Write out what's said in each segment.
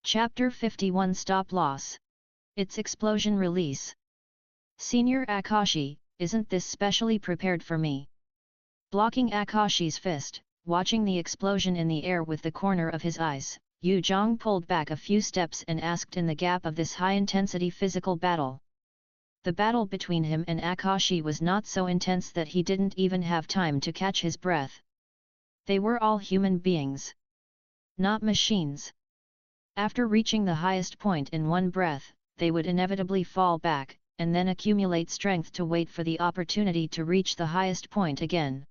Chapter 51 Stop Loss. Its explosion release. Senior Akashi, isn't this specially prepared for me? Blocking Akashi's fist, watching the explosion in the air with the corner of his eyes, Yu Zhang pulled back a few steps and asked in the gap of this high-intensity physical battle. The battle between him and Akashi was not so intense that he didn't even have time to catch his breath. They were all human beings, not machines. After reaching the highest point in one breath, they would inevitably fall back, and then accumulate strength to wait for the opportunity to reach the highest point again.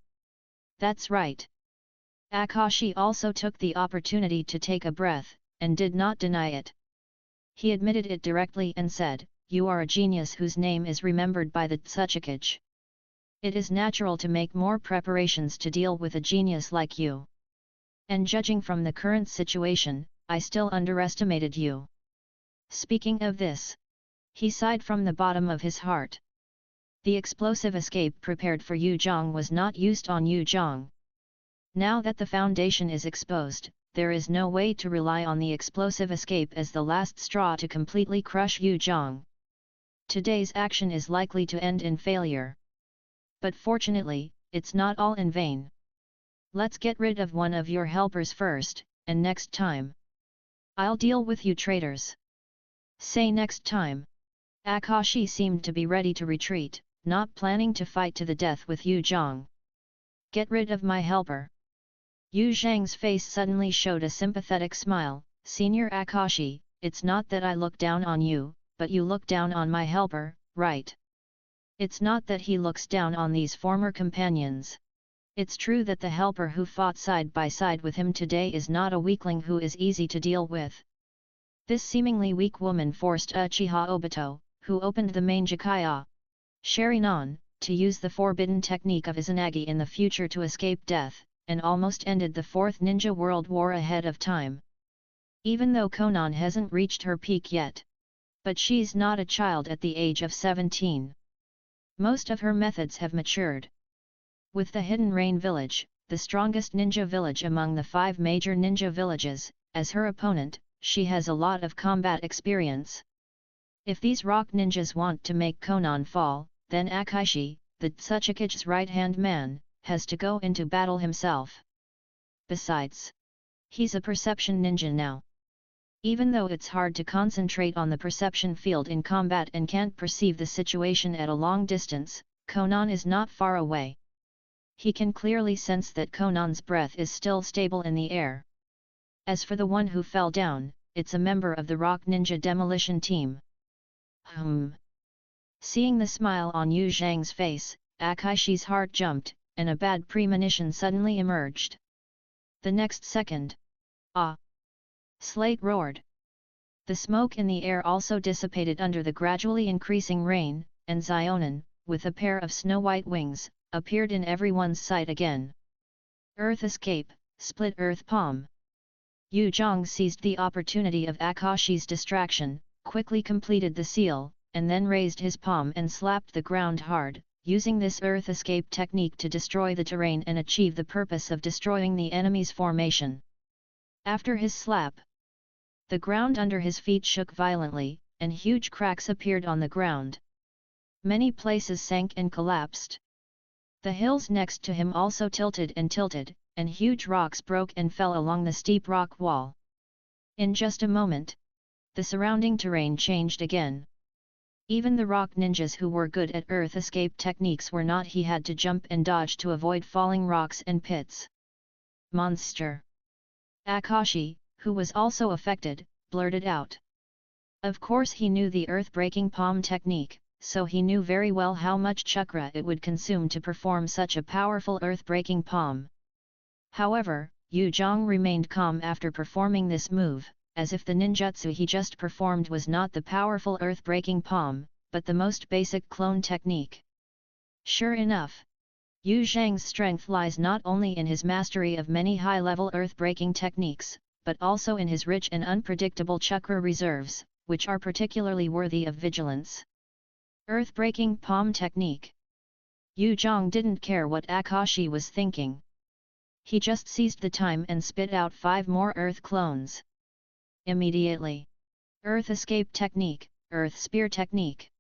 That's right. Akashi also took the opportunity to take a breath, and did not deny it. He admitted it directly and said, "You are a genius whose name is remembered by the Tsuchikage. It is natural to make more preparations to deal with a genius like you. And judging from the current situation, I still underestimated you." Speaking of this, he sighed from the bottom of his heart. The explosive escape prepared for Yu Zhang was not used on Yu Zhang. Now that the foundation is exposed, there is no way to rely on the explosive escape as the last straw to completely crush Yu Zhang. Today's action is likely to end in failure. But fortunately, it's not all in vain. Let's get rid of one of your helpers first, and next time I'll deal with you traitors. Say next time. Akashi seemed to be ready to retreat, not planning to fight to the death with Yu Zhang. Get rid of my helper. Yu Zhang's face suddenly showed a sympathetic smile. Senior Akashi, it's not that I look down on you, but you look down on my helper, right? It's not that he looks down on these former companions. It's true that the helper who fought side by side with him today is not a weakling who is easy to deal with. This seemingly weak woman forced Uchiha Obito, who opened the main Jikaya Sharingan, to use the forbidden technique of Izanagi in the future to escape death, and almost ended the Fourth Ninja World War ahead of time. Even though Konan hasn't reached her peak yet. But she's not a child at the age of 17. Most of her methods have matured. With the Hidden Rain Village, the strongest ninja village among the 5 major ninja villages, as her opponent, she has a lot of combat experience. If these rock ninjas want to make Konan fall, then Akashi, the Tsuchikage's right-hand man, has to go into battle himself. Besides, he's a perception ninja now. Even though it's hard to concentrate on the perception field in combat and can't perceive the situation at a long distance, Konan is not far away. He can clearly sense that Konan's breath is still stable in the air. As for the one who fell down, it's a member of the Rock Ninja Demolition Team. Seeing the smile on Yu Zhang's face, Akashi's heart jumped, and a bad premonition suddenly emerged. The next second, "Ah!" Slate roared. The smoke in the air also dissipated under the gradually increasing rain, and Xionin, with a pair of snow-white wings, appeared in everyone's sight again. Earth escape, split earth palm. Yu Zhang seized the opportunity of Akashi's distraction, quickly completed the seal, and then raised his palm and slapped the ground hard, using this earth escape technique to destroy the terrain and achieve the purpose of destroying the enemy's formation. After his slap, the ground under his feet shook violently, and huge cracks appeared on the ground. Many places sank and collapsed. The hills next to him also tilted, and huge rocks broke and fell along the steep rock wall. In just a moment, the surrounding terrain changed again. Even the rock ninjas who were good at earth escape techniques were not. He had to jump and dodge to avoid falling rocks and pits. Monster! Akashi, who was also affected, blurted out. Of course he knew the earth-breaking palm technique, so he knew very well how much chakra it would consume to perform such a powerful earth-breaking palm. However, Yu Zhang remained calm after performing this move, as if the ninjutsu he just performed was not the powerful earth-breaking palm, but the most basic clone technique. Sure enough, Yu Zhang's strength lies not only in his mastery of many high-level earth-breaking techniques, but also in his rich and unpredictable chakra reserves, which are particularly worthy of vigilance. Earth-breaking palm technique. Yu Zhang didn't care what Akashi was thinking. He just seized the time and spit out 5 more earth clones. immediately. Earth escape technique, earth spear technique.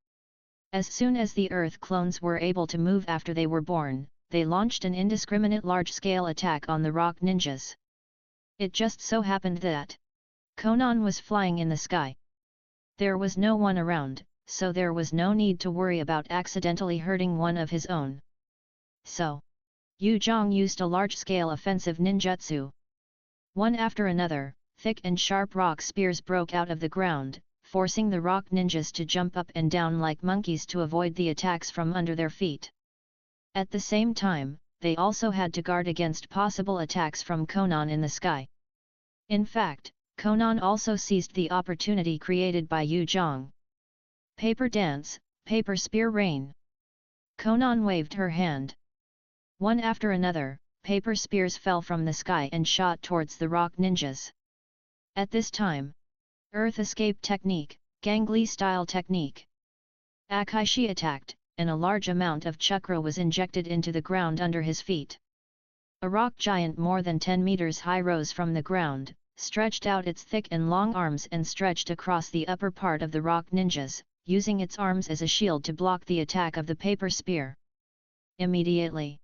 As soon as the earth clones were able to move after they were born, they launched an indiscriminate large-scale attack on the rock ninjas. It just so happened that Konan was flying in the sky. There was no one around, so there was no need to worry about accidentally hurting one of his own. So, Yu Zhang used a large-scale offensive ninjutsu. One after another, thick and sharp rock spears broke out of the ground, forcing the rock ninjas to jump up and down like monkeys to avoid the attacks from under their feet. At the same time, they also had to guard against possible attacks from Konan in the sky. In fact, Konan also seized the opportunity created by Yu Zhang. Paper dance, paper spear rain. Konan waved her hand. One after another, paper spears fell from the sky and shot towards the rock ninjas. At this time, earth escape technique, Gangli style technique. Akaishi attacked, and a large amount of chakra was injected into the ground under his feet. A rock giant more than 10 meters high rose from the ground, stretched out its thick and long arms and stretched across the upper part of the rock ninjas, using its arms as a shield to block the attack of the paper spear. Immediately,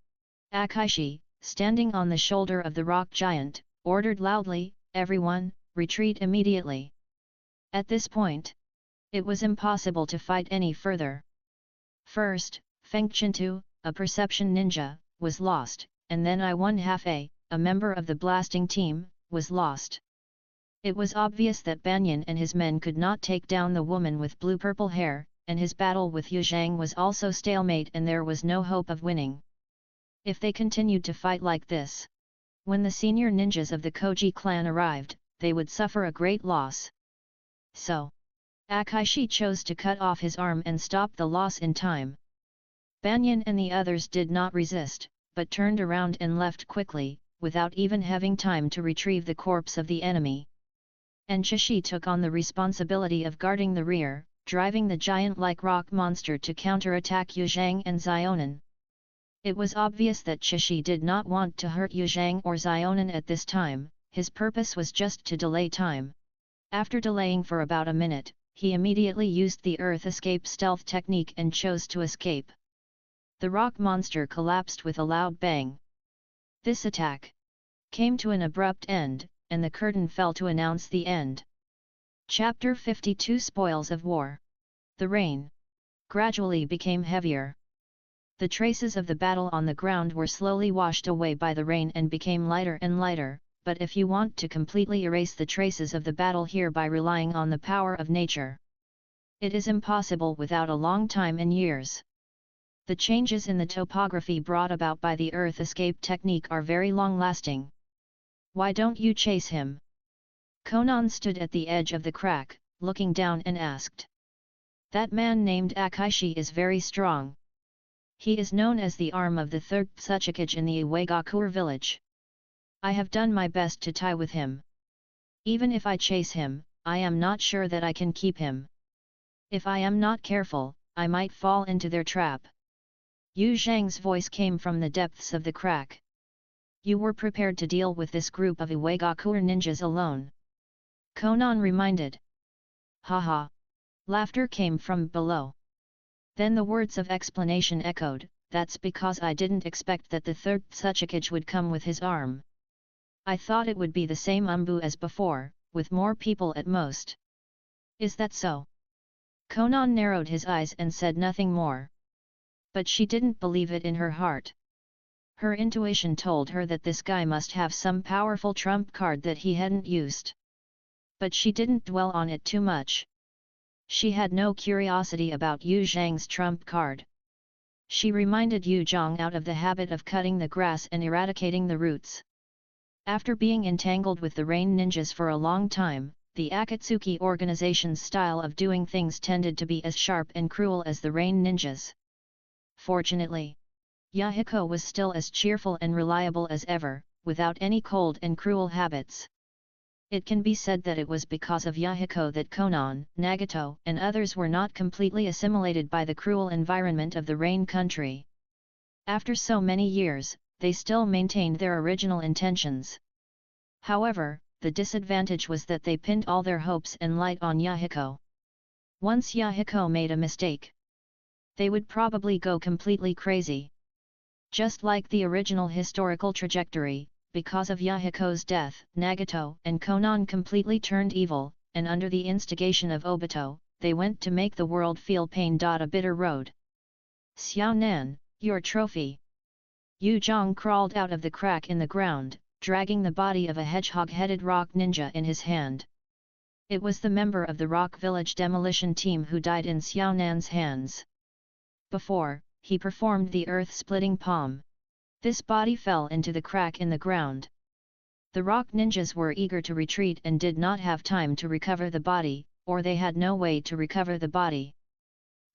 Akaishi, standing on the shoulder of the rock giant, ordered loudly, "Everyone, retreat immediately." At this point, it was impossible to fight any further. First, Fanfiction 2, a perception ninja, was lost, and then I1/2A, a member of the blasting team, was lost. It was obvious that Banyan and his men could not take down the woman with blue-purple hair, and his battle with Yu Zhang was also stalemate and there was no hope of winning. If they continued to fight like this, when the senior ninjas of the Koji clan arrived, they would suffer a great loss. So, Akaishi chose to cut off his arm and stop the loss in time. Banyan and the others did not resist, but turned around and left quickly, without even having time to retrieve the corpse of the enemy. And Chishi took on the responsibility of guarding the rear, driving the giant-like rock monster to counterattack Yu Zhang and Xionan. It was obvious that Chishi did not want to hurt Yu Zhang or Xionan at this time, his purpose was just to delay time. After delaying for about a minute, he immediately used the earth escape stealth technique and chose to escape. The rock monster collapsed with a loud bang. This attack came to an abrupt end, and the curtain fell to announce the end. Chapter 52 Spoils of War. The rain gradually became heavier. The traces of the battle on the ground were slowly washed away by the rain and became lighter and lighter, but if you want to completely erase the traces of the battle here by relying on the power of nature, it is impossible without a long time and years. The changes in the topography brought about by the earth escape technique are very long-lasting. Why don't you chase him? Konan stood at the edge of the crack, looking down and asked. That man named Akaishi is very strong. He is known as the arm of the third Tsuchikage in the Uegakur village. I have done my best to tie with him. Even if I chase him, I am not sure that I can keep him. If I am not careful, I might fall into their trap. Yu Zhang's voice came from the depths of the crack. You were prepared to deal with this group of Uegakur ninjas alone. Konan reminded. Haha. Laughter came from below. Then the words of explanation echoed, that's because I didn't expect that the third Tsuchikage would come with his arm. I thought it would be the same Umbu as before, with more people at most. Is that so? Konan narrowed his eyes and said nothing more. But she didn't believe it in her heart. Her intuition told her that this guy must have some powerful trump card that he hadn't used. But she didn't dwell on it too much. She had no curiosity about Yu Zhang's trump card. She reminded Yu Zhang out of the habit of cutting the grass and eradicating the roots. After being entangled with the rain ninjas for a long time, the Akatsuki organization's style of doing things tended to be as sharp and cruel as the rain ninjas. Fortunately, Yahiko was still as cheerful and reliable as ever, without any cold and cruel habits. It can be said that it was because of Yahiko that Konan, Nagato, and others were not completely assimilated by the cruel environment of the rain country. After so many years, they still maintained their original intentions. However, the disadvantage was that they pinned all their hopes and light on Yahiko. Once Yahiko made a mistake, they would probably go completely crazy. Just like the original historical trajectory, because of Yahiko's death, Nagato and Konan completely turned evil, and under the instigation of Obito, they went to make the world feel pain. A bitter road. Xiao Nan, your trophy. Yu Zhang crawled out of the crack in the ground, dragging the body of a hedgehog-headed rock ninja in his hand. It was the member of the Rock Village demolition team who died in Xiao Nan's hands. Before, he performed the earth-splitting palm. This body fell into the crack in the ground. The rock ninjas were eager to retreat and did not have time to recover the body, or they had no way to recover the body.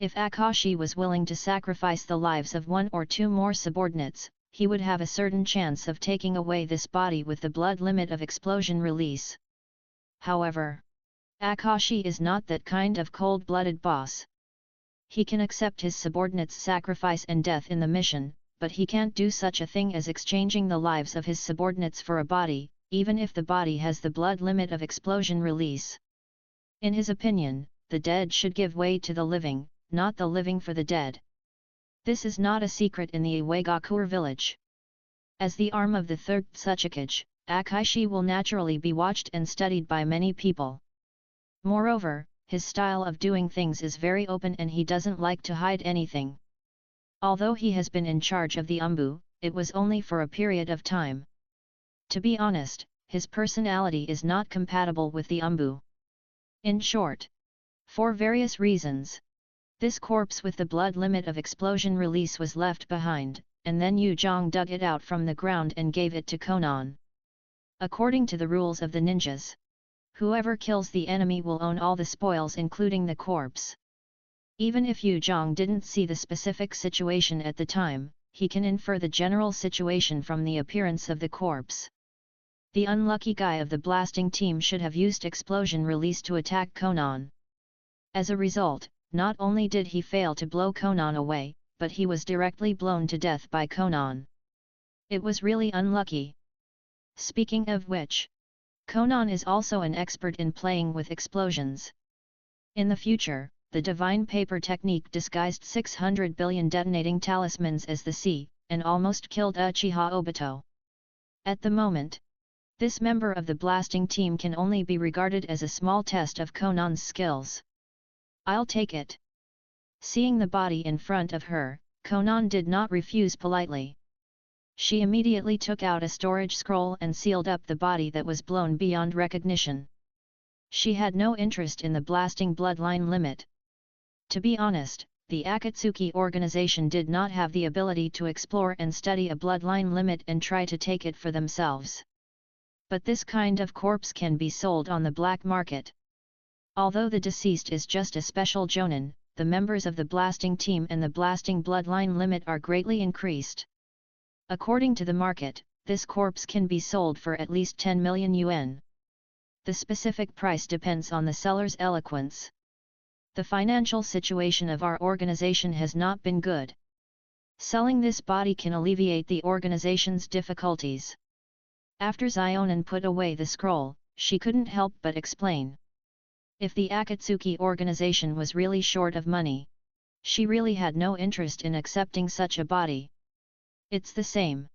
If Akashi was willing to sacrifice the lives of one or two more subordinates, he would have a certain chance of taking away this body with the blood limit of explosion release. However, Akashi is not that kind of cold-blooded boss. He can accept his subordinates' sacrifice and death in the mission, but he can't do such a thing as exchanging the lives of his subordinates for a body, even if the body has the blood limit of explosion release. In his opinion, the dead should give way to the living, not the living for the dead. This is not a secret in the Iwagakure village. As the arm of the third Tsuchikage, Akashi will naturally be watched and studied by many people. Moreover, his style of doing things is very open and he doesn't like to hide anything. Although he has been in charge of the Umbu, it was only for a period of time. To be honest, his personality is not compatible with the Umbu. In short, for various reasons, this corpse with the blood limit of explosion release was left behind, and then Yu Zhang dug it out from the ground and gave it to Konan. According to the rules of the ninjas, whoever kills the enemy will own all the spoils including the corpse. Even if Yu Zhang didn't see the specific situation at the time, he can infer the general situation from the appearance of the corpse. The unlucky guy of the blasting team should have used explosion release to attack Konan. As a result, not only did he fail to blow Konan away, but he was directly blown to death by Konan. It was really unlucky. Speaking of which, Konan is also an expert in playing with explosions. In the future, the divine paper technique disguised 600 billion detonating talismans as the sea, and almost killed Uchiha Obito. At the moment, this member of the blasting team can only be regarded as a small test of Konan's skills. I'll take it. Seeing the body in front of her, Konan did not refuse politely. She immediately took out a storage scroll and sealed up the body that was blown beyond recognition. She had no interest in the blasting bloodline limit. To be honest, the Akatsuki organization did not have the ability to explore and study a bloodline limit and try to take it for themselves. But this kind of corpse can be sold on the black market. Although the deceased is just a special jonin, the members of the blasting team and the blasting bloodline limit are greatly increased. According to the market, this corpse can be sold for at least 10 million yuan. The specific price depends on the seller's eloquence. The financial situation of our organization has not been good. Selling this body can alleviate the organization's difficulties. After Zionin put away the scroll, she couldn't help but explain. If the Akatsuki organization was really short of money, she really had no interest in accepting such a body. It's the same.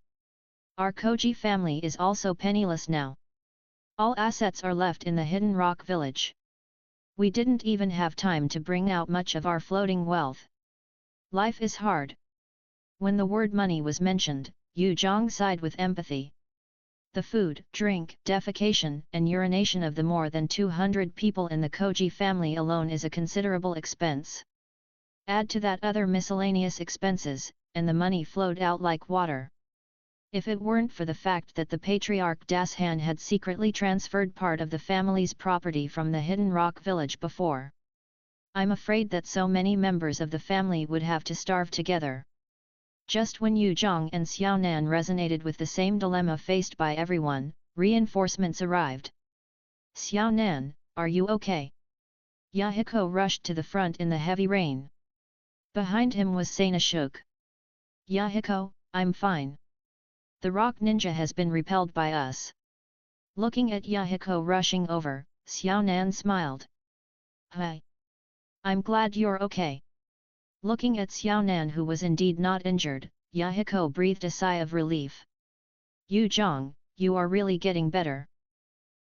Our Koji family is also penniless now. All assets are left in the Hidden Rock village. We didn't even have time to bring out much of our floating wealth. Life is hard. When the word money was mentioned, Yu Zhang sighed with empathy. The food, drink, defecation, and urination of the more than 200 people in the Koji family alone is a considerable expense. Add to that other miscellaneous expenses, and the money flowed out like water. If it weren't for the fact that the patriarch Dashan had secretly transferred part of the family's property from the Hidden Rock village before, I'm afraid that so many members of the family would have to starve together. Just when Yu Zhang and Xiao Nan resonated with the same dilemma faced by everyone, reinforcements arrived. Xiao Nan, are you okay? Yahiko rushed to the front in the heavy rain. Behind him was Sanashuk. Yahiko, I'm fine. The rock ninja has been repelled by us. Looking at Yahiko rushing over, Xiaonan smiled. Hi. I'm glad you're okay. Looking at Xiaonan, who was indeed not injured, Yahiko breathed a sigh of relief. Yu Zhang, you are really getting better.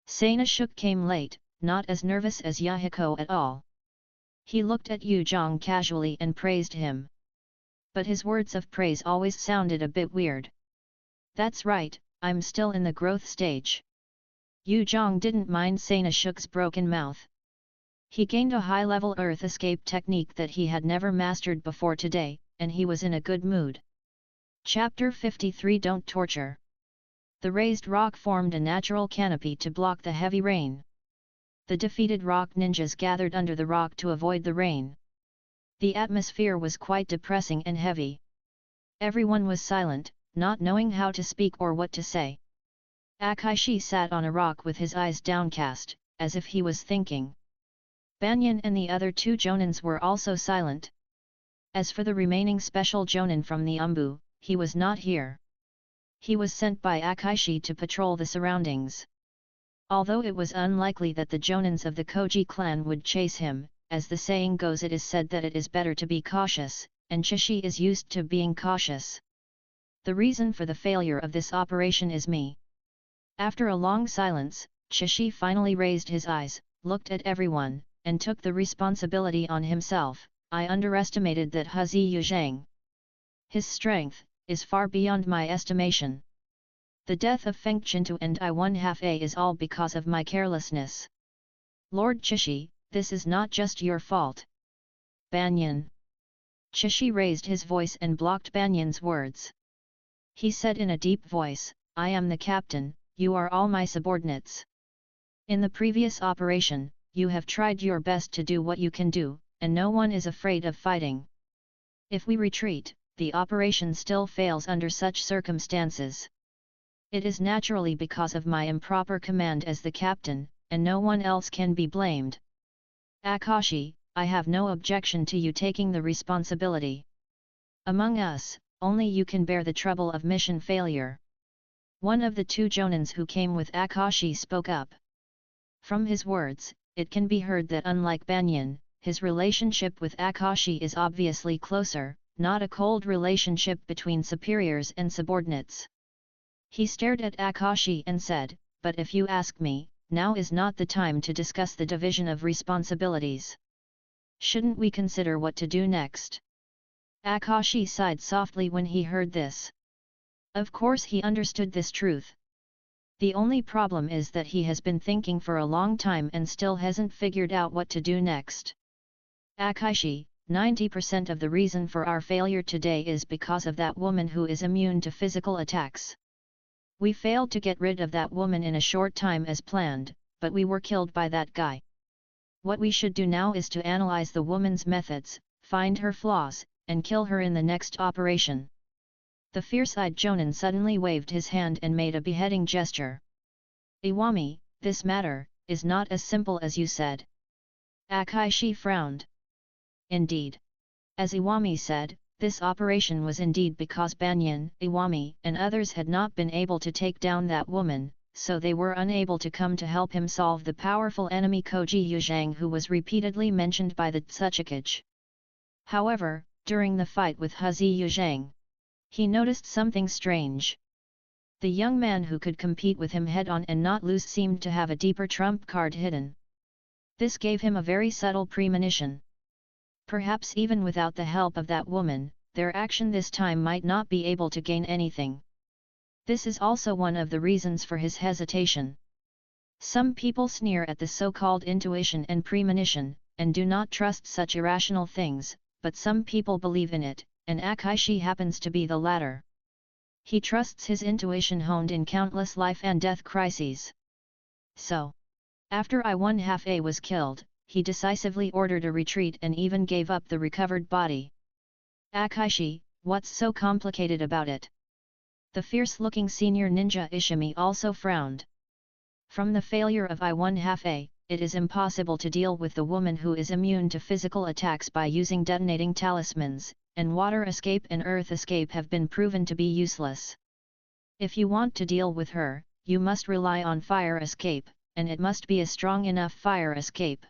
Sanashuk came late, not as nervous as Yahiko at all. He looked at Yu Zhang casually and praised him. But his words of praise always sounded a bit weird. That's right, I'm still in the growth stage. Yu Zhang didn't mind Sanashuk's broken mouth. He gained a high-level earth escape technique that he had never mastered before today, and he was in a good mood. Chapter 53 Don't Torture. The raised rock formed a natural canopy to block the heavy rain. The defeated rock ninjas gathered under the rock to avoid the rain. The atmosphere was quite depressing and heavy. Everyone was silent, not knowing how to speak or what to say. Akaishi sat on a rock with his eyes downcast, as if he was thinking. Banyan and the other two jonins were also silent. As for the remaining special jonin from the Umbu, he was not here. He was sent by Akaishi to patrol the surroundings. Although it was unlikely that the jonins of the Koji clan would chase him, as the saying goes, it is said that it is better to be cautious, and Chishi is used to being cautious. The reason for the failure of this operation is me. After a long silence, Chishi finally raised his eyes, looked at everyone, and took the responsibility on himself. I underestimated that Huzi Yuzhang. His strength is far beyond my estimation. The death of Feng Chintu and I1/2A is all because of my carelessness. Lord Chishi, this is not just your fault. Banyan. Chishi raised his voice and blocked Banyan's words. He said in a deep voice, I am the captain, you are all my subordinates. In the previous operation, you have tried your best to do what you can do, and no one is afraid of fighting. If we retreat, the operation still fails under such circumstances. It is naturally because of my improper command as the captain, and no one else can be blamed. Akashi, I have no objection to you taking the responsibility. Among us, only you can bear the trouble of mission failure. One of the two jonins who came with Akashi spoke up. From his words, it can be heard that unlike Banyan, his relationship with Akashi is obviously closer, not a cold relationship between superiors and subordinates. He stared at Akashi and said, but if you ask me, now is not the time to discuss the division of responsibilities. Shouldn't we consider what to do next? Akashi sighed softly when he heard this. Of course he understood this truth. The only problem is that he has been thinking for a long time and still hasn't figured out what to do next. Akaishi, 90% of the reason for our failure today is because of that woman who is immune to physical attacks. We failed to get rid of that woman in a short time as planned, but we were killed by that guy. What we should do now is to analyze the woman's methods, find her flaws, and kill her in the next operation. The fierce-eyed jonin suddenly waved his hand and made a beheading gesture. Iwami, this matter is not as simple as you said. Akaishi frowned. Indeed. As Iwami said, this operation was indeed because Banyan, Iwami, and others had not been able to take down that woman, so they were unable to come to help him solve the powerful enemy Koji Yuzhang, who was repeatedly mentioned by the Tsuchikage. However, during the fight with Huzi Yuzhang, he noticed something strange. The young man who could compete with him head-on and not lose seemed to have a deeper trump card hidden. This gave him a very subtle premonition. Perhaps even without the help of that woman, their action this time might not be able to gain anything. This is also one of the reasons for his hesitation. Some people sneer at the so-called intuition and premonition, and do not trust such irrational things, but some people believe in it, and Akaishi happens to be the latter. He trusts his intuition honed in countless life and death crises. So, after I1/2A was killed, he decisively ordered a retreat and even gave up the recovered body. Akaishi, what's so complicated about it? The fierce-looking senior ninja Ishimi also frowned. From the failure of I1/2A, it is impossible to deal with the woman who is immune to physical attacks by using detonating talismans, and water escape and earth escape have been proven to be useless. If you want to deal with her, you must rely on fire escape, and it must be a strong enough fire escape.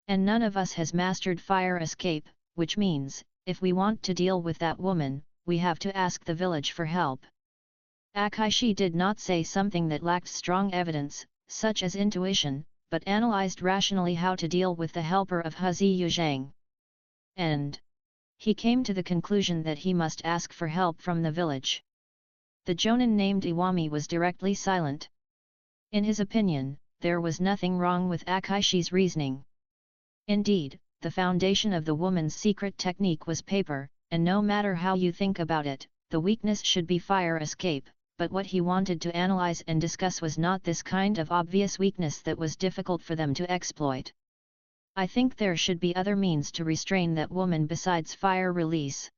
And none of us has mastered fire escape, which means, if we want to deal with that woman, we have to ask the village for help. Akaishi did not say something that lacked strong evidence, such as intuition, but analyzed rationally how to deal with the helper of Huzi Yuzhang. And he came to the conclusion that he must ask for help from the village. The jonin named Iwami was directly silent. In his opinion, there was nothing wrong with Akaishi's reasoning. Indeed, the foundation of the woman's secret technique was paper, and no matter how you think about it, the weakness should be fire escape, but what he wanted to analyze and discuss was not this kind of obvious weakness that was difficult for them to exploit. I think there should be other means to restrain that woman besides fire release.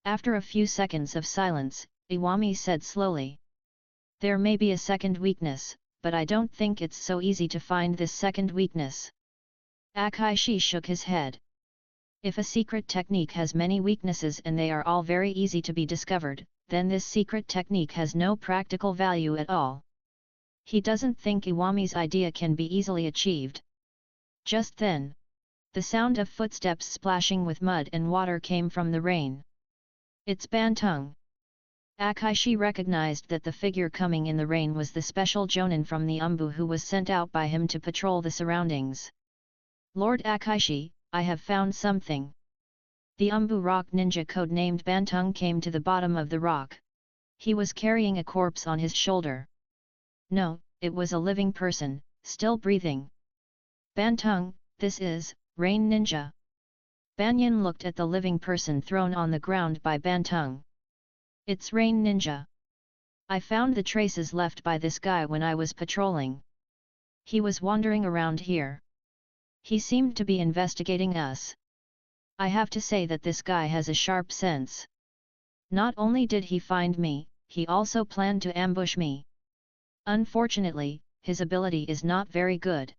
After a few seconds of silence, Iwami said slowly. There may be a second weakness, but I don't think it's so easy to find this second weakness. Akaishi shook his head. If a secret technique has many weaknesses and they are all very easy to be discovered, then this secret technique has no practical value at all. He doesn't think Iwami's idea can be easily achieved. Just then, the sound of footsteps splashing with mud and water came from the rain. It's Bantung. Akaishi recognized that the figure coming in the rain was the special jonin from the Umbu who was sent out by him to patrol the surroundings. Lord Akaishi, I have found something. The Umbu rock ninja code-named Bantung came to the bottom of the rock. He was carrying a corpse on his shoulder. No, it was a living person, still breathing. Bantung, this is, Rain Ninja. Banyan looked at the living person thrown on the ground by Bantung. It's Rain Ninja. I found the traces left by this guy when I was patrolling. He was wandering around here. He seemed to be investigating us. I have to say that this guy has a sharp sense. Not only did he find me, he also planned to ambush me. Unfortunately, his ability is not very good.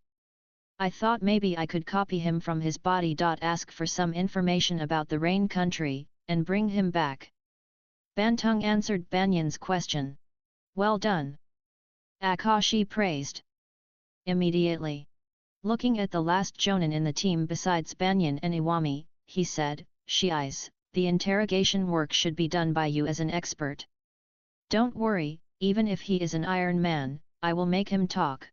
I thought maybe I could copy him from his body. Ask for some information about the Rain country, and bring him back. Bantung answered Banyan's question. Well done. Akashi praised. Immediately. Looking at the last jonin in the team besides Banyan and Iwami, he said, Shii's, the interrogation work should be done by you as an expert. Don't worry, even if he is an Iron Man, I will make him talk.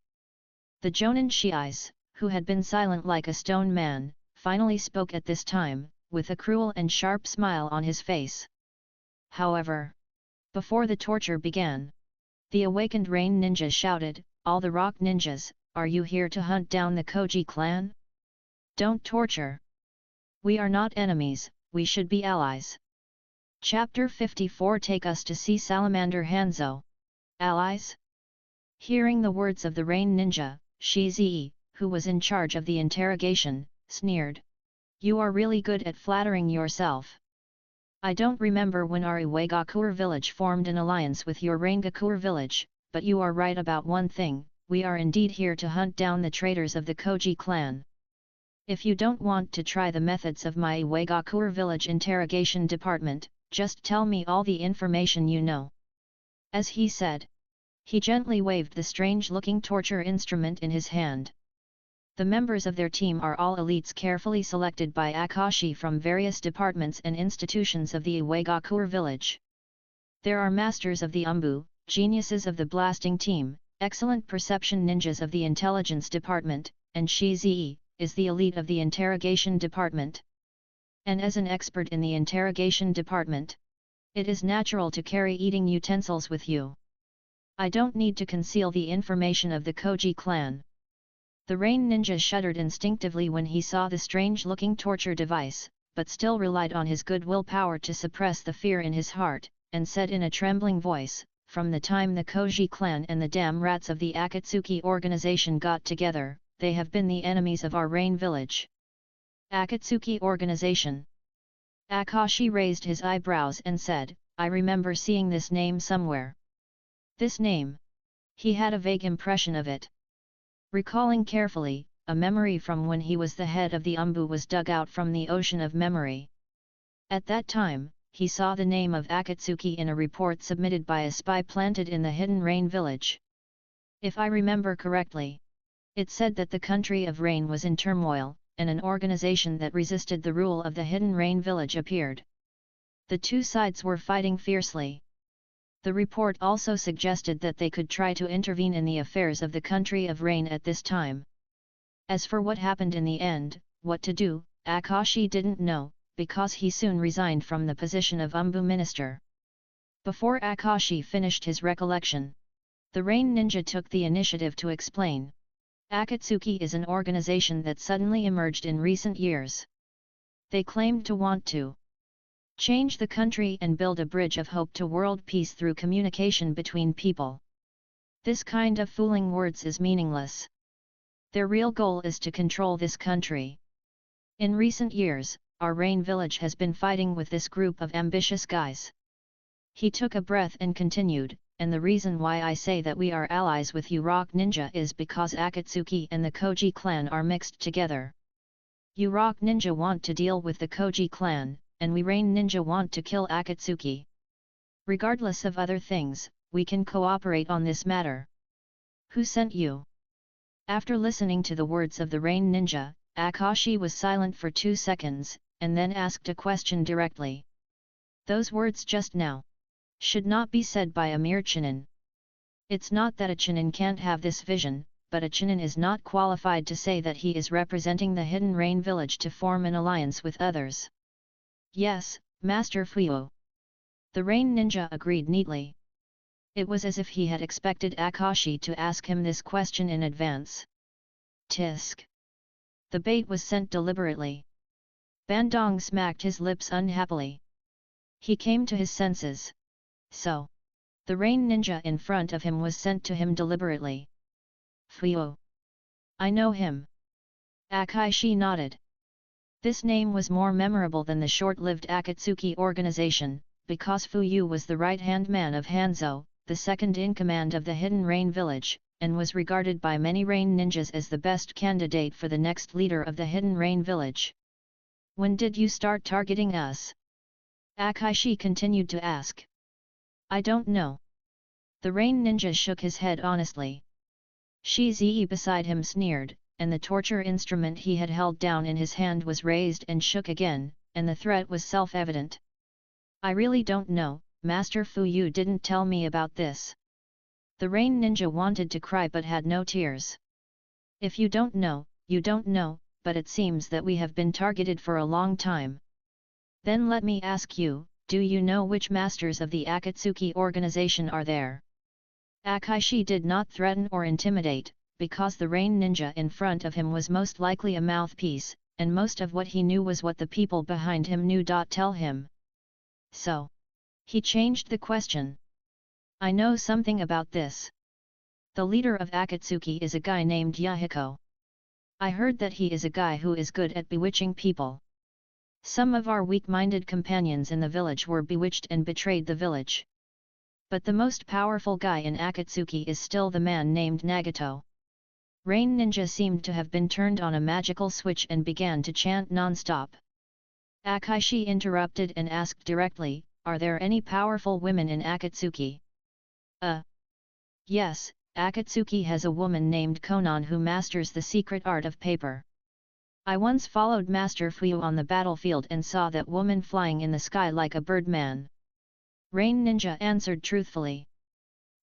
The jonin Shii's, who had been silent like a stone man, finally spoke at this time, with a cruel and sharp smile on his face. However, before the torture began, the awakened Rain Ninja shouted, all the rock ninjas, are you here to hunt down the Koji clan? Don't torture. We are not enemies, we should be allies. Chapter 54 Take us to see Salamander Hanzo. Allies? Hearing the words of the Rain Ninja, Shizi, who was in charge of the interrogation, sneered. You are really good at flattering yourself. I don't remember when our Iwagakur village formed an alliance with your Rangakur village, but you are right about one thing, we are indeed here to hunt down the traitors of the Koji clan. If you don't want to try the methods of my Iwagakur village interrogation department, just tell me all the information you know. As he said, he gently waved the strange-looking torture instrument in his hand. The members of their team are all elites carefully selected by Akashi from various departments and institutions of the Iwagakur village. There are masters of the Umbu, geniuses of the blasting team, excellent perception ninjas of the intelligence department, and Shizi is the elite of the interrogation department. And as an expert in the interrogation department, it is natural to carry eating utensils with you. I don't need to conceal the information of the Koji clan. The Rain Ninja shuddered instinctively when he saw the strange-looking torture device, but still relied on his good willpower to suppress the fear in his heart, and said in a trembling voice, from the time the Koji clan and the damn rats of the Akatsuki organization got together, they have been the enemies of our Rain village. Akatsuki organization. Akashi raised his eyebrows and said, I remember seeing this name somewhere. This name. He had a vague impression of it. Recalling carefully, a memory from when he was the head of the Umbu was dug out from the ocean of memory. At that time, he saw the name of Akatsuki in a report submitted by a spy planted in the hidden Rain village. If I remember correctly, it said that the country of Rain was in turmoil, and an organization that resisted the rule of the hidden Rain village appeared. The two sides were fighting fiercely. The report also suggested that they could try to intervene in the affairs of the country of Rain at this time. As for what happened in the end, what to do, Akashi didn't know, because he soon resigned from the position of Umbu minister. Before Akashi finished his recollection, the Rain Ninja took the initiative to explain. Akatsuki is an organization that suddenly emerged in recent years. They claimed to want to change the country and build a bridge of hope to world peace through communication between people. This kind of fooling words is meaningless. Their real goal is to control this country. In recent years, our Rain village has been fighting with this group of ambitious guys. He took a breath and continued, and the reason why I say that we are allies with you Rock Ninja is because Akatsuki and the Koji clan are mixed together. You Rock Ninja want to deal with the Koji clan, and we Rain Ninja want to kill Akatsuki. Regardless of other things, we can cooperate on this matter. Who sent you? After listening to the words of the Rain Ninja, Akashi was silent for 2 seconds, and then asked a question directly. Those words just now should not be said by a mere Chunin. It's not that a Chunin can't have this vision, but a Chunin is not qualified to say that he is representing the hidden Rain village to form an alliance with others. Yes, Master Fuyo. The Rain Ninja agreed neatly. It was as if he had expected Akashi to ask him this question in advance. Tisk. The bait was sent deliberately. Bandong smacked his lips unhappily. He came to his senses. So, the Rain Ninja in front of him was sent to him deliberately. Fuyo. I know him. Akashi nodded. This name was more memorable than the short-lived Akatsuki organization, because Fuyu was the right-hand man of Hanzo, the second-in-command of the Hidden Rain village, and was regarded by many Rain ninjas as the best candidate for the next leader of the Hidden Rain village. When did you start targeting us? Akashi continued to ask. I don't know. The Rain Ninja shook his head honestly. Shizi beside him sneered, and the torture instrument he had held down in his hand was raised and shook again, and the threat was self-evident. I really don't know, Master Fuyu didn't tell me about this. The Rain Ninja wanted to cry but had no tears. If you don't know, but it seems that we have been targeted for a long time. Then let me ask you, do you know which masters of the Akatsuki organization are there? Akashi did not threaten or intimidate, because the Rain Ninja in front of him was most likely a mouthpiece, and most of what he knew was what the people behind him knew. Tell him. So, he changed the question. I know something about this. The leader of Akatsuki is a guy named Yahiko. I heard that he is a guy who is good at bewitching people. Some of our weak-minded companions in the village were bewitched and betrayed the village. But the most powerful guy in Akatsuki is still the man named Nagato. Rain Ninja seemed to have been turned on a magical switch and began to chant non-stop. Akashi interrupted and asked directly, are there any powerful women in Akatsuki? Yes, Akatsuki has a woman named Konan who masters the secret art of paper. I once followed Master Fuyu on the battlefield and saw that woman flying in the sky like a birdman. Rain Ninja answered truthfully.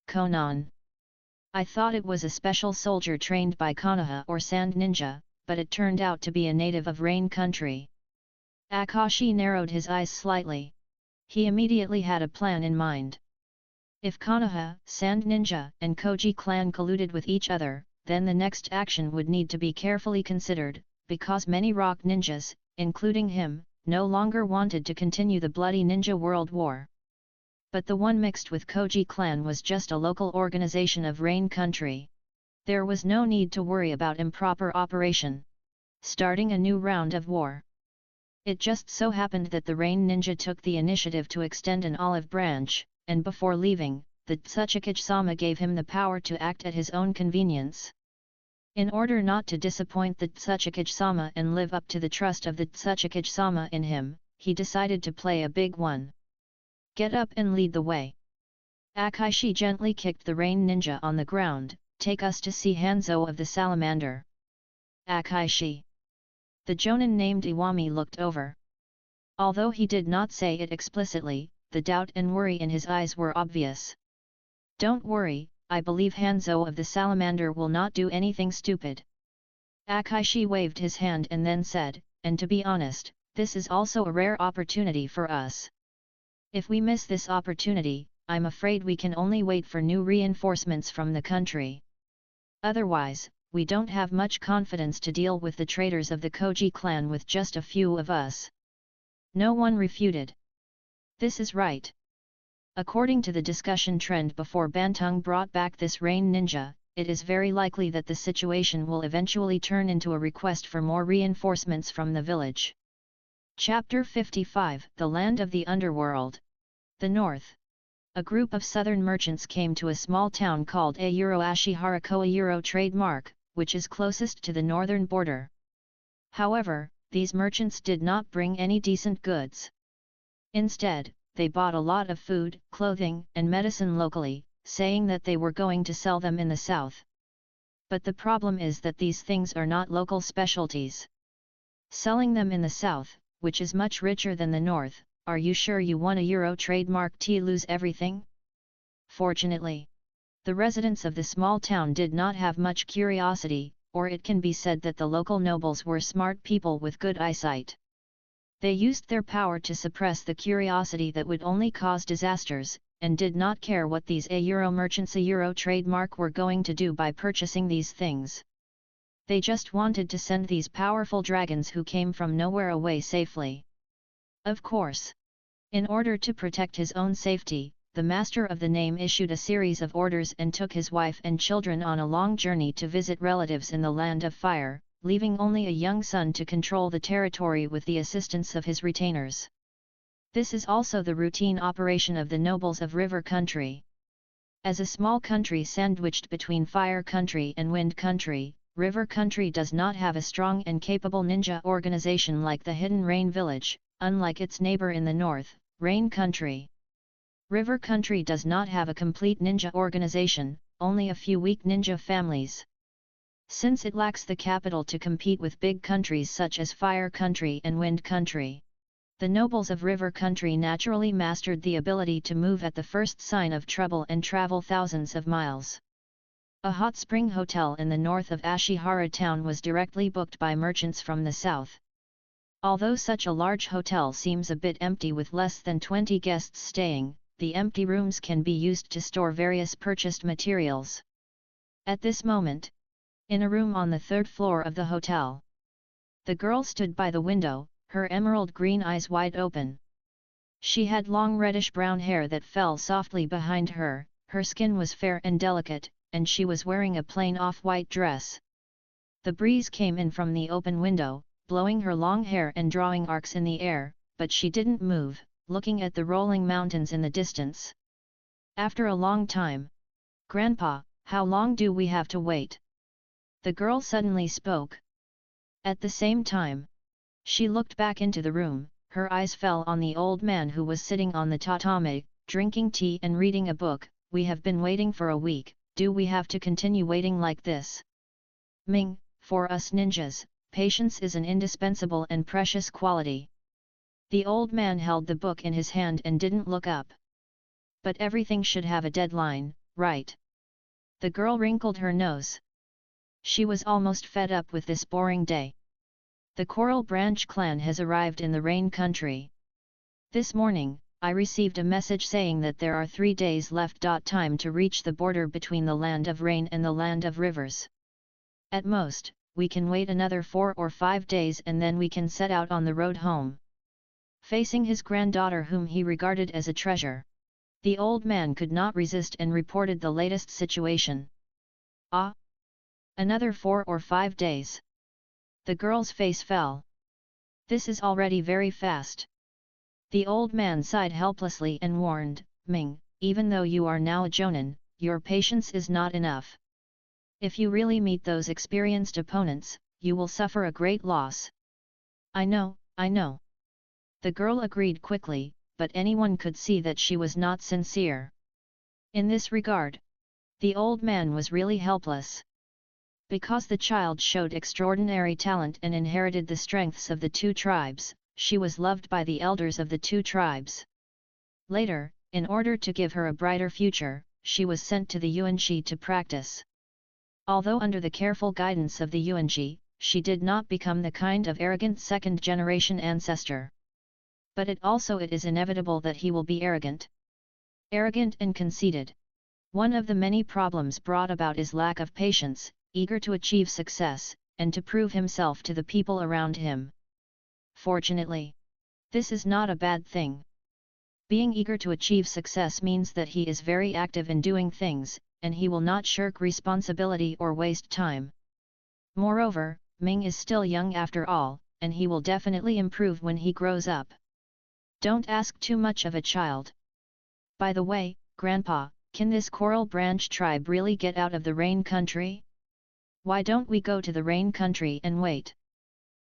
Konan. I thought it was a special soldier trained by Konoha or Sand Ninja, but it turned out to be a native of Rain country. Akashi narrowed his eyes slightly. He immediately had a plan in mind. If Konoha, Sand Ninja, and Koji clan colluded with each other, then the next action would need to be carefully considered, because many rock ninjas, including him, no longer wanted to continue the bloody ninja world war. But the one mixed with Koji clan was just a local organization of Rain country. There was no need to worry about improper operation. Starting a new round of war. It just so happened that the Rain Ninja took the initiative to extend an olive branch, and before leaving, the Tsuchikage-sama gave him the power to act at his own convenience. In order not to disappoint the Tsuchikage-sama and live up to the trust of the Tsuchikage-sama in him, he decided to play a big one. Get up and lead the way. Akashi gently kicked the Rain Ninja on the ground, take us to see Hanzo of the Salamander. Akaishi. The jonin named Iwami looked over. Although he did not say it explicitly, the doubt and worry in his eyes were obvious. Don't worry, I believe Hanzo of the Salamander will not do anything stupid. Akaishi waved his hand and then said, and to be honest, this is also a rare opportunity for us. If we miss this opportunity, I'm afraid we can only wait for new reinforcements from the country. Otherwise, we don't have much confidence to deal with the traitors of the Koji clan with just a few of us. No one refuted. This is right. According to the discussion trend before Bantung brought back this rain ninja, it is very likely that the situation will eventually turn into a request for more reinforcements from the village. Chapter 55 The Land of the Underworld. The North. A group of southern merchants came to a small town called Ayuro Ashihara Koayuro trademark, which is closest to the northern border. However, these merchants did not bring any decent goods. Instead, they bought a lot of food, clothing, and medicine locally, saying that they were going to sell them in the south. But the problem is that these things are not local specialties. Selling them in the south, which is much richer than the north, are you sure you want a Euro trademark to lose everything? Fortunately, the residents of the small town did not have much curiosity, or it can be said that the local nobles were smart people with good eyesight. They used their power to suppress the curiosity that would only cause disasters, and did not care what these Euro merchants a Euro trademark were going to do by purchasing these things. They just wanted to send these powerful dragons who came from nowhere away safely. Of course. In order to protect his own safety, the master of the name issued a series of orders and took his wife and children on a long journey to visit relatives in the Land of Fire, leaving only a young son to control the territory with the assistance of his retainers. This is also the routine operation of the nobles of River Country. As a small country sandwiched between Fire Country and Wind Country, River Country does not have a strong and capable ninja organization like the Hidden Rain Village, unlike its neighbor in the north, Rain Country. River Country does not have a complete ninja organization, only a few weak ninja families. Since it lacks the capital to compete with big countries such as Fire Country and Wind Country, the nobles of River Country naturally mastered the ability to move at the first sign of trouble and travel thousands of miles. A hot spring hotel in the north of Ashihara town was directly booked by merchants from the south. Although such a large hotel seems a bit empty with less than 20 guests staying, the empty rooms can be used to store various purchased materials. At this moment, in a room on the third floor of the hotel, the girl stood by the window, her emerald green eyes wide open. She had long reddish-brown hair that fell softly behind her, her skin was fair and delicate, and she was wearing a plain off-white dress. The breeze came in from the open window, blowing her long hair and drawing arcs in the air, but she didn't move, looking at the rolling mountains in the distance. After a long time, "Grandpa, how long do we have to wait?" the girl suddenly spoke. At the same time, she looked back into the room, her eyes fell on the old man who was sitting on the tatami, drinking tea and reading a book. "We have been waiting for a week, do we have to continue waiting like this?" Ming, for us ninjas, patience is an indispensable and precious quality. The old man held the book in his hand and didn't look up. But everything should have a deadline, right? The girl wrinkled her nose. She was almost fed up with this boring day. The Coral Branch clan has arrived in the Rain Country. This morning, I received a message saying that there are 3 days left. Time to reach the border between the Land of Rain and the Land of Rivers. At most, we can wait another 4 or 5 days and then we can set out on the road home. Facing his granddaughter whom he regarded as a treasure, the old man could not resist and reported the latest situation. "Ah? Another 4 or 5 days?" The girl's face fell. "This is already very fast." The old man sighed helplessly and warned, "Ming, even though you are now a jonin, your patience is not enough. If you really meet those experienced opponents, you will suffer a great loss." I know. The girl agreed quickly, but anyone could see that she was not sincere. In this regard, The old man was really helpless. Because the child showed extraordinary talent and inherited the strengths of the two tribes, she was loved by the elders of the two tribes. Later, in order to give her a brighter future, she was sent to the Yuanxi to practice. Although under the careful guidance of the Yuanxi, she did not become the kind of arrogant second-generation ancestor. But it is inevitable that he will be arrogant. Arrogant and conceited. One of the many problems brought about is lack of patience, eager to achieve success, and to prove himself to the people around him. Fortunately, this is not a bad thing. Being eager to achieve success means that he is very active in doing things, and he will not shirk responsibility or waste time. Moreover, Ming is still young after all, and he will definitely improve when he grows up. Don't ask too much of a child. By the way, Grandpa, can this Coral Branch tribe really get out of the rain country? Why don't we go to the rain country and wait?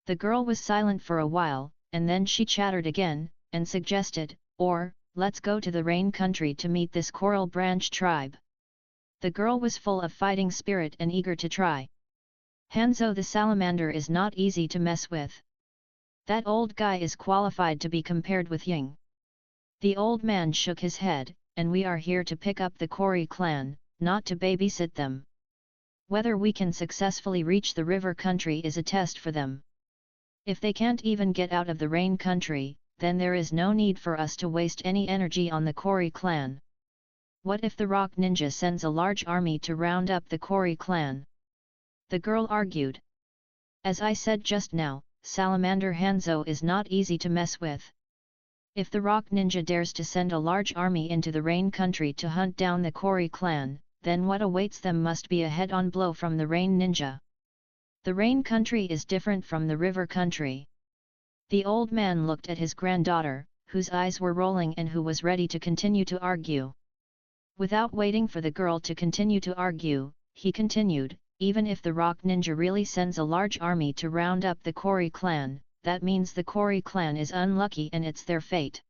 The girl was silent for a while, and then she chattered again, and suggested, let's go to the rain country to meet this Coral Branch tribe. The girl was full of fighting spirit and eager to try. Hanzo the salamander is not easy to mess with. That old guy is qualified to be compared with Ying. The old man shook his head, and we are here to pick up the Kori clan, not to babysit them. Whether we can successfully reach the river country is a test for them. If they can't even get out of the rain country, then there is no need for us to waste any energy on the Kori clan. What if the rock ninja sends a large army to round up the Kori clan? The girl argued. As I said just now, Salamander Hanzo is not easy to mess with. If the rock ninja dares to send a large army into the rain country to hunt down the Kori clan, then what awaits them must be a head-on blow from the rain ninja. The rain country is different from the river country. The old man looked at his granddaughter, whose eyes were rolling and who was ready to continue to argue. Without waiting for the girl to continue to argue, he continued, even if the rock ninja really sends a large army to round up the Kori clan, that means the Kori clan is unlucky and it's their fate.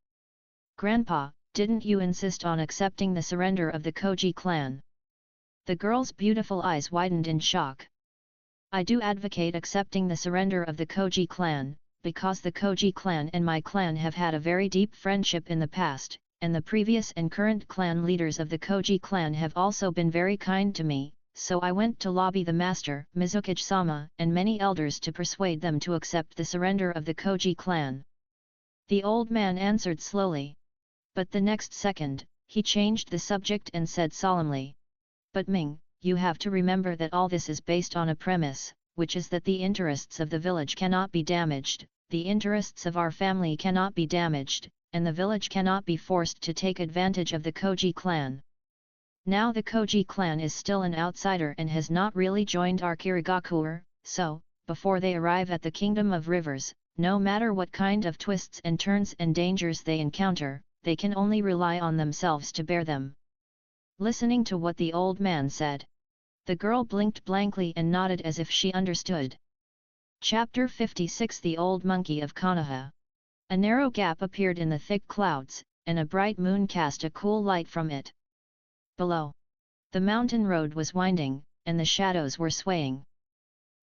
Grandpa, didn't you insist on accepting the surrender of the Koji clan? The girl's beautiful eyes widened in shock. I do advocate accepting the surrender of the Koji clan, because the Koji clan and my clan have had a very deep friendship in the past, and the previous and current clan leaders of the Koji clan have also been very kind to me, so I went to lobby the master, Mizukage-sama, and many elders to persuade them to accept the surrender of the Koji clan. The old man answered slowly. But the next second, he changed the subject and said solemnly, "But Ming, you have to remember that all this is based on a premise, which is that the interests of the village cannot be damaged, the interests of our family cannot be damaged, and the village cannot be forced to take advantage of the Koji clan. Now the Koji clan is still an outsider and has not really joined our Kirigakuer, so, before they arrive at the Kingdom of Rivers, no matter what kind of twists and turns and dangers they encounter, they can only rely on themselves to bear them." Listening to what the old man said, the girl blinked blankly and nodded as if she understood. Chapter 56 The Old Monkey of Konoha. A narrow gap appeared in the thick clouds, and a bright moon cast a cool light from it. Below, the mountain road was winding, and the shadows were swaying.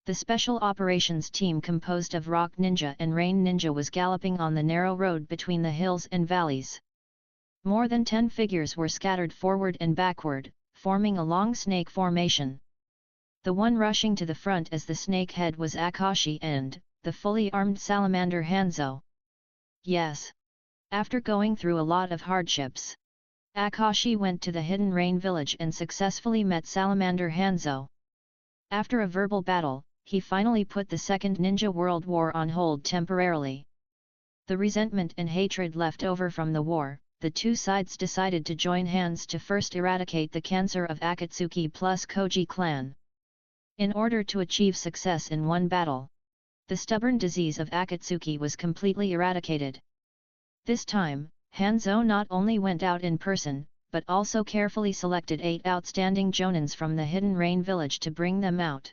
The Special Operations Team composed of Rock Ninja and Rain Ninja was galloping on the narrow road between the hills and valleys. More than 10 figures were scattered forward and backward, forming a long snake formation. The one rushing to the front as the snake head was Akashi and, the fully armed salamander Hanzo. Yes. After going through a lot of hardships, Akashi went to the Hidden Rain village and successfully met Salamander Hanzo. After a verbal battle, he finally put the Second Ninja World War on hold temporarily. The resentment and hatred left over from the war, the two sides decided to join hands to first eradicate the cancer of Akatsuki plus Koji clan. In order to achieve success in one battle, the stubborn disease of Akatsuki was completely eradicated. This time, Hanzo not only went out in person, but also carefully selected 8 outstanding jonins from the Hidden Rain village to bring them out.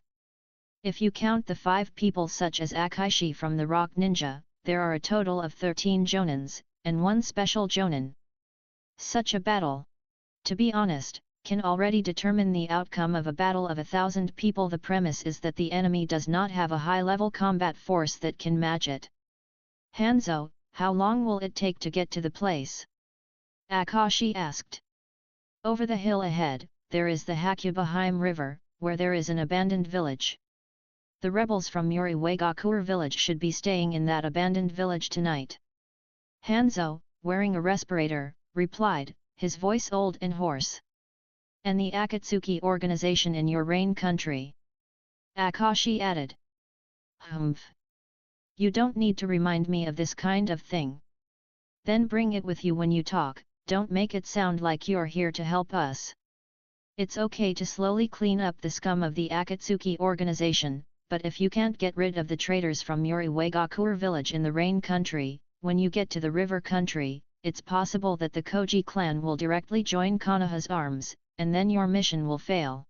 If you count the 5 people such as Akashi from the Rock Ninja, there are a total of 13 jonins, and 1 special jonin. Such a battle! To be honest, can already determine the outcome of a battle of 1,000 people. The premise is that the enemy does not have a high-level combat force that can match it. Hanzo, how long will it take to get to the place? Akashi asked. Over the hill ahead, there is the Hakubaheim River, where there is an abandoned village. The rebels from Yuriwagakur village should be staying in that abandoned village tonight. Hanzo, wearing a respirator, replied, his voice old and hoarse. And the Akatsuki organization in your rain country? Akashi added. Humph. You don't need to remind me of this kind of thing. Then bring it with you when you talk, don't make it sound like you're here to help us. It's okay to slowly clean up the scum of the Akatsuki organization, but if you can't get rid of the traitors from Yuriwagakur village in the rain country, when you get to the river country, it's possible that the Koji clan will directly join Konoha's arms, and then your mission will fail.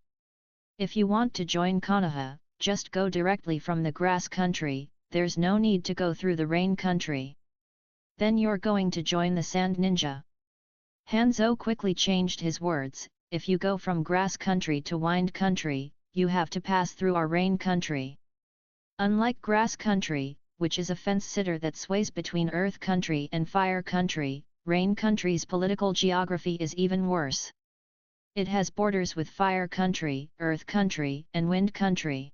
If you want to join Konoha, just go directly from the grass country, there's no need to go through the rain country. Then you're going to join the sand ninja. Hanzo quickly changed his words, if you go from grass country to wind country, you have to pass through our rain country. Unlike grass country, which is a fence-sitter that sways between earth country and fire country, rain country's political geography is even worse. It has borders with fire country, earth country, and wind country.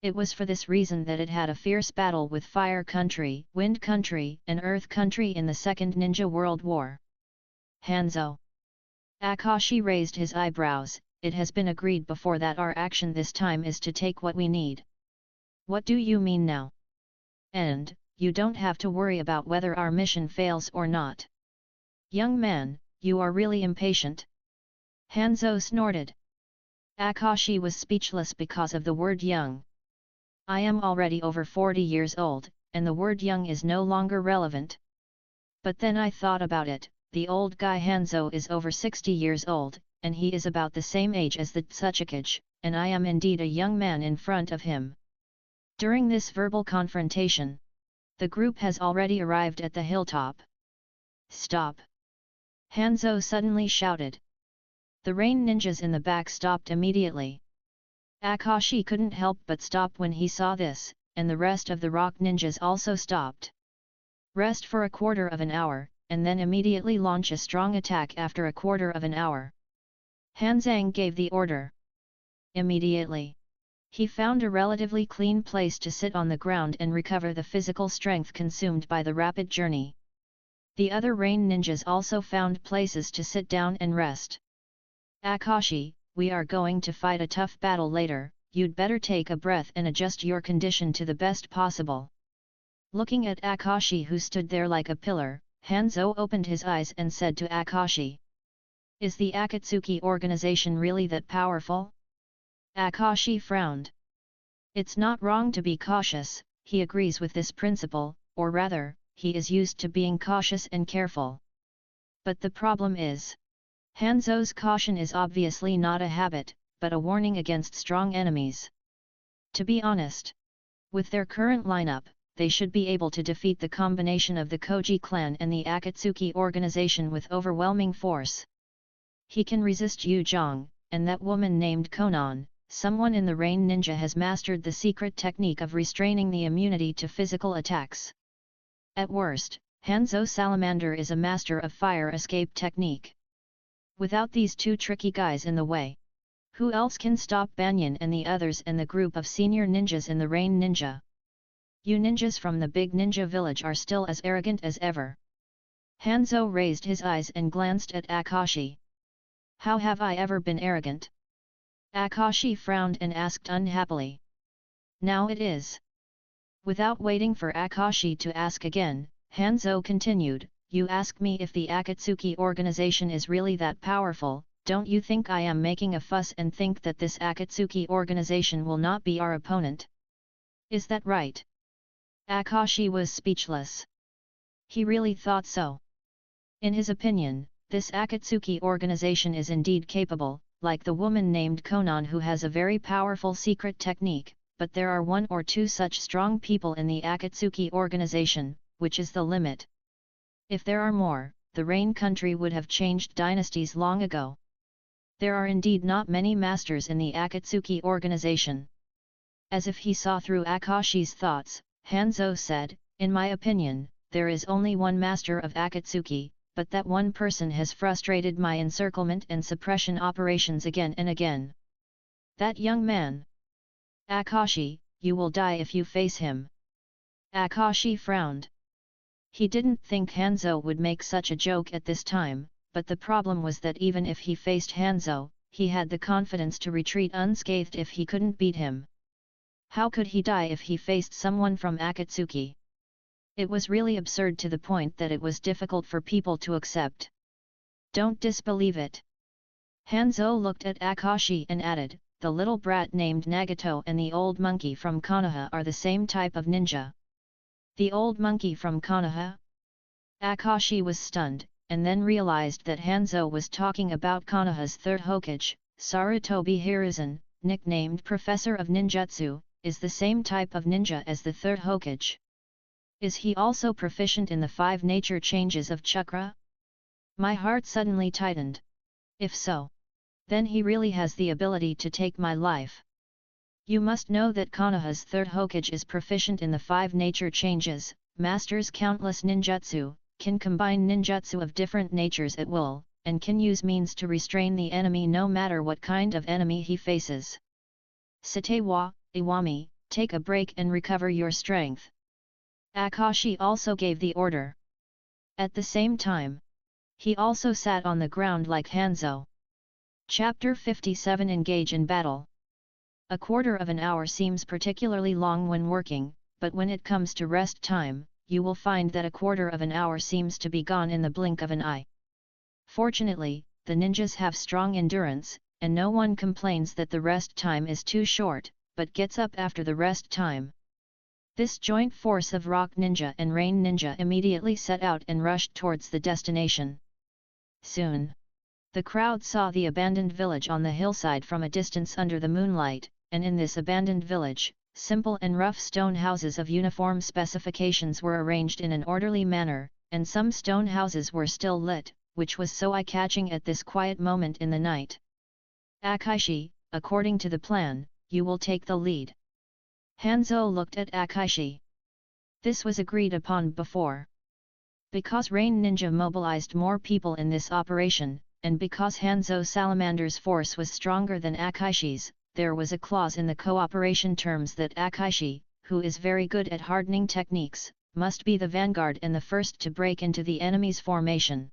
It was for this reason that it had a fierce battle with fire country, wind country, and earth country in the Second Ninja World War. Hanzo. Akashi raised his eyebrows. It has been agreed before that our action this time is to take what we need. What do you mean now? And, you don't have to worry about whether our mission fails or not. Young man, you are really impatient. Hanzo snorted. Akashi was speechless because of the word young. I am already over 40 years old, and the word young is no longer relevant. But then I thought about it, the old guy Hanzo is over 60 years old, and he is about the same age as the Tsuchikage, and I am indeed a young man in front of him. During this verbal confrontation, the group has already arrived at the hilltop. Stop! Hanzo suddenly shouted. The rain ninjas in the back stopped immediately. Akashi couldn't help but stop when he saw this, and the rest of the rock ninjas also stopped. Rest for a quarter of an hour, and then immediately launch a strong attack after a quarter of an hour. Hanzang gave the order. Immediately, he found a relatively clean place to sit on the ground and recover the physical strength consumed by the rapid journey. The other rain ninjas also found places to sit down and rest. Akashi, we are going to fight a tough battle later, you'd better take a breath and adjust your condition to the best possible. Looking at Akashi who stood there like a pillar, Hanzo opened his eyes and said to Akashi. Is the Akatsuki organization really that powerful? Akashi frowned. It's not wrong to be cautious, he agrees with this principle, or rather, he is used to being cautious and careful. But the problem is, Hanzo's caution is obviously not a habit, but a warning against strong enemies. To be honest, with their current lineup, they should be able to defeat the combination of the Koji clan and the Akatsuki organization with overwhelming force. He can resist Yu Zhang, and that woman named Konan, someone in the Rain Ninja has mastered the secret technique of restraining the immunity to physical attacks. At worst, Hanzo Salamander is a master of fire escape technique. Without these two tricky guys in the way, who else can stop Banyan and the others and the group of senior ninjas in the Rain Ninja? You ninjas from the big ninja village are still as arrogant as ever. Hanzo raised his eyes and glanced at Akashi. How have I ever been arrogant? Akashi frowned and asked unhappily. Now it is. Without waiting for Akashi to ask again, Hanzo continued, you ask me if the Akatsuki organization is really that powerful, don't you think I am making a fuss and think that this Akatsuki organization will not be our opponent? Is that right? Akashi was speechless. He really thought so. In his opinion, this Akatsuki organization is indeed capable, like the woman named Konan who has a very powerful secret technique, but there are one or two such strong people in the Akatsuki organization, which is the limit. If there are more, the Rain country would have changed dynasties long ago. There are indeed not many masters in the Akatsuki organization. As if he saw through Akashi's thoughts, Hanzo said, "In my opinion, there is only one master of Akatsuki, but that one person has frustrated my encirclement and suppression operations again and again. That young man. Akashi, you will die if you face him." Akashi frowned. He didn't think Hanzo would make such a joke at this time, but the problem was that even if he faced Hanzo, he had the confidence to retreat unscathed if he couldn't beat him. How could he die if he faced someone from Akatsuki? It was really absurd to the point that it was difficult for people to accept. "Don't disbelieve it." Hanzo looked at Akashi and added, "The little brat named Nagato and the old monkey from Konoha are the same type of ninja." "The old monkey from Konoha?" Akashi was stunned, and then realized that Hanzo was talking about Konoha's third Hokage. Sarutobi Hiruzen, nicknamed Professor of Ninjutsu, is the same type of ninja as the third Hokage. Is he also proficient in the 5 nature changes of chakra? My heart suddenly tightened. If so, then he really has the ability to take my life. You must know that Konoha's third Hokage is proficient in the 5 nature changes, masters countless ninjutsu, can combine ninjutsu of different natures at will, and can use means to restrain the enemy no matter what kind of enemy he faces. Site wa, Iwami, take a break and recover your strength. Akashi also gave the order. At the same time, he also sat on the ground like Hanzo. Chapter 57 Engage in Battle. A quarter of an hour seems particularly long when working, but when it comes to rest time, you will find that a quarter of an hour seems to be gone in the blink of an eye. Fortunately, the ninjas have strong endurance, and no one complains that the rest time is too short, but gets up after the rest time. This joint force of Rock Ninja and Rain Ninja immediately set out and rushed towards the destination. Soon, the crowd saw the abandoned village on the hillside from a distance under the moonlight, and in this abandoned village, simple and rough stone houses of uniform specifications were arranged in an orderly manner, and some stone houses were still lit, which was so eye-catching at this quiet moment in the night. "Akashi, according to the plan, you will take the lead." Hanzo looked at Akashi. This was agreed upon before. Because Rain Ninja mobilized more people in this operation, and because Hanzo Salamander's force was stronger than Akashi's, there was a clause in the cooperation terms that Akashi, who is very good at hardening techniques, must be the vanguard and the first to break into the enemy's formation.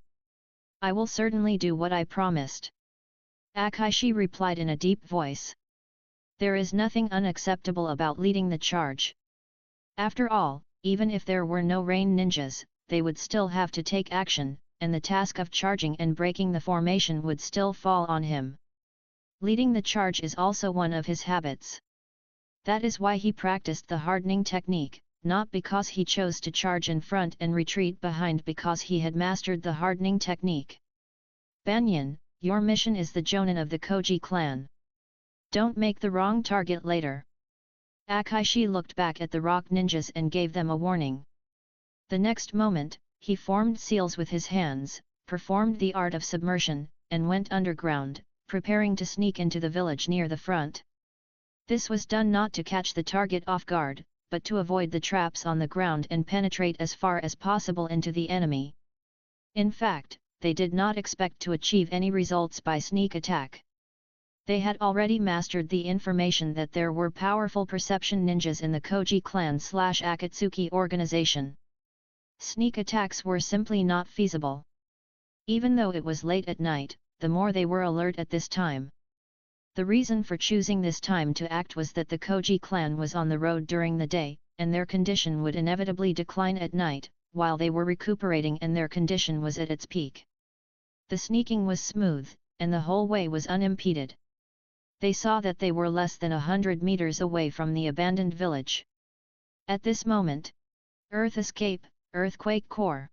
"I will certainly do what I promised," Akashi replied in a deep voice. There is nothing unacceptable about leading the charge. After all, even if there were no Rain Ninjas, they would still have to take action, and the task of charging and breaking the formation would still fall on him. Leading the charge is also one of his habits. That is why he practiced the hardening technique, not because he chose to charge in front and retreat behind because he had mastered the hardening technique. "Banyan, your mission is the Jonin of the Koji clan. Don't make the wrong target later." Akashi looked back at the Rock Ninjas and gave them a warning. The next moment, he formed seals with his hands, performed the art of submersion, and went underground, preparing to sneak into the village near the front. This was done not to catch the target off guard, but to avoid the traps on the ground and penetrate as far as possible into the enemy. In fact, they did not expect to achieve any results by sneak attack. They had already mastered the information that there were powerful perception ninjas in the Koji clan/Akatsuki organization. Sneak attacks were simply not feasible. Even though it was late at night, the more they were alert at this time. The reason for choosing this time to act was that the Koji clan was on the road during the day, and their condition would inevitably decline at night, while they were recuperating and their condition was at its peak. The sneaking was smooth, and the whole way was unimpeded. They saw that they were less than 100 meters away from the abandoned village. At this moment, Earth Escape, Earthquake Core.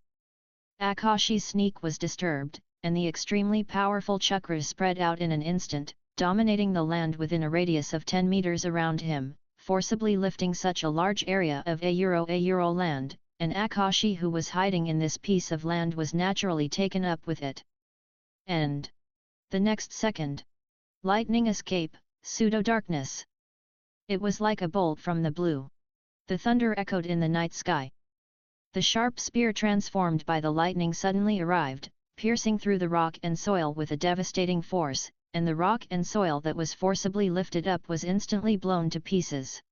Akashi's sneak was disturbed, and the extremely powerful chakras spread out in an instant, dominating the land within a radius of 10 meters around him, forcibly lifting such a large area of a euro land, and Akashi who was hiding in this piece of land was naturally taken up with it. End. The next second, lightning escape, pseudo-darkness. It was like a bolt from the blue. The thunder echoed in the night sky. The sharp spear transformed by the lightning suddenly arrived, piercing through the rock and soil with a devastating force, and the rock and soil that was forcibly lifted up was instantly blown to pieces.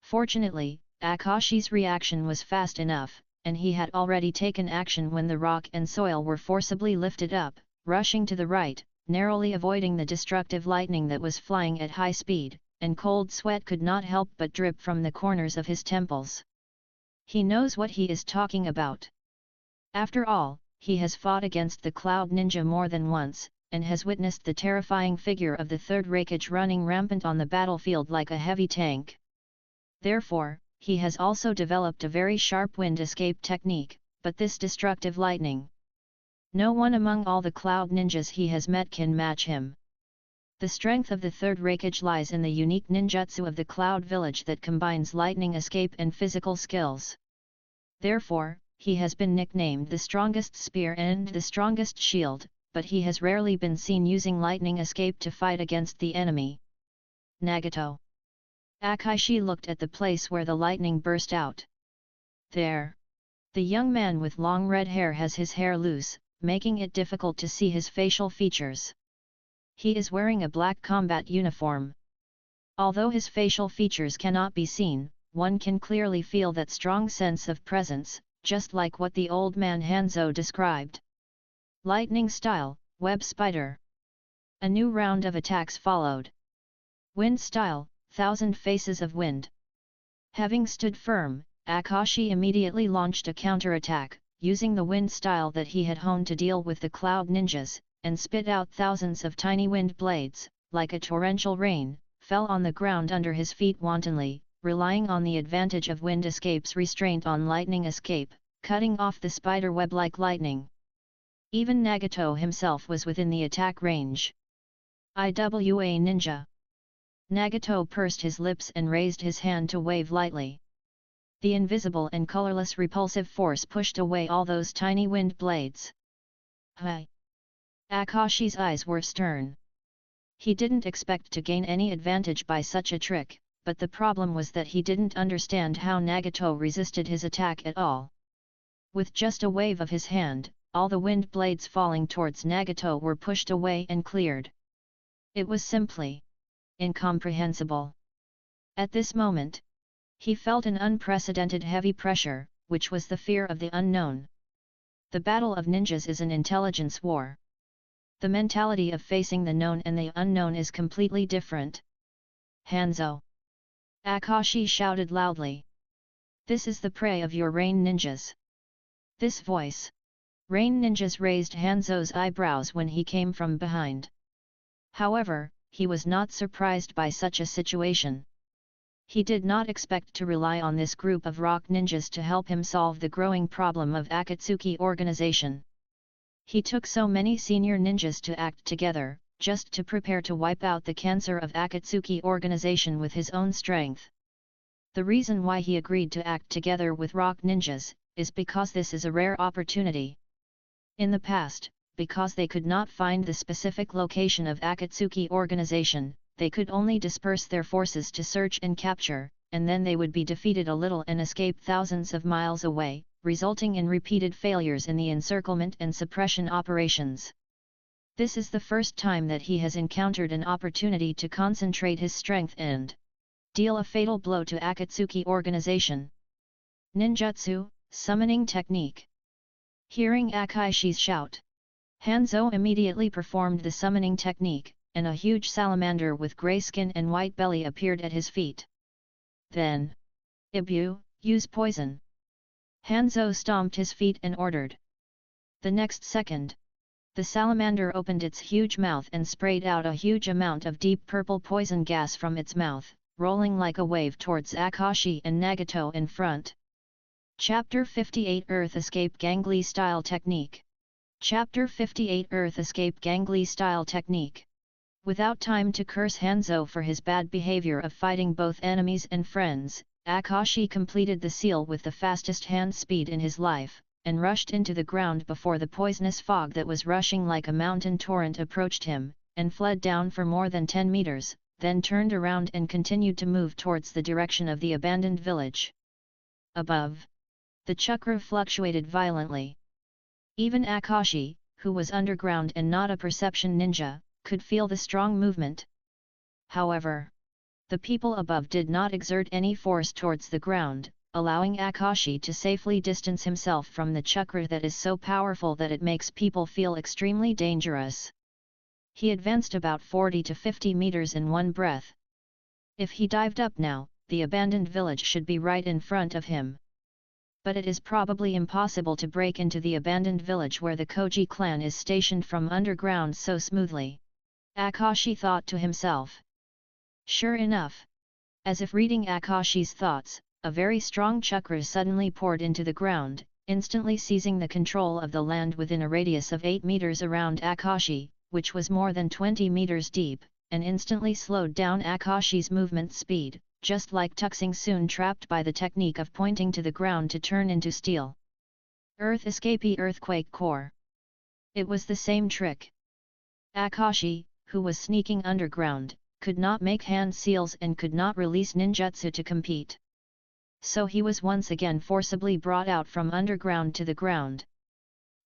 Fortunately, Akashi's reaction was fast enough, and he had already taken action when the rock and soil were forcibly lifted up, rushing to the right, narrowly avoiding the destructive lightning that was flying at high speed, and cold sweat could not help but drip from the corners of his temples. He knows what he is talking about. After all, he has fought against the Cloud Ninja more than once, and has witnessed the terrifying figure of the Third Raikage running rampant on the battlefield like a heavy tank. Therefore, he has also developed a very sharp wind escape technique, but this destructive lightning. No one among all the Cloud Ninjas he has met can match him. The strength of the Third Raikage lies in the unique ninjutsu of the Cloud Village that combines lightning escape and physical skills. Therefore, he has been nicknamed the strongest spear and the strongest shield, but he has rarely been seen using lightning escape to fight against the enemy. Nagato. Akashi looked at the place where the lightning burst out. There. The young man with long red hair has his hair loose, making it difficult to see his facial features. He is wearing a black combat uniform. Although his facial features cannot be seen, one can clearly feel that strong sense of presence, just like what the old man Hanzo described. Lightning style, web spider. A new round of attacks followed. Wind style, thousand faces of wind. Having stood firm, Akashi immediately launched a counterattack, using the wind style that he had honed to deal with the Cloud Ninjas, and spit out thousands of tiny wind blades, like a torrential rain, fell on the ground under his feet wantonly, relying on the advantage of wind escape's restraint on lightning escape, cutting off the spider web like lightning. Even Nagato himself was within the attack range. IWA Ninja. Nagato pursed his lips and raised his hand to wave lightly. The invisible and colorless repulsive force pushed away all those tiny wind blades. Hi! Akashi's eyes were stern. He didn't expect to gain any advantage by such a trick, but the problem was that he didn't understand how Nagato resisted his attack at all. With just a wave of his hand, all the wind blades falling towards Nagato were pushed away and cleared. It was simply incomprehensible. At this moment, he felt an unprecedented heavy pressure, which was the fear of the unknown. The battle of ninjas is an intelligence war. The mentality of facing the known and the unknown is completely different. Hanzo! Akashi shouted loudly. This is the prey of your rain ninjas. This voice. Rain ninjas raised Hanzo's eyebrows when he came from behind. However, he was not surprised by such a situation. He did not expect to rely on this group of rock ninjas to help him solve the growing problem of Akatsuki organization. He took so many senior ninjas to act together, just to prepare to wipe out the cancer of Akatsuki organization with his own strength. The reason why he agreed to act together with rock ninjas, is because this is a rare opportunity. In the past, because they could not find the specific location of Akatsuki organization, they could only disperse their forces to search and capture, and then they would be defeated a little and escape thousands of miles away, resulting in repeated failures in the encirclement and suppression operations. This is the first time that he has encountered an opportunity to concentrate his strength and deal a fatal blow to Akatsuki organization. Ninjutsu, summoning technique. Hearing Akashi's shout, Hanzo immediately performed the summoning technique, and a huge salamander with grey skin and white belly appeared at his feet. Then, Ibu, use poison. Hanzo stomped his feet and ordered. The next second, the salamander opened its huge mouth and sprayed out a huge amount of deep purple poison gas from its mouth, rolling like a wave towards Akashi and Nagato in front. Chapter 58 Earth Escape Gangly Style Technique. Chapter 58 Earth Escape Gangly Style Technique. Without time to curse Hanzo for his bad behavior of fighting both enemies and friends, Akashi completed the seal with the fastest hand speed in his life, and rushed into the ground before the poisonous fog that was rushing like a mountain torrent approached him, and fled down for more than 10 meters, then turned around and continued to move towards the direction of the abandoned village. Above, the chakra fluctuated violently. Even Akashi, who was underground and not a perception ninja, could feel the strong movement. However, the people above did not exert any force towards the ground, allowing Akashi to safely distance himself from the chakra that is so powerful that it makes people feel extremely dangerous. He advanced about 40 to 50 meters in one breath. If he dived up now, the abandoned village should be right in front of him. But it is probably impossible to break into the abandoned village where the Koji clan is stationed from underground so smoothly. Akashi thought to himself. Sure enough, as if reading Akashi's thoughts, a very strong chakra suddenly poured into the ground, instantly seizing the control of the land within a radius of 8 meters around Akashi, which was more than 20 meters deep, and instantly slowed down Akashi's movement speed, just like Tuxing soon trapped by the technique of pointing to the ground to turn into steel. Earth escapee earthquake core. It was the same trick. Akashi, who was sneaking underground, could not make hand seals and could not release ninjutsu to compete. So he was once again forcibly brought out from underground to the ground.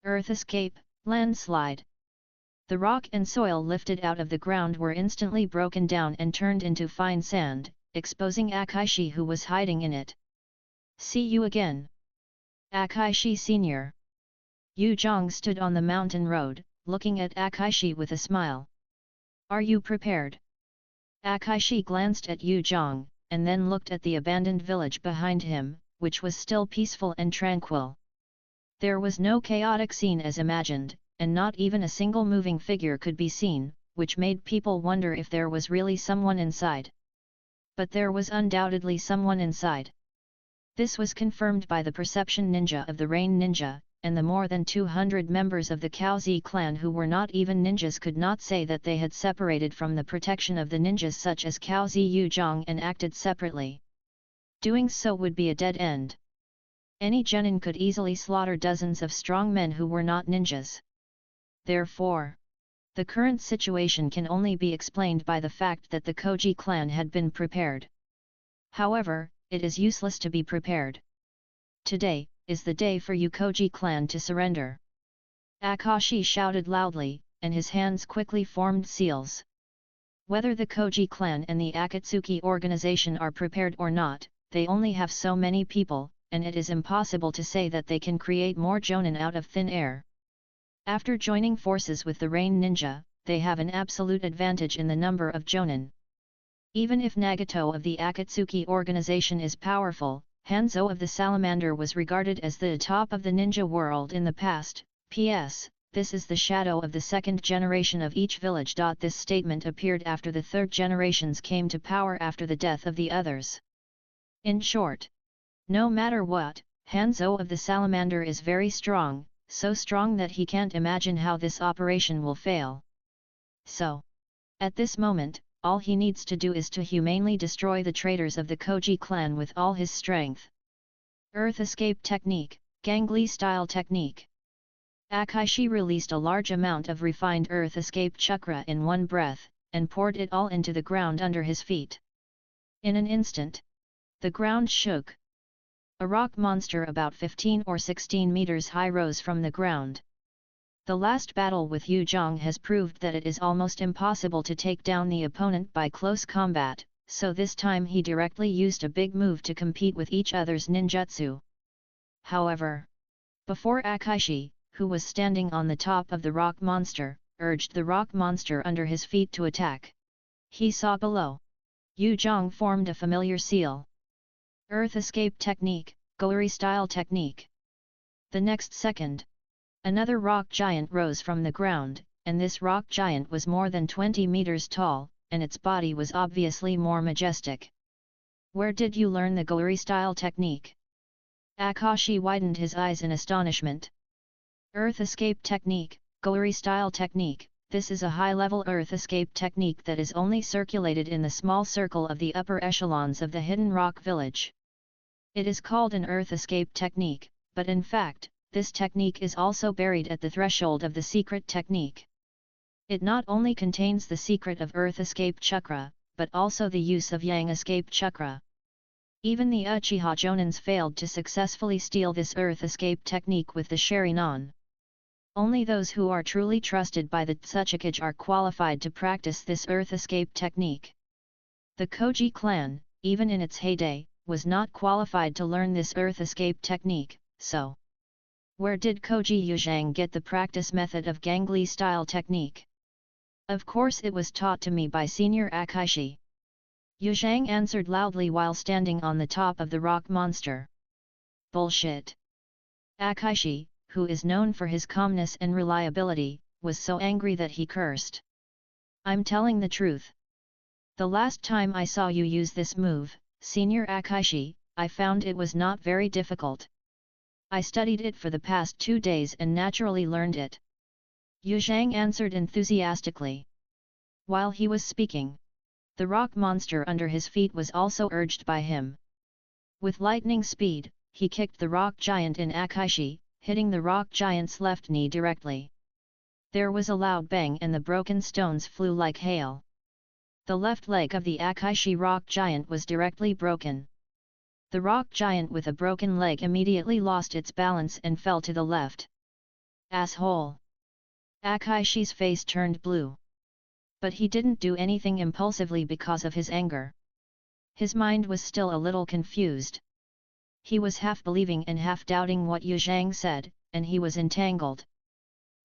Earth escape, landslide. The rock and soil lifted out of the ground were instantly broken down and turned into fine sand, exposing Akashi who was hiding in it. See you again. Akashi Sr. Yu Zhang stood on the mountain road, looking at Akashi with a smile. Are you prepared? Akashi glanced at Yu Zhang, and then looked at the abandoned village behind him, which was still peaceful and tranquil. There was no chaotic scene as imagined, and not even a single moving figure could be seen, which made people wonder if there was really someone inside. But there was undoubtedly someone inside. This was confirmed by the perception ninja of the Rain Ninja, and the more than 200 members of the Kaozi clan who were not even ninjas could not say that they had separated from the protection of the ninjas such as Kaozi Yu Zhang and acted separately. Doing so would be a dead end. Any genin could easily slaughter dozens of strong men who were not ninjas. Therefore, the current situation can only be explained by the fact that the Koji clan had been prepared. However, it is useless to be prepared. Today is the day for you Koji clan to surrender. Akashi shouted loudly, and his hands quickly formed seals. Whether the Koji clan and the Akatsuki organization are prepared or not, they only have so many people, and it is impossible to say that they can create more jonin out of thin air. After joining forces with the Rain Ninja, they have an absolute advantage in the number of jonin. Even if Nagato of the Akatsuki organization is powerful, Hanzo of the Salamander was regarded as the top of the ninja world in the past. P.S. This is the shadow of the second generation of each village. This statement appeared after the third generations came to power after the death of the others. In short, no matter what, Hanzo of the Salamander is very strong, so strong that he can't imagine how this operation will fail. So, at this moment, all he needs to do is to humanely destroy the traitors of the Koji clan with all his strength. Earth Escape Technique, Gangli Style Technique. Akaishi released a large amount of refined Earth Escape Chakra in one breath, and poured it all into the ground under his feet. In an instant, the ground shook. A rock monster about 15 or 16 meters high rose from the ground. The last battle with Yu Zhang has proved that it is almost impossible to take down the opponent by close combat, so this time he directly used a big move to compete with each other's ninjutsu. However, before Akaishi, who was standing on the top of the rock monster, urged the rock monster under his feet to attack, he saw below. Yu Zhang formed a familiar seal. Earth Escape Technique, Goeri Style Technique. The next second, another rock giant rose from the ground, and this rock giant was more than 20 meters tall, and its body was obviously more majestic. Where did you learn the Goeri style technique? Akashi widened his eyes in astonishment. Earth Escape Technique, Goeri style technique. This is a high-level earth escape technique that is only circulated in the small circle of the upper echelons of the Hidden Rock Village. It is called an earth escape technique, but in fact, this technique is also buried at the threshold of the secret technique. It not only contains the secret of Earth Escape Chakra, but also the use of Yang Escape Chakra. Even the Uchiha Jonins failed to successfully steal this Earth Escape technique with the Sharingan. Only those who are truly trusted by the Tsuchikage are qualified to practice this Earth Escape technique. The Koji clan, even in its heyday, was not qualified to learn this Earth Escape technique, so where did Koji Yuzhang get the practice method of Gangli style technique? Of course it was taught to me by Senior Akaishi. Yuzhang answered loudly while standing on the top of the rock monster. Bullshit! Akaishi, who is known for his calmness and reliability, was so angry that he cursed. I'm telling the truth. The last time I saw you use this move, Senior Akaishi, I found it was not very difficult. I studied it for the past 2 days and naturally learned it. Yuzhang answered enthusiastically. While he was speaking, the rock monster under his feet was also urged by him. With lightning speed, he kicked the rock giant in Akaishi, hitting the rock giant's left knee directly. There was a loud bang and the broken stones flew like hail. The left leg of the Akaishi rock giant was directly broken. The rock giant with a broken leg immediately lost its balance and fell to the left. Asshole! Akaishi's face turned blue. But he didn't do anything impulsively because of his anger. His mind was still a little confused. He was half believing and half doubting what Yuzhang said, and he was entangled.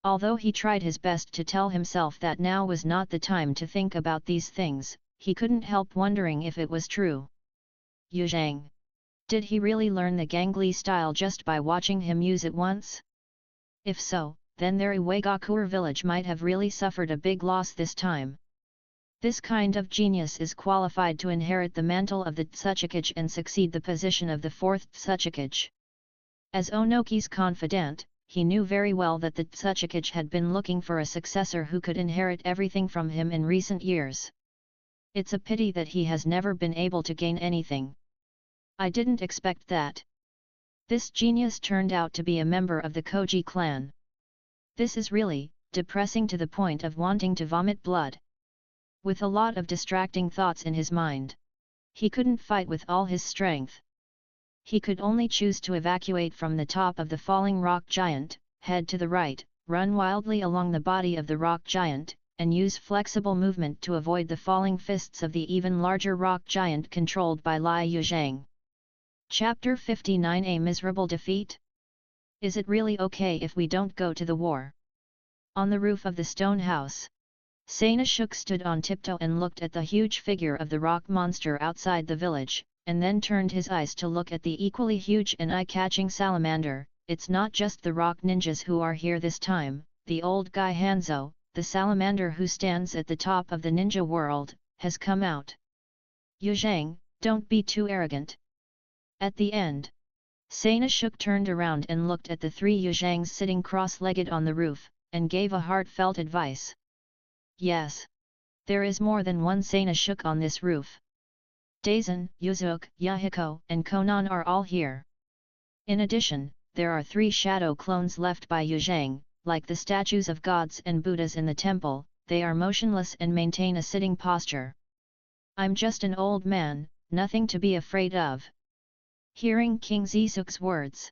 Although he tried his best to tell himself that now was not the time to think about these things, he couldn't help wondering if it was true. Yuzhang. Did he really learn the Gangli style just by watching him use it once? If so, then their Iwagakure village might have really suffered a big loss this time. This kind of genius is qualified to inherit the mantle of the Tsuchikage and succeed the position of the fourth Tsuchikage. As Onoki's confidant, he knew very well that the Tsuchikage had been looking for a successor who could inherit everything from him in recent years. It's a pity that he has never been able to gain anything. I didn't expect that. This genius turned out to be a member of the Koji clan. This is really depressing to the point of wanting to vomit blood. With a lot of distracting thoughts in his mind, he couldn't fight with all his strength. He could only choose to evacuate from the top of the falling rock giant, head to the right, run wildly along the body of the rock giant, and use flexible movement to avoid the falling fists of the even larger rock giant controlled by Lai Yuzhang. Chapter 59: A Miserable Defeat? Is it really okay if we don't go to the war? On the roof of the stone house, Sanashuk stood on tiptoe and looked at the huge figure of the rock monster outside the village, and then turned his eyes to look at the equally huge and eye-catching salamander. It's not just the rock ninjas who are here this time, the old guy Hanzo, the salamander who stands at the top of the ninja world, has come out. Yuzhang, don't be too arrogant. At the end, Sanashuk turned around and looked at the 3 Yuzhangs sitting cross-legged on the roof, and gave a heartfelt advice. Yes. There is more than one Sanashuk on this roof. Daisen, Yuzuki, Yahiko, and Konan are all here. In addition, there are 3 shadow clones left by Yuzhang, like the statues of gods and Buddhas in the temple. They are motionless and maintain a sitting posture. I'm just an old man, nothing to be afraid of. Hearing King Zisuk's words,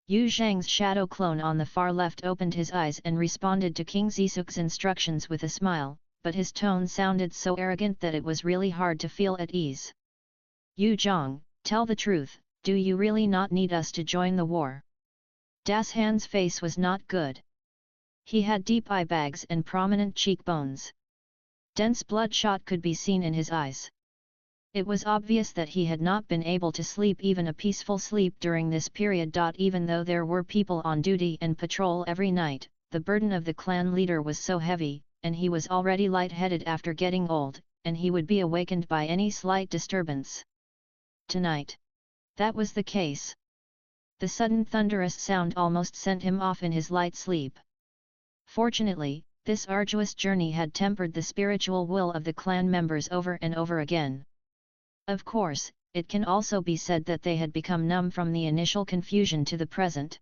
Yuzhang's shadow clone on the far left opened his eyes and responded to King Zisuk's instructions with a smile, but his tone sounded so arrogant that it was really hard to feel at ease. Yuzhang, tell the truth, do you really not need us to join the war? Das Han's face was not good. He had deep eye bags and prominent cheekbones. Dense bloodshot could be seen in his eyes. It was obvious that he had not been able to sleep even a peaceful sleep during this period. Even though there were people on duty and patrol every night, the burden of the clan leader was so heavy, and he was already lightheaded after getting old, and he would be awakened by any slight disturbance. Tonight, that was the case. The sudden thunderous sound almost sent him off in his light sleep. Fortunately, this arduous journey had tempered the spiritual will of the clan members over and over again. Of course, it can also be said that they had become numb from the initial confusion to the present.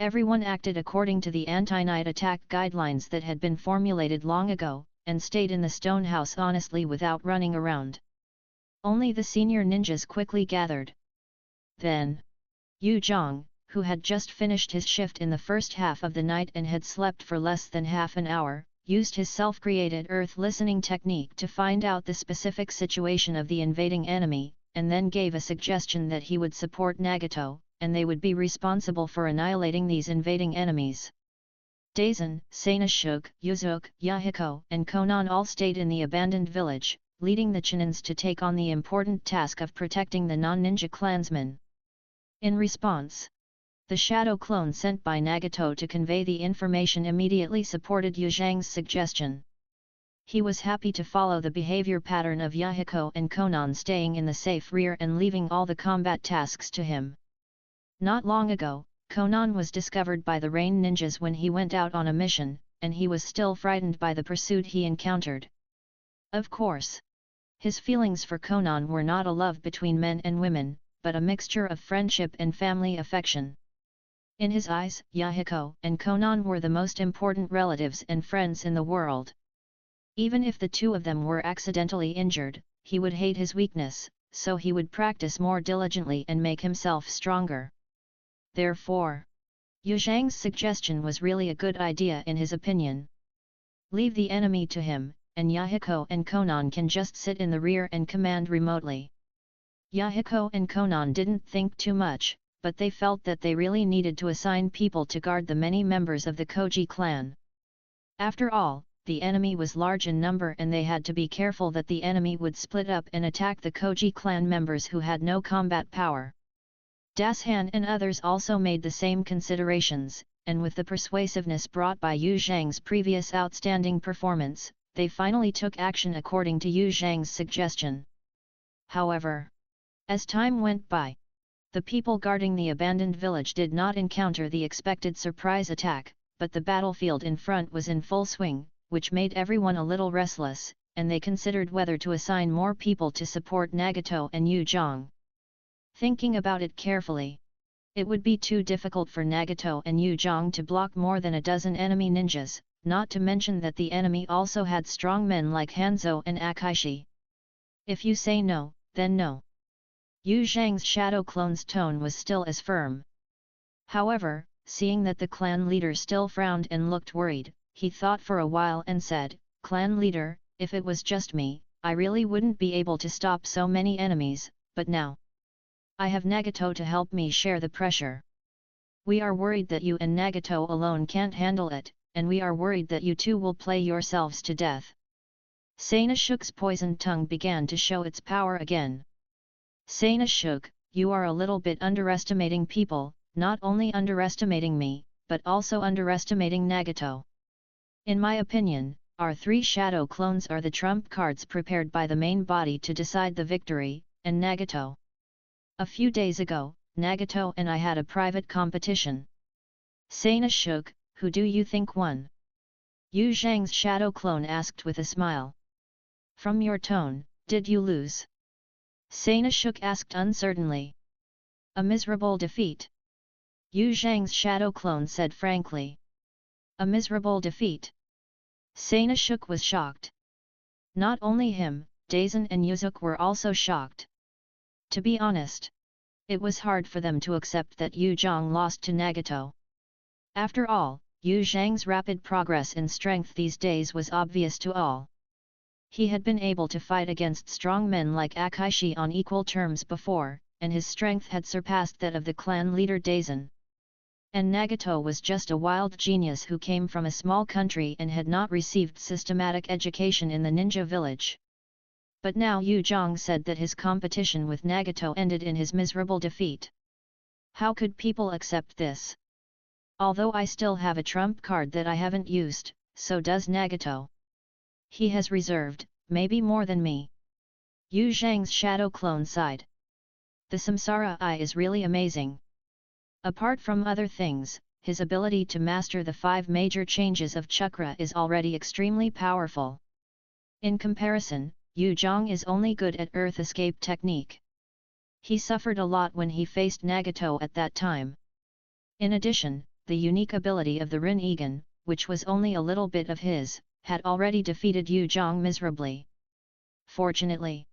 Everyone acted according to the anti-night attack guidelines that had been formulated long ago, and stayed in the stone house honestly without running around. Only the senior ninjas quickly gathered. Then, Yu Zhang, who had just finished his shift in the first half of the night and had slept for less than half an hour, used his self-created earth listening technique to find out the specific situation of the invading enemy, and then gave a suggestion that he would support Nagato, and they would be responsible for annihilating these invading enemies. Daisen, Sanashuk, Yuzuki, Yahiko, and Konan all stayed in the abandoned village, leading the Chinins to take on the important task of protecting the non-ninja clansmen. In response, the shadow clone sent by Nagato to convey the information immediately supported Yu Zhang's suggestion. He was happy to follow the behavior pattern of Yahiko and Konan, staying in the safe rear and leaving all the combat tasks to him. Not long ago, Konan was discovered by the Rain Ninjas when he went out on a mission, and he was still frightened by the pursuit he encountered. Of course, his feelings for Konan were not a love between men and women, but a mixture of friendship and family affection. In his eyes, Yahiko and Konan were the most important relatives and friends in the world. Even if the two of them were accidentally injured, he would hate his weakness, so he would practice more diligently and make himself stronger. Therefore, Yu Zhang's suggestion was really a good idea in his opinion. Leave the enemy to him, and Yahiko and Konan can just sit in the rear and command remotely. Yahiko and Konan didn't think too much, but they felt that they really needed to assign people to guard the many members of the Koji clan. After all, the enemy was large in number and they had to be careful that the enemy would split up and attack the Koji clan members who had no combat power. Dashan and others also made the same considerations, and with the persuasiveness brought by Yu Zhang's previous outstanding performance, they finally took action according to Yu Zhang's suggestion. However, as time went by, the people guarding the abandoned village did not encounter the expected surprise attack, but the battlefield in front was in full swing, which made everyone a little restless, and they considered whether to assign more people to support Nagato and Yu Zhang. Thinking about it carefully, it would be too difficult for Nagato and Yu Zhang to block more than a dozen enemy ninjas, not to mention that the enemy also had strong men like Hanzo and Akaishi. If you say no, then no. Yu Zhang's shadow clone's tone was still as firm. However, seeing that the clan leader still frowned and looked worried, he thought for a while and said, "Clan leader, if it was just me, I really wouldn't be able to stop so many enemies, but now I have Nagato to help me share the pressure. We are worried that you and Nagato alone can't handle it, and we are worried that you two will play yourselves to death." Sanashuk's poisoned tongue began to show its power again. "Sanashuk, you are a little bit underestimating people, not only underestimating me, but also underestimating Nagato. In my opinion, our three shadow clones are the trump cards prepared by the main body to decide the victory, and Nagato. A few days ago, Nagato and I had a private competition. Sanashuk, who do you think won?" Yu Zhang's shadow clone asked with a smile. "From your tone, did you lose?" Sanashuk asked uncertainly. "A miserable defeat," Yu Zhang's shadow clone said frankly. "A miserable defeat?" Sanashuk was shocked. Not only him, Daisen and Yuzuki were also shocked. To be honest, it was hard for them to accept that Yu Zhang lost to Nagato. After all, Yu Zhang's rapid progress in strength these days was obvious to all. He had been able to fight against strong men like Akaishi on equal terms before, and his strength had surpassed that of the clan leader Daisen. And Nagato was just a wild genius who came from a small country and had not received systematic education in the ninja village. But now Yu Zhang said that his competition with Nagato ended in his miserable defeat. How could people accept this? Although I still have a trump card that I haven't used, so does Nagato. He has reserved, maybe more than me. Yu Zhang's shadow clone sighed. The Samsara Eye is really amazing. Apart from other things, his ability to master the 5 major changes of chakra is already extremely powerful. In comparison, Yu Zhang is only good at earth escape technique. He suffered a lot when he faced Nagato at that time. In addition, the unique ability of the Rin Egan, which was only a little bit of his, had already defeated Yu Zhang miserably. Fortunately,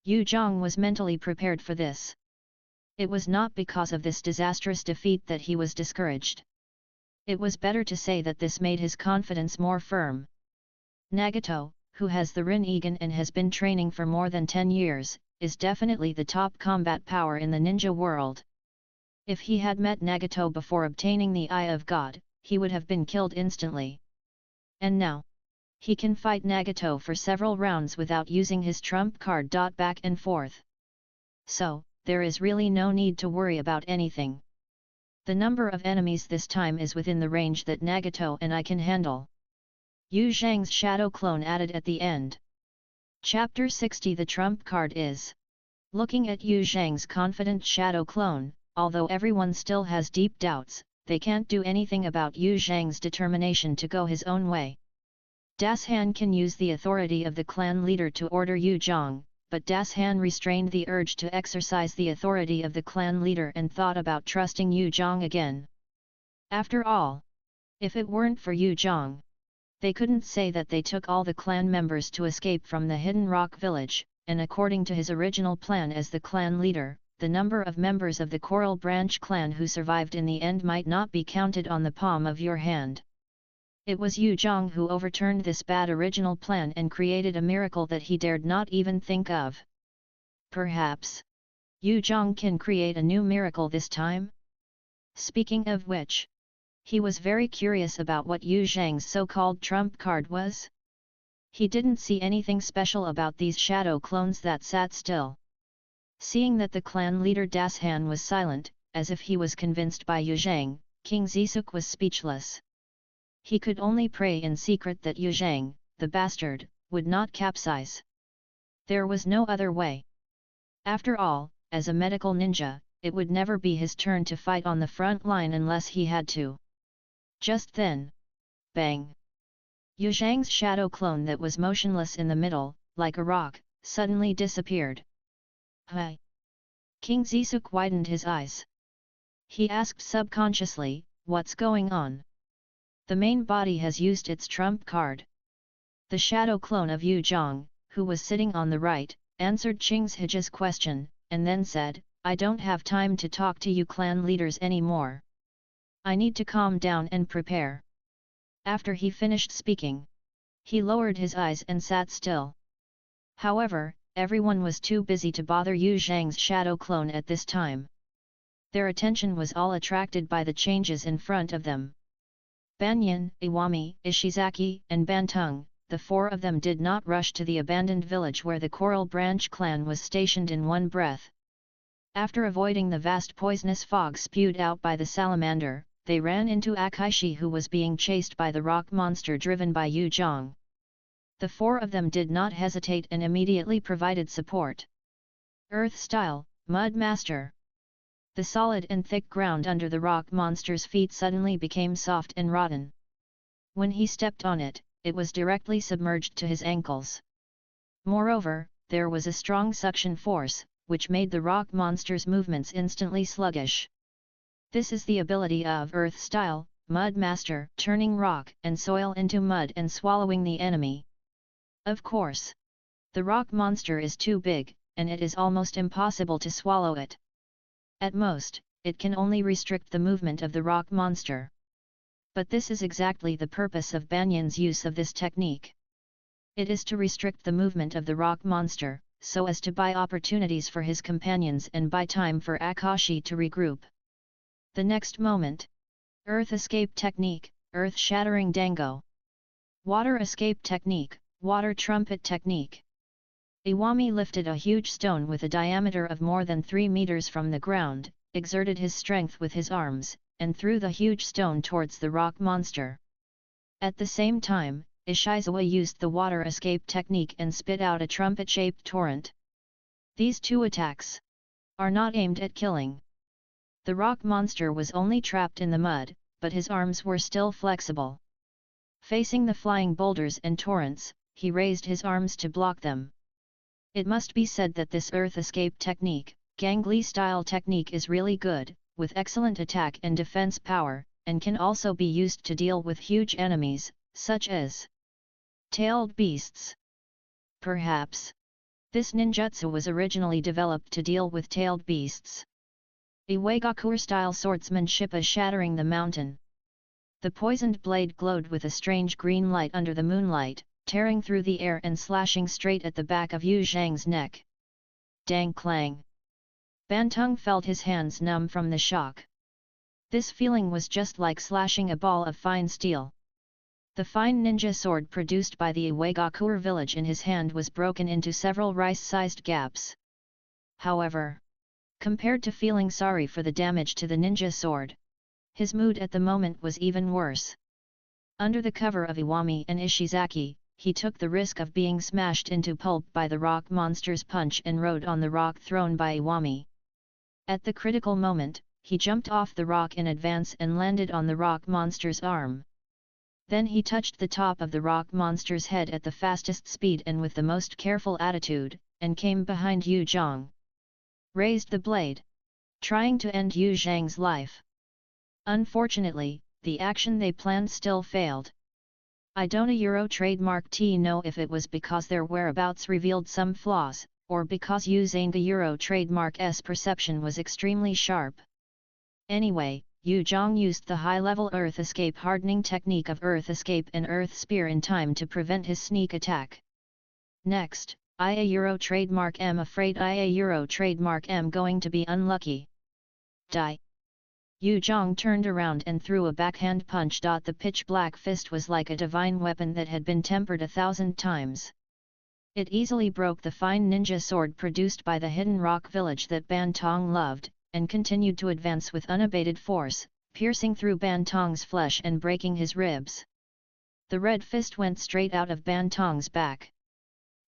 Yu Zhang was mentally prepared for this. It was not because of this disastrous defeat that he was discouraged. It was better to say that this made his confidence more firm. Nagato, who has the Rin Egan and has been training for more than 10 years, is definitely the top combat power in the ninja world. If he had met Nagato before obtaining the Eye of God, he would have been killed instantly. And now, he can fight Nagato for several rounds without using his trump card. Back and forth. So, there is really no need to worry about anything. The number of enemies this time is within the range that Nagato and I can handle. Yu Zhang's shadow clone added at the end. Chapter 60. The trump card is. Looking at Yu Zhang's confident shadow clone, although everyone still has deep doubts, they can't do anything about Yu Zhang's determination to go his own way. Das Han can use the authority of the clan leader to order Yu Zhang, but Das Han restrained the urge to exercise the authority of the clan leader and thought about trusting Yu Zhang again. After all, if it weren't for Yu Zhang, they couldn't say that they took all the clan members to escape from the Hidden Rock village, and according to his original plan as the clan leader, the number of members of the Coral Branch clan who survived in the end might not be counted on the palm of your hand. It was Yu Zhang who overturned this bad original plan and created a miracle that he dared not even think of. Perhaps Yu Zhang can create a new miracle this time? Speaking of which, he was very curious about what Yu Zhang's so-called trump card was. He didn't see anything special about these shadow clones that sat still. Seeing that the clan leader Das Han was silent, as if he was convinced by Yu Zhang, King Zisuk was speechless. He could only pray in secret that Yu Zhang, the bastard, would not capsize. There was no other way. After all, as a medical ninja, it would never be his turn to fight on the front line unless he had to. Just then, bang! Yu Zhang's shadow clone that was motionless in the middle, like a rock, suddenly disappeared. Hi! King Zisuk widened his eyes. He asked subconsciously, what's going on? The main body has used its trump card. The shadow clone of Yu Zhang, who was sitting on the right, answered Qing's Hija's question, and then said, I don't have time to talk to you clan leaders anymore. I need to calm down and prepare. After he finished speaking, he lowered his eyes and sat still. However, everyone was too busy to bother Yu Zhang's shadow clone at this time. Their attention was all attracted by the changes in front of them. Banyan, Iwami, Ishizaki, and Bantung, the four of them did not rush to the abandoned village where the Coral Branch clan was stationed in one breath. After avoiding the vast poisonous fog spewed out by the salamander, they ran into Akaishi who was being chased by the rock monster driven by Yu Zhang. The four of them did not hesitate and immediately provided support. Earth Style, Mud Master. The solid and thick ground under the rock monster's feet suddenly became soft and rotten. When he stepped on it, it was directly submerged to his ankles. Moreover, there was a strong suction force, which made the rock monster's movements instantly sluggish. This is the ability of Earth Style, Mud Master, turning rock and soil into mud and swallowing the enemy. Of course, the rock monster is too big, and it is almost impossible to swallow it. At most, it can only restrict the movement of the rock monster. But this is exactly the purpose of Banyan's use of this technique. It is to restrict the movement of the rock monster, so as to buy opportunities for his companions and buy time for Akashi to regroup. The next moment. Earth Escape Technique, Earth Shattering Dango. Water Escape Technique, Water Trumpet Technique. Iwami lifted a huge stone with a diameter of more than 3 meters from the ground, exerted his strength with his arms, and threw the huge stone towards the rock monster. At the same time, Ishizawa used the water escape technique and spit out a trumpet-shaped torrent. These two attacks are not aimed at killing. The rock monster was only trapped in the mud, but his arms were still flexible. Facing the flying boulders and torrents, he raised his arms to block them. It must be said that this earth escape technique, Gangli style technique is really good, with excellent attack and defense power, and can also be used to deal with huge enemies, such as tailed beasts. Perhaps this ninjutsu was originally developed to deal with tailed beasts. Iwagakure-style swordsmanship is shattering the mountain. The poisoned blade glowed with a strange green light under the moonlight, tearing through the air and slashing straight at the back of Yu Zhang's neck. Dang clang! Banteng felt his hands numb from the shock. This feeling was just like slashing a ball of fine steel. The fine ninja sword produced by the Iwagakure village in his hand was broken into several rice-sized gaps. However, compared to feeling sorry for the damage to the ninja sword, his mood at the moment was even worse. Under the cover of Iwami and Ishizaki, he took the risk of being smashed into pulp by the rock monster's punch and rode on the rock thrown by Iwami. At the critical moment, he jumped off the rock in advance and landed on the rock monster's arm. Then he touched the top of the rock monster's head at the fastest speed and with the most careful attitude, and came behind Yu Zhang. Raised the blade, trying to end Yu Zhang's life. Unfortunately, the action they planned still failed. I don't trademark know if it was because their whereabouts revealed some flaws, or because Yu Zhang trademark's perception was extremely sharp. Anyway, Yu Zhang used the high-level Earth Escape hardening technique of Earth Escape and Earth Spear in time to prevent his sneak attack. Next, trademark M afraid trademark M going to be unlucky. Die! Yu Zhang turned around and threw a backhand punch. The pitch-black fist was like a divine weapon that had been tempered 1,000 times. It easily broke the fine ninja sword produced by the hidden rock village that Banteng loved, and continued to advance with unabated force, piercing through Banteng's flesh and breaking his ribs. The red fist went straight out of Banteng's back.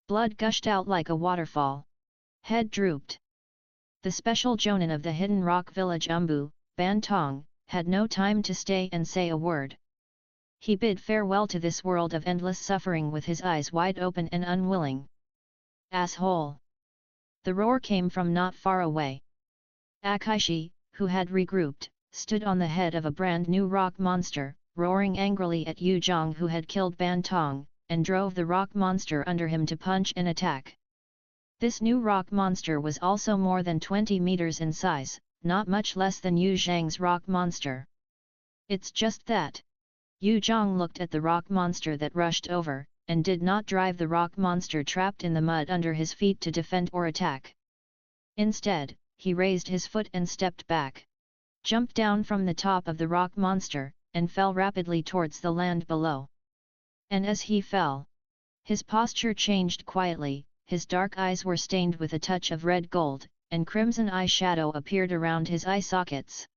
Blood gushed out like a waterfall. Head drooped. The special jonin of the hidden rock village Umbu, Banteng, had no time to stay and say a word. He bid farewell to this world of endless suffering with his eyes wide open and unwilling. Asshole! The roar came from not far away. Akaishi, who had regrouped, stood on the head of a brand new rock monster, roaring angrily at Yu Zhang who had killed Banteng, and drove the rock monster under him to punch and attack. This new rock monster was also more than 20 meters in size, not much less than Yu Zhang's rock monster. It's just that Yu Zhang looked at the rock monster that rushed over, and did not drive the rock monster trapped in the mud under his feet to defend or attack. Instead, he raised his foot and stepped back, jumped down from the top of the rock monster, and fell rapidly towards the land below. And as he fell, his posture changed quietly, his dark eyes were stained with a touch of red gold, and crimson eye shadow appeared around his eye sockets.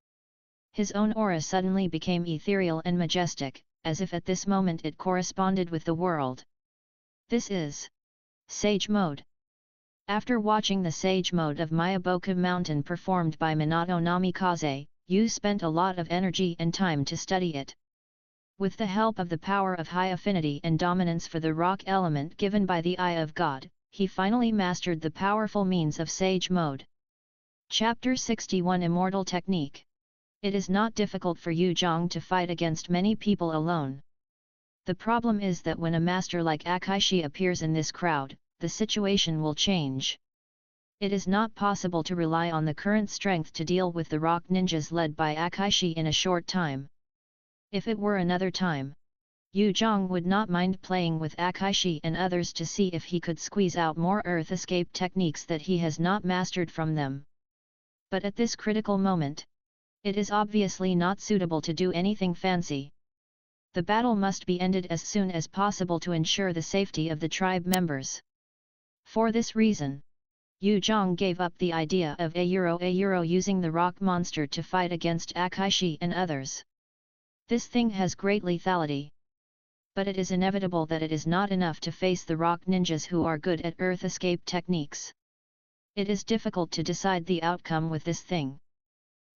His own aura suddenly became ethereal and majestic, as if at this moment it corresponded with the world. This is Sage Mode. After watching the Sage Mode of Miyaboku Mountain performed by Minato Namikaze, Yu spent a lot of energy and time to study it. With the help of the power of high affinity and dominance for the rock element given by the Eye of God, he finally mastered the powerful means of Sage Mode. Chapter 61 Immortal Technique. It is not difficult for Yu Zhang to fight against many people alone. The problem is that when a master like Akaishi appears in this crowd, the situation will change. It is not possible to rely on the current strength to deal with the rock ninjas led by Akaishi in a short time. If it were another time, Yu Zhang would not mind playing with Akaishi and others to see if he could squeeze out more earth escape techniques that he has not mastered from them. But at this critical moment, it is obviously not suitable to do anything fancy. The battle must be ended as soon as possible to ensure the safety of the tribe members. For this reason, Yu Zhang gave up the idea of using the rock monster to fight against Akaishi and others. This thing has great lethality. But it is inevitable that it is not enough to face the rock ninjas who are good at earth escape techniques. It is difficult to decide the outcome with this thing.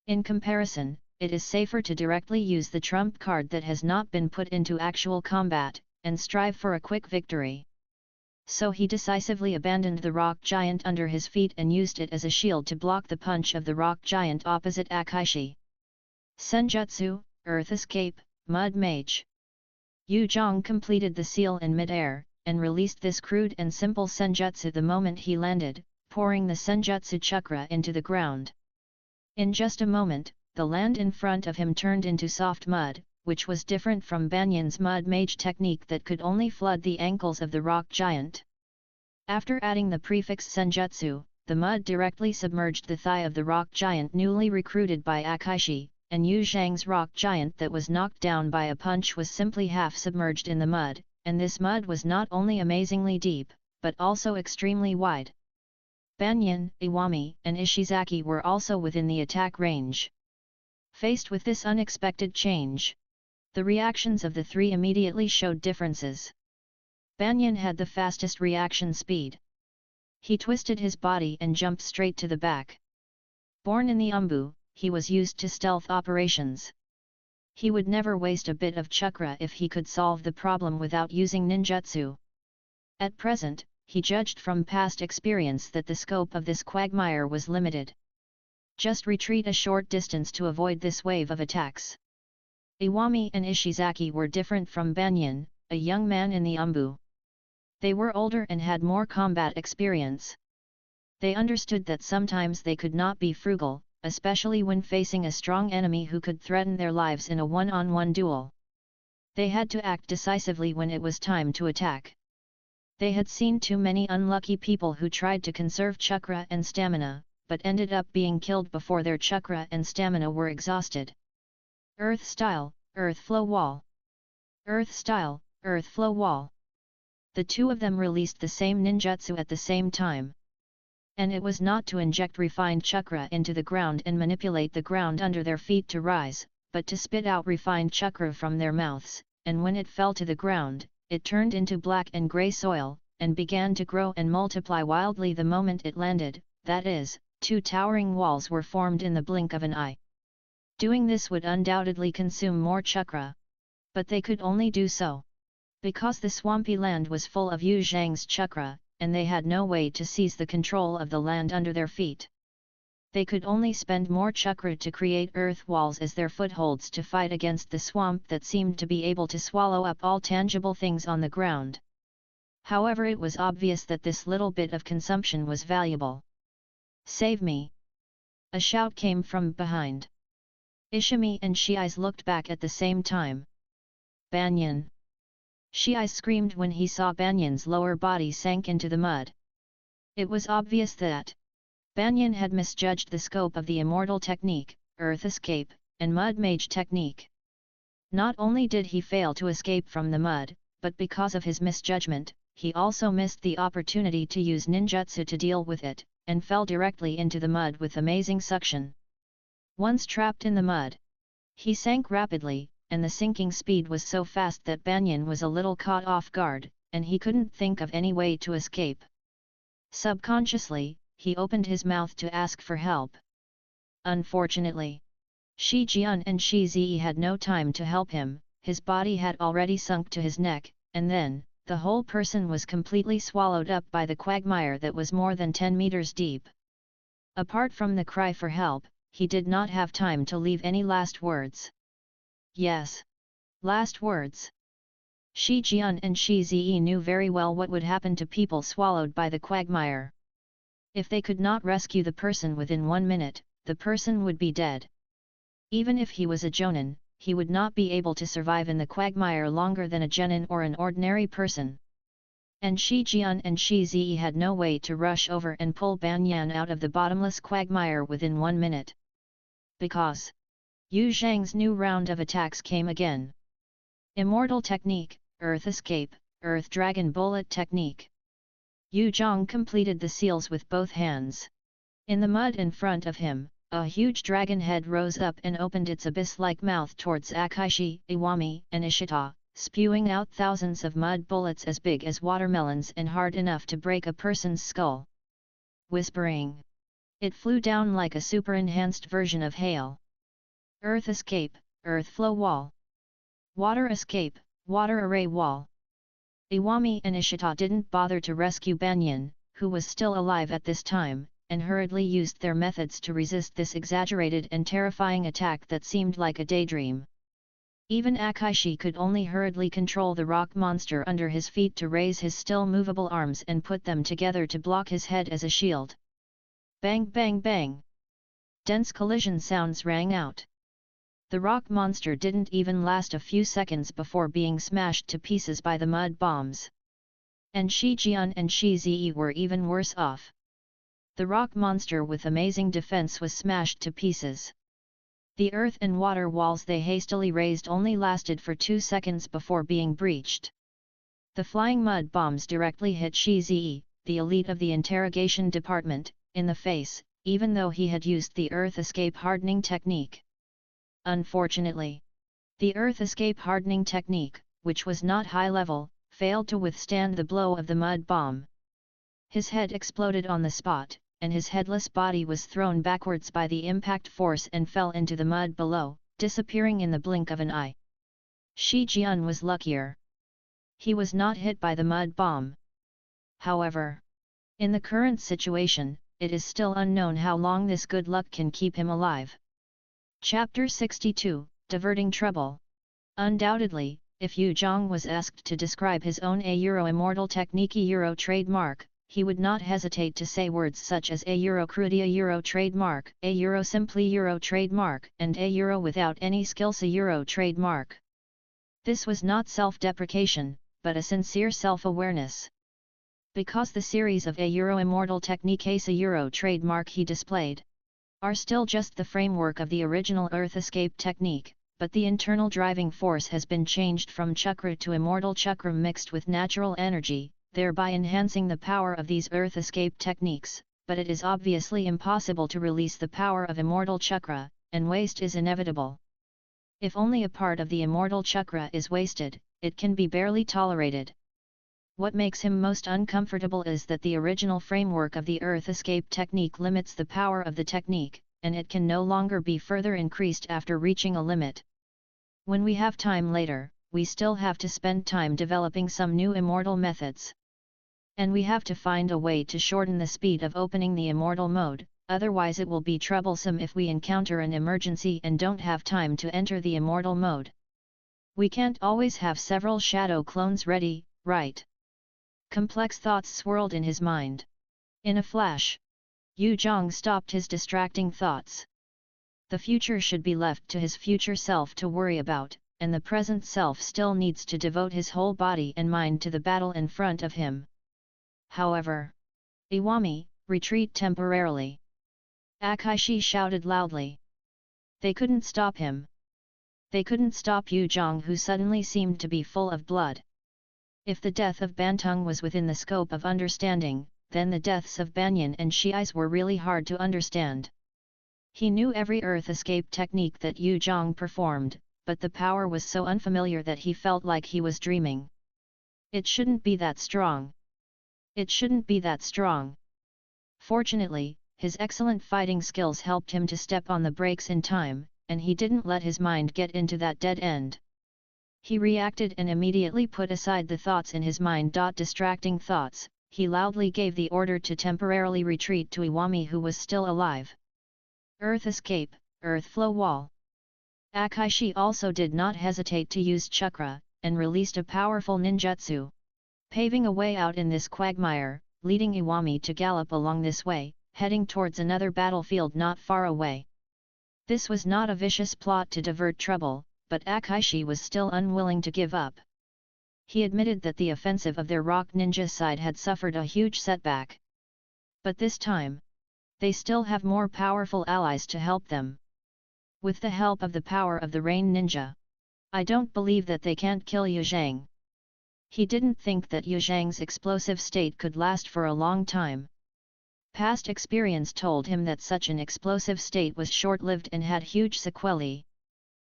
In comparison, it is safer to directly use the trump card that has not been put into actual combat, and strive for a quick victory. So he decisively abandoned the rock giant under his feet and used it as a shield to block the punch of the rock giant opposite Akaishi. Senjutsu, earth escape, mud mage. Yu Zhang completed the seal in mid-air, and released this crude and simple senjutsu the moment he landed, pouring the senjutsu chakra into the ground. In just a moment, the land in front of him turned into soft mud, which was different from Banyan's mud mage technique that could only flood the ankles of the rock giant. After adding the prefix senjutsu, the mud directly submerged the thigh of the rock giant newly recruited by Akaishi, and Yu Zhang's rock giant that was knocked down by a punch was simply half submerged in the mud, and this mud was not only amazingly deep, but also extremely wide. Banyan, Iwami, and Ishizaki were also within the attack range. Faced with this unexpected change, the reactions of the three immediately showed differences. Banyan had the fastest reaction speed. He twisted his body and jumped straight to the back. Born in the Umbu, he was used to stealth operations. He would never waste a bit of chakra if he could solve the problem without using ninjutsu. At present, he judged from past experience that the scope of this quagmire was limited. Just retreat a short distance to avoid this wave of attacks. Iwami and Ishizaki were different from Banyan, a young man in the Umbu. They were older and had more combat experience. They understood that sometimes they could not be frugal, especially when facing a strong enemy who could threaten their lives in a one-on-one duel. They had to act decisively when it was time to attack. They had seen too many unlucky people who tried to conserve chakra and stamina, but ended up being killed before their chakra and stamina were exhausted. Earth style, earth flow wall. Earth style, earth flow wall. The two of them released the same ninjutsu at the same time. And it was not to inject refined chakra into the ground and manipulate the ground under their feet to rise, but to spit out refined chakra from their mouths, and when it fell to the ground, it turned into black and grey soil, and began to grow and multiply wildly the moment it landed, that is, two towering walls were formed in the blink of an eye. Doing this would undoubtedly consume more chakra. But they could only do so because the swampy land was full of Yu Zhang's chakra, and they had no way to seize the control of the land under their feet. They could only spend more chakra to create earth walls as their footholds to fight against the swamp that seemed to be able to swallow up all tangible things on the ground. However, it was obvious that this little bit of consumption was valuable. "Save me!" A shout came from behind. Ishimi and Shii's looked back at the same time. "Banyan!" Shi'i screamed when he saw Banyan's lower body sank into the mud. It was obvious that Banyan had misjudged the scope of the immortal technique, earth escape, and mud mage technique. Not only did he fail to escape from the mud, but because of his misjudgment, he also missed the opportunity to use ninjutsu to deal with it, and fell directly into the mud with amazing suction. Once trapped in the mud, he sank rapidly, and the sinking speed was so fast that Banyan was a little caught off guard, and he couldn't think of any way to escape. Subconsciously, he opened his mouth to ask for help. Unfortunately, Shi Jian and Shi Zi had no time to help him. His body had already sunk to his neck, and then, the whole person was completely swallowed up by the quagmire that was more than 10 meters deep. Apart from the cry for help, he did not have time to leave any last words. Yes. Last words. Shi Jian and Shi Zi knew very well what would happen to people swallowed by the quagmire. If they could not rescue the person within 1 minute, the person would be dead. Even if he was a jonin, he would not be able to survive in the quagmire longer than a genin or an ordinary person. And Shi Jian and Shi Zi had no way to rush over and pull Banyan out of the bottomless quagmire within 1 minute. Because Yu Zhang's new round of attacks came again. Immortal technique, earth escape, earth dragon bullet technique. Yu Zhang completed the seals with both hands. In the mud in front of him, a huge dragon head rose up and opened its abyss-like mouth towards Akaishi, Iwami, and Ishita, spewing out thousands of mud bullets as big as watermelons and hard enough to break a person's skull. Whispering, it flew down like a super-enhanced version of hail. Earth escape, earth flow wall. Water escape, water array wall. Iwami and Ishita didn't bother to rescue Banyan, who was still alive at this time, and hurriedly used their methods to resist this exaggerated and terrifying attack that seemed like a daydream. Even Akaishi could only hurriedly control the rock monster under his feet to raise his still movable arms and put them together to block his head as a shield. Bang bang bang! Dense collision sounds rang out. The rock monster didn't even last a few seconds before being smashed to pieces by the mud bombs. And Shi Jian and Shi Zi were even worse off. The rock monster with amazing defense was smashed to pieces. The earth and water walls they hastily raised only lasted for 2 seconds before being breached. The flying mud bombs directly hit Shi Zi, the elite of the interrogation department, in the face, even though he had used the earth escape hardening technique. Unfortunately, the earth escape hardening technique, which was not high level, failed to withstand the blow of the mud bomb. His head exploded on the spot, and his headless body was thrown backwards by the impact force and fell into the mud below, disappearing in the blink of an eye. Shi Jian was luckier. He was not hit by the mud bomb. However, in the current situation, it is still unknown how long this good luck can keep him alive. Chapter 62, Diverting Trouble. Undoubtedly, if Yu Zhang was asked to describe his own Immortal Technique trademark, he would not hesitate to say words such as Crudia trademark, simply trademark, and without any skills trademark. This was not self-deprecation, but a sincere self-awareness. Because the series of Immortal Technique trademark he displayed are still just the framework of the original Earth Escape technique, but the internal driving force has been changed from chakra to immortal chakra mixed with natural energy, thereby enhancing the power of these Earth Escape techniques, but it is obviously impossible to release the power of immortal chakra, and waste is inevitable. If only a part of the immortal chakra is wasted, it can be barely tolerated. What makes him most uncomfortable is that the original framework of the Earth Escape technique limits the power of the technique, and it can no longer be further increased after reaching a limit. When we have time later, we still have to spend time developing some new immortal methods. And we have to find a way to shorten the speed of opening the immortal mode, otherwise it will be troublesome if we encounter an emergency and don't have time to enter the immortal mode. We can't always have several shadow clones ready, right? Complex thoughts swirled in his mind. In a flash, Yu Zhang stopped his distracting thoughts. The future should be left to his future self to worry about, and the present self still needs to devote his whole body and mind to the battle in front of him. However, Iwami, retreat temporarily! Akaishi shouted loudly. They couldn't stop him. They couldn't stop Yu Zhang, who suddenly seemed to be full of blood. If the death of Bantung was within the scope of understanding, then the deaths of Banyan and Shi'is were really hard to understand. He knew every Earth Escape technique that Yu Zhang performed, but the power was so unfamiliar that he felt like he was dreaming. It shouldn't be that strong. It shouldn't be that strong. Fortunately, his excellent fighting skills helped him to step on the brakes in time, and he didn't let his mind get into that dead end. He reacted and immediately put aside the thoughts in his mind. Distracting thoughts, he loudly gave the order to temporarily retreat to Iwami, who was still alive. Earth Escape, Earth Flow Wall. Akaishi also did not hesitate to use chakra, and released a powerful ninjutsu. Paving a way out in this quagmire, leading Iwami to gallop along this way, heading towards another battlefield not far away. This was not a vicious plot to divert trouble, but Akaishi was still unwilling to give up. He admitted that the offensive of their rock ninja side had suffered a huge setback. But this time, they still have more powerful allies to help them. With the help of the power of the Rain Ninja, I don't believe that they can't kill Yu Zhang. He didn't think that Yu Zhang's explosive state could last for a long time. Past experience told him that such an explosive state was short-lived and had huge sequelae.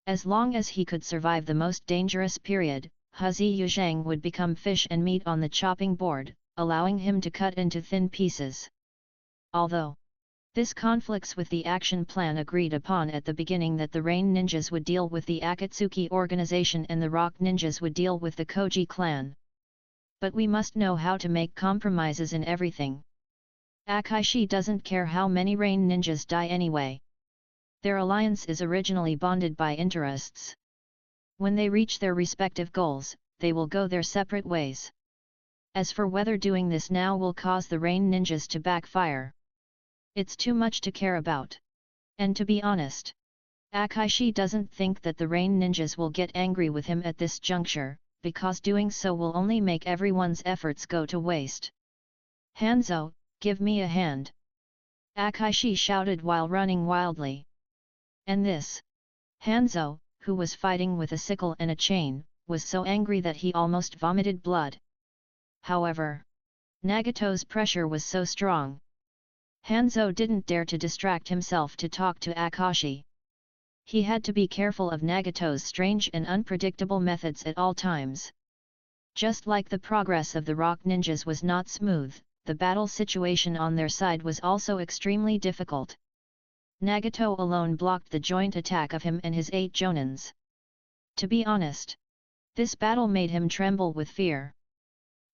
As long as he could survive the most dangerous period, Yu Zhang would become fish and meat on the chopping board, allowing him to cut into thin pieces. Although this conflicts with the action plan agreed upon at the beginning, that the Rain Ninjas would deal with the Akatsuki organization and the Rock Ninjas would deal with the Koji clan. But we must know how to make compromises in everything. Akaishi doesn't care how many Rain Ninjas die anyway. Their alliance is originally bonded by interests. When they reach their respective goals, they will go their separate ways. As for whether doing this now will cause the rain ninjas to backfire, it's too much to care about. And to be honest, Akaishi doesn't think that the rain ninjas will get angry with him at this juncture, because doing so will only make everyone's efforts go to waste. Hanzo, give me a hand! Akaishi shouted while running wildly. And this Hanzo, who was fighting with a sickle and a chain, was so angry that he almost vomited blood. However, Nagato's pressure was so strong. Hanzo didn't dare to distract himself to talk to Akashi. He had to be careful of Nagato's strange and unpredictable methods at all times. Just like the progress of the rock ninjas was not smooth, the battle situation on their side was also extremely difficult. Nagato alone blocked the joint attack of him and his 8 jonins. To be honest, this battle made him tremble with fear.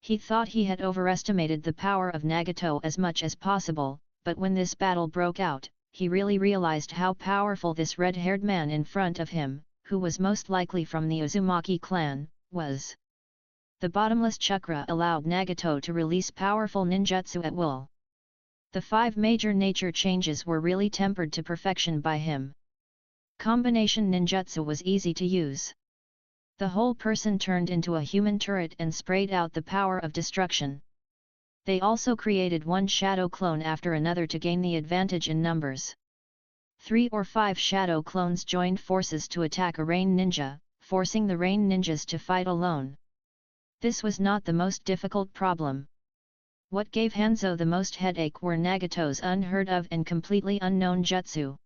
He thought he had overestimated the power of Nagato as much as possible, but when this battle broke out, he really realized how powerful this red-haired man in front of him, who was most likely from the Uzumaki clan, was. The bottomless chakra allowed Nagato to release powerful ninjutsu at will. The 5 major nature changes were really tempered to perfection by him. Combination ninjutsu was easy to use. The whole person turned into a human turret and sprayed out the power of destruction. They also created one shadow clone after another to gain the advantage in numbers. 3 or 5 shadow clones joined forces to attack a rain ninja, forcing the rain ninjas to fight alone. This was not the most difficult problem. What gave Hanzo the most headache were Nagato's unheard of and completely unknown jutsu.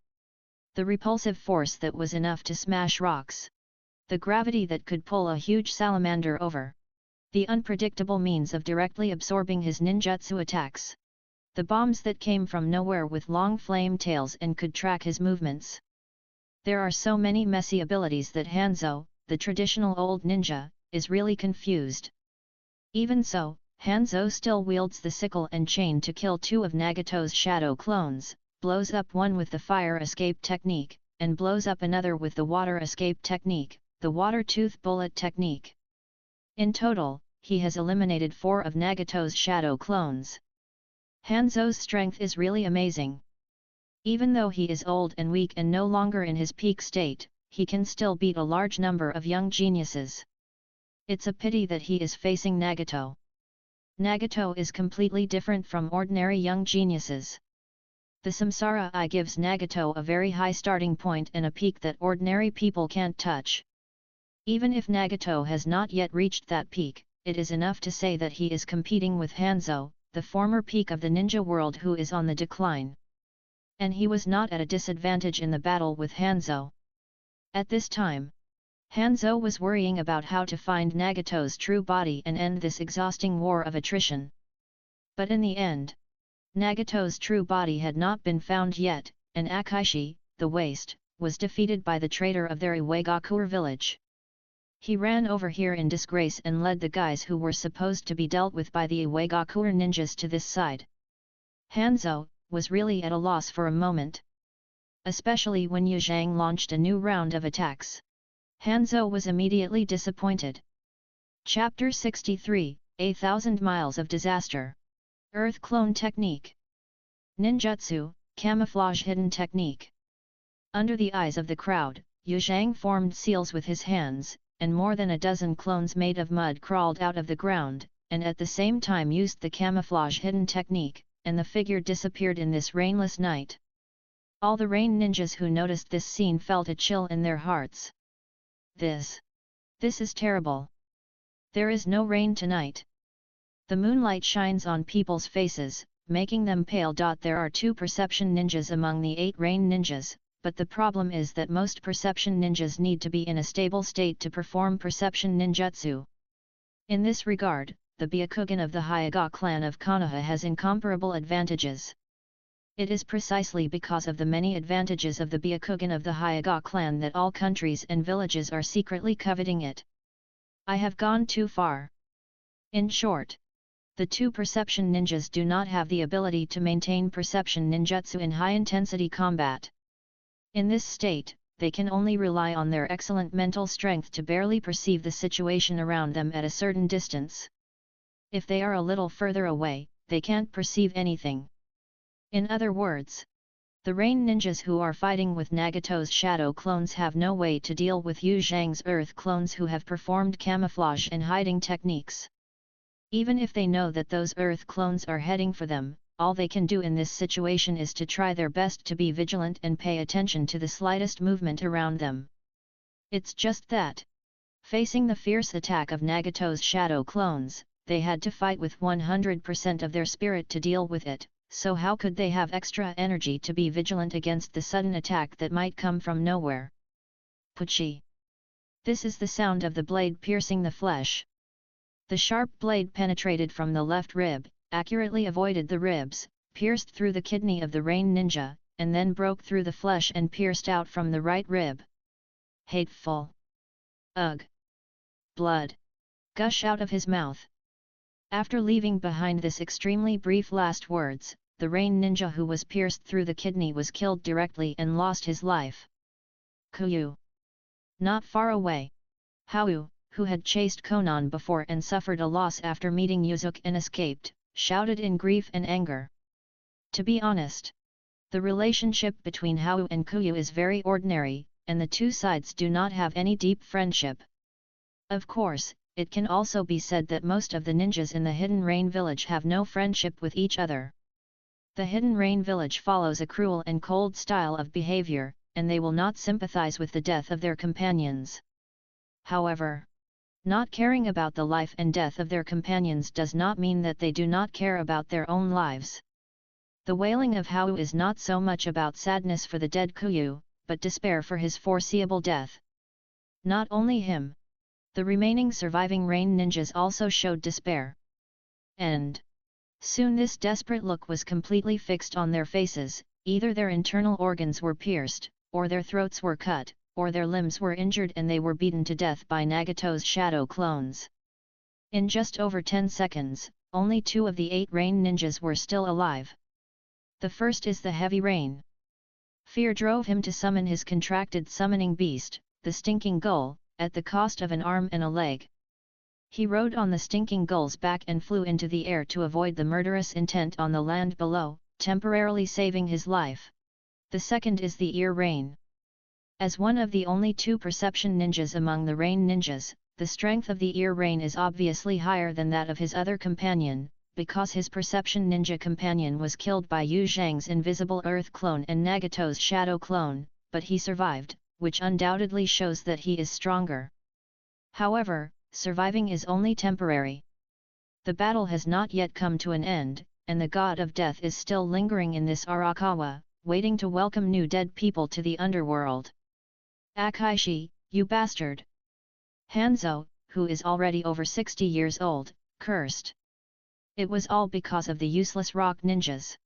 The repulsive force that was enough to smash rocks. The gravity that could pull a huge salamander over. The unpredictable means of directly absorbing his ninjutsu attacks. The bombs that came from nowhere with long flame tails and could track his movements. There are so many messy abilities that Hanzo, the traditional old ninja, is really confused. Even so, Hanzo still wields the sickle and chain to kill 2 of Nagato's shadow clones, blows up one with the fire escape technique, and blows up another with the water escape technique, the water tooth bullet technique. In total, he has eliminated 4 of Nagato's shadow clones. Hanzo's strength is really amazing. Even though he is old and weak and no longer in his peak state, he can still beat a large number of young geniuses. It's a pity that he is facing Nagato. Nagato is completely different from ordinary young geniuses. The Samsara Eye gives Nagato a very high starting point and a peak that ordinary people can't touch. Even if Nagato has not yet reached that peak, it is enough to say that he is competing with Hanzo, the former peak of the ninja world who is on the decline. And he was not at a disadvantage in the battle with Hanzo. At this time, Hanzo was worrying about how to find Nagato's true body and end this exhausting war of attrition. But in the end, Nagato's true body had not been found yet, and Akaishi, the waste, was defeated by the traitor of their Iwagakure village. He ran over here in disgrace and led the guys who were supposed to be dealt with by the Iwagakure ninjas to this side. Hanzo was really at a loss for a moment. Especially when Yu Zhang launched a new round of attacks. Hanzo was immediately disappointed. Chapter 63, 1,000 Miles of Disaster. Earth Clone Technique. Ninjutsu, Camouflage Hidden Technique. Under the eyes of the crowd, Yu Zhang formed seals with his hands, and more than a dozen clones made of mud crawled out of the ground, and at the same time used the camouflage hidden technique, and the figure disappeared in this rainless night. All the rain ninjas who noticed this scene felt a chill in their hearts. This is terrible. There is no rain tonight. The moonlight shines on people's faces, making them pale. There are 2 perception ninjas among the 8 rain ninjas, but the problem is that most perception ninjas need to be in a stable state to perform perception ninjutsu. In this regard, the Byakugan of the Hyuga clan of Konoha has incomparable advantages. It is precisely because of the many advantages of the Byakugan of the Hyuga clan that all countries and villages are secretly coveting it. I have gone too far. In short, the 2 perception ninjas do not have the ability to maintain perception ninjutsu in high-intensity combat. In this state, they can only rely on their excellent mental strength to barely perceive the situation around them at a certain distance. If they are a little further away, they can't perceive anything. In other words, the rain ninjas who are fighting with Nagato's shadow clones have no way to deal with Yu Zhang's earth clones who have performed camouflage and hiding techniques. Even if they know that those earth clones are heading for them, all they can do in this situation is to try their best to be vigilant and pay attention to the slightest movement around them. It's just that, facing the fierce attack of Nagato's shadow clones, they had to fight with 100% of their spirit to deal with it, so how could they have extra energy to be vigilant against the sudden attack that might come from nowhere? Puchi. This is the sound of the blade piercing the flesh. The sharp blade penetrated from the left rib, accurately avoided the ribs, pierced through the kidney of the rain ninja, and then broke through the flesh and pierced out from the right rib. Hateful! Ugh! Blood! Gush out of his mouth. After leaving behind this extremely brief last words, the rain ninja who was pierced through the kidney was killed directly and lost his life. Kuyu. Not far away, Hao, who had chased Konan before and suffered a loss after meeting Yuzuki and escaped, shouted in grief and anger. To be honest, the relationship between Hao and Kuyu is very ordinary, and the two sides do not have any deep friendship. Of course, it can also be said that most of the ninjas in the Hidden Rain Village have no friendship with each other. The Hidden Rain Village follows a cruel and cold style of behavior, and they will not sympathize with the death of their companions. However, not caring about the life and death of their companions does not mean that they do not care about their own lives. The wailing of Hao is not so much about sadness for the dead Kuyu, but despair for his foreseeable death. Not only him. The remaining surviving rain ninjas also showed despair. And soon this desperate look was completely fixed on their faces, either their internal organs were pierced, or their throats were cut, or their limbs were injured and they were beaten to death by Nagato's shadow clones. In just over 10 seconds, only 2 of the 8 rain ninjas were still alive. The first is the heavy rain. Fear drove him to summon his contracted summoning beast, the stinking gull, at the cost of an arm and a leg. He rode on the stinking gull's back and flew into the air to avoid the murderous intent on the land below, temporarily saving his life. The second is the ear rain. As one of the only 2 perception ninjas among the rain ninjas, the strength of the ear rain is obviously higher than that of his other companion, because his perception ninja companion was killed by Yu Zhang's invisible earth clone and Nagato's shadow clone, but he survived, which undoubtedly shows that he is stronger. However, surviving is only temporary. The battle has not yet come to an end, and the god of death is still lingering in this Arakawa, waiting to welcome new dead people to the underworld. Akaishi, you bastard! Hanzo, who is already over 60 years old, cursed. It was all because of the useless rock ninjas.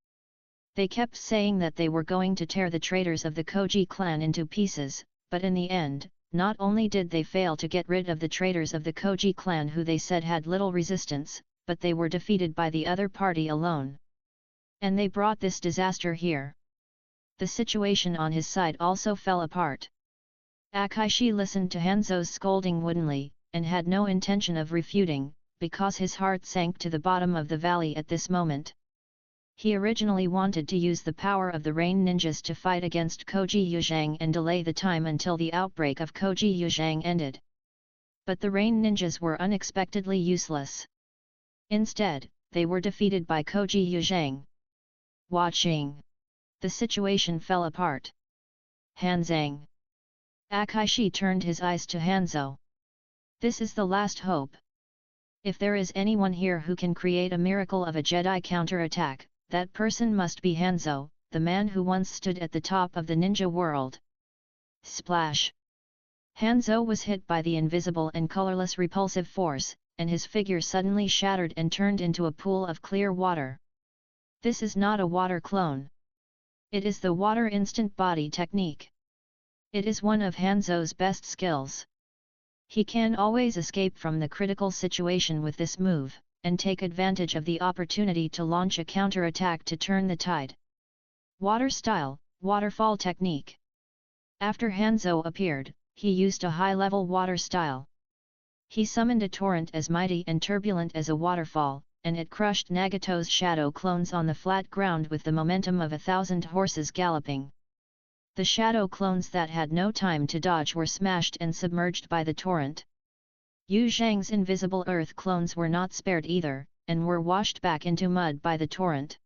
They kept saying that they were going to tear the traitors of the Koji clan into pieces, but in the end, not only did they fail to get rid of the traitors of the Koji clan who they said had little resistance, but they were defeated by the other party alone. And they brought this disaster here. The situation on his side also fell apart. Akaishi listened to Hanzo's scolding woodenly, and had no intention of refuting, because his heart sank to the bottom of the valley at this moment. He originally wanted to use the power of the rain ninjas to fight against Koji Yuzhang and delay the time until the outbreak of Koji Yuzhang ended. But the rain ninjas were unexpectedly useless. Instead, they were defeated by Koji Yuzhang. Watching the situation fell apart. Hanzang. Akaishi turned his eyes to Hanzo. This is the last hope. If there is anyone here who can create a miracle of a Jedi counterattack, that person must be Hanzo, the man who once stood at the top of the ninja world. Splash! Hanzo was hit by the invisible and colorless repulsive force, and his figure suddenly shattered and turned into a pool of clear water. This is not a water clone. It is the water instant body technique. It is one of Hanzo's best skills. He can always escape from the critical situation with this move, and take advantage of the opportunity to launch a counterattack to turn the tide. Water style, waterfall technique. After Hanzo appeared, he used a high-level water style. He summoned a torrent as mighty and turbulent as a waterfall, and it crushed Nagato's shadow clones on the flat ground with the momentum of 1,000 horses galloping. The shadow clones that had no time to dodge were smashed and submerged by the torrent. Yu Zhang's invisible earth clones were not spared either, and were washed back into mud by the torrent.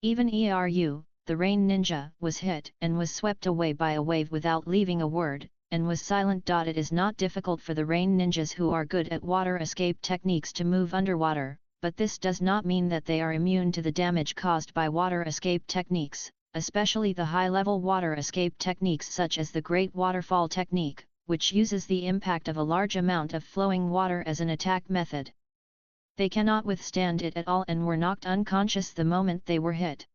Even Eru, the rain ninja, was hit and was swept away by a wave without leaving a word, and was silent. It is not difficult for the rain ninjas who are good at water escape techniques to move underwater, but this does not mean that they are immune to the damage caused by water escape techniques, especially the high-level water escape techniques such as the Great Waterfall technique, which uses the impact of a large amount of flowing water as an attack method. They cannot withstand it at all and were knocked unconscious the moment they were hit.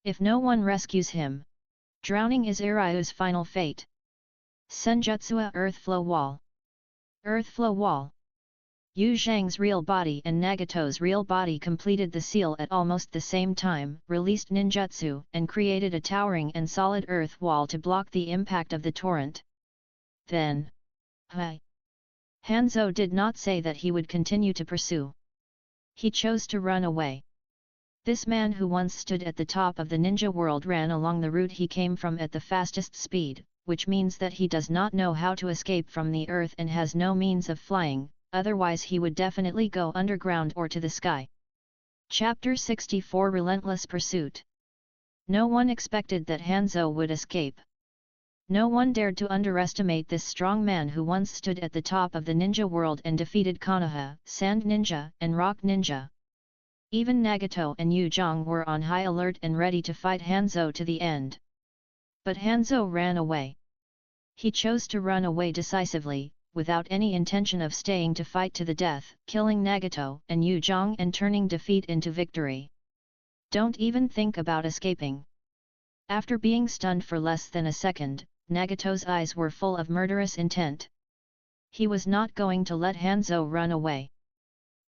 If no one rescues him, drowning is Iryu's final fate. Senjutsu Earth Flow Wall. Earth Flow Wall. Yu Zhang's real body and Nagato's real body completed the seal at almost the same time, released ninjutsu, and created a towering and solid earth wall to block the impact of the torrent. Then, Hanzo did not say that he would continue to pursue. He chose to run away. This man who once stood at the top of the ninja world ran along the route he came from at the fastest speed, which means that he does not know how to escape from the earth and has no means of flying, otherwise he would definitely go underground or to the sky. Chapter 64 Relentless Pursuit. No one expected that Hanzo would escape. No one dared to underestimate this strong man who once stood at the top of the ninja world and defeated Konoha, Sand Ninja, and Rock Ninja. Even Nagato and Yu Zhang were on high alert and ready to fight Hanzo to the end. But Hanzo ran away. He chose to run away decisively, without any intention of staying to fight to the death, killing Nagato and Yu Zhang and turning defeat into victory. Don't even think about escaping. After being stunned for less than a second, Nagato's eyes were full of murderous intent. He was not going to let Hanzo run away.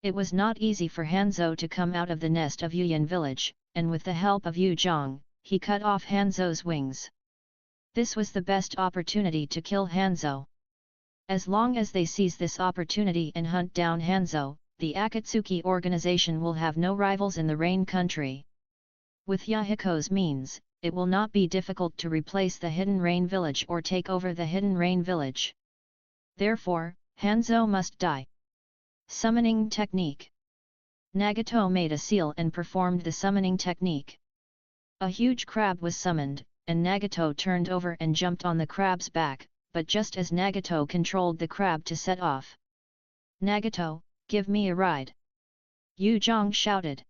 It was not easy for Hanzo to come out of the nest of Yuyan village, and with the help of Yu Zhang, he cut off Hanzo's wings. This was the best opportunity to kill Hanzo. As long as they seize this opportunity and hunt down Hanzo, the Akatsuki organization will have no rivals in the Rain Country. With Yahiko's means, it will not be difficult to replace the Hidden Rain Village or take over the Hidden Rain Village. Therefore, Hanzo must die. Summoning Technique. Nagato made a seal and performed the summoning technique. A huge crab was summoned, and Nagato turned over and jumped on the crab's back, but just as Nagato controlled the crab to set off. "Nagato, give me a ride!" Yu Zhang shouted.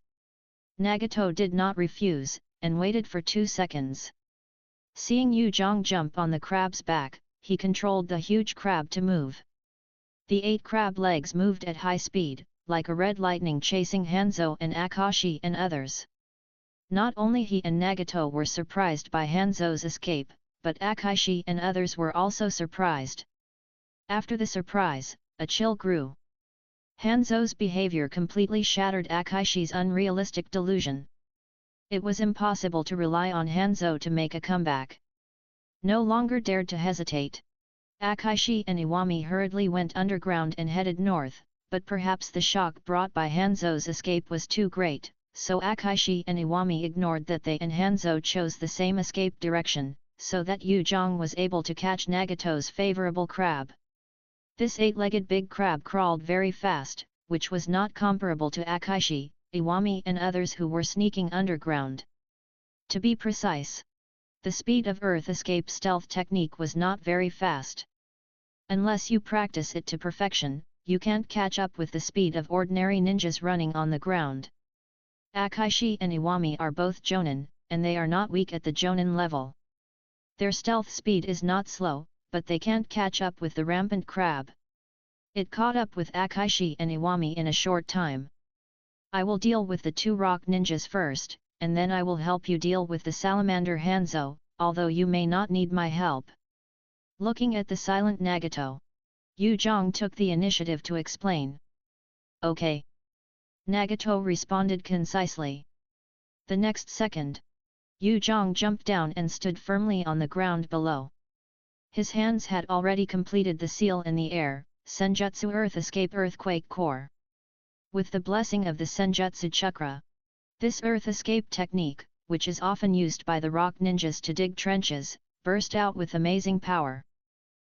Nagato did not refuse, and waited for 2 seconds. Seeing Yu Zhang jump on the crab's back, he controlled the huge crab to move. The 8 crab legs moved at high speed, like a red lightning chasing Hanzo and Akashi and others. Not only he and Nagato were surprised by Hanzo's escape, but Akashi and others were also surprised. After the surprise, a chill grew. Hanzo's behavior completely shattered Akashi's unrealistic delusion. It was impossible to rely on Hanzo to make a comeback. No longer dared to hesitate. Akashi and Iwami hurriedly went underground and headed north, but perhaps the shock brought by Hanzo's escape was too great, so Akashi and Iwami ignored that they and Hanzo chose the same escape direction, so that Yu Zhang was able to catch Nagato's favorable crab. This 8-legged big crab crawled very fast, which was not comparable to Akashi, Iwami and others who were sneaking underground. To be precise, the speed of Earth escape stealth technique was not very fast. Unless you practice it to perfection, you can't catch up with the speed of ordinary ninjas running on the ground. Akashi and Iwami are both Jonin, and they are not weak at the Jonin level. Their stealth speed is not slow, but they can't catch up with the rampant crab. It caught up with Akashi and Iwami in a short time. "I will deal with the 2 rock ninjas first, and then I will help you deal with the salamander Hanzo, although you may not need my help." Looking at the silent Nagato, Yu Zhang took the initiative to explain. "Okay." Nagato responded concisely. The next second, Yu Zhang jumped down and stood firmly on the ground below. His hands had already completed the seal in the air, Senjutsu Earth Escape Earthquake Core. With the blessing of the Senjutsu Chakra, this Earth Escape technique, which is often used by the rock ninjas to dig trenches, burst out with amazing power.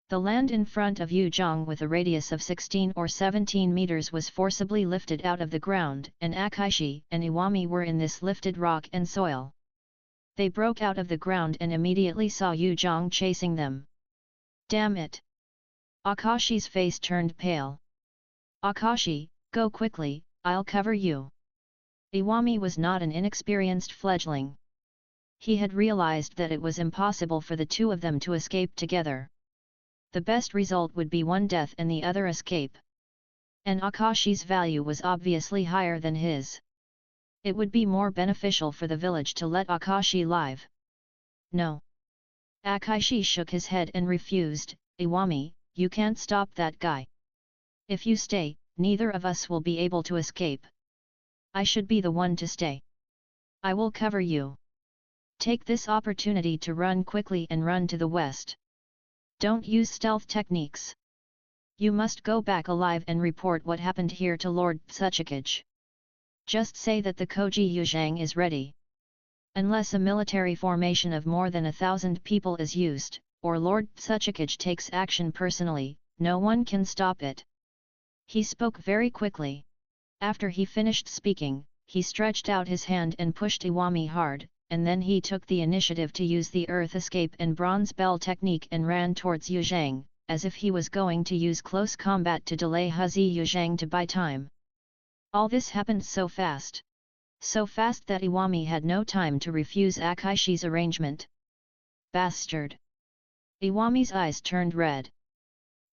The land in front of Yuzhong with a radius of 16 or 17 meters was forcibly lifted out of the ground, and Akaishi and Iwami were in this lifted rock and soil. They broke out of the ground and immediately saw Yuzhong chasing them. Damn it! Akashi's face turned pale. Akashi, go quickly, I'll cover you. Iwami was not an inexperienced fledgling. He had realized that it was impossible for the two of them to escape together. The best result would be one death and the other escape. And Akashi's value was obviously higher than his. It would be more beneficial for the village to let Akashi live. No. Akaishi shook his head and refused. Iwami, you can't stop that guy. If you stay, neither of us will be able to escape. I should be the one to stay. I will cover you. Take this opportunity to run quickly and run to the west. Don't use stealth techniques. You must go back alive and report what happened here to Lord Tsuchikage. Just say that the Koji Yuzhang is ready. Unless a military formation of more than 1,000 people is used, or Lord Tsuchikage takes action personally, no one can stop it. He spoke very quickly. After he finished speaking, he stretched out his hand and pushed Iwami hard, and then he took the initiative to use the Earth Escape and Bronze Bell technique and ran towards Yuzhang, as if he was going to use close combat to delay Huzi Yuzhang to buy time. All this happened so fast. So fast that Iwami had no time to refuse Akaishi's arrangement. Bastard! Iwami's eyes turned red.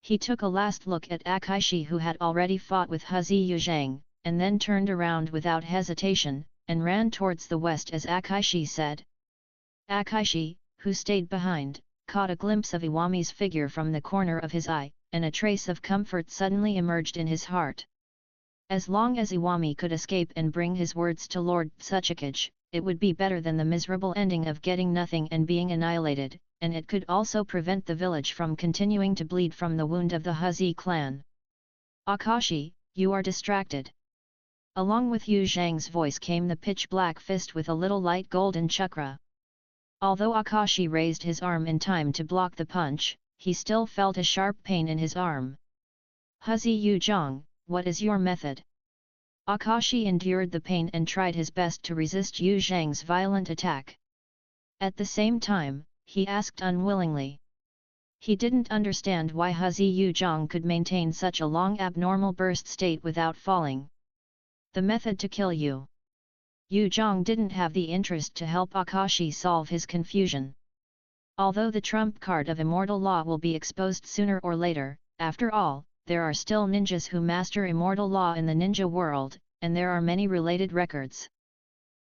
He took a last look at Akaishi, who had already fought with Huzi Yuzhang, and then turned around without hesitation, and ran towards the west as Akaishi said. Akaishi, who stayed behind, caught a glimpse of Iwami's figure from the corner of his eye, and a trace of comfort suddenly emerged in his heart. As long as Iwami could escape and bring his words to Lord Tsuchikage, it would be better than the miserable ending of getting nothing and being annihilated, and it could also prevent the village from continuing to bleed from the wound of the Huzi clan. Akashi, you are distracted. Along with Yu Zhang's voice came the pitch-black fist with a little light golden chakra. Although Akashi raised his arm in time to block the punch, he still felt a sharp pain in his arm. Huzi Yuzhang, what is your method? Akashi endured the pain and tried his best to resist Yu Zhang's violent attack. At the same time, he asked unwillingly. He didn't understand why Huzi Yuzhang could maintain such a long abnormal burst state without falling. The method to kill you. Yuzhang didn't have the interest to help Akashi solve his confusion. Although the trump card of immortal law will be exposed sooner or later, after all, there are still ninjas who master immortal law in the ninja world, and there are many related records.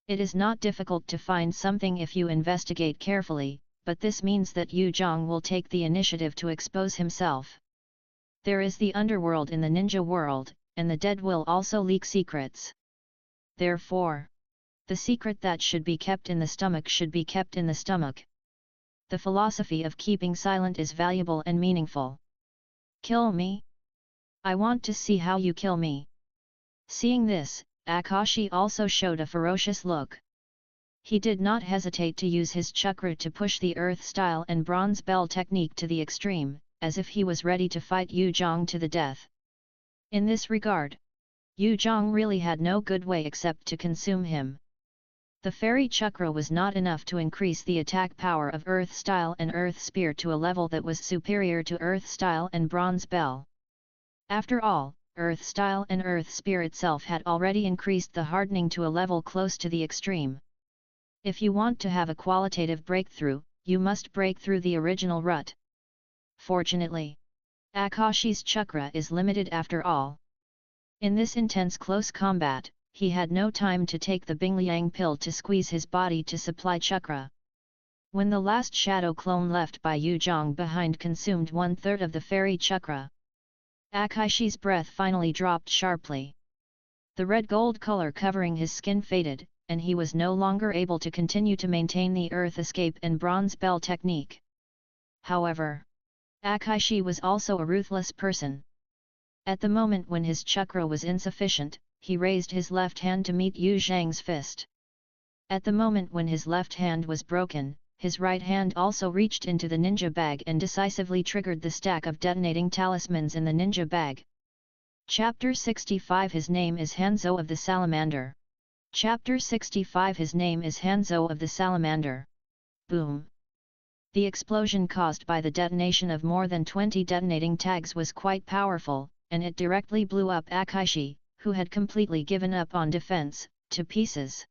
It is not difficult to find something if you investigate carefully, but this means that Yuzhang will take the initiative to expose himself. There is the underworld in the ninja world, and the dead will also leak secrets. Therefore, the secret that should be kept in the stomach should be kept in the stomach. The philosophy of keeping silent is valuable and meaningful. Kill me? I want to see how you kill me. Seeing this, Akashi also showed a ferocious look. He did not hesitate to use his chakra to push the earth style and bronze bell technique to the extreme, as if he was ready to fight Yuzhang to the death. In this regard, Yuzhang really had no good way except to consume him. The fairy chakra was not enough to increase the attack power of earth style and earth spear to a level that was superior to earth style and bronze bell. After all, earth style and earth spear itself had already increased the hardening to a level close to the extreme. If you want to have a qualitative breakthrough, you must break through the original rut. Fortunately, Akashi's chakra is limited after all. In this intense close combat, he had no time to take the Bingliang pill to squeeze his body to supply chakra. When the last shadow clone left by Yuzhang behind consumed 1/3 of the fairy chakra, Akaishi's breath finally dropped sharply. The red-gold color covering his skin faded, and he was no longer able to continue to maintain the earth escape and bronze bell technique. However, Akaishi was also a ruthless person. At the moment when his chakra was insufficient, he raised his left hand to meet Yu Zhang's fist. At the moment when his left hand was broken, his right hand also reached into the ninja bag and decisively triggered the stack of detonating talismans in the ninja bag. Chapter 65 His name is Hanzo of the Salamander. Chapter 65 His name is Hanzo of the Salamander. Boom! The explosion caused by the detonation of more than 20 detonating tags was quite powerful, and it directly blew up Akaishi, who had completely given up on defense, to pieces.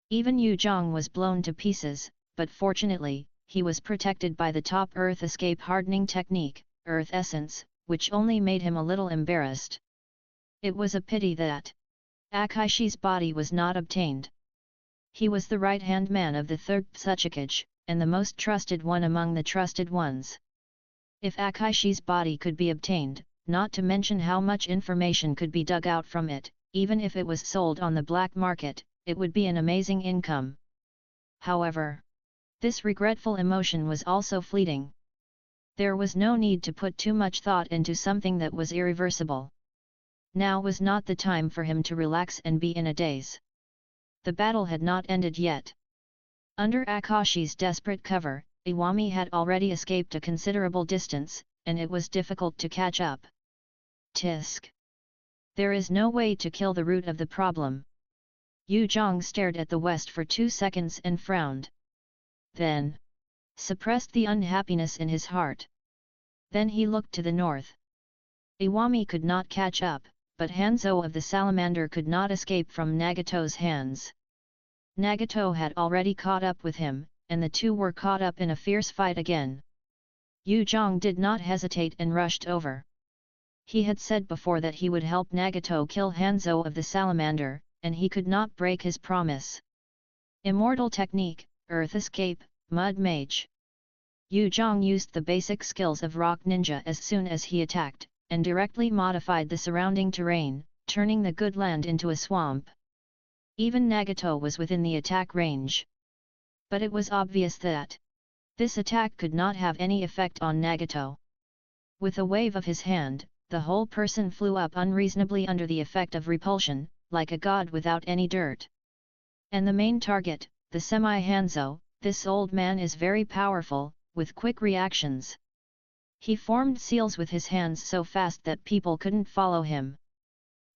Even Yu Zhang was blown to pieces, but fortunately, he was protected by the top Earth Escape hardening technique, Earth Essence, which only made him a little embarrassed. It was a pity that Akaishi's body was not obtained. He was the right-hand man of the third Tsuchikage, and the most trusted one among the trusted ones. If Akaishi's body could be obtained, not to mention how much information could be dug out from it, even if it was sold on the black market, it would be an amazing income. However, this regretful emotion was also fleeting. There was no need to put too much thought into something that was irreversible. Now was not the time for him to relax and be in a daze. The battle had not ended yet. Under Akashi's desperate cover, Iwami had already escaped a considerable distance, and it was difficult to catch up. Tisk! There is no way to kill the root of the problem. Yu Zhang stared at the west for 2 seconds and frowned. Then suppressed the unhappiness in his heart. Then he looked to the north. Iwami could not catch up, but Hanzo of the Salamander could not escape from Nagato's hands. Nagato had already caught up with him, and the two were caught up in a fierce fight again. Yu Zhang did not hesitate and rushed over. He had said before that he would help Nagato kill Hanzo of the Salamander, and he could not break his promise. Immortal Technique, Earth Escape, Mud Mage. Yu Zhang used the basic skills of Rock Ninja as soon as he attacked, and directly modified the surrounding terrain, turning the good land into a swamp. Even Nagato was within the attack range. But it was obvious that this attack could not have any effect on Nagato. With a wave of his hand, the whole person flew up unreasonably under the effect of repulsion, like a god without any dirt. And the main target, the Semi-Hanzo, this old man is very powerful, with quick reactions. He formed seals with his hands so fast that people couldn't follow him.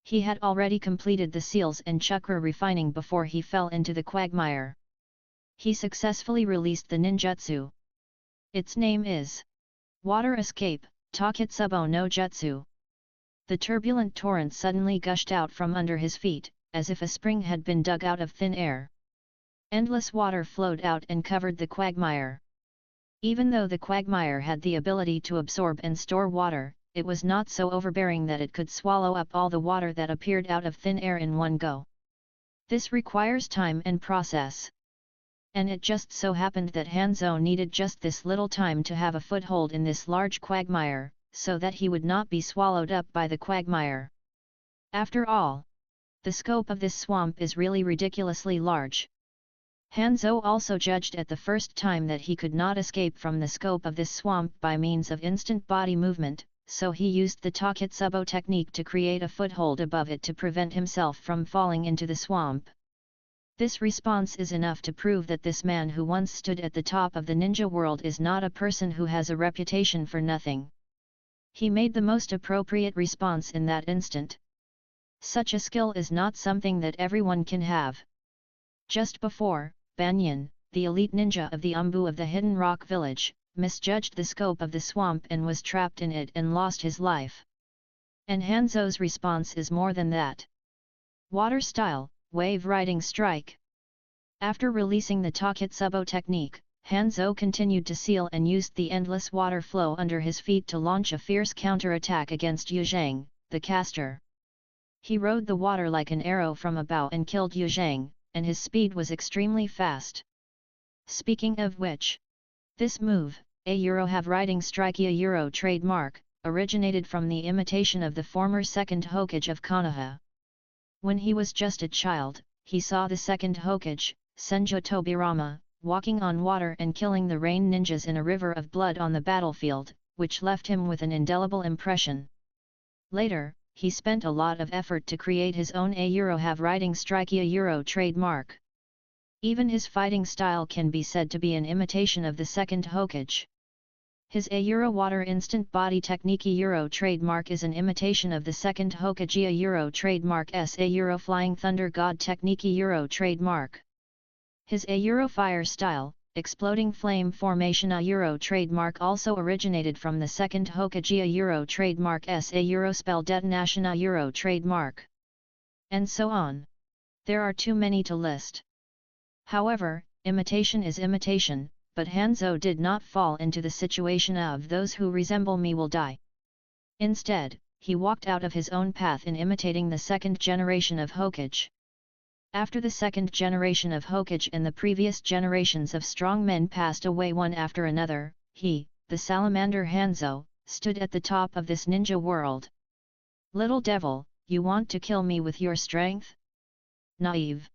He had already completed the seals and chakra refining before he fell into the quagmire. He successfully released the ninjutsu. Its name is Water Escape, Taketsubo no Jutsu. The turbulent torrent suddenly gushed out from under his feet, as if a spring had been dug out of thin air. Endless water flowed out and covered the quagmire. Even though the quagmire had the ability to absorb and store water, it was not so overbearing that it could swallow up all the water that appeared out of thin air in one go. This requires time and process. And it just so happened that Hanzo needed just this little time to have a foothold in this large quagmire, so that he would not be swallowed up by the quagmire. After all, the scope of this swamp is really ridiculously large. Hanzo also judged at the first time that he could not escape from the scope of this swamp by means of instant body movement, so he used the Taketsubo technique to create a foothold above it to prevent himself from falling into the swamp. This response is enough to prove that this man who once stood at the top of the ninja world is not a person who has a reputation for nothing. He made the most appropriate response in that instant. Such a skill is not something that everyone can have. Just before, Banyan, the elite ninja of the Umbu of the Hidden Rock Village, misjudged the scope of the swamp and was trapped in it and lost his life. And Hanzo's response is more than that. Water Style, Wave Riding Strike. After releasing the Taketsubo technique, Hanzo continued to seal and used the endless water flow under his feet to launch a fierce counter-attack against Yu Zhang, the caster. He rode the water like an arrow from a bow and killed Yu Zhang, and his speed was extremely fast. Speaking of which, this move, a Have Riding Strike a trademark, originated from the imitation of the former second Hokage of Konoha. When he was just a child, he saw the second Hokage, Senju Tobirama, walking on water and killing the rain ninjas in a river of blood on the battlefield, which left him with an indelible impression. Later, he spent a lot of effort to create his own have writing strike trademark. Even his fighting style can be said to be an imitation of the second Hokage. His water instant body technique trademark is an imitation of the second Hokage trademark S flying thunder god technique trademark. His fire style, exploding flame formation trademark also originated from the second Hokage trademark S spell detonation trademark. And so on. There are too many to list. However, imitation is imitation, but Hanzo did not fall into the situation of those who resemble me will die. Instead, he walked out of his own path in imitating the second generation of Hokage. After the second generation of Hokage and the previous generations of strong men passed away one after another, he, the salamander Hanzo, stood at the top of this ninja world. Little devil, you want to kill me with your strength? Naive!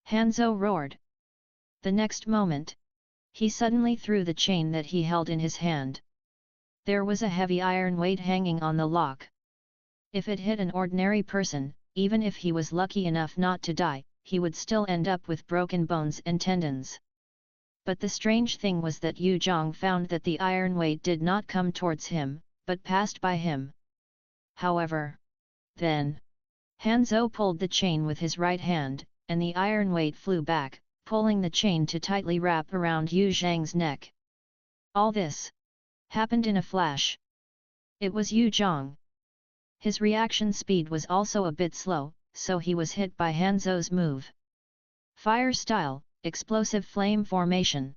Hanzo roared. The next moment, he suddenly threw the chain that he held in his hand. There was a heavy iron weight hanging on the lock. If it hit an ordinary person, even if he was lucky enough not to die, he would still end up with broken bones and tendons. But the strange thing was that Yu Zhang found that the iron weight did not come towards him, but passed by him. However, then, Hanzo pulled the chain with his right hand, and the iron weight flew back, pulling the chain to tightly wrap around Yu Zhang's neck. All this happened in a flash. It was Yu Zhang. His reaction speed was also a bit slow, so he was hit by Hanzo's move. Fire style, explosive flame formation.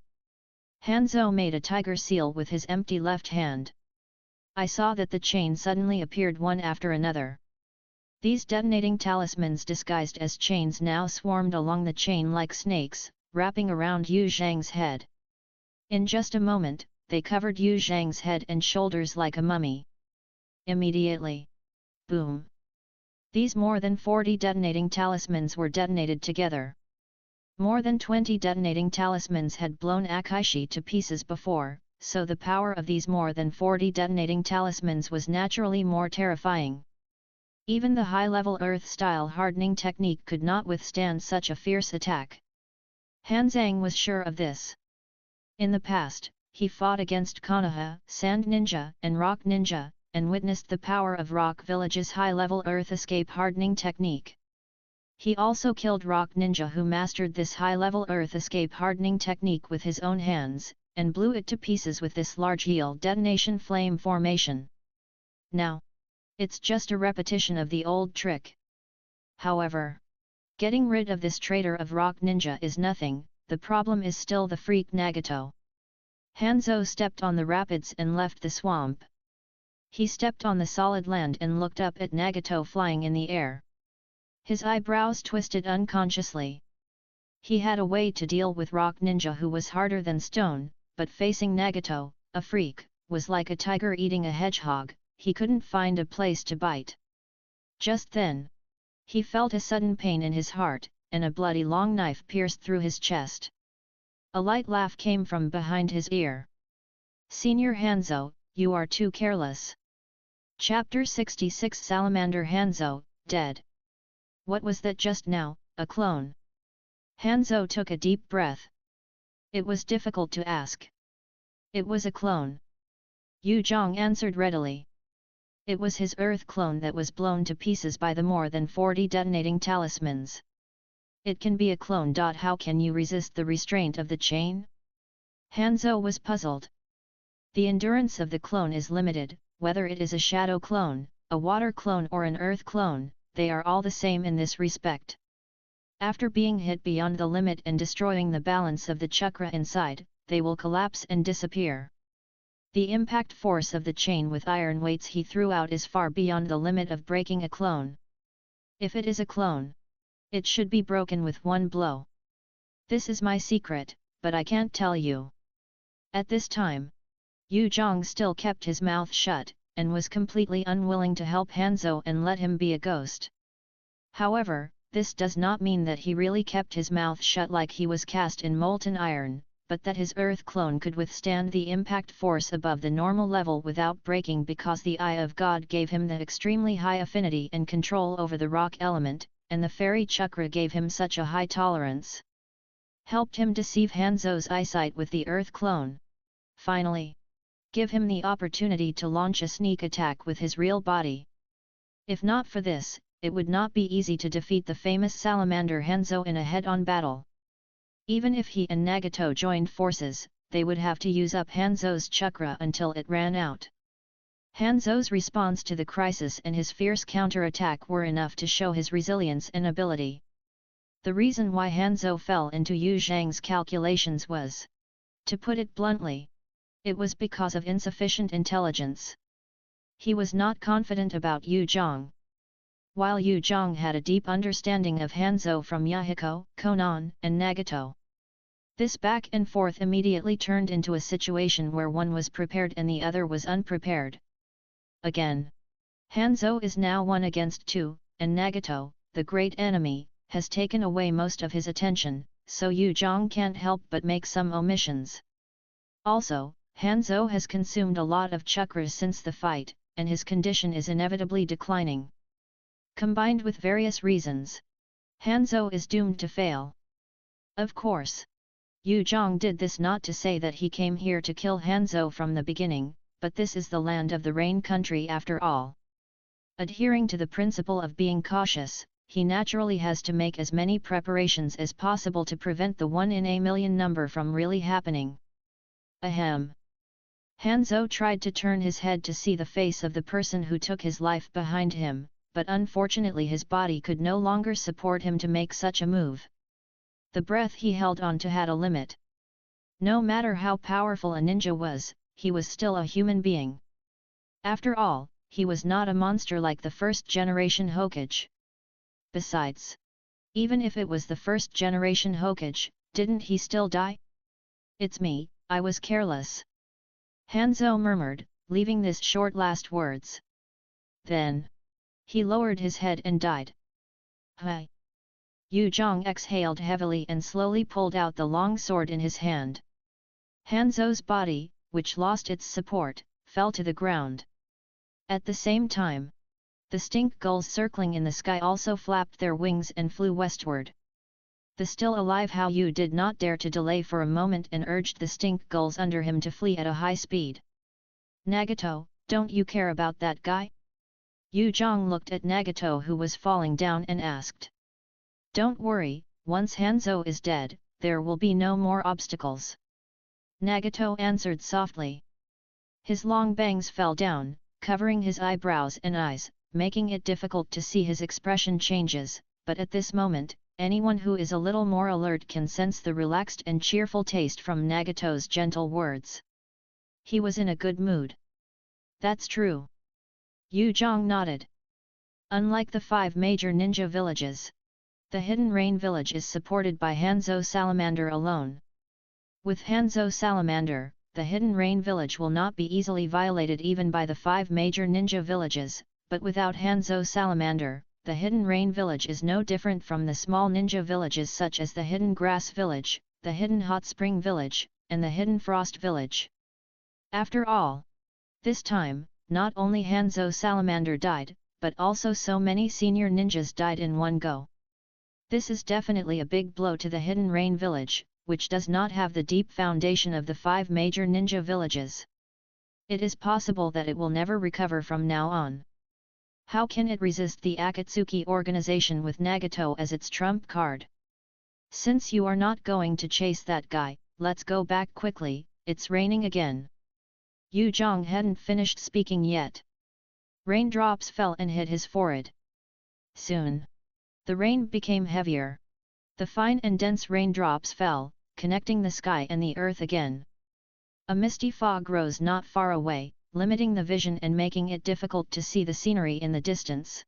Hanzo made a tiger seal with his empty left hand. I saw that the chain suddenly appeared one after another. These detonating talismans disguised as chains now swarmed along the chain like snakes, wrapping around Yu Zhang's head. In just a moment, they covered Yu Zhang's head and shoulders like a mummy. Immediately, boom! These more than 40 detonating talismans were detonated together. More than 20 detonating talismans had blown Akaishi to pieces before, so the power of these more than 40 detonating talismans was naturally more terrifying. Even the high-level earth-style hardening technique could not withstand such a fierce attack. Han Zhang was sure of this. In the past, he fought against Konoha, Sand Ninja, and Rock Ninja, and witnessed the power of Rock Village's high-level earth escape hardening technique. He also killed Rock Ninja who mastered this high-level earth escape hardening technique with his own hands, and blew it to pieces with this large yield detonation flame formation. Now, it's just a repetition of the old trick. However, getting rid of this traitor of Rock Ninja is nothing, the problem is still the freak Nagato. Hanzo stepped on the rapids and left the swamp. He stepped on the solid land and looked up at Nagato flying in the air. His eyebrows twisted unconsciously. He had a way to deal with Rock Ninja who was harder than stone, but facing Nagato, a freak, was like a tiger eating a hedgehog, he couldn't find a place to bite. Just then, he felt a sudden pain in his heart, and a bloody long knife pierced through his chest. A light laugh came from behind his ear. Senior Hanzo, you are too careless. Chapter 66 Salamander Hanzo, dead. What was that just now, a clone? Hanzo took a deep breath. It was difficult to ask. It was a clone. Yu Zhang answered readily. It was his Earth clone that was blown to pieces by the more than 40 detonating talismans. It can be a clone. How can you resist the restraint of the chain? Hanzo was puzzled. The endurance of the clone is limited, whether it is a shadow clone, a water clone or an earth clone, they are all the same in this respect. After being hit beyond the limit and destroying the balance of the chakra inside, they will collapse and disappear. The impact force of the chain with iron weights he threw out is far beyond the limit of breaking a clone. If it is a clone, it should be broken with one blow. This is my secret, but I can't tell you. At this time, Yu Zhang still kept his mouth shut, and was completely unwilling to help Hanzo and let him be a ghost. However, this does not mean that he really kept his mouth shut like he was cast in molten iron, but that his Earth clone could withstand the impact force above the normal level without breaking because the Eye of God gave him the extremely high affinity and control over the rock element, and the fairy chakra gave him such a high tolerance. Helped him deceive Hanzo's eyesight with the Earth clone. Finally, give him the opportunity to launch a sneak attack with his real body. If not for this, it would not be easy to defeat the famous salamander Hanzo in a head-on battle. Even if he and Nagato joined forces, they would have to use up Hanzo's chakra until it ran out. Hanzo's response to the crisis and his fierce counter-attack were enough to show his resilience and ability. The reason why Hanzo fell into Yu Zhang's calculations was, to put it bluntly, it was because of insufficient intelligence. He was not confident about Yu Zhang. While Yu Zhang had a deep understanding of Hanzo from Yahiko, Konan, and Nagato. This back and forth immediately turned into a situation where one was prepared and the other was unprepared. Again, Hanzo is now 1 against 2, and Nagato, the great enemy, has taken away most of his attention, so Yu Zhang can't help but make some omissions. Also, Hanzo has consumed a lot of chakras since the fight, and his condition is inevitably declining. Combined with various reasons, Hanzo is doomed to fail. Of course, Yu Zhang did this not to say that he came here to kill Hanzo from the beginning, but this is the land of the rain country after all. Adhering to the principle of being cautious, he naturally has to make as many preparations as possible to prevent the 1 in a million number from really happening. Ahem. Hanzo tried to turn his head to see the face of the person who took his life behind him, but unfortunately his body could no longer support him to make such a move. The breath he held on to had a limit. No matter how powerful a ninja was, he was still a human being. After all, he was not a monster like the first-generation Hokage. Besides, even if it was the first-generation Hokage, didn't he still die? It's me, I was careless. Hanzo murmured, leaving this short last words. Then, he lowered his head and died. Hi! Yu Zhang exhaled heavily and slowly pulled out the long sword in his hand. Hanzo's body, which lost its support, fell to the ground. At the same time, the stink gulls circling in the sky also flapped their wings and flew westward. The still alive Hao Yu did not dare to delay for a moment and urged the stink gulls under him to flee at a high speed. Nagato, don't you care about that guy? Yu Zhang looked at Nagato who was falling down and asked. Don't worry, once Hanzo is dead, there will be no more obstacles. Nagato answered softly. His long bangs fell down, covering his eyebrows and eyes, making it difficult to see his expression changes, but at this moment, anyone who is a little more alert can sense the relaxed and cheerful taste from Nagato's gentle words. He was in a good mood. That's true. Yu Zhang nodded. Unlike the 5 major ninja villages, the Hidden Rain village is supported by Hanzo Salamander alone. With Hanzo Salamander, the Hidden Rain village will not be easily violated even by the 5 major ninja villages, but without Hanzo Salamander, the Hidden Rain village is no different from the small ninja villages such as the Hidden Grass village, the Hidden Hot Spring village, and the Hidden Frost village. After all, this time, not only Hanzo Salamander died, but also so many senior ninjas died in one go. This is definitely a big blow to the Hidden Rain village, which does not have the deep foundation of the 5 major ninja villages. It is possible that it will never recover from now on. How can it resist the Akatsuki organization with Nagato as its trump card? Since you are not going to chase that guy, let's go back quickly, it's raining again. Yu Zhang hadn't finished speaking yet. Raindrops fell and hit his forehead. Soon, the rain became heavier. The fine and dense raindrops fell, connecting the sky and the earth again. A misty fog rose not far away, limiting the vision and making it difficult to see the scenery in the distance.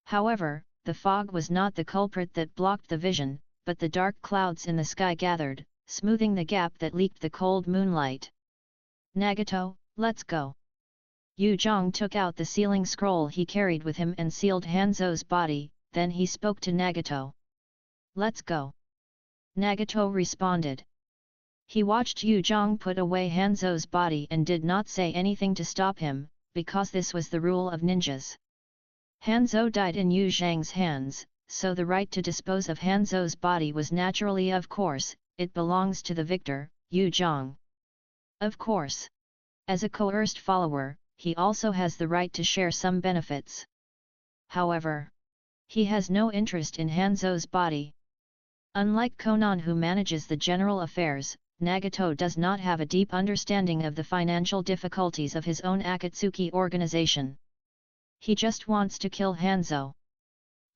However, the fog was not the culprit that blocked the vision, but the dark clouds in the sky gathered, smoothing the gap that leaked the cold moonlight. Nagato, let's go. Yu Zhang took out the sealing scroll he carried with him and sealed Hanzo's body, then he spoke to Nagato. Let's go. Nagato responded. He watched Yu Zhang put away Hanzo's body and did not say anything to stop him, because this was the rule of ninjas. Hanzo died in Yu Zhang's hands, so the right to dispose of Hanzo's body was naturally of course, it belongs to the victor, Yu Zhang. Of course. As a coerced follower, he also has the right to share some benefits. However, he has no interest in Hanzo's body. Unlike Konan who manages the general affairs, Nagato does not have a deep understanding of the financial difficulties of his own Akatsuki organization. He just wants to kill Hanzo.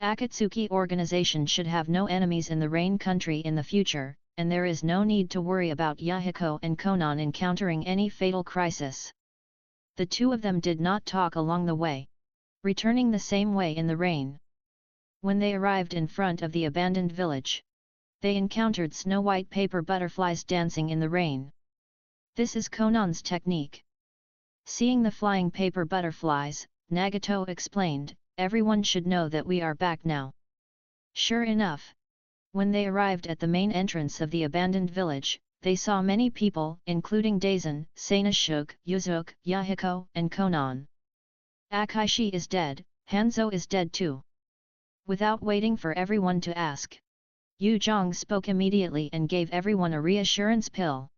Akatsuki organization should have no enemies in the Rain country in the future, and there is no need to worry about Yahiko and Konan encountering any fatal crisis. The two of them did not talk along the way, returning the same way in the rain. When they arrived in front of the abandoned village, they encountered snow-white paper butterflies dancing in the rain. This is Konan's technique. Seeing the flying paper butterflies, Nagato explained, "Everyone should know that we are back now." Sure enough, when they arrived at the main entrance of the abandoned village, they saw many people, including Daisen, Sanashuk, Yuzuki, Yahiko, and Konan. Akaishi is dead, Hanzo is dead too. Without waiting for everyone to ask, Yu Zhang spoke immediately and gave everyone a reassurance pill.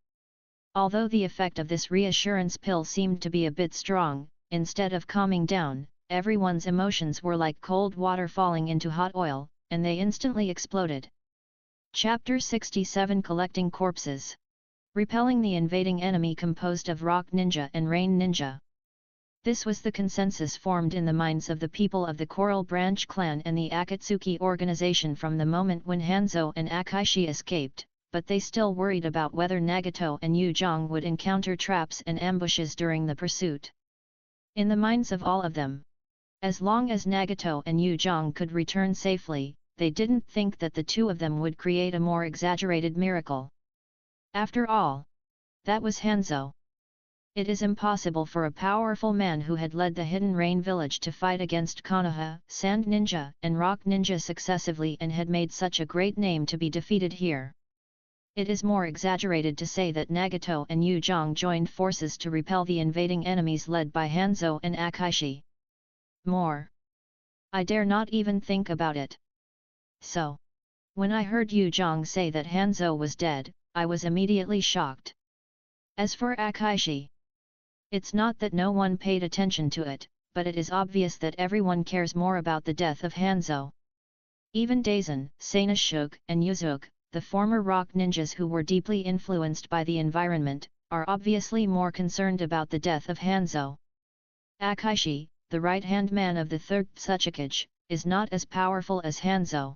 Although the effect of this reassurance pill seemed to be a bit strong, instead of calming down, everyone's emotions were like cold water falling into hot oil, and they instantly exploded. Chapter 67 Collecting Corpses. Repelling the invading enemy composed of Rock Ninja and Rain Ninja. This was the consensus formed in the minds of the people of the Coral Branch clan and the Akatsuki organization from the moment when Hanzo and Akaishi escaped, but they still worried about whether Nagato and Yu Zhang would encounter traps and ambushes during the pursuit. In the minds of all of them, as long as Nagato and Yu Zhang could return safely, they didn't think that the two of them would create a more exaggerated miracle. After all, that was Hanzo. It is impossible for a powerful man who had led the Hidden Rain village to fight against Konoha, Sand Ninja, and Rock Ninja successively and had made such a great name to be defeated here. It is more exaggerated to say that Nagato and Yu Zhang joined forces to repel the invading enemies led by Hanzo and Akaishi. More. I dare not even think about it. So, when I heard Yu Zhang say that Hanzo was dead, I was immediately shocked. As for Akaishi, it's not that no one paid attention to it, but it is obvious that everyone cares more about the death of Hanzo. Even Daisen, Sanashuk, and Yuzuki, the former rock ninjas who were deeply influenced by the environment, are obviously more concerned about the death of Hanzo. Akaishi, the right-hand man of the third Tsuchikage, is not as powerful as Hanzo.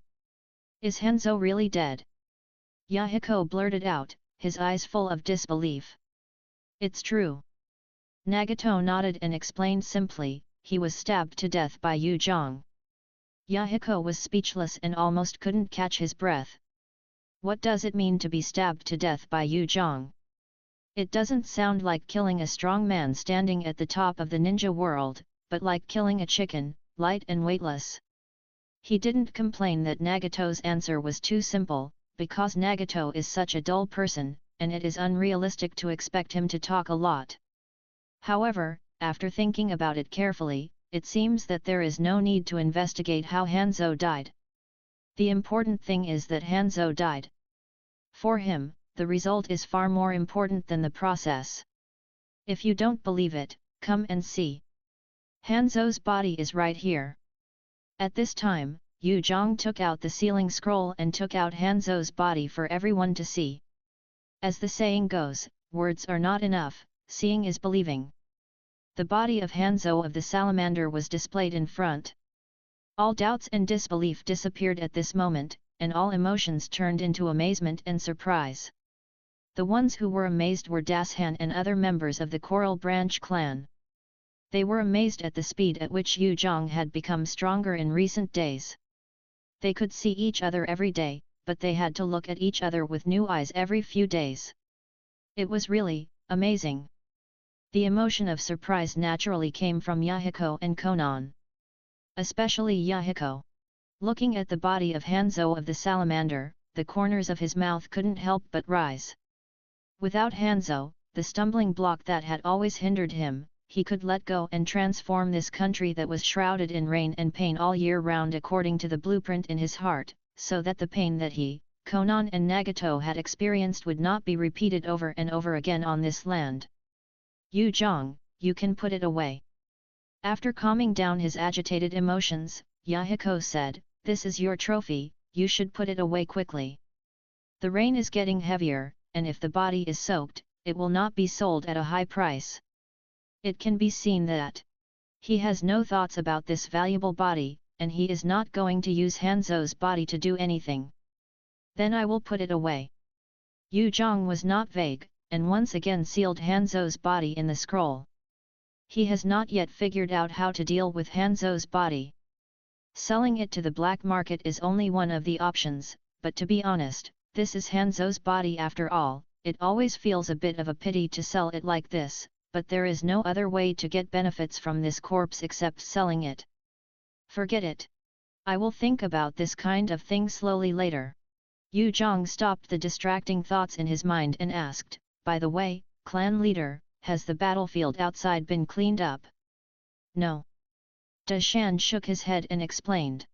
Is Hanzo really dead? Yahiko blurted out, his eyes full of disbelief. It's true. Nagato nodded and explained simply, he was stabbed to death by Yu Zhang. Yahiko was speechless and almost couldn't catch his breath. What does it mean to be stabbed to death by Yu Zhang? It doesn't sound like killing a strong man standing at the top of the ninja world, but like killing a chicken, light and weightless. He didn't complain that Nagato's answer was too simple, because Nagato is such a dull person, and it is unrealistic to expect him to talk a lot. However, after thinking about it carefully, it seems that there is no need to investigate how Hanzo died. The important thing is that Hanzo died. For him, the result is far more important than the process. If you don't believe it, come and see. Hanzo's body is right here. At this time, Yu Zhang took out the sealing scroll and took out Hanzo's body for everyone to see. As the saying goes, words are not enough, seeing is believing. The body of Hanzo of the salamander was displayed in front. All doubts and disbelief disappeared at this moment, and all emotions turned into amazement and surprise. The ones who were amazed were Dashan and other members of the Coral Branch clan. They were amazed at the speed at which Yu Zhang had become stronger in recent days. They could see each other every day, but they had to look at each other with new eyes every few days. It was really amazing. The emotion of surprise naturally came from Yahiko and Konan. Especially Yahiko. Looking at the body of Hanzo of the salamander, the corners of his mouth couldn't help but rise. Without Hanzo, the stumbling block that had always hindered him, he could let go and transform this country that was shrouded in rain and pain all year round according to the blueprint in his heart, so that the pain that he, Konan and Nagato had experienced would not be repeated over and over again on this land. Yu Zhang, you can put it away. After calming down his agitated emotions, Yahiko said, this is your trophy, you should put it away quickly. The rain is getting heavier, and if the body is soaked, it will not be sold at a high price. It can be seen that he has no thoughts about this valuable body, and he is not going to use Hanzo's body to do anything. Then I will put it away. Yu Zhang was not vague, and once again sealed Hanzo's body in the scroll. He has not yet figured out how to deal with Hanzo's body. Selling it to the black market is only one of the options, but to be honest, this is Hanzo's body after all. It always feels a bit of a pity to sell it like this, but there is no other way to get benefits from this corpse except selling it. Forget it. I will think about this kind of thing slowly later. Yu Zhang stopped the distracting thoughts in his mind and asked, by the way, clan leader, has the battlefield outside been cleaned up? No. Da Shan shook his head and explained.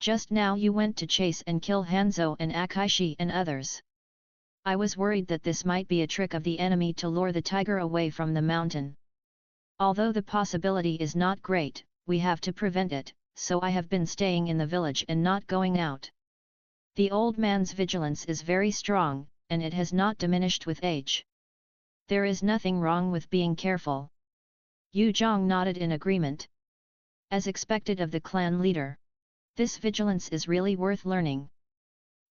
Just now you went to chase and kill Hanzo and Akaishi and others. I was worried that this might be a trick of the enemy to lure the tiger away from the mountain. Although the possibility is not great, we have to prevent it, so I have been staying in the village and not going out. The old man's vigilance is very strong, and it has not diminished with age. There is nothing wrong with being careful. Yu Zhang nodded in agreement. As expected of the clan leader. This vigilance is really worth learning.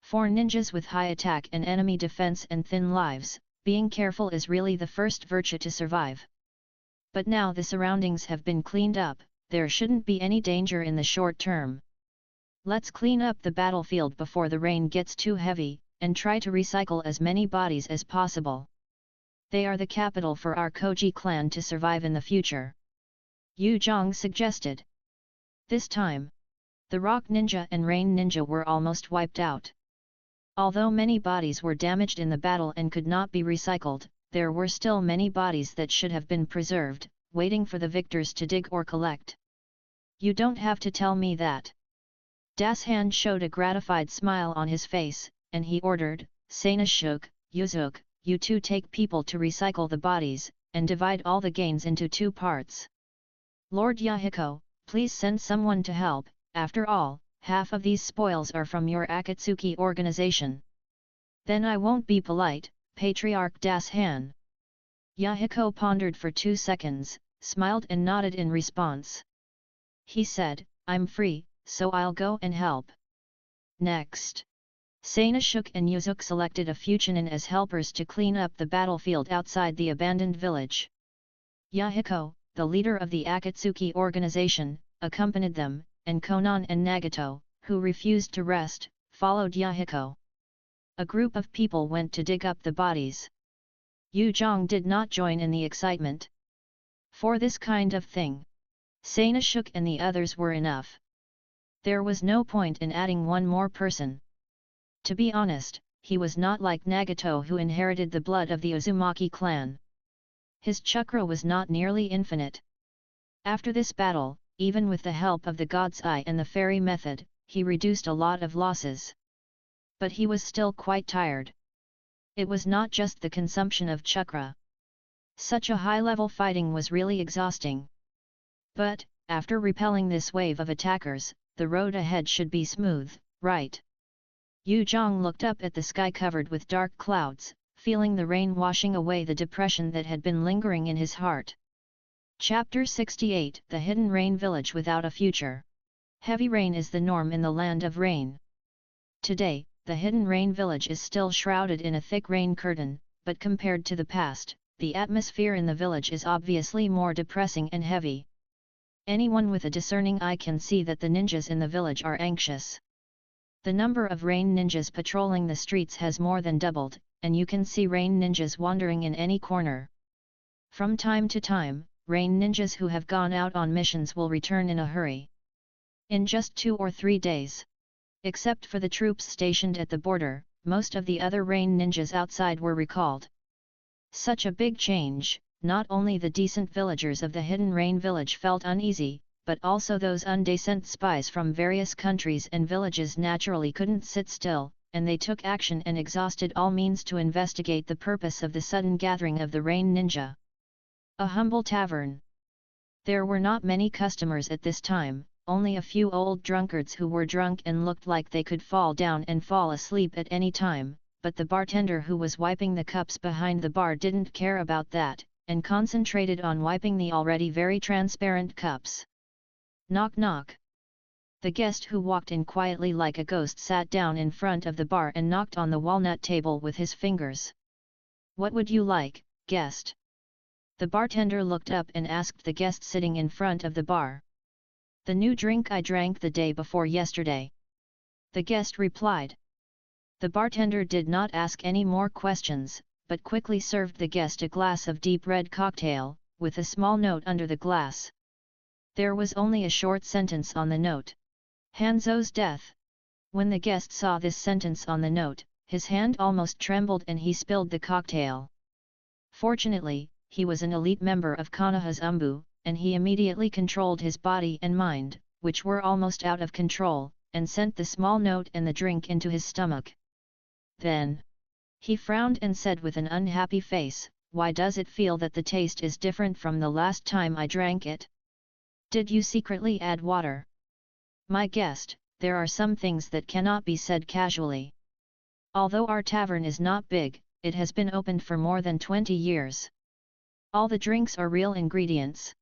For ninjas with high attack and enemy defense and thin lives, being careful is really the first virtue to survive. But now the surroundings have been cleaned up, there shouldn't be any danger in the short term. Let's clean up the battlefield before the rain gets too heavy, and try to recycle as many bodies as possible. They are the capital for our Koji clan to survive in the future. Yu Zhang suggested. This time, the Rock Ninja and Rain Ninja were almost wiped out. Although many bodies were damaged in the battle and could not be recycled, there were still many bodies that should have been preserved, waiting for the victors to dig or collect. You don't have to tell me that. Das Han showed a gratified smile on his face, and he ordered, Sanashuk, Yuzuk, you two take people to recycle the bodies, and divide all the gains into 2 parts. Lord Yahiko, please send someone to help, after all, half of these spoils are from your Akatsuki organization. Then I won't be polite, Patriarch Das Han. Yahiko pondered for 2 seconds, smiled and nodded in response. He said, I'm free, so I'll go and help. Next. Sanashuk and Yuzuk selected a few Chunin as helpers to clean up the battlefield outside the abandoned village. Yahiko, the leader of the Akatsuki organization, accompanied them, and Konan and Nagato, who refused to rest, followed Yahiko. A group of people went to dig up the bodies. Yu Zhang did not join in the excitement. For this kind of thing, Sanashuk and the others were enough. There was no point in adding one more person. To be honest, he was not like Nagato who inherited the blood of the Uzumaki clan. His chakra was not nearly infinite. After this battle, even with the help of the God's Eye and the fairy method, he reduced a lot of losses. But he was still quite tired. It was not just the consumption of chakra. Such a high-level fighting was really exhausting. But, after repelling this wave of attackers, the road ahead should be smooth, right? Yu Zhang looked up at the sky covered with dark clouds, feeling the rain washing away the depression that had been lingering in his heart. Chapter 68 The Hidden Rain Village Without a Future. Heavy rain is the norm in the land of rain. Today, the Hidden Rain Village is still shrouded in a thick rain curtain, but compared to the past, the atmosphere in the village is obviously more depressing and heavy. Anyone with a discerning eye can see that the ninjas in the village are anxious. The number of rain ninjas patrolling the streets has more than doubled, and you can see rain ninjas wandering in any corner. From time to time, rain ninjas who have gone out on missions will return in a hurry. In just 2 or 3 days. Except for the troops stationed at the border, most of the other rain ninjas outside were recalled. Such a big change, not only the decent villagers of the Hidden Rain village felt uneasy, but also those undecent spies from various countries and villages naturally couldn't sit still, and they took action and exhausted all means to investigate the purpose of the sudden gathering of the Rain Ninja. A humble tavern. There were not many customers at this time, only a few old drunkards who were drunk and looked like they could fall down and fall asleep at any time, but the bartender who was wiping the cups behind the bar didn't care about that, and concentrated on wiping the already very transparent cups. Knock knock. The guest who walked in quietly like a ghost sat down in front of the bar and knocked on the walnut table with his fingers. "What would you like, guest?" The bartender looked up and asked the guest sitting in front of the bar. "The new drink I drank the day before yesterday," the guest replied. The bartender did not ask any more questions, but quickly served the guest a glass of deep red cocktail, with a small note under the glass. There was only a short sentence on the note. Hanzo's death. When the guest saw this sentence on the note, his hand almost trembled and he spilled the cocktail. Fortunately, he was an elite member of Konoha's Umbu, and he immediately controlled his body and mind, which were almost out of control, and sent the small note and the drink into his stomach. Then, he frowned and said with an unhappy face, "Why does it feel that the taste is different from the last time I drank it? Did you secretly add water?" "My guest, there are some things that cannot be said casually. Although our tavern is not big, it has been opened for more than 20 years. All the drinks are real ingredients,"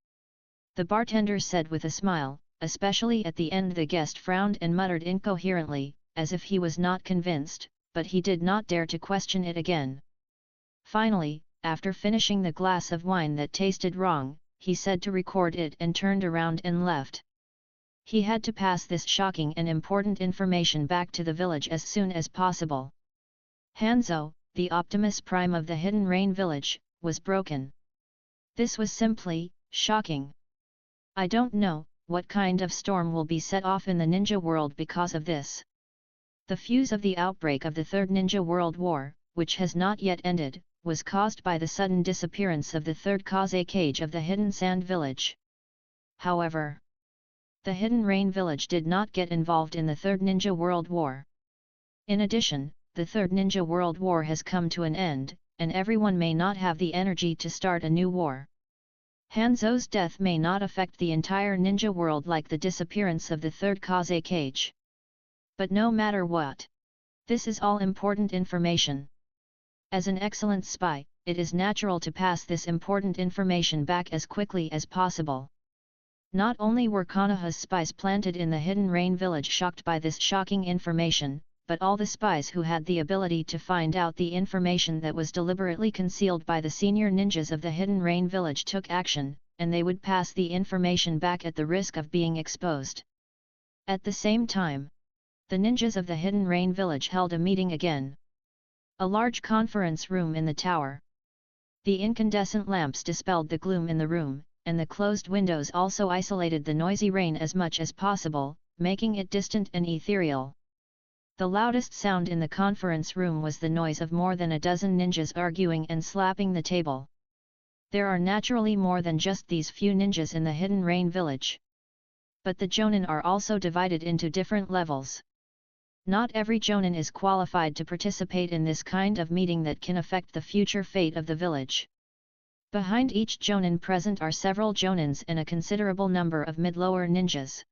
the bartender said with a smile. Especially at the end the guest frowned and muttered incoherently, as if he was not convinced, but he did not dare to question it again. Finally, after finishing the glass of wine that tasted wrong, he said to record it and turned around and left. He had to pass this shocking and important information back to the village as soon as possible. Hanzo, the Optimus Prime of the Hidden Rain village, was broken. This was simply shocking. "I don't know what kind of storm will be set off in the ninja world because of this. The fuse of the outbreak of the Third Ninja World War, which has not yet ended, was caused by the sudden disappearance of the third Kaze cage of the Hidden Sand village. However, the Hidden Rain village did not get involved in the Third Ninja World War. In addition, the Third Ninja World War has come to an end, and everyone may not have the energy to start a new war. Hanzo's death may not affect the entire ninja world like the disappearance of the third Kaze cage. But no matter what, this is all important information. As an excellent spy, it is natural to pass this important information back as quickly as possible." Not only were Konoha's spies planted in the Hidden Rain village shocked by this shocking information, but all the spies who had the ability to find out the information that was deliberately concealed by the senior ninjas of the Hidden Rain village took action, and they would pass the information back at the risk of being exposed. At the same time, the ninjas of the Hidden Rain village held a meeting again. A large conference room in the tower. The incandescent lamps dispelled the gloom in the room, and the closed windows also isolated the noisy rain as much as possible, making it distant and ethereal. The loudest sound in the conference room was the noise of more than a dozen ninjas arguing and slapping the table. There are naturally more than just these few ninjas in the Hidden Rain village. But the jonin are also divided into different levels. Not every jonin is qualified to participate in this kind of meeting that can affect the future fate of the village. Behind each jonin present are several jonins and a considerable number of mid-lower ninjas.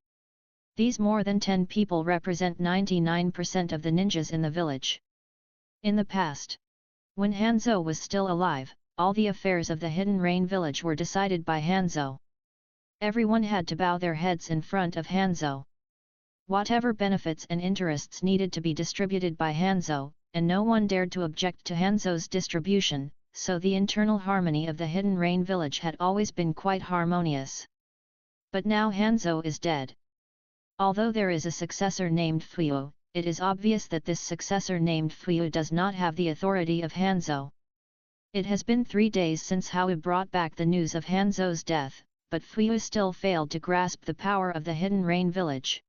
These more than 10 people represent 99% of the ninjas in the village. In the past, when Hanzo was still alive, all the affairs of the Hidden Rain village were decided by Hanzo. Everyone had to bow their heads in front of Hanzo. Whatever benefits and interests needed to be distributed by Hanzo, and no one dared to object to Hanzo's distribution, so the internal harmony of the Hidden Rain village had always been quite harmonious. But now Hanzo is dead. Although there is a successor named Fuyu, it is obvious that this successor named Fuyu does not have the authority of Hanzo. It has been 3 days since Hou brought back the news of Hanzo's death, but Fuyu still failed to grasp the power of the Hidden Rain village.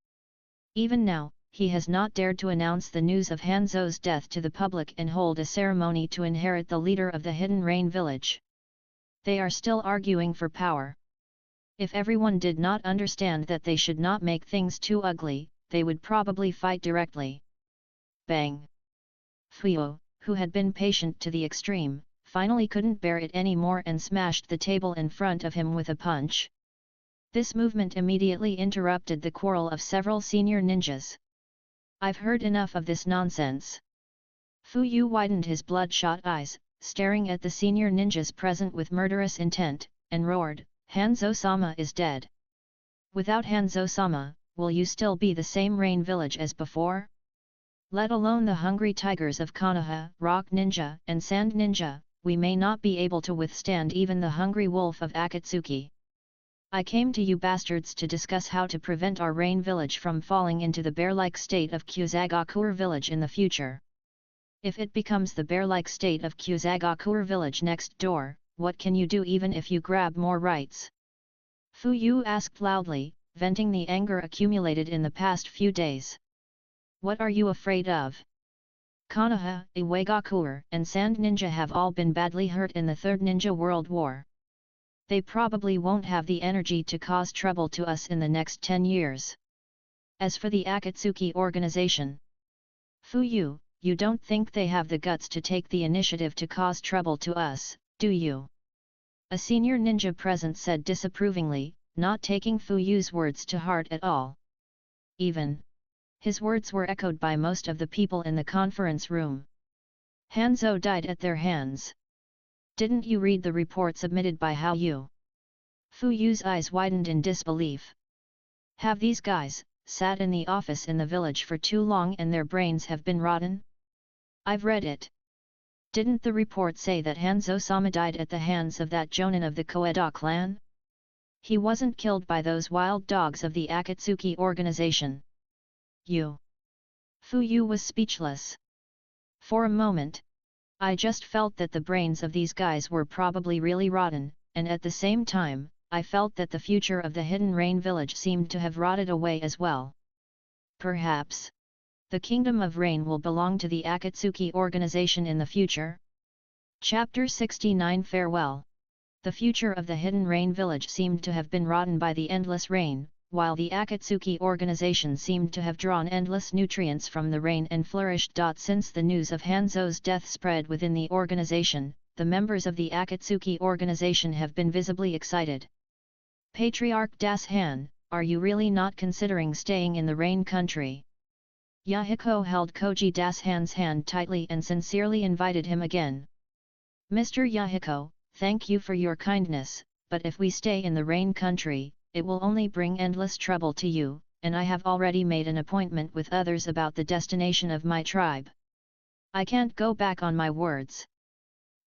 Even now, he has not dared to announce the news of Hanzo's death to the public and hold a ceremony to inherit the leader of the Hidden Rain village. They are still arguing for power. If everyone did not understand that they should not make things too ugly, they would probably fight directly. Bang! Fuyo, who had been patient to the extreme, finally couldn't bear it anymore and smashed the table in front of him with a punch. This movement immediately interrupted the quarrel of several senior ninjas. I've heard enough of this nonsense. Fuyu widened his bloodshot eyes, staring at the senior ninjas present with murderous intent, and roared, Hanzo-sama is dead. Without Hanzo-sama, will you still be the same rain village as before? Let alone the hungry tigers of Konoha, Rock Ninja, and Sand Ninja, we may not be able to withstand even the hungry wolf of Akatsuki. I came to you bastards to discuss how to prevent our rain village from falling into the bear-like state of Kusagakur village in the future. If it becomes the bear-like state of Kusagakur village next door, what can you do even if you grab more rights? Fuyu asked loudly, venting the anger accumulated in the past few days. What are you afraid of? Konoha, Iwagakur, and Sand Ninja have all been badly hurt in the Third Ninja World War. They probably won't have the energy to cause trouble to us in the next 10 years. As for the Akatsuki organization, Fuyu, you don't think they have the guts to take the initiative to cause trouble to us, do you? A senior ninja present said disapprovingly, not taking Fuyu's words to heart at all. His words were echoed by most of the people in the conference room. Hanzo died at their hands. Didn't you read the report submitted by Hao Yu? Fuyu's eyes widened in disbelief. Have these guys sat in the office in the village for too long and their brains have been rotten? I've read it. Didn't the report say that Hanzo-sama died at the hands of that jonin of the Koeda clan? He wasn't killed by those wild dogs of the Akatsuki organization. Fuyu was speechless. For a moment, I just felt that the brains of these guys were probably really rotten, and at the same time, I felt that the future of the Hidden Rain village seemed to have rotted away as well. Perhaps the Kingdom of Rain will belong to the Akatsuki organization in the future? Chapter 69 Farewell. The future of the Hidden Rain village seemed to have been rotten by the endless rain, while the Akatsuki organization seemed to have drawn endless nutrients from the rain and flourished. Since the news of Hanzo's death spread within the organization, the members of the Akatsuki organization have been visibly excited. Patriarch Das Han, are you really not considering staying in the rain country? Yahiko held Koji Das Han's hand tightly and sincerely invited him again. Mr. Yahiko, thank you for your kindness, but if we stay in the rain country, it will only bring endless trouble to you, and I have already made an appointment with others about the destination of my tribe. I can't go back on my words.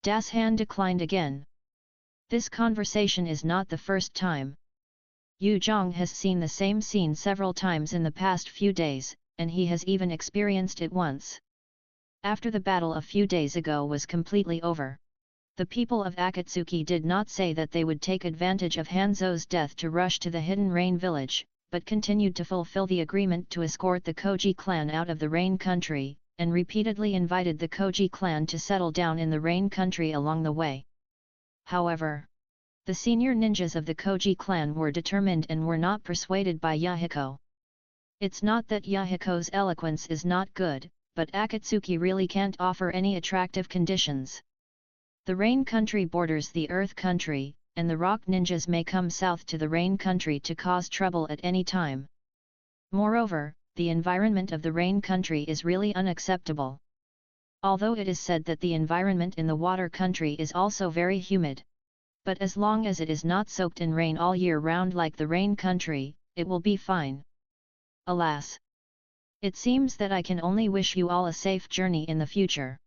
Das Han declined again. This conversation is not the first time. Yu Zhong has seen the same scene several times in the past few days, and he has even experienced it once. After the battle a few days ago was completely over, the people of Akatsuki did not say that they would take advantage of Hanzo's death to rush to the Hidden Rain village, but continued to fulfill the agreement to escort the Koji clan out of the Rain country, and repeatedly invited the Koji clan to settle down in the Rain country along the way. However, the senior ninjas of the Koji clan were determined and were not persuaded by Yahiko. It's not that Yahiko's eloquence is not good, but Akatsuki really can't offer any attractive conditions. The Rain country borders the Earth country, and the Rock ninjas may come south to the Rain country to cause trouble at any time. Moreover, the environment of the Rain country is really unacceptable. Although it is said that the environment in the water country is also very humid. But as long as it is not soaked in rain all year round like the Rain country, it will be fine. Alas! It seems that I can only wish you all a safe journey in the future.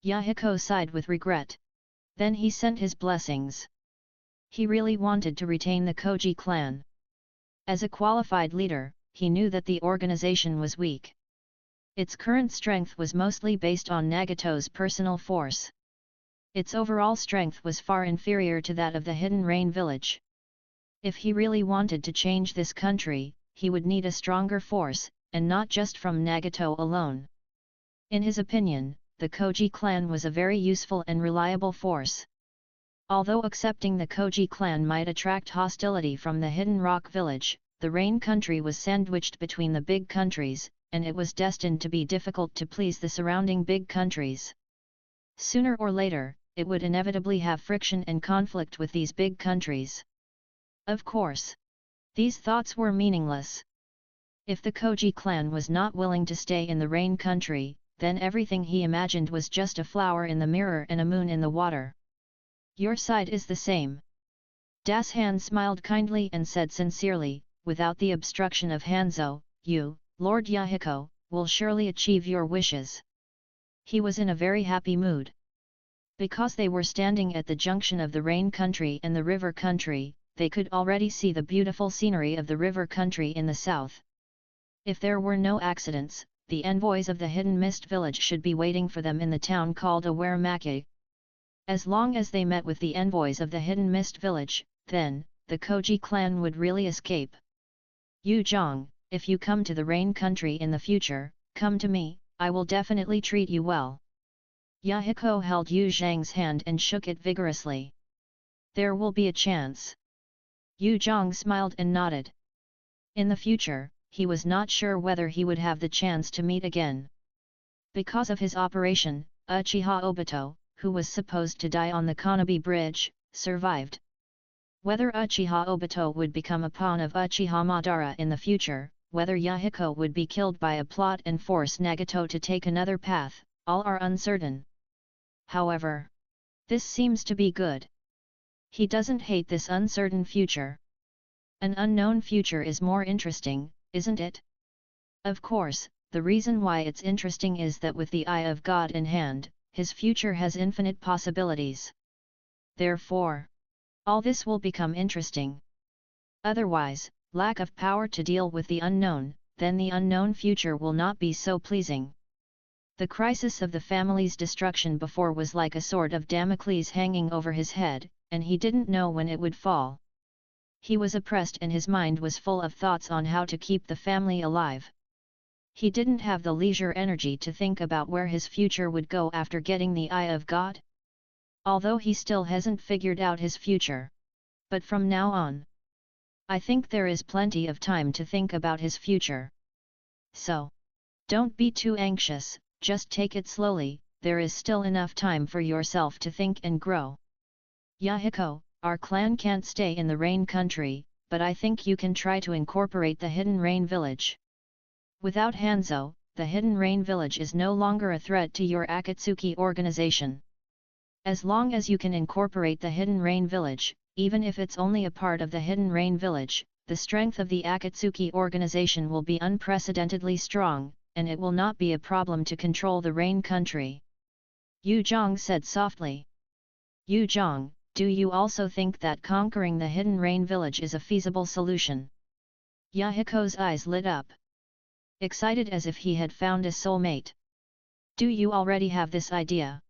Yahiko sighed with regret. Then he sent his blessings. He really wanted to retain the Koji clan. As a qualified leader, he knew that the organization was weak. Its current strength was mostly based on Nagato's personal force. Its overall strength was far inferior to that of the Hidden Rain village. If he really wanted to change this country, he would need a stronger force, and not just from Nagato alone. In his opinion, the Koji clan was a very useful and reliable force. Although accepting the Koji clan might attract hostility from the Hidden Rock village, the Rain country was sandwiched between the big countries, and it was destined to be difficult to please the surrounding big countries. Sooner or later, it would inevitably have friction and conflict with these big countries. Of course, these thoughts were meaningless. If the Koji clan was not willing to stay in the Rain country, then everything he imagined was just a flower in the mirror and a moon in the water. Your side is the same. Das Han smiled kindly and said sincerely, without the obstruction of Hanzo, you, Lord Yahiko, will surely achieve your wishes. He was in a very happy mood. Because they were standing at the junction of the Rain country and the River country, they could already see the beautiful scenery of the River country in the south. If there were no accidents, the envoys of the Hidden Mist village should be waiting for them in the town called Awaramaki. As long as they met with the envoys of the Hidden Mist village, then, the Koji clan would really escape. Yu Zhang, if you come to the Rain country in the future, come to me, I will definitely treat you well. Yahiko held Yu Zhang's hand and shook it vigorously. There will be a chance. Yu Zhang smiled and nodded. In the future, he was not sure whether he would have the chance to meet again. Because of his operation, Uchiha Obito, who was supposed to die on the Kannabi bridge, survived. Whether Uchiha Obito would become a pawn of Uchiha Madara in the future, whether Yahiko would be killed by a plot and force Nagato to take another path, all are uncertain. However, this seems to be good. He doesn't hate this uncertain future. An unknown future is more interesting, isn't it? Of course, the reason why it's interesting is that with the eye of God in hand, his future has infinite possibilities. Therefore, all this will become interesting. Otherwise, lack of power to deal with the unknown, then the unknown future will not be so pleasing. The crisis of the family's destruction before was like a sword of Damocles hanging over his head, and he didn't know when it would fall. He was oppressed and his mind was full of thoughts on how to keep the family alive. He didn't have the leisure energy to think about where his future would go after getting the eye of God. Although he still hasn't figured out his future. But from now on, I think there is plenty of time to think about his future. So, don't be too anxious, just take it slowly, there is still enough time for yourself to think and grow. Yahiko, our clan can't stay in the Rain country, but I think you can try to incorporate the Hidden Rain village. Without Hanzo, the Hidden Rain village is no longer a threat to your Akatsuki organization. As long as you can incorporate the Hidden Rain village, even if it's only a part of the Hidden Rain village, the strength of the Akatsuki organization will be unprecedentedly strong, and it will not be a problem to control the Rain country. Yu Zhang said softly. Yu Zhang, do you also think that conquering the Hidden Rain village is a feasible solution? Yahiko's eyes lit up. Excited as if he had found a soulmate. Do you already have this idea?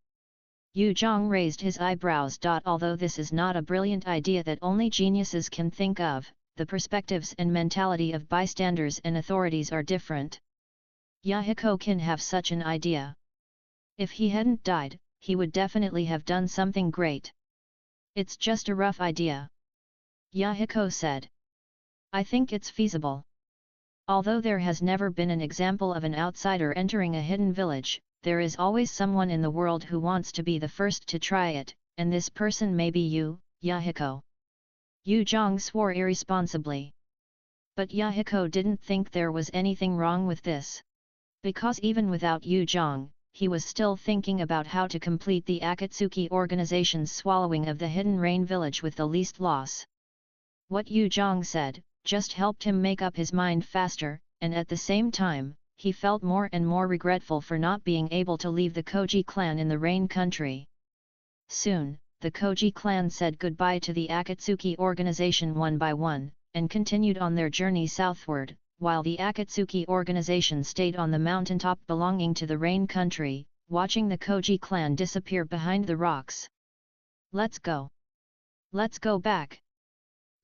Yu Zhang raised his eyebrows. Although this is not a brilliant idea that only geniuses can think of, the perspectives and mentality of bystanders and authorities are different. Yahiko can have such an idea. If he hadn't died, he would definitely have done something great. It's just a rough idea. Yahiko said. I think it's feasible. Although there has never been an example of an outsider entering a hidden village, there is always someone in the world who wants to be the first to try it, and this person may be you, Yahiko. Yu Zhang swore irresponsibly. But Yahiko didn't think there was anything wrong with this. Because even without Yu Zhang, he was still thinking about how to complete the Akatsuki organization's swallowing of the Hidden Rain village with the least loss. What Yu Zhang said just helped him make up his mind faster, and at the same time, he felt more and more regretful for not being able to leave the Koji clan in the Rain country. Soon, the Koji clan said goodbye to the Akatsuki organization one by one, and continued on their journey southward, while the Akatsuki organization stayed on the mountaintop belonging to the Rain country, watching the Koji clan disappear behind the rocks. Let's go. Let's go back.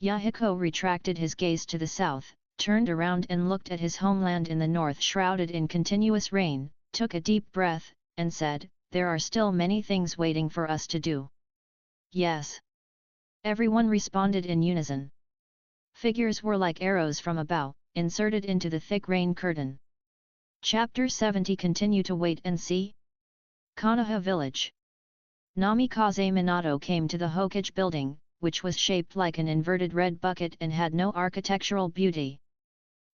Yahiko retracted his gaze to the south, turned around and looked at his homeland in the north shrouded in continuous rain, took a deep breath, and said, "There are still many things waiting for us to do." "Yes." Everyone responded in unison. Figures were like arrows from a bow, inserted into the thick rain curtain. Chapter 70. Continue to wait and see. Konoha Village. Namikaze Minato came to the Hokage building, which was shaped like an inverted red bucket and had no architectural beauty.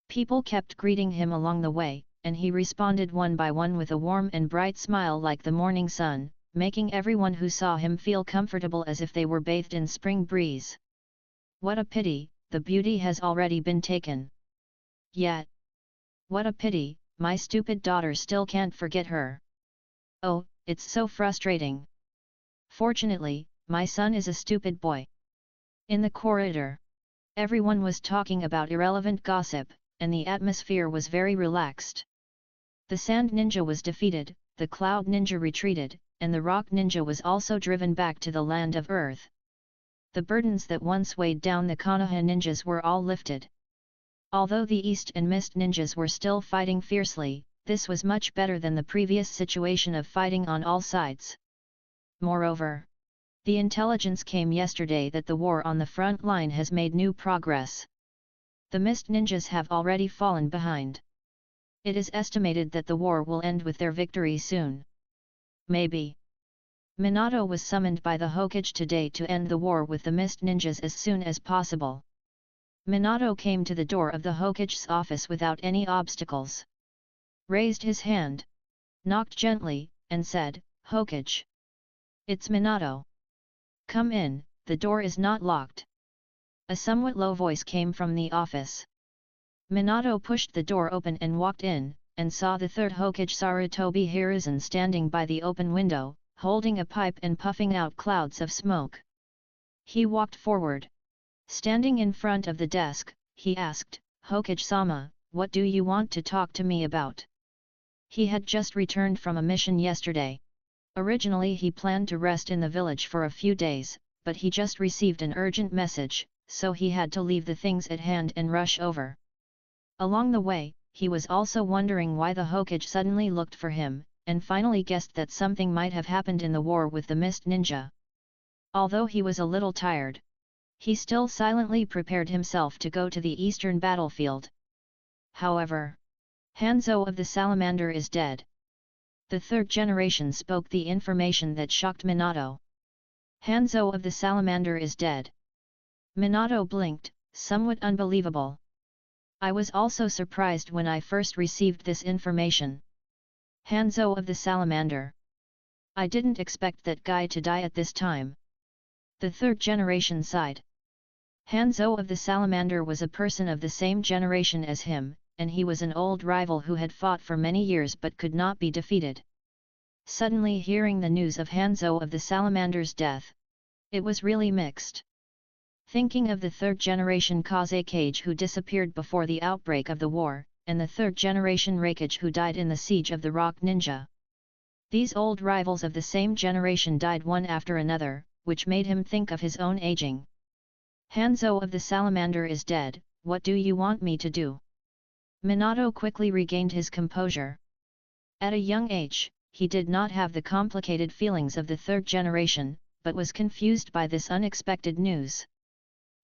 People kept greeting him along the way, and he responded one by one with a warm and bright smile like the morning sun, making everyone who saw him feel comfortable as if they were bathed in spring breeze. What a pity, the beauty has already been taken. Yet, what a pity, my stupid daughter still can't forget her. Oh, it's so frustrating. Fortunately, my son is a stupid boy. In the corridor, everyone was talking about irrelevant gossip, and the atmosphere was very relaxed. The Sand Ninja was defeated, the Cloud Ninja retreated, and the Rock Ninja was also driven back to the land of Earth. The burdens that once weighed down the Konoha ninjas were all lifted. Although the East and Mist ninjas were still fighting fiercely, this was much better than the previous situation of fighting on all sides. Moreover, the intelligence came yesterday that the war on the front line has made new progress. The Mist ninjas have already fallen behind. It is estimated that the war will end with their victory soon. Maybe. Minato was summoned by the Hokage today to end the war with the Mist ninjas as soon as possible. Minato came to the door of the Hokage's office without any obstacles. Raised his hand, knocked gently, and said, "Hokage. It's Minato. Come in, the door is not locked." A somewhat low voice came from the office. Minato pushed the door open and walked in, and saw the third Hokage Sarutobi Hiruzen standing by the open window, holding a pipe and puffing out clouds of smoke. He walked forward. Standing in front of the desk, he asked, "Hokage-sama, what do you want to talk to me about?" He had just returned from a mission yesterday. Originally he planned to rest in the village for a few days, but he just received an urgent message, so he had to leave the things at hand and rush over. Along the way, he was also wondering why the Hokage suddenly looked for him, and finally guessed that something might have happened in the war with the Mist Ninja. Although he was a little tired, he still silently prepared himself to go to the eastern battlefield. However, Hanzo of the Salamander is dead. The third generation spoke the information that shocked Minato. Hanzo of the Salamander is dead. Minato blinked, somewhat unbelievable. I was also surprised when I first received this information. Hanzo of the Salamander. I didn't expect that guy to die at this time. The third generation sighed. Hanzo of the Salamander was a person of the same generation as him, and he was an old rival who had fought for many years but could not be defeated. Suddenly hearing the news of Hanzo of the Salamander's death, it was really mixed. Thinking of the third generation Kazekage who disappeared before the outbreak of the war, and the third generation Raikage who died in the siege of the Rock Ninja. These old rivals of the same generation died one after another, which made him think of his own aging. Hanzo of the Salamander is dead, what do you want me to do? Minato quickly regained his composure. At a young age, he did not have the complicated feelings of the third generation, but was confused by this unexpected news.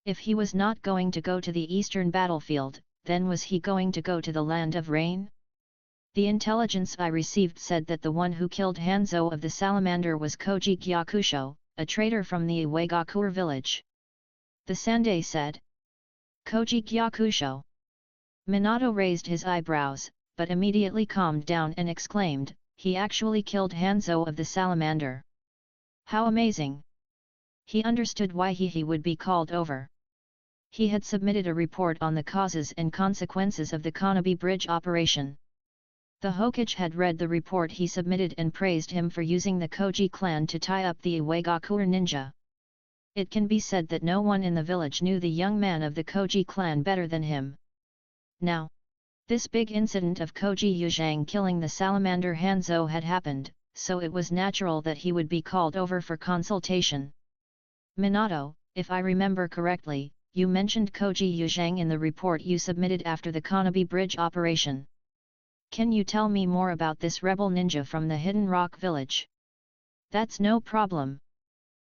If he was not going to go to the eastern battlefield, then was he going to go to the land of rain? The intelligence I received said that the one who killed Hanzo of the Salamander was Koji Gyakusho, a traitor from the Iwagakure village. The Sandai said. Koji Gyakusho. Minato raised his eyebrows, but immediately calmed down and exclaimed, he actually killed Hanzo of the Salamander. How amazing! He understood why he would be called over. He had submitted a report on the causes and consequences of the Kannabi bridge operation. The Hokage had read the report he submitted and praised him for using the Koji clan to tie up the Iwagakure ninja. It can be said that no one in the village knew the young man of the Koji clan better than him. Now, this big incident of Koji Yuzhang killing the salamander Hanzo had happened, so it was natural that he would be called over for consultation. Minato, if I remember correctly, you mentioned Koji Yuzhang in the report you submitted after the Kannabi bridge operation. Can you tell me more about this rebel ninja from the Hidden Rock village? That's no problem.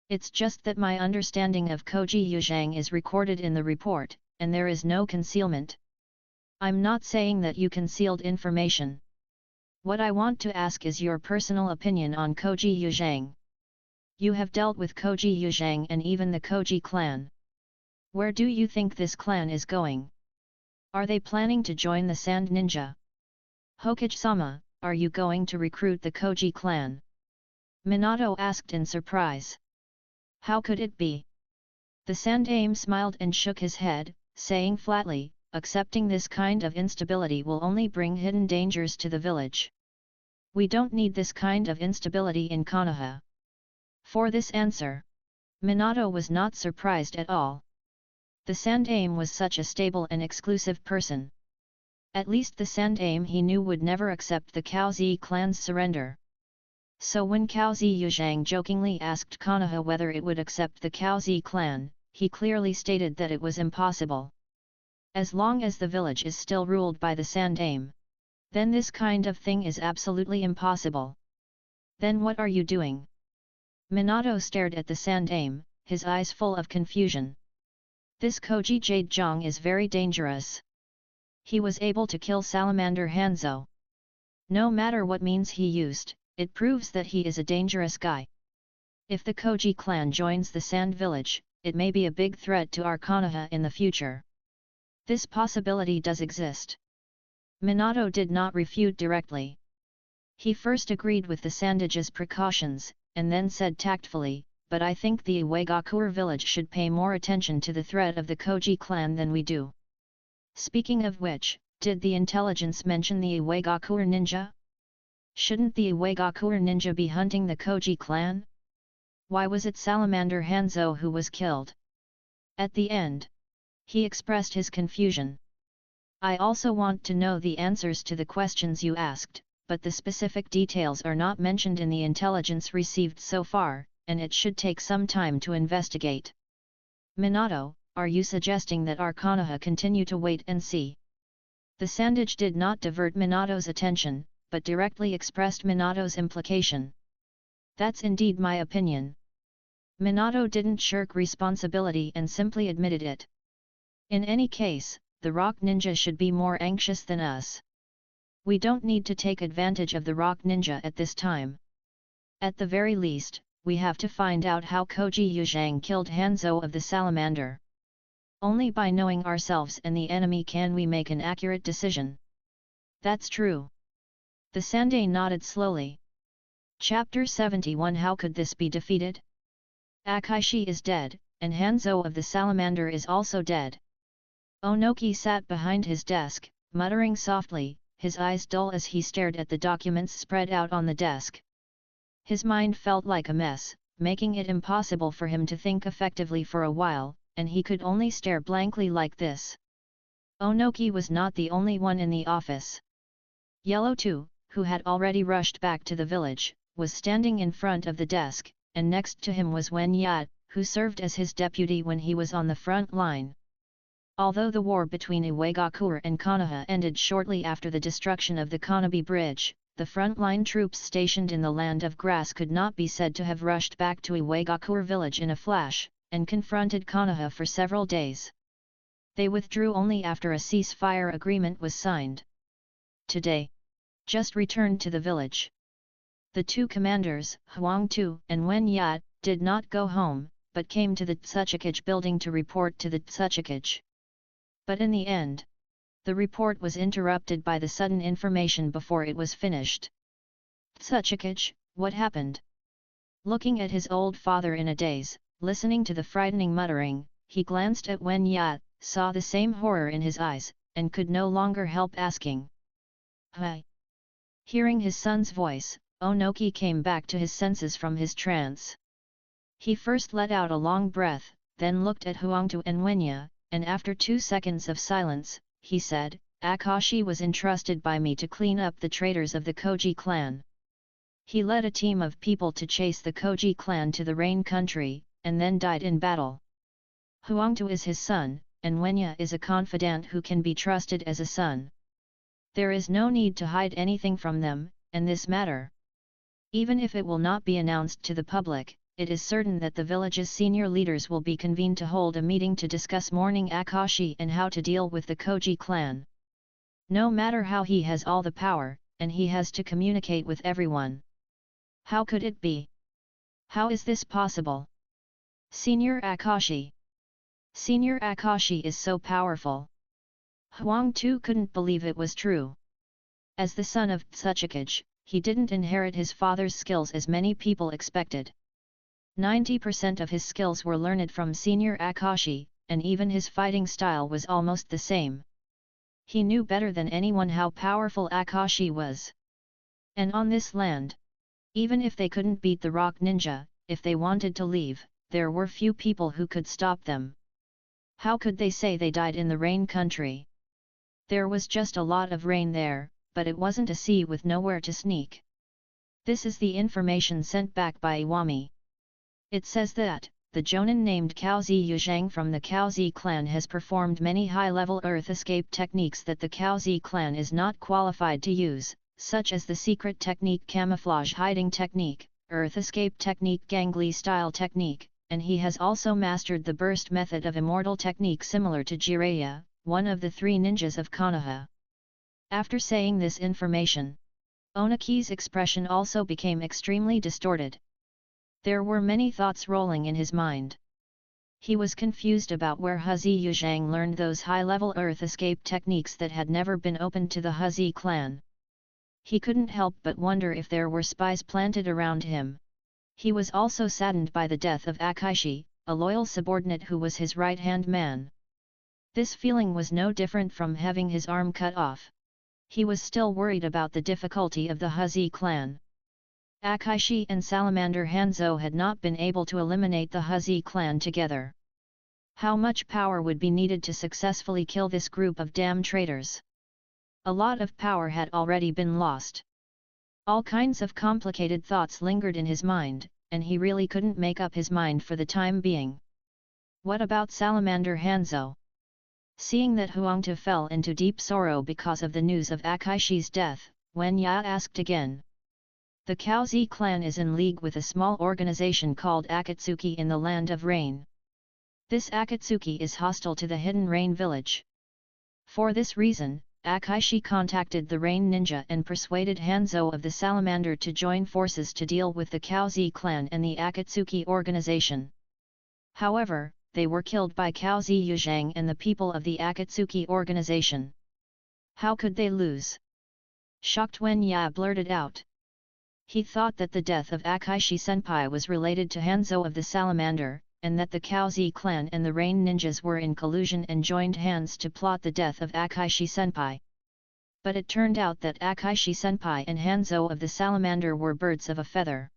It's just that my understanding of Koji Yuzhang is recorded in the report, and there is no concealment. I'm not saying that you concealed information. What I want to ask is your personal opinion on Koji Yuzhang. You have dealt with Koji Yuzhang and even the Koji clan. Where do you think this clan is going? Are they planning to join the Sand Ninja? Hokage-sama, are you going to recruit the Koji clan? Minato asked in surprise. How could it be? The Sandaime smiled and shook his head, saying flatly, accepting this kind of instability will only bring hidden dangers to the village. We don't need this kind of instability in Konoha. For this answer, Minato was not surprised at all. The Sandaime was such a stable and exclusive person. At least the Sandaime he knew would never accept the Kaozi clan's surrender. So when Kaozi Yuzhang jokingly asked Konoha whether it would accept the Kaozi clan, he clearly stated that it was impossible. As long as the village is still ruled by the Sandaime, then this kind of thing is absolutely impossible. Then what are you doing? Minato stared at the Sandaime, his eyes full of confusion. This Koji Jade Zhang is very dangerous. He was able to kill Salamander Hanzo. No matter what means he used, it proves that he is a dangerous guy. If the Koji clan joins the Sand Village, it may be a big threat to our Konoha in the future. This possibility does exist. Minato did not refute directly. He first agreed with the Sandage's precautions, and then said tactfully, but I think the Iwagakure village should pay more attention to the threat of the Koji clan than we do. Speaking of which, did the intelligence mention the Iwagakure ninja? Shouldn't the Iwagakure ninja be hunting the Koji clan? Why was it Salamander Hanzo who was killed? At the end, he expressed his confusion. I also want to know the answers to the questions you asked, but the specific details are not mentioned in the intelligence received so far, and it should take some time to investigate. Minato, are you suggesting that our Konoha continue to wait and see? The Sandage did not divert Minato's attention, but directly expressed Minato's implication. That's indeed my opinion. Minato didn't shirk responsibility and simply admitted it. In any case, the Rock Ninja should be more anxious than us. We don't need to take advantage of the Rock Ninja at this time. At the very least, we have to find out how Koji Yuzhang killed Hanzo of the Salamander. Only by knowing ourselves and the enemy can we make an accurate decision. That's true. The Sandai nodded slowly. Chapter 71. How could this be defeated? Akaishi is dead, and Hanzo of the Salamander is also dead. Onoki sat behind his desk, muttering softly, his eyes dull as he stared at the documents spread out on the desk. His mind felt like a mess, making it impossible for him to think effectively for a while, and he could only stare blankly like this. Onoki was not the only one in the office. Yellow too, who had already rushed back to the village, was standing in front of the desk, and next to him was Wen Yat, who served as his deputy when he was on the front line. Although the war between Iwagakure and Konoha ended shortly after the destruction of the Kannabi bridge, the front-line troops stationed in the Land of Grass could not be said to have rushed back to Iwagakure village in a flash, and confronted Konoha for several days. They withdrew only after a ceasefire agreement was signed. Today, just returned to the village. The two commanders, Huang Tu and Wen Yat, did not go home, but came to the Tsuchikage building to report to the Tsuchikage. But in the end, the report was interrupted by the sudden information before it was finished. Tsuchikage, what happened? Looking at his old father in a daze, listening to the frightening muttering, he glanced at Wen Yat, saw the same horror in his eyes, and could no longer help asking. Hi! Hearing his son's voice, Onoki came back to his senses from his trance. He first let out a long breath, then looked at Huangtu and Wenya, and after 2 seconds of silence, he said, Akashi was entrusted by me to clean up the traitors of the Koji clan. He led a team of people to chase the Koji clan to the Rain country, and then died in battle. Huangtu is his son, and Wenya is a confidant who can be trusted as a son. There is no need to hide anything from them, and this matter. Even if it will not be announced to the public, it is certain that the village's senior leaders will be convened to hold a meeting to discuss mourning Akashi and how to deal with the Koji clan. No matter how, he has all the power, and he has to communicate with everyone. How could it be? How is this possible? Senior Akashi. Senior Akashi is so powerful. Huangtu couldn't believe it was true. As the son of Tsuchikage, he didn't inherit his father's skills as many people expected. 90% of his skills were learned from Senior Akashi, and even his fighting style was almost the same. He knew better than anyone how powerful Akashi was. And on this land, even if they couldn't beat the rock ninja, if they wanted to leave, there were few people who could stop them. How could they say they died in the rain country? There was just a lot of rain there, but it wasn't a sea with nowhere to sneak. This is the information sent back by Iwami. It says that, the Jonin named Kaozi Yuzhang from the Kaozi clan has performed many high-level earth escape techniques that the Kaozi clan is not qualified to use, such as the secret technique camouflage hiding technique, earth escape technique gangly style technique, and he has also mastered the burst method of immortal technique similar to Jiraiya, one of the 3 ninjas of Konoha. After saying this information, Onaki's expression also became extremely distorted. There were many thoughts rolling in his mind. He was confused about where Huzi Yuzhang learned those high-level earth escape techniques that had never been opened to the Huzi clan. He couldn't help but wonder if there were spies planted around him. He was also saddened by the death of Akashi, a loyal subordinate who was his right-hand man. This feeling was no different from having his arm cut off. He was still worried about the difficulty of the Huzi clan. Akashi and Salamander Hanzo had not been able to eliminate the Huzi clan together. How much power would be needed to successfully kill this group of damn traitors? A lot of power had already been lost. All kinds of complicated thoughts lingered in his mind, and he really couldn't make up his mind for the time being. What about Salamander Hanzo? Seeing that Huangtu fell into deep sorrow because of the news of Akashi's death, Wenya asked again. The Kaozi clan is in league with a small organization called Akatsuki in the Land of Rain. This Akatsuki is hostile to the Hidden Rain village. For this reason, Akashi contacted the Rain Ninja and persuaded Hanzo of the Salamander to join forces to deal with the Kaozi clan and the Akatsuki organization. However, they were killed by Kaozi Yuzhang and the people of the Akatsuki organization. How could they lose? Shocked Wenya blurted out. He thought that the death of Akashi-senpai was related to Hanzo of the Salamander, and that the Kaozi clan and the Rain Ninjas were in collusion and joined hands to plot the death of Akashi-senpai. But it turned out that Akashi-senpai and Hanzo of the Salamander were birds of a feather.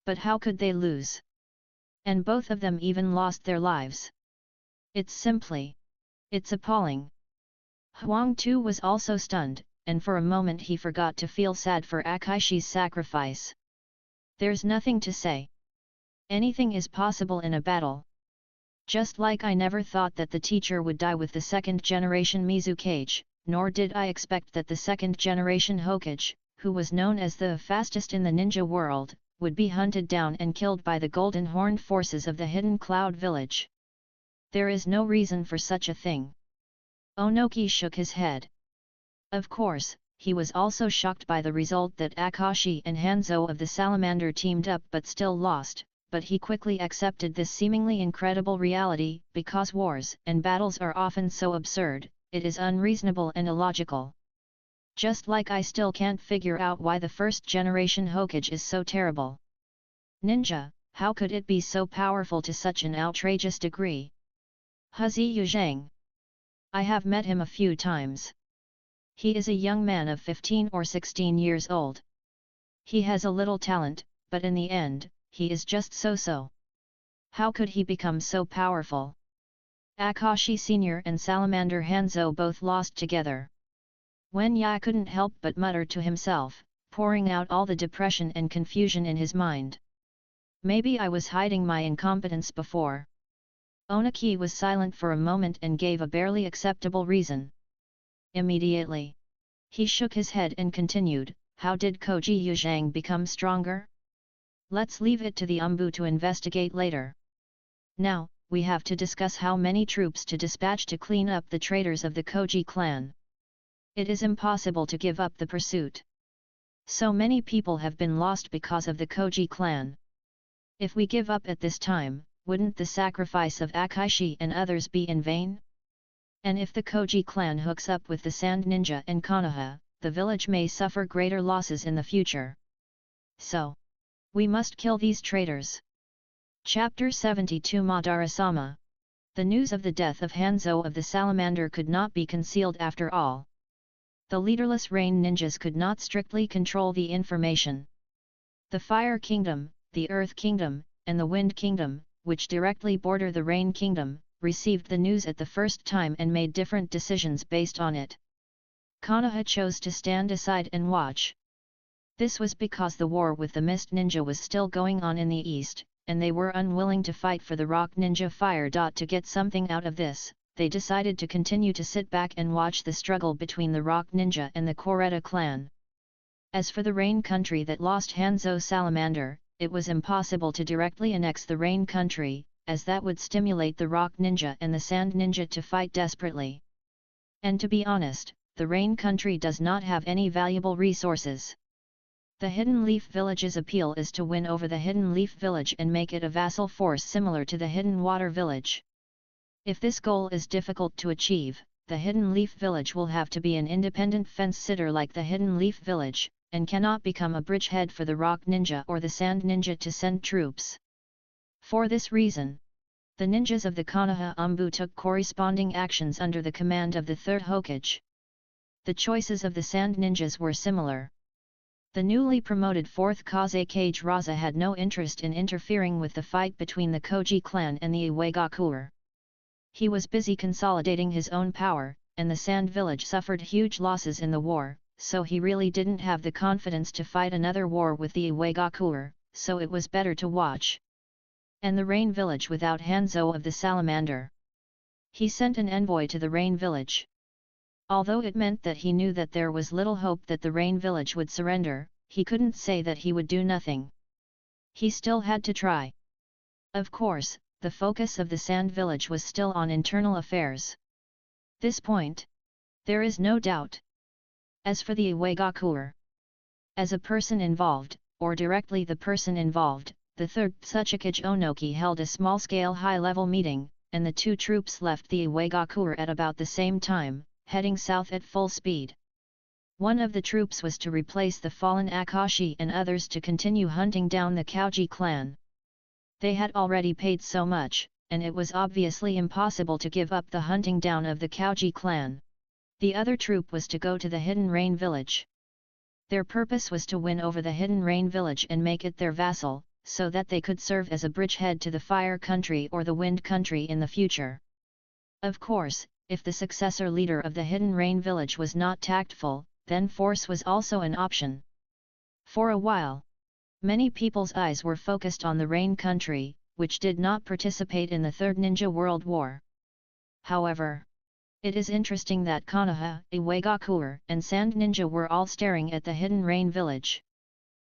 But how could they lose? And both of them even lost their lives. It's appalling. Huangtu was also stunned, and for a moment he forgot to feel sad for Akashi's sacrifice. There's nothing to say. Anything is possible in a battle. Just like I never thought that the teacher would die with the second-generation Mizukage, nor did I expect that the second-generation Hokage, who was known as the fastest in the ninja world, would be hunted down and killed by the Golden Horned forces of the Hidden Cloud village. There is no reason for such a thing. Onoki shook his head. Of course, he was also shocked by the result that Akashi and Hanzo of the Salamander teamed up but still lost, but he quickly accepted this seemingly incredible reality, because wars and battles are often so absurd, it is unreasonable and illogical. Just like I still can't figure out why the first-generation Hokage is so terrible. Ninja, how could it be so powerful to such an outrageous degree? Huzi Yuzhang. I have met him a few times. He is a young man of 15 or 16 years old. He has a little talent, but in the end, he is just so-so. How could he become so powerful? Akashi Sr. and Salamander Hanzo both lost together. Wenya couldn't help but mutter to himself, pouring out all the depression and confusion in his mind. Maybe I was hiding my incompetence before. Onaki was silent for a moment and gave a barely acceptable reason. Immediately, he shook his head and continued, "How did Koji Yuzhang become stronger? Let's leave it to the Umbu to investigate later. Now, we have to discuss how many troops to dispatch to clean up the traitors of the Koji clan. It is impossible to give up the pursuit. So many people have been lost because of the Koji clan. If we give up at this time, wouldn't the sacrifice of Akaishi and others be in vain? And if the Koji clan hooks up with the Sand Ninja and Konoha, the village may suffer greater losses in the future. So, we must kill these traitors." Chapter 72 Madara-sama. The news of the death of Hanzo of the Salamander could not be concealed after all. The leaderless rain ninjas could not strictly control the information. The Fire Kingdom, the Earth Kingdom, and the Wind Kingdom, which directly border the Rain Kingdom, received the news at the first time and made different decisions based on it. Konoha chose to stand aside and watch. This was because the war with the Mist Ninja was still going on in the east, and they were unwilling to fight for the Rock Ninja Fire. To get something out of this, they decided to continue to sit back and watch the struggle between the Rock Ninja and the Koreta clan. As for the Rain Country that lost Hanzo Salamander, it was impossible to directly annex the Rain Country, as that would stimulate the Rock Ninja and the Sand Ninja to fight desperately. And to be honest, the Rain Country does not have any valuable resources. The Hidden Leaf Village's appeal is to win over the Hidden Leaf Village and make it a vassal force similar to the Hidden Water Village. If this goal is difficult to achieve, the Hidden Leaf Village will have to be an independent fence-sitter like the Hidden Leaf Village, and cannot become a bridgehead for the Rock Ninja or the Sand Ninja to send troops. For this reason, the ninjas of the Konoha Umbu took corresponding actions under the command of the Third Hokage. The choices of the Sand Ninjas were similar. The newly promoted 4th Kazekage Raza had no interest in interfering with the fight between the Koji clan and the Iwagakuer. He was busy consolidating his own power, and the Sand Village suffered huge losses in the war, so he really didn't have the confidence to fight another war with the Iwagakuer, so it was better to watch. And the Rain Village without Hanzo of the Salamander. He sent an envoy to the Rain Village. Although it meant that he knew that there was little hope that the Rain Village would surrender, he couldn't say that he would do nothing. He still had to try. Of course, the focus of the Sand Village was still on internal affairs. This point, there is no doubt. As for the Iwagakuer, as a person involved, or directly the person involved, the 3rd Tsuchikage Onoki held a small-scale high-level meeting, and the two troops left the Iwagakuer at about the same time, heading south at full speed. One of the troops was to replace the fallen Akashi and others to continue hunting down the Kauji clan. They had already paid so much, and it was obviously impossible to give up the hunting down of the Kauji clan. The other troop was to go to the Hidden Rain Village. Their purpose was to win over the Hidden Rain Village and make it their vassal, so that they could serve as a bridgehead to the Fire Country or the Wind Country in the future. Of course, if the successor leader of the Hidden Rain Village was not tactful, then force was also an option. For a while, many people's eyes were focused on the Rain Country, which did not participate in the Third Ninja World War. However, it is interesting that Konoha, Iwagakuer, and Sand Ninja were all staring at the Hidden Rain Village.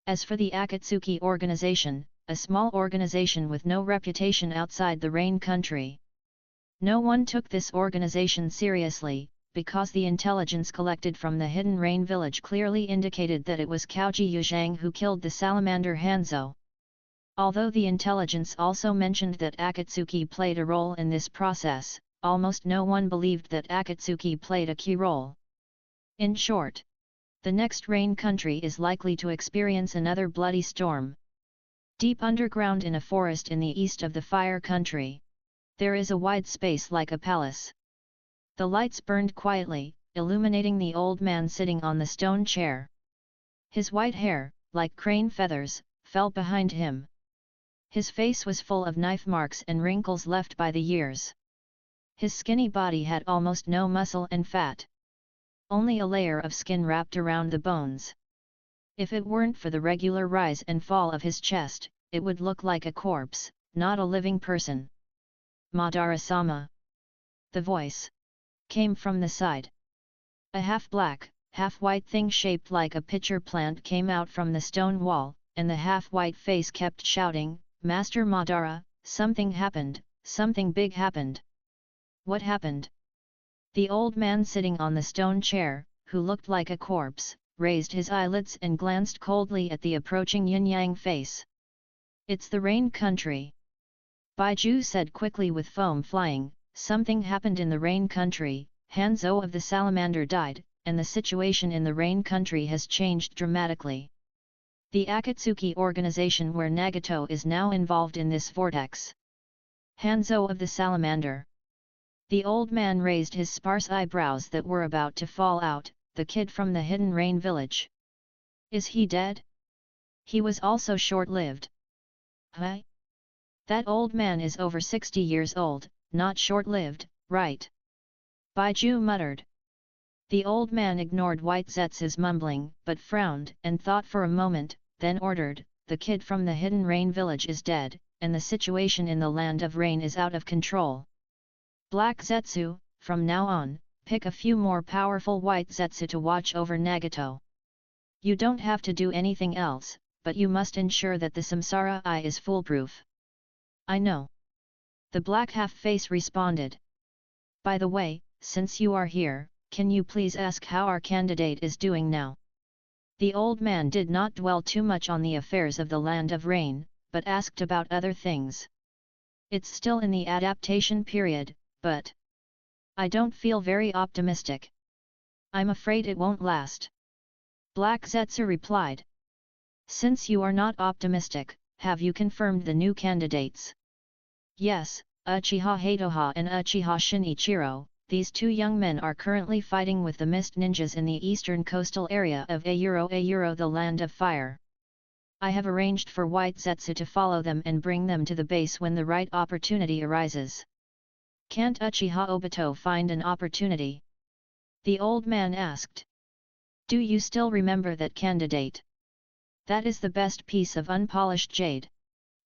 As for the Akatsuki organization, a small organization with no reputation outside the Rain Country. No one took this organization seriously, because the intelligence collected from the Hidden Rain Village clearly indicated that it was Koji Yuzhang who killed the Salamander Hanzo. Although the intelligence also mentioned that Akatsuki played a role in this process, almost no one believed that Akatsuki played a key role. In short, the next Rain Country is likely to experience another bloody storm. Deep underground in a forest in the east of the Fire Country, there is a wide space like a palace. The lights burned quietly, illuminating the old man sitting on the stone chair. His white hair, like crane feathers, fell behind him. His face was full of knife marks and wrinkles left by the years. His skinny body had almost no muscle and fat. Only a layer of skin wrapped around the bones. If it weren't for the regular rise and fall of his chest, it would look like a corpse, not a living person. Madara-sama. The voice came from the side. A half-black, half-white thing shaped like a pitcher plant came out from the stone wall, and the half-white face kept shouting, "Master Madara, something happened, something big happened." What happened? The old man sitting on the stone chair, who looked like a corpse, raised his eyelids and glanced coldly at the approaching yin-yang face. "It's the rain country." Baiju said quickly with foam flying, "Something happened in the rain country, Hanzo of the salamander died, and the situation in the rain country has changed dramatically. The Akatsuki organization where Nagato is now involved in this vortex." Hanzo of the salamander. The old man raised his sparse eyebrows that were about to fall out. "The kid from the hidden rain village. Is he dead? He was also short-lived." "Huh? That old man is over 60 years old, not short-lived, right?" Baiju muttered. The old man ignored White Zetsu's mumbling, but frowned and thought for a moment, then ordered, "The kid from the hidden rain village is dead, and the situation in the land of rain is out of control. Black Zetsu, from now on, pick a few more powerful White Zetsu to watch over Nagato. You don't have to do anything else, but you must ensure that the Samsara Eye is foolproof." "I know." The black half-face responded. "By the way, since you are here, can you please ask how our candidate is doing now?" The old man did not dwell too much on the affairs of the land of rain, but asked about other things. "It's still in the adaptation period, but I don't feel very optimistic. I'm afraid it won't last." Black Zetsu replied. "Since you are not optimistic, have you confirmed the new candidates?" "Yes, Uchiha Hatoha and Uchiha Shinichiro. These two young men are currently fighting with the Mist Ninjas in the eastern coastal area of Ayuro, the Land of Fire. I have arranged for White Zetsu to follow them and bring them to the base when the right opportunity arises." "Can't Uchiha Obito find an opportunity?" the old man asked. "Do you still remember that candidate? That is the best piece of unpolished jade.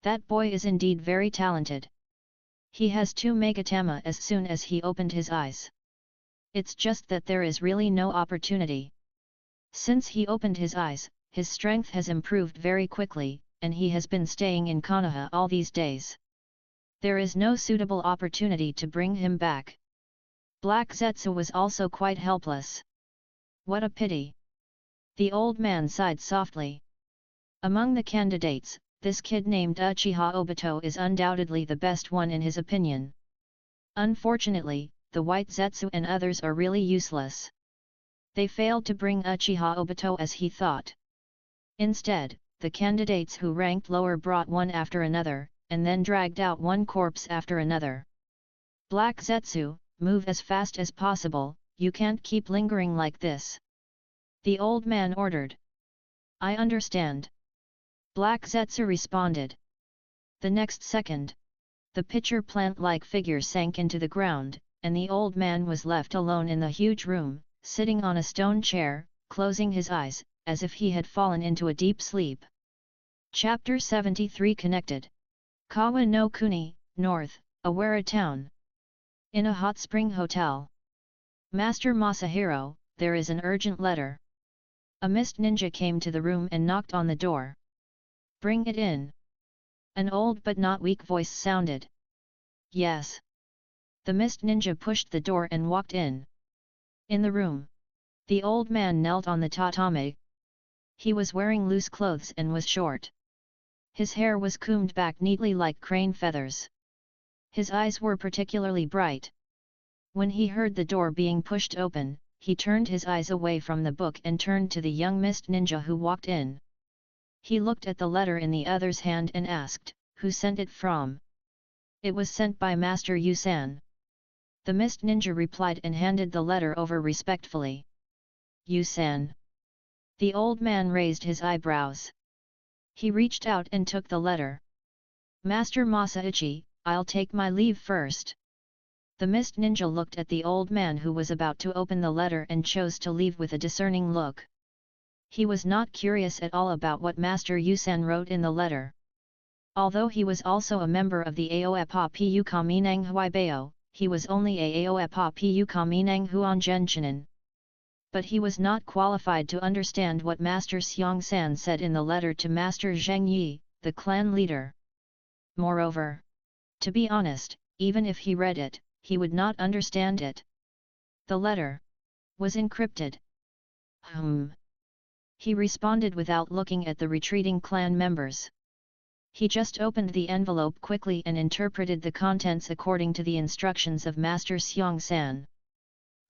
That boy is indeed very talented. He has 2 Megatama as soon as he opened his eyes. It's just that there is really no opportunity. Since he opened his eyes, his strength has improved very quickly, and he has been staying in Konoha all these days. There is no suitable opportunity to bring him back." Black Zetsu was also quite helpless. "What a pity." The old man sighed softly. "Among the candidates, this kid named Uchiha Obito is undoubtedly the best one in his opinion. Unfortunately, the White Zetsu and others are really useless. They failed to bring Uchiha Obito as he thought. Instead, the candidates who ranked lower brought one after another, and then dragged out one corpse after another. Black Zetsu, move as fast as possible, you can't keep lingering like this." The old man ordered. "I understand." Black Zetsu responded. The next second, the pitcher plant-like figure sank into the ground, and the old man was left alone in the huge room, sitting on a stone chair, closing his eyes, as if he had fallen into a deep sleep. Chapter 73 Connected. Kawa no Kuni, North, Awara Town. In a hot spring hotel. "Master Masahiro, there is an urgent letter." A mist ninja came to the room and knocked on the door. "Bring it in." An old but not weak voice sounded. "Yes." The mist ninja pushed the door and walked in. In the room, the old man knelt on the tatami. He was wearing loose clothes and was short. His hair was combed back neatly like crane feathers. His eyes were particularly bright. When he heard the door being pushed open, he turned his eyes away from the book and turned to the young mist ninja who walked in. He looked at the letter in the other's hand and asked, "Who sent it from?" "It was sent by Master Yusan." The mist ninja replied and handed the letter over respectfully. "Yusan?" The old man raised his eyebrows. He reached out and took the letter. "Master Masaichi, I'll take my leave first." The mist ninja looked at the old man who was about to open the letter and chose to leave with a discerning look. He was not curious at all about what Master Yusan wrote in the letter. Although he was also a member of the Aoepa Pu Kaminang Huaibao, he was only a Aoepa Pu Kaminang Huan Genchinen. But he was not qualified to understand what Master Xiong San said in the letter to Master Zheng Yi, the clan leader. Moreover, to be honest, even if he read it, he would not understand it. The letter was encrypted. He responded without looking at the retreating clan members. He just opened the envelope quickly and interpreted the contents according to the instructions of Master Xiong San.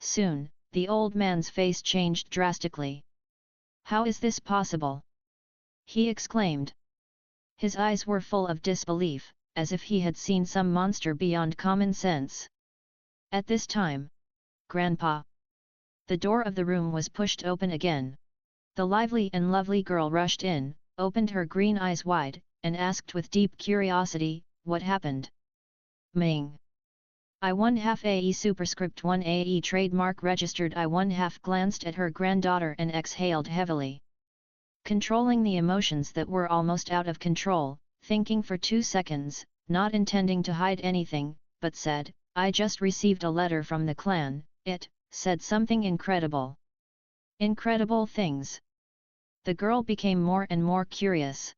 Soon, the old man's face changed drastically. "How is this possible?" he exclaimed. His eyes were full of disbelief, as if he had seen some monster beyond common sense. At this time, "Grandpa!" The door of the room was pushed open again. The lively and lovely girl rushed in, opened her green eyes wide, and asked with deep curiosity, "What happened?" "Ming. I 1/2 AE superscript 1 AE trademark registered." I 1/2 glanced at her granddaughter and exhaled heavily. Controlling the emotions that were almost out of control, thinking for 2 seconds, not intending to hide anything, but said, "I just received a letter from the clan, it said something incredible." Incredible things. The girl became more and more curious.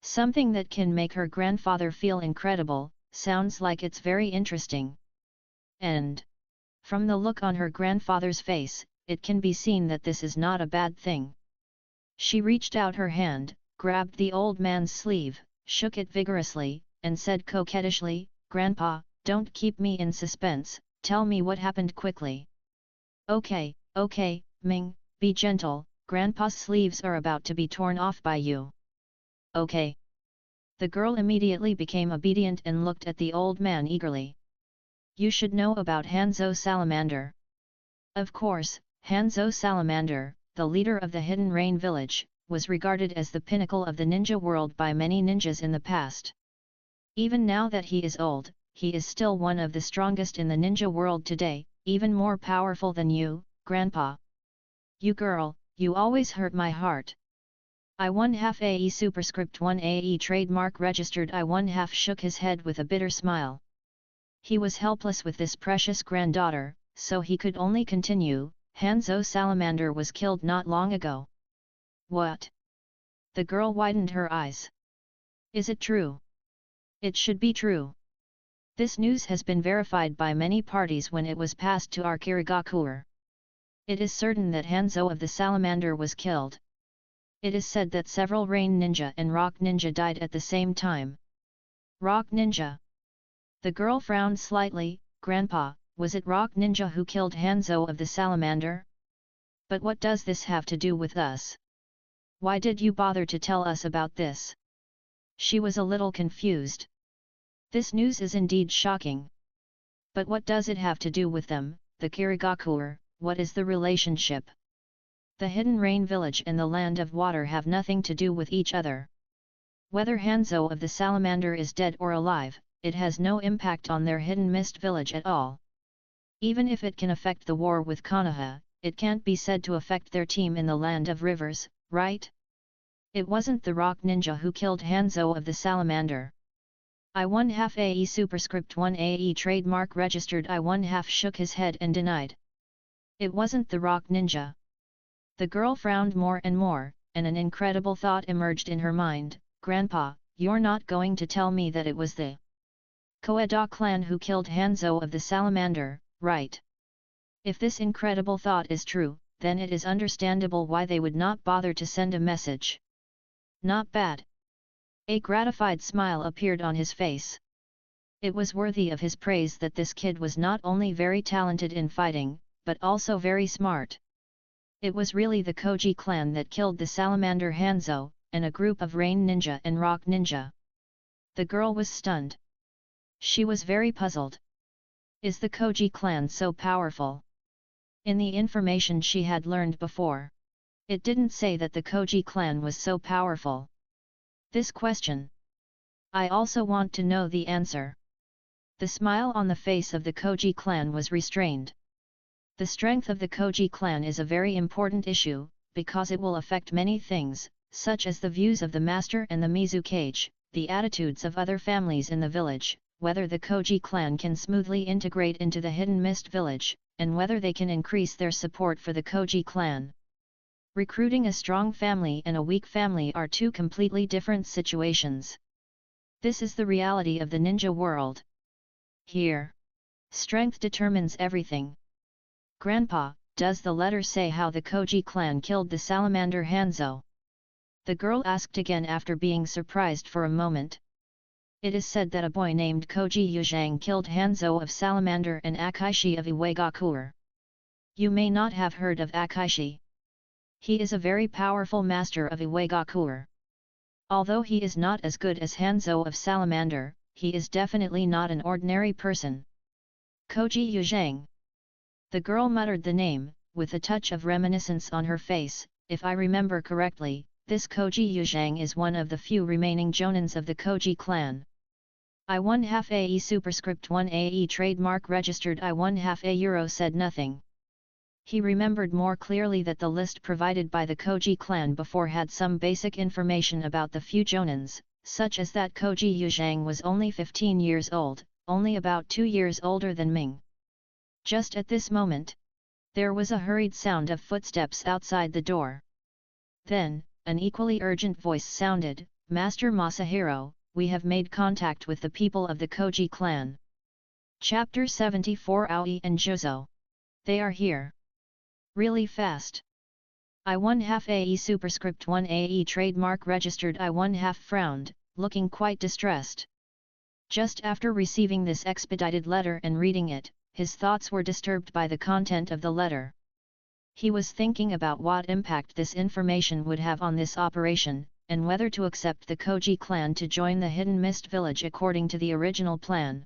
Something that can make her grandfather feel incredible, sounds like it's very interesting. And from the look on her grandfather's face, it can be seen that this is not a bad thing. She reached out her hand, grabbed the old man's sleeve, shook it vigorously, and said coquettishly, "Grandpa, don't keep me in suspense, tell me what happened quickly." Okay, Ming, be gentle, Grandpa's sleeves are about to be torn off by you." "Okay." The girl immediately became obedient and looked at the old man eagerly. "You should know about Hanzhou Salamander." Of course, Hanzhou Salamander, the leader of the Hidden Rain village, was regarded as the pinnacle of the ninja world by many ninjas in the past. Even now that he is old, he is still one of the strongest in the ninja world today, even more powerful than you, Grandpa. "You girl, you always hurt my heart." I 1/2 AE superscript 1 AE trademark registered. I 1/2 shook his head with a bitter smile. He was helpless with this precious granddaughter, so he could only continue, "Hanzhou Salamander was killed not long ago." "What?" The girl widened her eyes. "Is it true?" "It should be true. This news has been verified by many parties when it was passed to our Kirigakuer. It is certain that Hanzhou of the Salamander was killed. It is said that several Rain Ninja and Rock Ninja died at the same time." "Rock Ninja?" The girl frowned slightly. "Grandpa, was it Rock Ninja who killed Hanzhou of the Salamander? But what does this have to do with us? Why did you bother to tell us about this?" She was a little confused. This news is indeed shocking. But what does it have to do with them, the Kirigakuer? What is the relationship? The Hidden Rain village and the Land of Water have nothing to do with each other. Whether Hanzhou of the Salamander is dead or alive, it has no impact on their Hidden Mist village at all. Even if it can affect the war with Konoha, it can't be said to affect their team in the Land of Rivers, right? It wasn't the Rock Ninja who killed Hanzhou of the Salamander. I 1/2 AE superscript 1 AE trademark registered. I 1/2 shook his head and denied. It wasn't the Rock Ninja. The girl frowned more and more, and an incredible thought emerged in her mind. "Grandpa, you're not going to tell me that it was the Koeda clan who killed Hanzhou of the Salamander, right?" If this incredible thought is true, then it is understandable why they would not bother to send a message. Not bad. A gratified smile appeared on his face. It was worthy of his praise that this kid was not only very talented in fighting, but also very smart. It was really the Koji clan that killed the Salamander Hanzhou, and a group of Rain Ninja and Rock Ninja. The girl was stunned. She was very puzzled. Is the Koji clan so powerful? In the information she had learned before, it didn't say that the Koji clan was so powerful. This question, I also want to know the answer. The smile on the face of the Koji clan was restrained. The strength of the Koji clan is a very important issue, because it will affect many things, such as the views of the master and the Mizukage, the attitudes of other families in the village, whether the Koji clan can smoothly integrate into the Hidden Mist village, and whether they can increase their support for the Koji clan. Recruiting a strong family and a weak family are two completely different situations. This is the reality of the ninja world. Here, strength determines everything. Grandpa, does the letter say how the Koji clan killed the salamander Hanzo? The girl asked again after being surprised for a moment. It is said that a boy named Koji Yuzhang killed Hanzo of Salamander and Akaishi of Iwagakure. You may not have heard of Akaishi. He is a very powerful master of Iwagakure. Although he is not as good as Hanzo of Salamander, he is definitely not an ordinary person. Koji Yuzhang. The girl muttered the name, with a touch of reminiscence on her face. If I remember correctly, this Koji Yuzhang is one of the few remaining jonins of the Koji clan. I1/2 AE superscript 1 AE trademark registered I1/2 euro said nothing. He remembered more clearly that the list provided by the Koji clan before had some basic information about the few jonins, such as that Koji Yuzhang was only 15 years old, only about 2 years older than Ming. Just at this moment, there was a hurried sound of footsteps outside the door. Then, an equally urgent voice sounded, "Master Masahiro, we have made contact with the people of the Koji clan." Chapter 74 Aoi and Jozo. They are here. Really fast. I1/2 AE superscript 1 AE trademark registered I1/2 frowned, looking quite distressed. Just after receiving this expedited letter and reading it, his thoughts were disturbed by the content of the letter. He was thinking about what impact this information would have on this operation, and whether to accept the Koji clan to join the Hidden Mist village according to the original plan.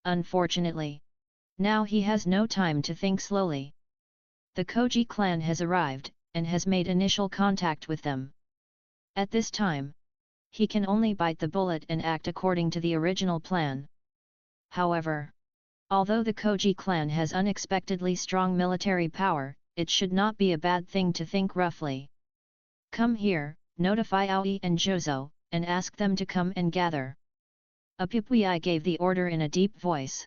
Unfortunately, now he has no time to think slowly. The Koji clan has arrived, and has made initial contact with them. At this time, he can only bite the bullet and act according to the original plan. However, although the Koji clan has unexpectedly strong military power, it should not be a bad thing to think roughly. Come here, notify Aoi and Jozo, and ask them to come and gather. Apupui gave the order in a deep voice.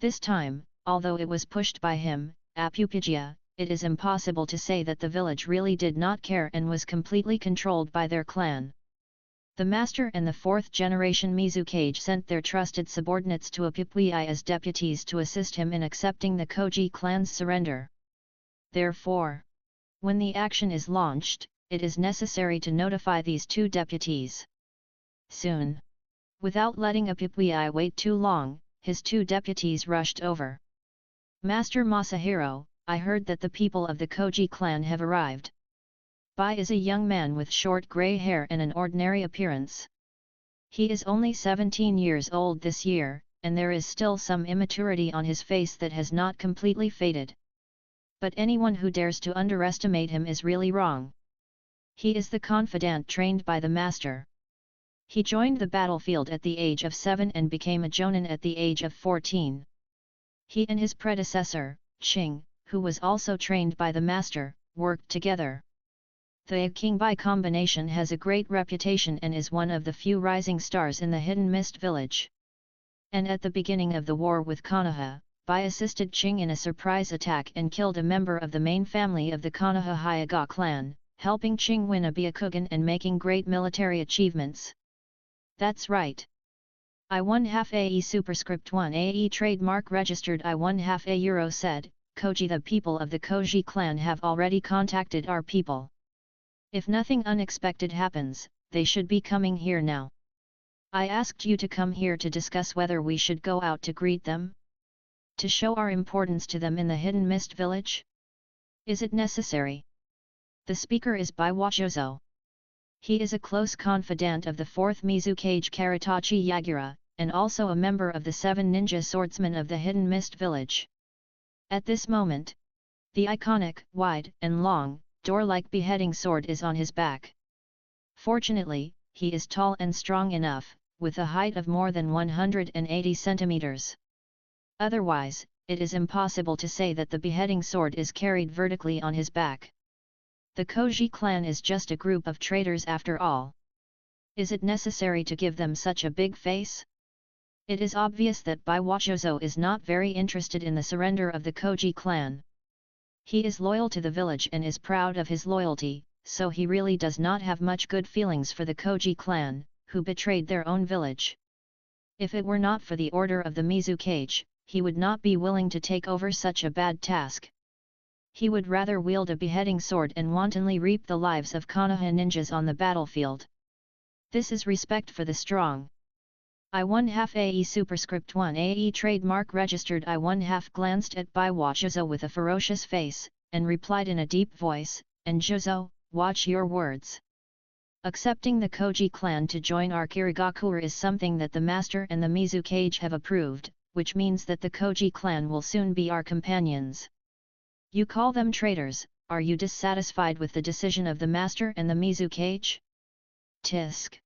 This time, although it was pushed by him, Apupigia, it is impossible to say that the village really did not care and was completely controlled by their clan. The master and the fourth generation Mizukage sent their trusted subordinates to Apupui as deputies to assist him in accepting the Koji clan's surrender. Therefore, when the action is launched, it is necessary to notify these two deputies. Soon. Without letting Apupui wait too long, his two deputies rushed over. Master Masahiro, I heard that the people of the Koji clan have arrived. Bai is a young man with short grey hair and an ordinary appearance. He is only 17 years old this year, and there is still some immaturity on his face that has not completely faded. But anyone who dares to underestimate him is really wrong. He is the confidant trained by the master. He joined the battlefield at the age of 7 and became a jonin at the age of 14. He and his predecessor, Qing, who was also trained by the master, worked together. The King-Bai combination has a great reputation and is one of the few rising stars in the Hidden Mist village. And at the beginning of the war with Konoha, Bai assisted Qing in a surprise attack and killed a member of the main family of the Konoha Hyuga clan, helping Qing win a Byakugan and making great military achievements. That's right. I1/2 AE superscript 1 AE trademark registered I1/2 A euro said, Koji, the people of the Koji clan have already contacted our people. If nothing unexpected happens, they should be coming here now. I asked you to come here to discuss whether we should go out to greet them? To show our importance to them in the Hidden Mist village? Is it necessary? The speaker is Baiwa Jozo. He is a close confidant of the 4th Mizukage Karatachi Yagura, and also a member of the 7 ninja swordsmen of the Hidden Mist village. At this moment, the iconic, wide and long, door-like beheading sword is on his back. Fortunately, he is tall and strong enough, with a height of more than 180 centimeters. Otherwise, it is impossible to say that the beheading sword is carried vertically on his back. The Koji clan is just a group of traitors after all. Is it necessary to give them such a big face? It is obvious that Bai Wachozo is not very interested in the surrender of the Koji clan. He is loyal to the village and is proud of his loyalty, so he really does not have much good feelings for the Koji clan, who betrayed their own village. If it were not for the order of the Mizukage, he would not be willing to take over such a bad task. He would rather wield a beheading sword and wantonly reap the lives of Konoha ninjas on the battlefield. This is respect for the strong. I1/2 AE Superscript 1 AE trademark registered. I1/2 glanced at Bai Wachozo with a ferocious face, and replied in a deep voice, "And Jozo, watch your words. Accepting the Koji clan to join our Kirigakure is something that the master and the Mizukage have approved, which means that the Koji clan will soon be our companions. You call them traitors, are you dissatisfied with the decision of the master and the Mizukage? Tisk.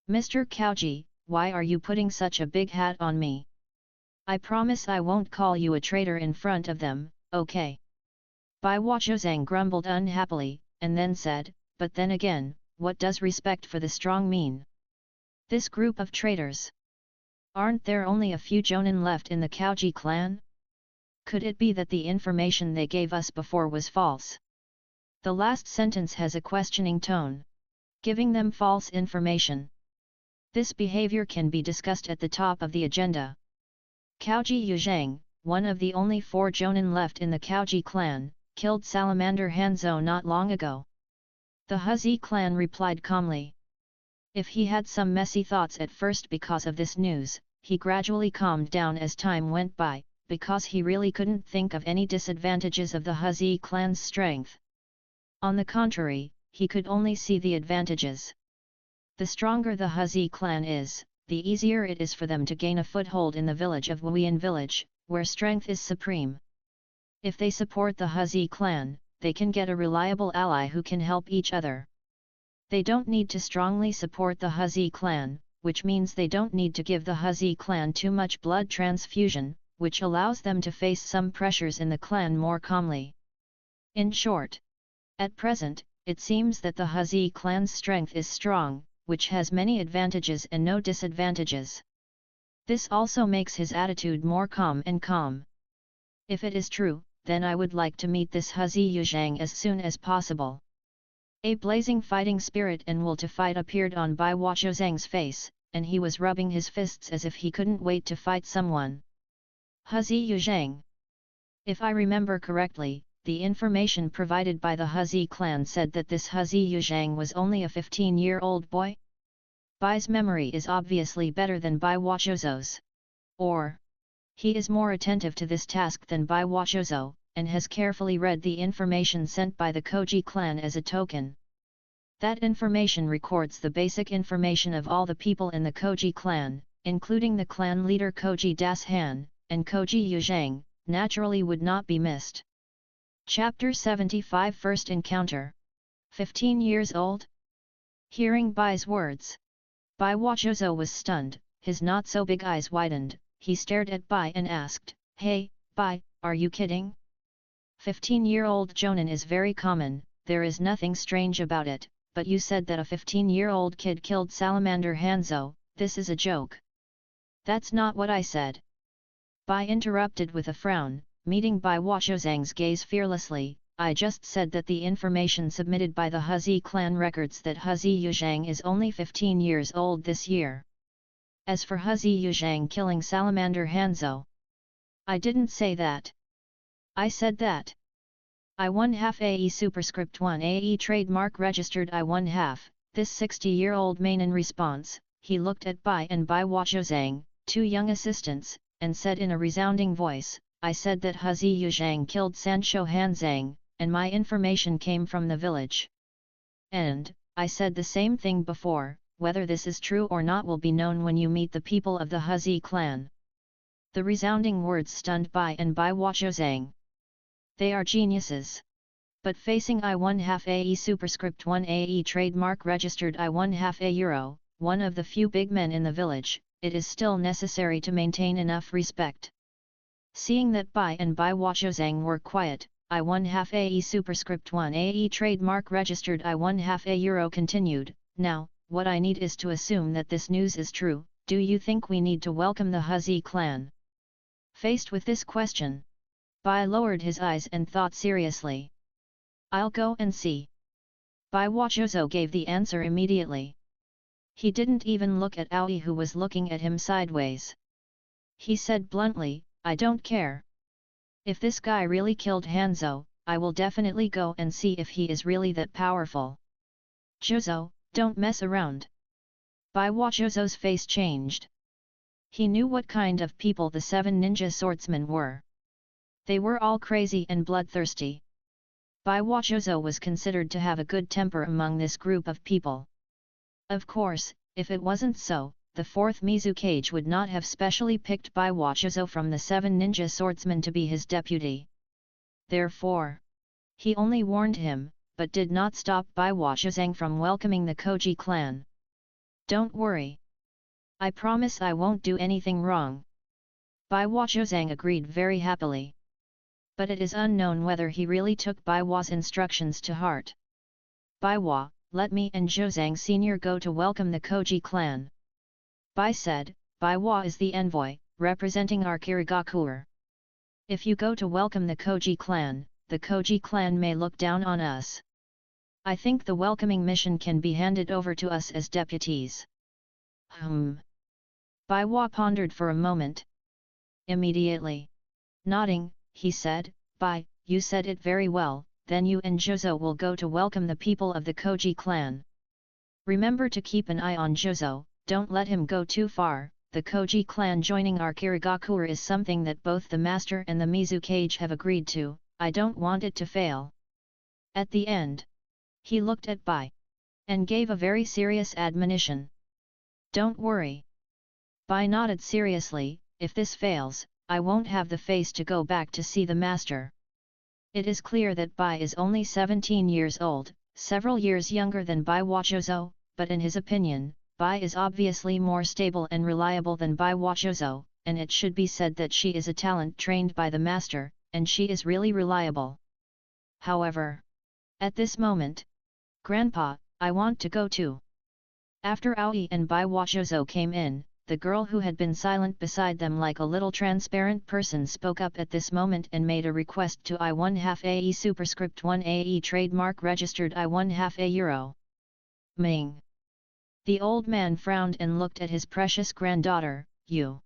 Mr. Kauji, why are you putting such a big hat on me? I promise I won't call you a traitor in front of them, okay?" Bai Wachozang grumbled unhappily, and then said, "But then again, what does respect for the strong mean? This group of traitors. Aren't there only a few jonin left in the Kauji clan? Could it be that the information they gave us before was false?" The last sentence has a questioning tone. Giving them false information. This behavior can be discussed at the top of the agenda. Kauji Yuzhang, one of the only 4 jonin left in the Kauji clan, killed Salamander Hanzo not long ago. The Huzi clan replied calmly. If he had some messy thoughts at first because of this news, he gradually calmed down as time went by, because he really couldn't think of any disadvantages of the Huzi clan's strength. On the contrary, he could only see the advantages. The stronger the Huzi clan is, the easier it is for them to gain a foothold in the village of Wuyan village, where strength is supreme. If they support the Huzi clan, they can get a reliable ally who can help each other. They don't need to strongly support the Huzi clan, which means they don't need to give the Huzi clan too much blood transfusion, which allows them to face some pressures in the clan more calmly. In short, at present, it seems that the Huzi clan's strength is strong, which has many advantages and no disadvantages. This also makes his attitude more calm and calm. If it is true, then I would like to meet this Huzi Yuzhang as soon as possible. A blazing fighting spirit and will to fight appeared on Bai Wachozang's face, and he was rubbing his fists as if he couldn't wait to fight someone. Huzi Yuzhang. If I remember correctly, the information provided by the Huzi clan said that this Huzi Yuzhang was only a 15-year-old boy? Bai's memory is obviously better than Bai Wachozo's. Or, he is more attentive to this task than Bai Wachozo, and has carefully read the information sent by the Koji clan as a token. That information records the basic information of all the people in the Koji clan, including the clan leader Koji Das Han, and Koji Yuzhang, naturally would not be missed. Chapter 75 First Encounter. 15 years old? Hearing Bai's words, Bai Wachozo was stunned, his not-so-big eyes widened, he stared at Bai and asked, "Hey, Bai, are you kidding? 15-year-old jonin is very common, there is nothing strange about it, but you said that a 15-year-old kid killed Salamander Hanzo, this is a joke." "That's not what I said." Bai interrupted with a frown, meeting Bai Wachozang's gaze fearlessly, "I just said that the information submitted by the Huzi clan records that Huzi Yuzhang is only 15 years old this year. As for Huzi Yuzhang killing Salamander Hanzo, I didn't say that. I said that. I1/2 AE Superscript 1 AE trademark registered I1/2, this 60-year-old man. In response, he looked at Bai and Bai Wachozang, 2 young assistants, and said in a resounding voice, "I said that Huzi Yuzhang killed Sancho Hanzang, and my information came from the village. And, I said the same thing before, whether this is true or not will be known when you meet the people of the Huzi clan." The resounding words stunned Bai and Bai Wachozang. They are geniuses. But facing I1/2 AE Superscript 1 AE trademark registered I1/2 A Euro, one of the few big men in the village, it is still necessary to maintain enough respect. Seeing that Bai and Bai Wachozang were quiet, I1/2 AE Superscript 1 AE trademark registered I1/2 A Euro continued, "Now, what I need is to assume that this news is true. Do you think we need to welcome the Huzi clan? Faced with this question, Bai lowered his eyes and thought seriously. I'll go and see. Bai Wachozo gave the answer immediately. He didn't even look at Aoi, who was looking at him sideways. He said bluntly, I don't care. If this guy really killed Hanzo, I will definitely go and see if he is really that powerful. Jozo, don't mess around. Bai Wachozo's face changed. He knew what kind of people the 7 ninja swordsmen were. They were all crazy and bloodthirsty. Bai Wachozo was considered to have a good temper among this group of people. Of course, if it wasn't so, the 4th Mizukage would not have specially picked Bai Wachozo from the 7 ninja swordsmen to be his deputy. Therefore, he only warned him, but did not stop Bai Wachozang from welcoming the Koji clan. Don't worry. I promise I won't do anything wrong. Bai Wachozang agreed very happily. But it is unknown whether he really took Bai Wa's instructions to heart. Bai Wa, let me and Zhozang Sr. go to welcome the Koji clan. Bai said, Bai Wa is the envoy, representing our Kirigakuer. If you go to welcome the Koji clan may look down on us. I think the welcoming mission can be handed over to us as deputies. Bai Wa pondered for a moment. Immediately nodding, he said, Bai, you said it very well, then you and Jozo will go to welcome the people of the Koji clan. Remember to keep an eye on Jozo, don't let him go too far. The Koji clan joining our Kirigakuer is something that both the master and the Mizukage have agreed to. I don't want it to fail. At the end, he looked at Bai and gave a very serious admonition. Don't worry. Bai nodded seriously, if this fails, I won't have the face to go back to see the master. It is clear that Bai is only 17 years old, several years younger than Bai Wachozo, but in his opinion, Bai is obviously more stable and reliable than Bai Wachozo, and it should be said that she is a talent trained by the master, and she is really reliable. However, at this moment, Grandpa, I want to go too. After Aoi and Bai Wachozo came in, the girl who had been silent beside them like a little transparent person spoke up at this moment and made a request to I1/2 AE superscript 1 AE trademark registered I1/2 a euro. Ming. The old man frowned and looked at his precious granddaughter, you.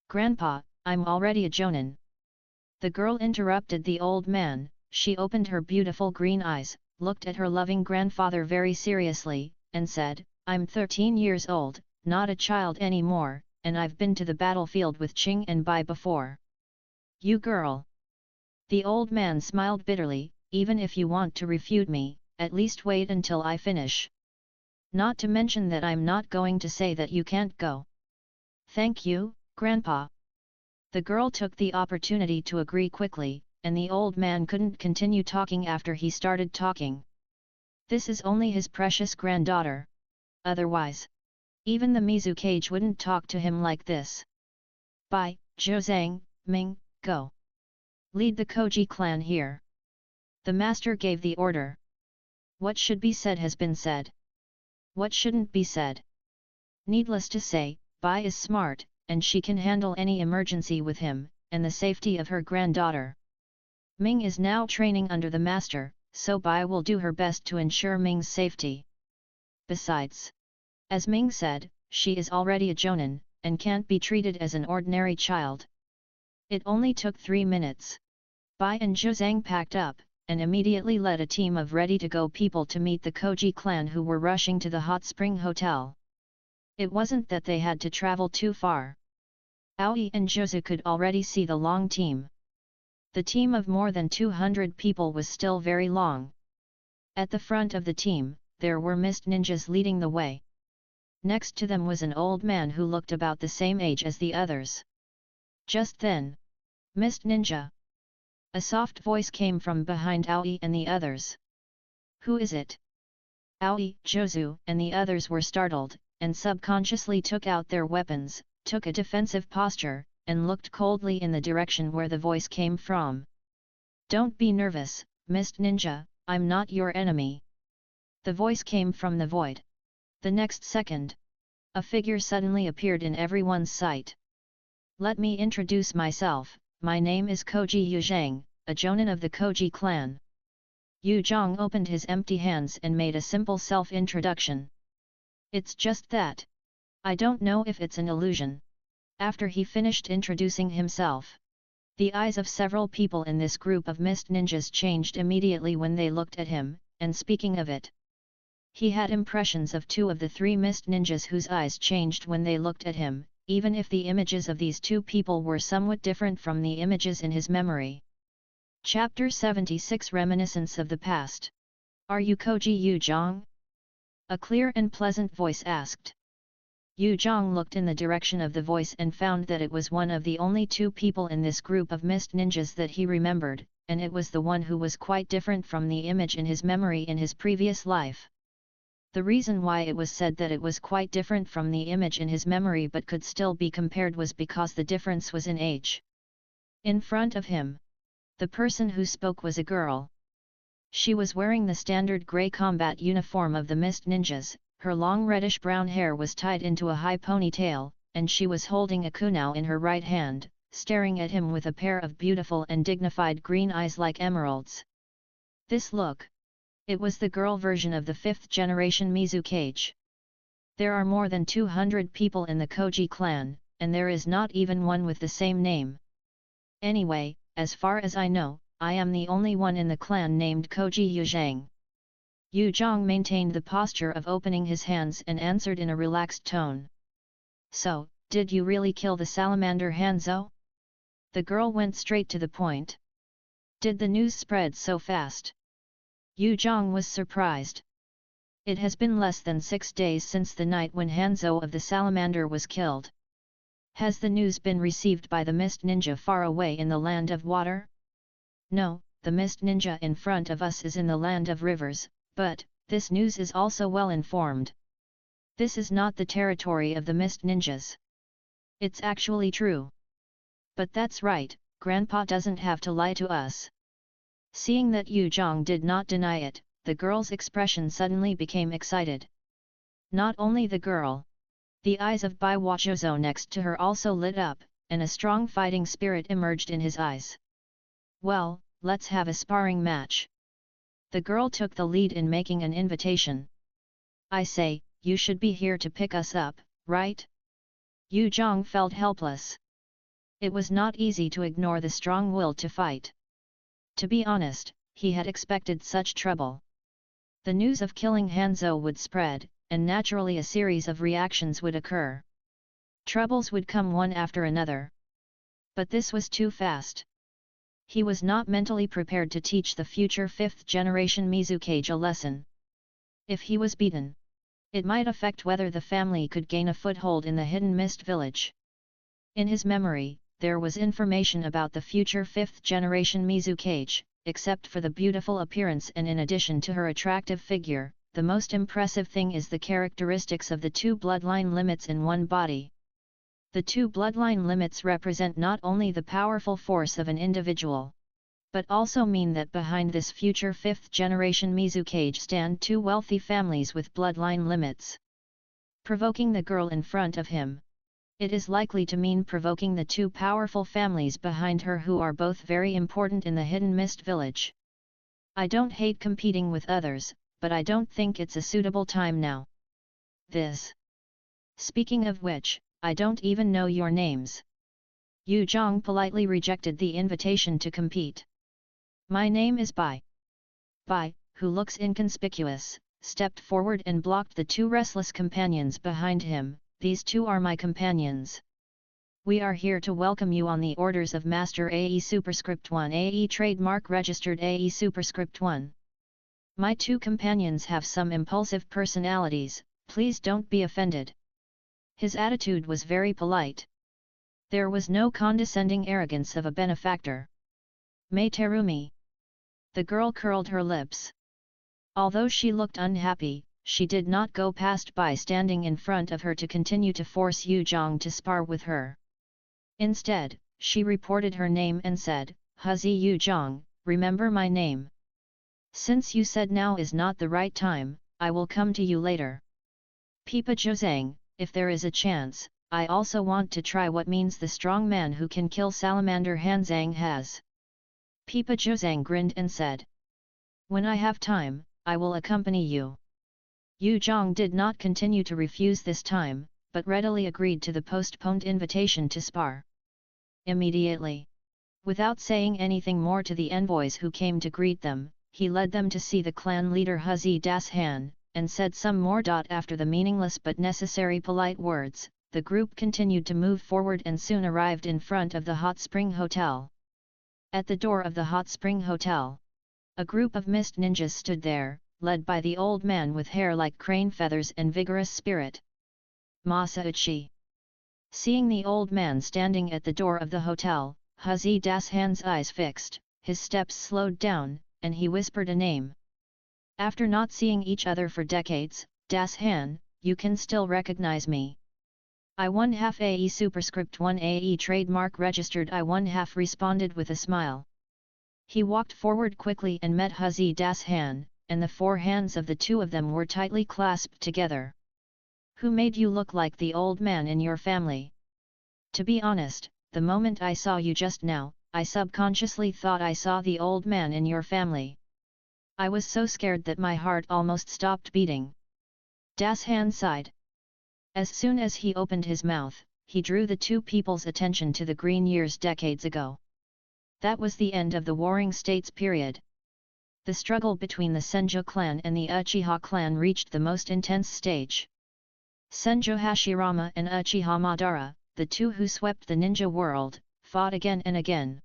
Grandpa, I'm already a jonin. The girl interrupted the old man, she opened her beautiful green eyes, looked at her loving grandfather very seriously, and said, I'm 13 years old, not a child anymore, and I've been to the battlefield with Qing and Bai before. You girl! The old man smiled bitterly, even if you want to refute me, at least wait until I finish. Not to mention that I'm not going to say that you can't go. Thank you, Grandpa. The girl took the opportunity to agree quickly, and the old man couldn't continue talking after he started talking. This is only his precious granddaughter. Otherwise, even the Mizukage wouldn't talk to him like this. Bai, Zhozang, Ming, go. Lead the Koji clan here. The master gave the order. What should be said has been said. What shouldn't be said? Needless to say, Bai is smart, and she can handle any emergency with him, and the safety of her granddaughter. Ming is now training under the master, so Bai will do her best to ensure Ming's safety. Besides, as Ming said, she is already a jonin, and can't be treated as an ordinary child. It only took 3 minutes. Bai and Zhozang packed up, and immediately led a team of ready-to-go people to meet the Koji clan who were rushing to the Hot Spring Hotel. It wasn't that they had to travel too far. Aoi and Jozu could already see the long team. The team of more than 200 people was still very long. At the front of the team, there were mist ninjas leading the way. Next to them was an old man who looked about the same age as the others. Just then, Mist Ninja. A soft voice came from behind Aoi and the others. Who is it? Aoi, Jozu, and the others were startled, and subconsciously took out their weapons, took a defensive posture, and looked coldly in the direction where the voice came from. Don't be nervous, Mist Ninja, I'm not your enemy. The voice came from the void. The next second, a figure suddenly appeared in everyone's sight. Let me introduce myself, my name is Koji Yuzhang, a jonin of the Koji clan. Yu Zhang opened his empty hands and made a simple self-introduction. It's just that. I don't know if it's an illusion. After he finished introducing himself, the eyes of several people in this group of mist ninjas changed immediately when they looked at him, and speaking of it, he had impressions of 2 of the 3 mist ninjas whose eyes changed when they looked at him, even if the images of these 2 people were somewhat different from the images in his memory. Chapter 76 Reminiscence of the Past. Are you Koji Yu Zhang? A clear and pleasant voice asked. Yu Zhang looked in the direction of the voice and found that it was one of the only 2 people in this group of mist ninjas that he remembered, and it was the one who was quite different from the image in his memory in his previous life. The reason why it was said that it was quite different from the image in his memory but could still be compared was because the difference was in age. In front of him, the person who spoke was a girl. She was wearing the standard grey combat uniform of the mist ninjas, her long reddish-brown hair was tied into a high ponytail, and she was holding a kunao in her right hand, staring at him with a pair of beautiful and dignified green eyes like emeralds. This look. It was the girl version of the 5th generation Mizukage. There are more than 200 people in the Koji clan, and there is not even one with the same name. Anyway, as far as I know, I am the only one in the clan named Koji Yuzhang. Yu Zhang maintained the posture of opening his hands and answered in a relaxed tone. So, did you really kill the salamander Hanzo? The girl went straight to the point. Did the news spread so fast? Yu Zhang was surprised. It has been less than 6 days since the night when Hanzo of the salamander was killed. Has the news been received by the mist ninja far away in the land of water? No, the mist ninja in front of us is in the land of rivers, but this news is also well informed. This is not the territory of the mist ninjas. It's actually true. But that's right, Grandpa doesn't have to lie to us. Seeing that Yu Zhang did not deny it, the girl's expression suddenly became excited. Not only the girl. The eyes of Bai Wachozo next to her also lit up, and a strong fighting spirit emerged in his eyes. Well, let's have a sparring match. The girl took the lead in making an invitation. I say, you should be here to pick us up, right? Yu Zhang felt helpless. It was not easy to ignore the strong will to fight. To be honest, he had expected such trouble. The news of killing Hanzo would spread, and naturally a series of reactions would occur. Troubles would come one after another. But this was too fast. He was not mentally prepared to teach the future 5th generation Mizukage a lesson. If he was beaten, it might affect whether the family could gain a foothold in the hidden mist village. In his memory, there was information about the future 5th generation Mizukage, except for the beautiful appearance and in addition to her attractive figure, the most impressive thing is the characteristics of the 2 bloodline limits in one body. The 2 bloodline limits represent not only the powerful force of an individual, but also mean that behind this future 5th generation Mizukage stand 2 wealthy families with bloodline limits. Provoking the girl in front of him. It is likely to mean provoking the 2 powerful families behind her who are both very important in the hidden mist village. I don't hate competing with others, but I don't think it's a suitable time now. This. Speaking of which, I don't even know your names. Yu Zhang politely rejected the invitation to compete. My name is Bai. Bai, who looks inconspicuous, stepped forward and blocked the 2 restless companions behind him. These 2 are my companions. We are here to welcome you on the orders of Master AE Superscript 1 AE Trademark Registered AE Superscript 1. My 2 companions have some impulsive personalities, please don't be offended. His attitude was very polite. There was no condescending arrogance of a benefactor. Mei Terumi. The girl curled her lips. Although she looked unhappy, she did not go past by standing in front of her to continue to force Yu Zhang to spar with her. Instead, she reported her name and said, Huzi Yu Zhang, remember my name. Since you said now is not the right time, I will come to you later. Pipa Zhozang, if there is a chance, I also want to try what means the strong man who can kill salamander Hanzang has. Pipa Zhozang grinned and said. When I have time, I will accompany you. Yu Zhang did not continue to refuse this time, but readily agreed to the postponed invitation to spar. Immediately. Without saying anything more to the envoys who came to greet them, he led them to see the clan leader Huzi Das Han, and said some more. After the meaningless but necessary polite words, the group continued to move forward and soon arrived in front of the Hot Spring Hotel. At the door of the Hot Spring Hotel, a group of mist ninjas stood there, led by the old man with hair like crane feathers and vigorous spirit. Masauchi. Seeing the old man standing at the door of the hotel, Huzi Das Han's eyes fixed, his steps slowed down, and he whispered a name. After not seeing each other for decades, Das Han, you can still recognize me. I1/2 AE superscript 1 AE trademark registered I1/2 responded with a smile. He walked forward quickly and met Huzi Das Han, and the four hands of the two of them were tightly clasped together. Who made you look like the old man in your family? To be honest, the moment I saw you just now, I subconsciously thought I saw the old man in your family. I was so scared that my heart almost stopped beating. Das Han sighed. As soon as he opened his mouth, he drew the two people's attention to the green years decades ago. That was the end of the Warring States period. The struggle between the Senjo clan and the Uchiha clan reached the most intense stage. Senjo Hashirama and Uchiha Madara, the two who swept the ninja world, fought again and again.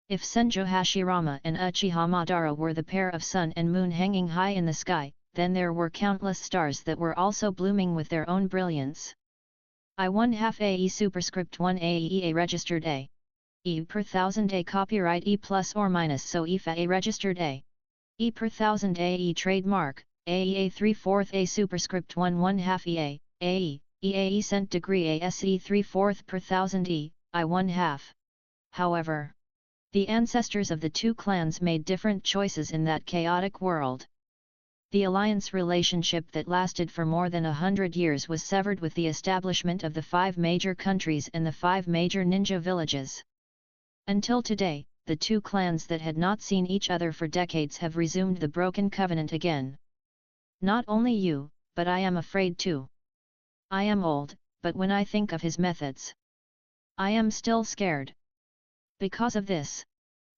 If Senjo Hashirama and Uchiha Madara were the pair of sun and moon hanging high in the sky, then there were countless stars that were also blooming with their own brilliance. I1/2 AE superscript 1 AEA registered A. E per thousand A copyright E plus or minus so IFA A registered A. E per thousand AE trademark, AEA 3/4 A superscript 1/2 EA, AE, EAE cent degree ASE 3/4 per thousand E, I1/2. However, the ancestors of the two clans made different choices in that chaotic world. The alliance relationship that lasted for more than 100 years was severed with the establishment of the 5 major countries and the 5 major ninja villages. Until today, the two clans that had not seen each other for decades have resumed the broken covenant again. Not only you, but I am afraid too. I am old, but when I think of his methods, I am still scared. Because of this,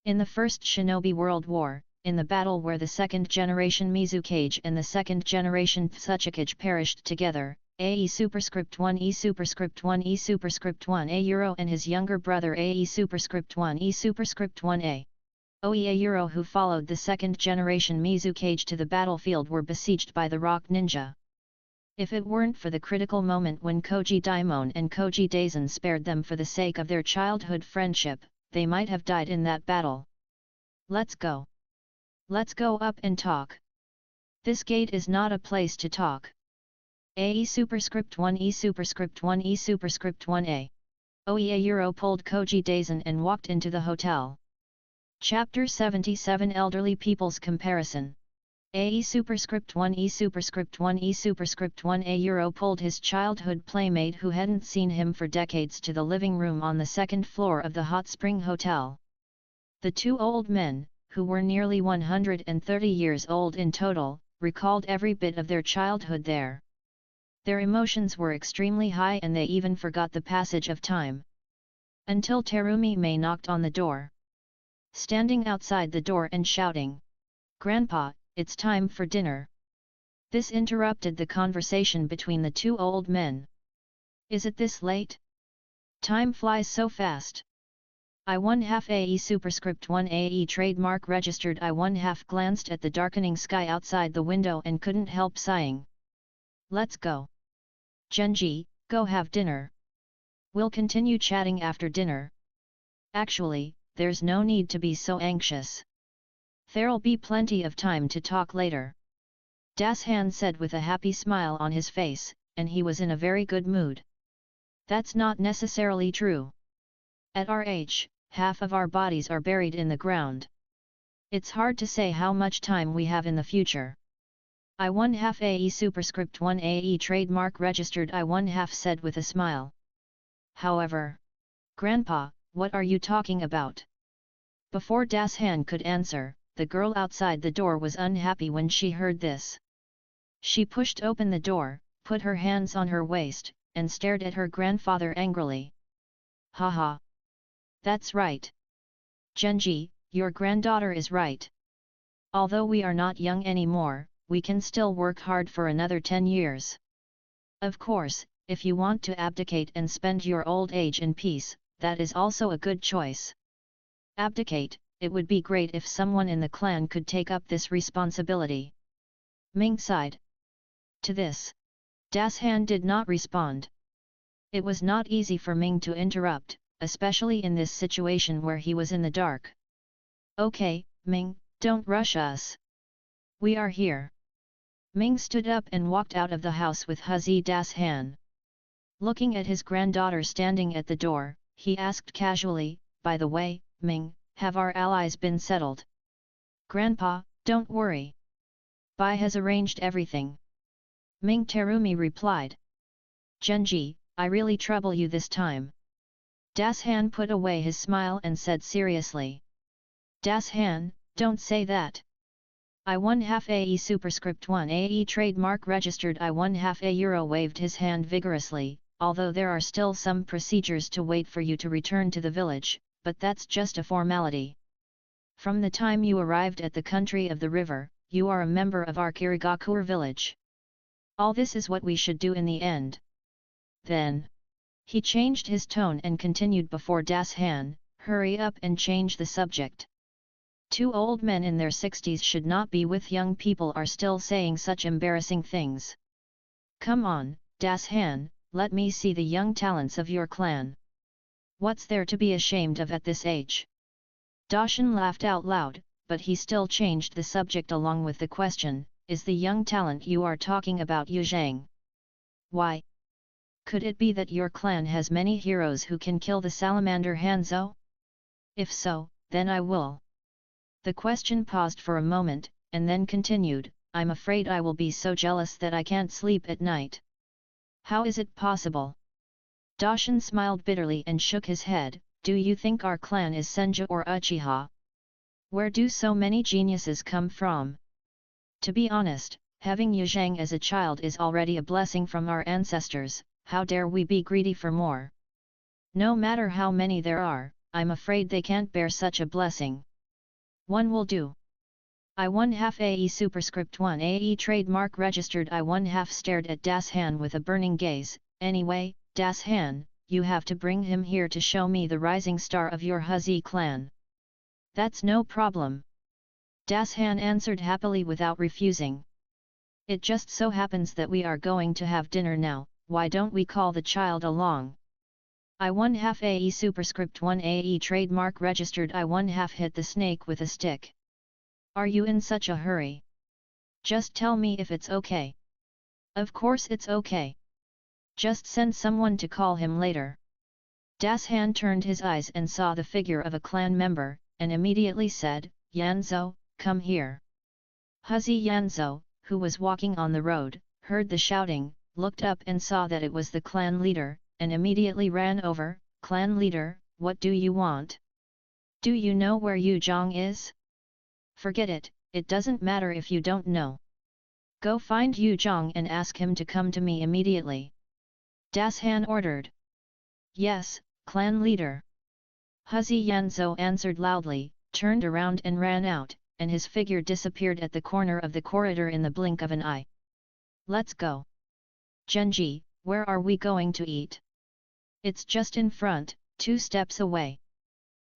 in the First Shinobi World War, in the battle where the second-generation Mizukage and the second-generation Tsuchikage perished together, AE superscript 1 E superscript 1 E superscript 1 A Euro and his younger brother AE superscript 1 E superscript 1 A. OEA Euro who followed the second-generation Mizukage to the battlefield were besieged by the Rock Ninja. If it weren't for the critical moment when Koji Daimon and Koji Daisen spared them for the sake of their childhood friendship, they might have died in that battle. Let's go. Let's go up and talk. This gate is not a place to talk. AE superscript 1 E superscript 1 E superscript 1 A. OEA Euro pulled Koji Daisen and walked into the hotel. Chapter 77 Elderly People's Comparison. AE superscript 1 E superscript 1 E superscript 1 A Euro pulled his childhood playmate who hadn't seen him for decades to the living room on the second floor of the Hot Spring Hotel. The two old men, who were nearly 130 years old in total, recalled every bit of their childhood there. Their emotions were extremely high and they even forgot the passage of time. Until Terumi Mei knocked on the door. Standing outside the door and shouting, "Grandpa, it's time for dinner." This interrupted the conversation between the two old men. Is it this late? Time flies so fast. I1/2 AE superscript 1 AE trademark registered I1/2 glanced at the darkening sky outside the window and couldn't help sighing. Let's go. Genji, go have dinner. We'll continue chatting after dinner. Actually, there's no need to be so anxious. There'll be plenty of time to talk later. Das Han said with a happy smile on his face, and he was in a very good mood. That's not necessarily true. At our age, half of our bodies are buried in the ground. It's hard to say how much time we have in the future. I1/2 AE superscript 1 AE trademark registered I1/2 said with a smile. However, Grandpa, what are you talking about? Before Das Han could answer, the girl outside the door was unhappy when she heard this. She pushed open the door, put her hands on her waist, and stared at her grandfather angrily. Haha! That's right. Genji, your granddaughter is right. Although we are not young anymore, we can still work hard for another 10 years. Of course, if you want to abdicate and spend your old age in peace, that is also a good choice. Abdicate, it would be great if someone in the clan could take up this responsibility. Ming sighed. To this, Das Han did not respond. It was not easy for Ming to interrupt, especially in this situation where he was in the dark. Okay, Ming, don't rush us. We are here. Ming stood up and walked out of the house with Huzzy Das Han. Looking at his granddaughter standing at the door, he asked casually, by the way, Ming, have our allies been settled? Grandpa, don't worry. Bai has arranged everything. Ming Terumi replied. Genji, I really trouble you this time. Das Han put away his smile and said seriously. Das Han, don't say that. I1/2 AE superscript 1 AE trademark registered I1/2 A Euro waved his hand vigorously, although there are still some procedures to wait for you to return to the village, but that's just a formality. From the time you arrived at the country of the river, you are a member of our Kirigakur village. All this is what we should do in the end. Then, he changed his tone and continued before Das Han, hurry up and change the subject. Two old men in their 60s should not be with young people are still saying such embarrassing things. Come on, Das Han, let me see the young talents of your clan. What's there to be ashamed of at this age? Dashan laughed out loud, but he still changed the subject along with the question, is the young talent you are talking about Yu Zhang? Why? Could it be that your clan has many heroes who can kill the salamander Hanzo? If so, then I will. The question paused for a moment, and then continued, I'm afraid I will be so jealous that I can't sleep at night. How is it possible? Dashan smiled bitterly and shook his head, do you think our clan is Senja or Uchiha? Where do so many geniuses come from? To be honest, having Yu Zhang as a child is already a blessing from our ancestors, how dare we be greedy for more? No matter how many there are, I'm afraid they can't bear such a blessing. One will do. I1/2 AE superscript 1 AE trademark registered I1/2 stared at Das Han with a burning gaze, anyway, Das Han, you have to bring him here to show me the rising star of your Huzzy clan. That's no problem. Das Han answered happily without refusing. It just so happens that we are going to have dinner now, why don't we call the child along? I1/2 AE superscript 1 AE trademark registered I1/2 hit the snake with a stick. Are you in such a hurry? Just tell me if it's okay. Of course it's okay. Just send someone to call him later. Das Han turned his eyes and saw the figure of a clan member, and immediately said, Yanzo, come here. Huzzy Yanzo, who was walking on the road, heard the shouting, looked up and saw that it was the clan leader, and immediately ran over, Clan leader, what do you want? Do you know where Yu Zhang is? Forget it, it doesn't matter if you don't know. Go find Yu Zhang and ask him to come to me immediately. Das Han ordered. Yes, clan leader. Huzzy Yanzo answered loudly, turned around and ran out, and his figure disappeared at the corner of the corridor in the blink of an eye. Let's go. Genji, where are we going to eat? It's just in front, 2 steps away.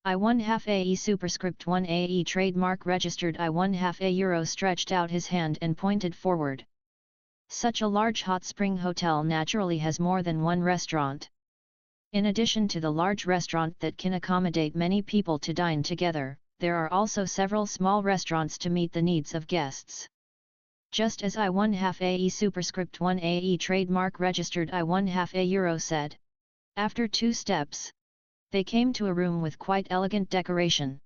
I1/2 AE superscript 1 AE trademark registered I1/2 A Euro stretched out his hand and pointed forward. Such a large hot spring hotel naturally has more than one restaurant. In addition to the large restaurant that can accommodate many people to dine together, there are also several small restaurants to meet the needs of guests. Just as I1/2 AE superscript 1 AE trademark registered I1/2 A Euro said. After 2 steps, they came to a room with quite elegant decoration.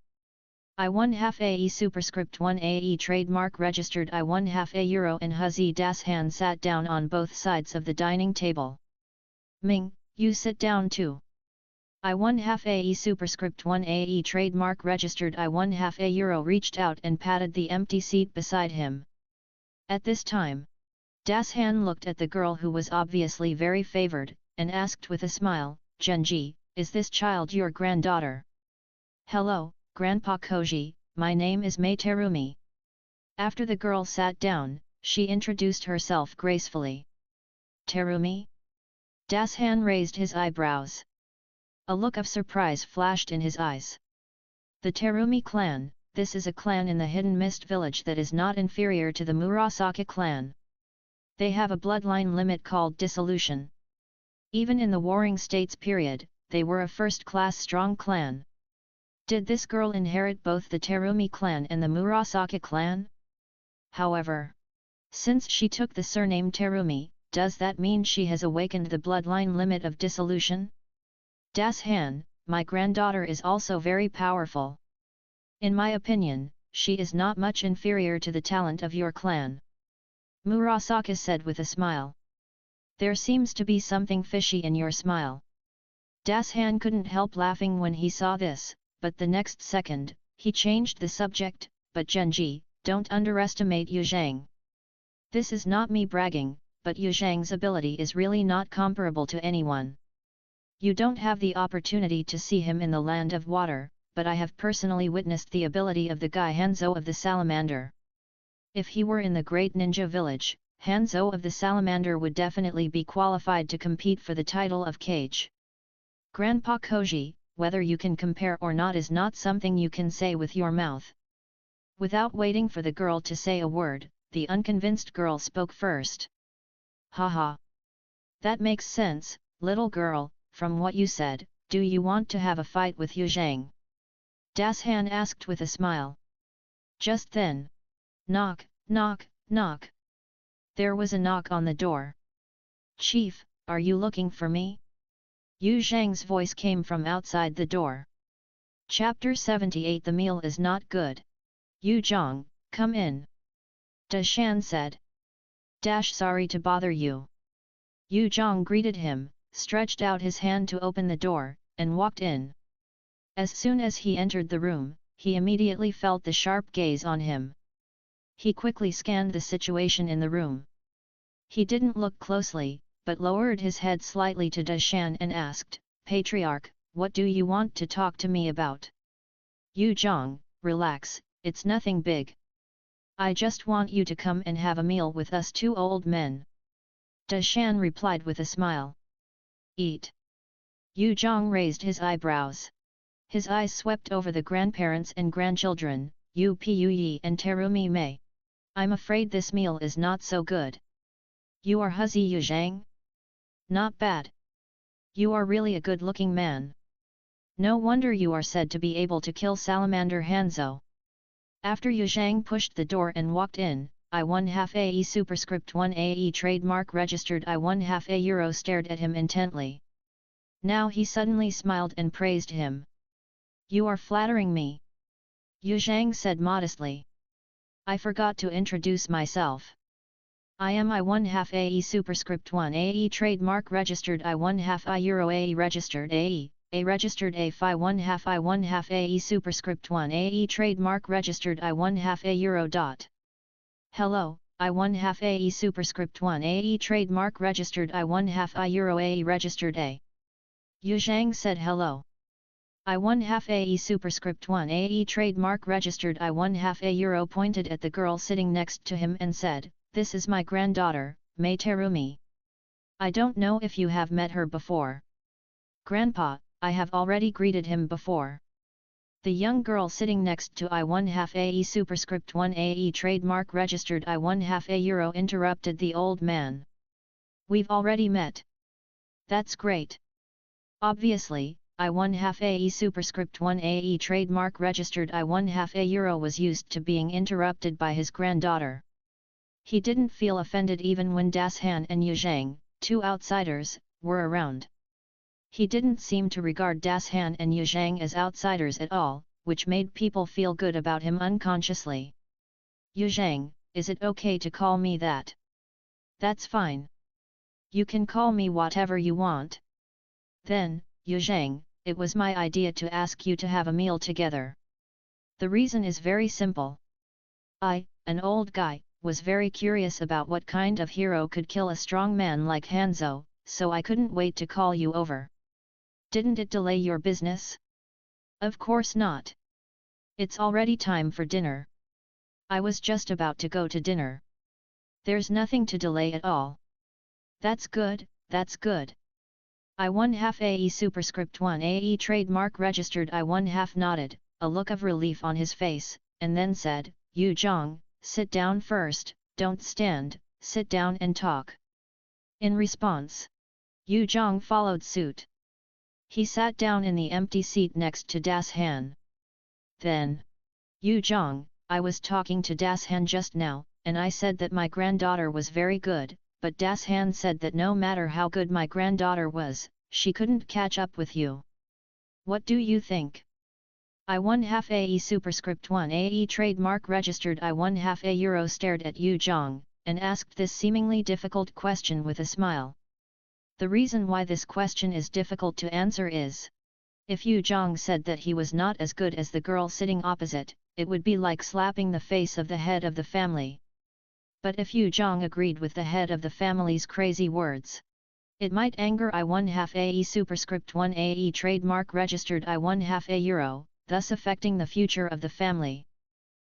I1/2 AE superscript 1 AE trademark registered I1/2 euro and Huzi das Han sat down on both sides of the dining table. Ming, you sit down too. I1/2 AE superscript 1 AE trademark registered I1/2 euro reached out and patted the empty seat beside him. At this time, Das Han looked at the girl who was obviously very favored, and asked with a smile, Genji, is this child your granddaughter? Hello, Grandpa Koji, my name is Mei Terumi. After the girl sat down, she introduced herself gracefully. Terumi? Das Han raised his eyebrows. A look of surprise flashed in his eyes. The Terumi clan, this is a clan in the Hidden Mist village that is not inferior to the Murasaka clan. They have a bloodline limit called dissolution. Even in the Warring States period, they were a first-class strong clan. Did this girl inherit both the Terumi clan and the Murasaka clan? However, since she took the surname Terumi, does that mean she has awakened the bloodline limit of dissolution? Das Han, my granddaughter is also very powerful. In my opinion, she is not much inferior to the talent of your clan. Murasaka said with a smile. There seems to be something fishy in your smile. Das Han couldn't help laughing when he saw this, but the next second, he changed the subject, but Genji, don't underestimate Yu Zhang. This is not me bragging, but Yu Zhang's ability is really not comparable to anyone. You don't have the opportunity to see him in the Land of Water, but I have personally witnessed the ability of the guy Hanzo of the Salamander. If he were in the Great Ninja Village, Hanzo of the Salamander would definitely be qualified to compete for the title of Kage. Grandpa Koji, whether you can compare or not is not something you can say with your mouth. Without waiting for the girl to say a word, the unconvinced girl spoke first. Haha. That makes sense, little girl, from what you said, do you want to have a fight with Yu Zhang? Das Han asked with a smile. Just then. Knock, knock, knock. There was a knock on the door. Chief, are you looking for me? Yu Zhang's voice came from outside the door. Chapter 78 The meal is not good. Yu Zhang, come in. Da Shan said. Sorry to bother you. Yu Zhang greeted him, stretched out his hand to open the door, and walked in. As soon as he entered the room, he immediately felt the sharp gaze on him. He quickly scanned the situation in the room. He didn't look closely, but lowered his head slightly to Da Shan and asked, Patriarch, what do you want to talk to me about? Yu Zhang, relax, it's nothing big. I just want you to come and have a meal with us two old men. Da Shan replied with a smile. Eat. Yu Zhang raised his eyebrows. His eyes swept over the grandparents and grandchildren, Yu Puyi and Terumi Mei. I'm afraid this meal is not so good. You are Huzi Yu Zhang? Not bad. You are really a good-looking man. No wonder you are said to be able to kill Salamander Hanzo. After Yu Zhang pushed the door and walked in, I1/2 AE superscript 1 AE trademark registered I1/2 euro stared at him intently. Now he suddenly smiled and praised him. You are flattering me. Yu Zhang said modestly. I forgot to introduce myself. I am I1/2 AE superscript 1 AE trademark registered I1/2 I euro AE registered AE, A registered A Phi 1/2 I1/2 AE superscript 1 AE trademark registered I1/2 A euro. Hello, I1/2 AE superscript 1 AE trademark registered I1/2 I euro AE registered A. Yu Zhang said hello. I1/2 AE superscript 1 AE trademark registered I1/2 A euro pointed at the girl sitting next to him and said, This is my granddaughter, Mei Terumi. I don't know if you have met her before. Grandpa, I have already greeted him before. The young girl sitting next to I1/2 AE superscript 1 AE trademark registered I1/2 A euro interrupted the old man. We've already met. That's great. Obviously, I1/2 AE superscript 1 AE trademark registered I1/2 A euro was used to being interrupted by his granddaughter. He didn't feel offended even when Das Han and Yu Zhang, two outsiders, were around. He didn't seem to regard Das Han and Yu Zhang as outsiders at all, which made people feel good about him unconsciously. Yu Zhang, is it okay to call me that? That's fine. You can call me whatever you want. Then, Yu Zhang, it was my idea to ask you to have a meal together. The reason is very simple. I, an old guy, was very curious about what kind of hero could kill a strong man like Hanzo, so I couldn't wait to call you over. Didn't it delay your business? Of course not. It's already time for dinner. I was just about to go to dinner. There's nothing to delay at all. That's good, that's good. I 1/2 AE superscript 1 AE trademark registered. I 1/2 nodded, a look of relief on his face, and then said, Yu Zhang, sit down first, don't stand, sit down and talk. In response, Yu Zhang followed suit. He sat down in the empty seat next to Das Han. Then, Yu Zhang, I was talking to Das Han just now, and I said that my granddaughter was very good, but Das Han said that no matter how good my granddaughter was, she couldn't catch up with you. What do you think? I 1/2 AE superscript 1 AE trademark registered. I 1/2 euro stared at Yu Zhang, and asked this seemingly difficult question with a smile. The reason why this question is difficult to answer is, if Yu Zhang said that he was not as good as the girl sitting opposite, it would be like slapping the face of the head of the family. But if Yu Zhang agreed with the head of the family's crazy words, it might anger. I 1/2 AE superscript 1 AE trademark registered. I 1/2 euro, thus affecting the future of the family.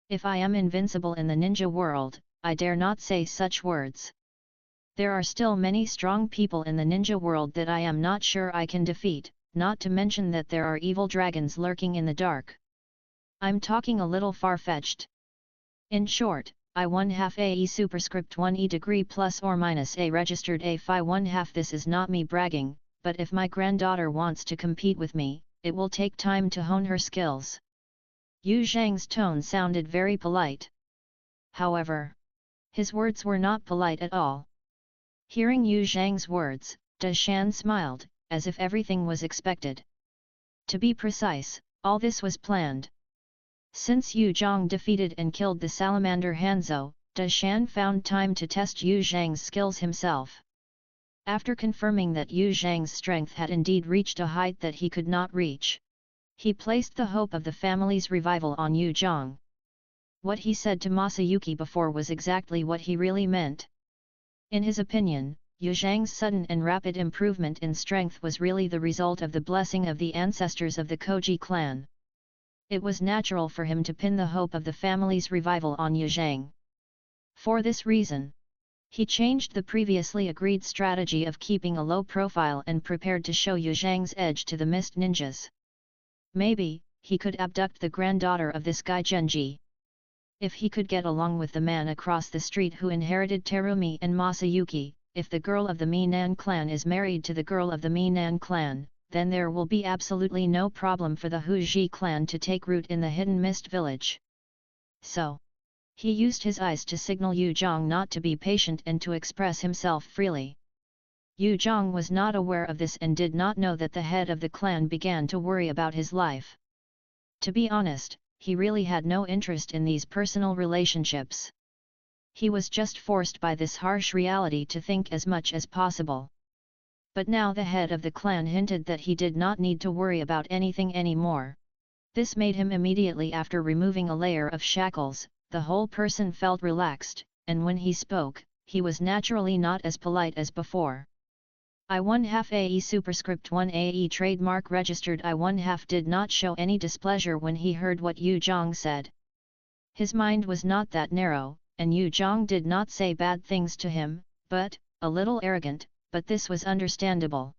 If I am invincible in the ninja world, I dare not say such words. There are still many strong people in the ninja world that I am not sure I can defeat, not to mention that there are evil dragons lurking in the dark. I'm talking a little far-fetched. In short, I 1/2 AE superscript 1 E degree plus or minus A registered A Phi 1/2. This is not me bragging, but if my granddaughter wants to compete with me, it will take time to hone her skills. Yu Zhang's tone sounded very polite. However, his words were not polite at all. Hearing Yu Zhang's words, Das Han smiled, as if everything was expected. To be precise, all this was planned. Since Yu Zhang defeated and killed the salamander Hanzo, Das Han found time to test Yu Zhang's skills himself. After confirming that Yu Zhang's strength had indeed reached a height that he could not reach, he placed the hope of the family's revival on Yu Zhang. What he said to Masayuki before was exactly what he really meant. In his opinion, Yu Zhang's sudden and rapid improvement in strength was really the result of the blessing of the ancestors of the Koji clan. It was natural for him to pin the hope of the family's revival on Yu Zhang. For this reason, he changed the previously agreed strategy of keeping a low profile and prepared to show Yu Zhang's edge to the mist ninjas. Maybe, he could abduct the granddaughter of this guy Genji. If he could get along with the man across the street who inherited Terumi and Masayuki, if the girl of the Minan clan is married to the girl of the Minan clan, then there will be absolutely no problem for the Huji clan to take root in the hidden mist village. So, he used his eyes to signal Yu Zhang not to be patient and to express himself freely. Yu Zhang was not aware of this and did not know that the head of the clan began to worry about his life. To be honest, he really had no interest in these personal relationships. He was just forced by this harsh reality to think as much as possible. But now the head of the clan hinted that he did not need to worry about anything anymore. This made him immediately, after removing a layer of shackles, the whole person felt relaxed, and when he spoke, he was naturally not as polite as before. I 1/2 AE superscript 1 AE trademark registered. I 1/2 did not show any displeasure when he heard what Yu Zhang said. His mind was not that narrow, and Yu Zhang did not say bad things to him, but, a little arrogant, but this was understandable.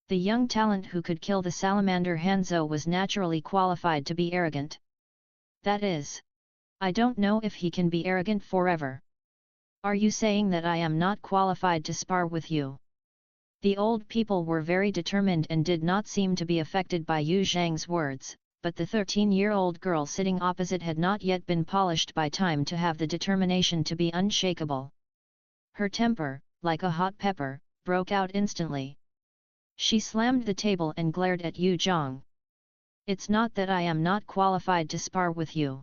The young talent who could kill the salamander Hanzo was naturally qualified to be arrogant. That is, I don't know if he can be arrogant forever. Are you saying that I am not qualified to spar with you? The old people were very determined and did not seem to be affected by Yu Zhang's words, but the 13-year-old girl sitting opposite had not yet been polished by time to have the determination to be unshakable. Her temper, like a hot pepper, broke out instantly. She slammed the table and glared at Yu Zhang. It's not that I am not qualified to spar with you.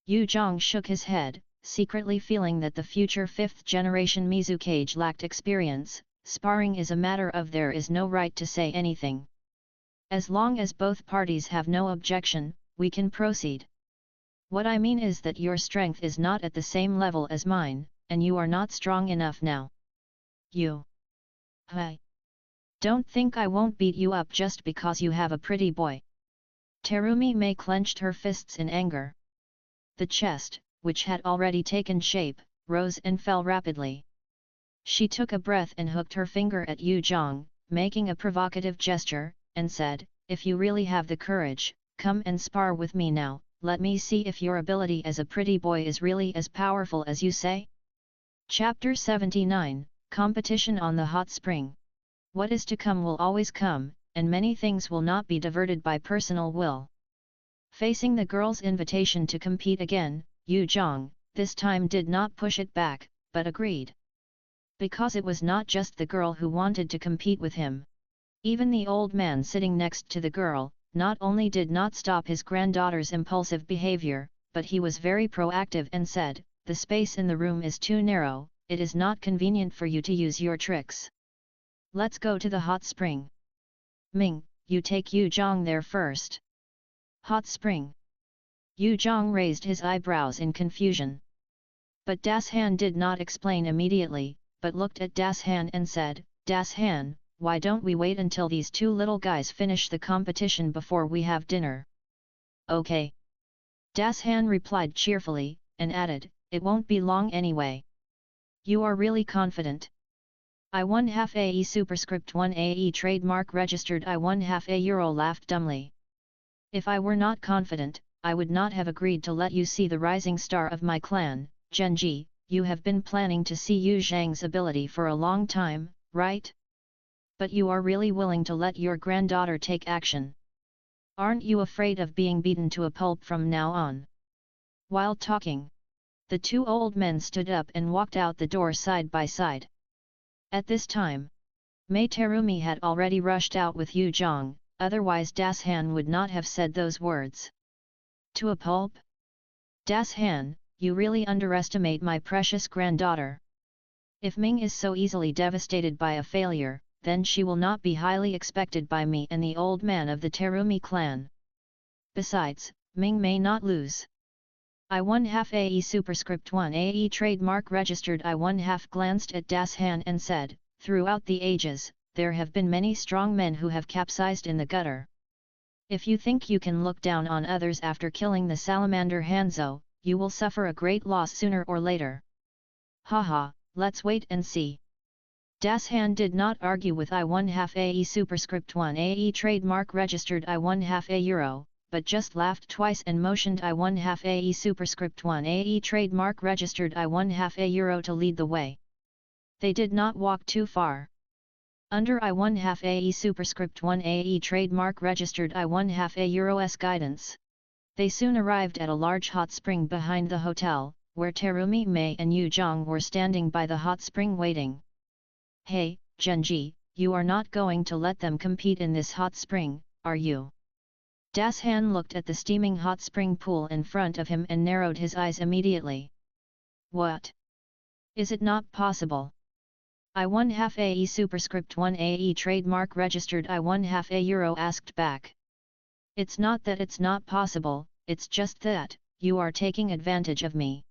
Yu Zhang shook his head, secretly feeling that the future 5th generation Mizukage lacked experience. Sparring is a matter of there is no right to say anything. As long as both parties have no objection, we can proceed. What I mean is that your strength is not at the same level as mine, and you are not strong enough now. You. Hey. Don't think I won't beat you up just because you have a pretty boy. Terumi Mei clenched her fists in anger. The chest, which had already taken shape, rose and fell rapidly. She took a breath and hooked her finger at Yu Zhang, making a provocative gesture, and said, "If you really have the courage, come and spar with me now, let me see if your ability as a pretty boy is really as powerful as you say." Chapter 79, Competition on the Hot Spring. What is to come will always come, and many things will not be diverted by personal will. Facing the girl's invitation to compete again, Yu Zhang, this time did not push it back, but agreed. Because it was not just the girl who wanted to compete with him. Even the old man sitting next to the girl, not only did not stop his granddaughter's impulsive behavior, but he was very proactive and said, "The space in the room is too narrow, it is not convenient for you to use your tricks. Let's go to the hot spring. Ming, you take Yu Zhang there first." Hot spring. Yu Zhang raised his eyebrows in confusion. But Das Han did not explain immediately, but looked at Das Han and said, "Das Han, why don't we wait until these two little guys finish the competition before we have dinner?" "Okay." Das Han replied cheerfully, and added, "It won't be long anyway." "You are really confident?" I 1/2 AE superscript 1 AE trademark registered I 1/2 euro laughed dumbly. "If I were not confident, I would not have agreed to let you see the rising star of my clan, Genji. You have been planning to see Yu Zhang's ability for a long time, right? But you are really willing to let your granddaughter take action. Aren't you afraid of being beaten to a pulp from now on?" While talking, the two old men stood up and walked out the door side by side. At this time, Mei Terumi had already rushed out with Yu Zhang, otherwise Das Han would not have said those words. "To a pulp? Das Han, you really underestimate my precious granddaughter. If Ming is so easily devastated by a failure, then she will not be highly expected by me and the old man of the Terumi clan. Besides, Ming may not lose." I 1/2 AE superscript 1 AE trademark registered I 1/2 glanced at Das Han and said, "Throughout the ages, there have been many strong men who have capsized in the gutter. If you think you can look down on others after killing the salamander Hanzo, you will suffer a great loss sooner or later. Haha, let's wait and see." Das Han did not argue with I 1/2 AE superscript 1 AE trademark registered I 1/2 euro, but just laughed twice and motioned I 1/2 AE superscript 1 AE trademark registered I 1/2 euro to lead the way. They did not walk too far. Under I 1/2 AE superscript 1 AE trademark registered I 1/2 euro's guidance, they soon arrived at a large hot spring behind the hotel, where Terumi Mei and Yu Zhang were standing by the hot spring waiting. "Hey, Genji, you are not going to let them compete in this hot spring, are you?" Das Han looked at the steaming hot spring pool in front of him and narrowed his eyes immediately. "What? Is it not possible?" I 1/2 AE superscript 1 AE trademark registered I 1/2 euro asked back. "It's not that it's not possible, it's just that, you are taking advantage of me."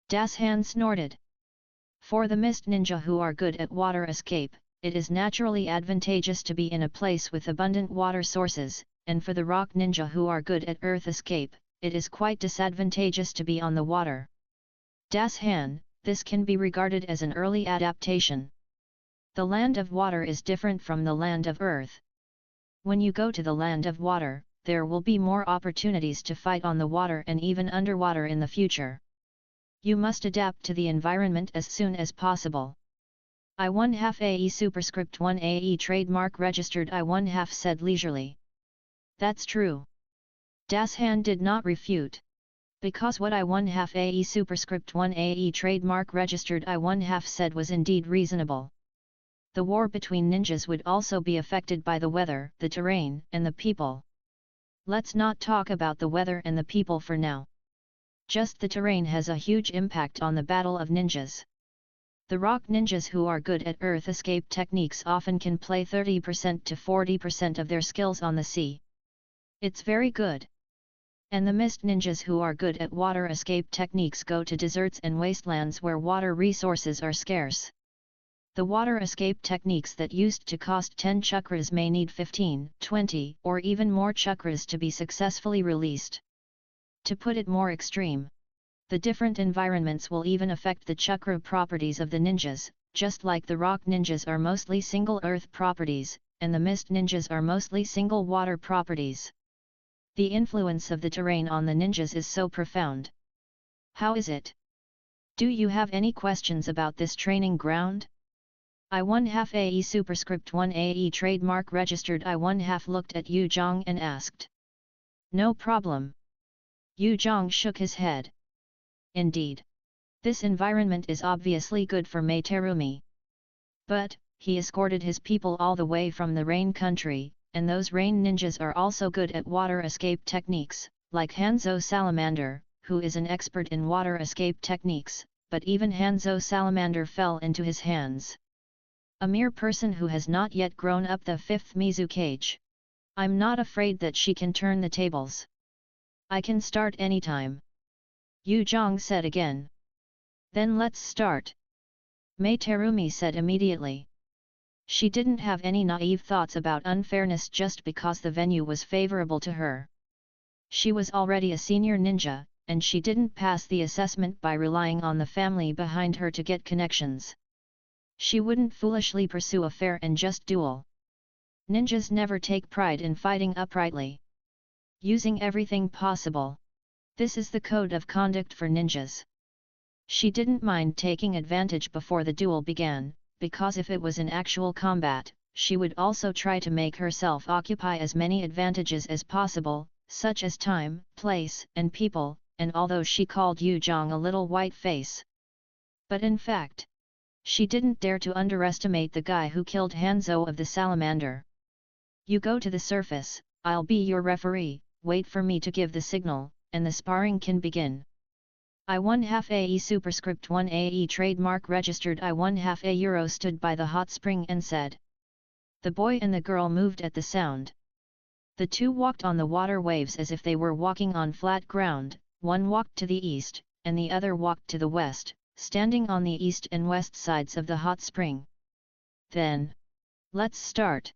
Das Han snorted. For the mist ninja who are good at water escape, it is naturally advantageous to be in a place with abundant water sources, and for the rock ninja who are good at earth escape, it is quite disadvantageous to be on the water. Das Han, this can be regarded as an early adaptation. The land of water is different from the land of earth. When you go to the land of water, there will be more opportunities to fight on the water and even underwater in the future. You must adapt to the environment as soon as possible. I 1/2 AE superscript 1 AE trademark registered I 1/2 said leisurely. "That's true." Das Han did not refute. Because what I 1/2 AE superscript 1 AE trademark registered I 1/2 said was indeed reasonable. The war between ninjas would also be affected by the weather, the terrain, and the people. Let's not talk about the weather and the people for now. Just the terrain has a huge impact on the battle of ninjas. The rock ninjas who are good at earth escape techniques often can play 30% to 40% of their skills on the sea. It's very good. And the mist ninjas who are good at water escape techniques go to deserts and wastelands where water resources are scarce. The water escape techniques that used to cost 10 chakras may need 15, 20, or even more chakras to be successfully released. To put it more extreme, the different environments will even affect the chakra properties of the ninjas, just like the rock ninjas are mostly single earth properties, and the mist ninjas are mostly single water properties. The influence of the terrain on the ninjas is so profound. How is it? Do you have any questions about this training ground? I1/2 AE superscript 1 AE trademark registered. I1/2 looked at Yu Zhang and asked. No problem. Yu Zhang shook his head. Indeed. This environment is obviously good for Mei Terumi. But, he escorted his people all the way from the rain country, and those rain ninjas are also good at water escape techniques, like Hanzo Salamander, who is an expert in water escape techniques, but even Hanzo Salamander fell into his hands. A mere person who has not yet grown up the 5th Mizukage. I'm not afraid that she can turn the tables. I can start anytime. Yu Zhang said again. Then let's start. Mei Terumi said immediately. She didn't have any naive thoughts about unfairness just because the venue was favorable to her. She was already a senior ninja, and she didn't pass the assessment by relying on the family behind her to get connections. She wouldn't foolishly pursue a fair and just duel. Ninjas never take pride in fighting uprightly. Using everything possible. This is the code of conduct for ninjas. She didn't mind taking advantage before the duel began, because if it was in actual combat, she would also try to make herself occupy as many advantages as possible, such as time, place, and people, and although she called Yu Zhang a little white face. But in fact, she didn't dare to underestimate the guy who killed Hanzo of the Salamander. You go to the surface, I'll be your referee, wait for me to give the signal, and the sparring can begin. I1/2 AE superscript 1 AE trademark registered. I1/2 A Euro stood by the hot spring and said. The boy and the girl moved at the sound. The two walked on the water waves as if they were walking on flat ground, one walked to the east, and the other walked to the west, standing on the east and west sides of the hot spring. Then, let's start.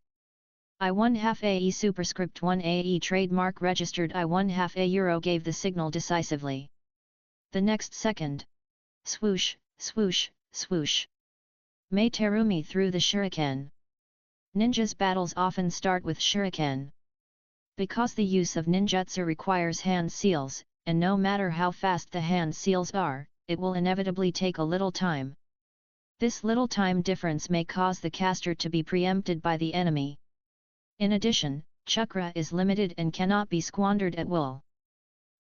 I1/2 AE superscript 1 AE trademark registered. I1/2 A Euro gave the signal decisively. The next second. Swoosh, swoosh, swoosh. Mei Terumi threw the shuriken. Ninjas' battles often start with shuriken. Because the use of ninjutsu requires hand seals, and no matter how fast the hand seals are, it will inevitably take a little time. This little time difference may cause the caster to be preempted by the enemy. In addition, chakra is limited and cannot be squandered at will.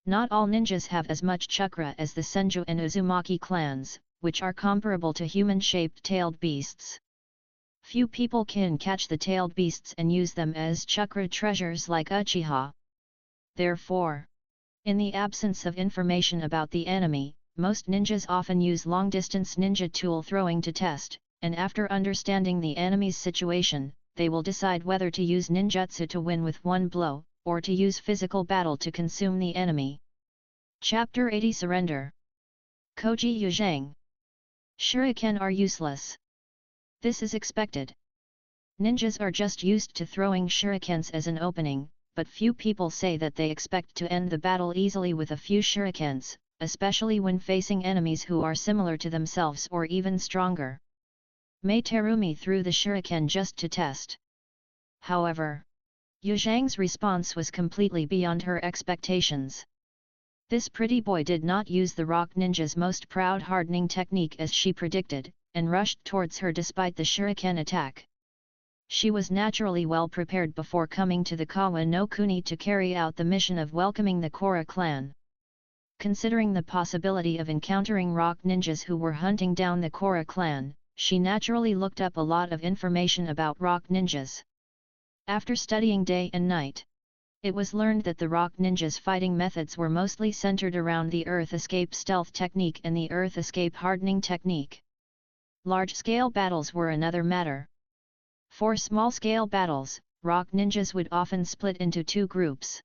Not all ninjas have as much chakra as the Senju and Uzumaki clans, which are comparable to human-shaped tailed beasts. Few people can catch the tailed beasts and use them as chakra treasures like Uchiha. Therefore, in the absence of information about the enemy, most ninjas often use long-distance ninja tool throwing to test, and after understanding the enemy's situation, they will decide whether to use ninjutsu to win with one blow, or to use physical battle to consume the enemy. Chapter 80 Surrender. Koji Yuzhang. Shuriken are useless. This is expected. Ninjas are just used to throwing shurikens as an opening, but few people say that they expect to end the battle easily with a few shurikens, especially when facing enemies who are similar to themselves or even stronger. Mei Terumi threw the shuriken just to test. However, Yuzhang's response was completely beyond her expectations. This pretty boy did not use the rock ninja's most proud hardening technique as she predicted, and rushed towards her despite the shuriken attack. She was naturally well prepared before coming to the Kawa no Kuni to carry out the mission of welcoming the Kora clan. Considering the possibility of encountering rock ninjas who were hunting down the Kora clan, she naturally looked up a lot of information about rock ninjas. After studying day and night, It was learned that the rock ninjas' fighting methods were mostly centered around the earth escape stealth technique and the earth escape hardening technique. Large-scale battles were another matter. For small-scale battles, rock ninjas would often split into two groups.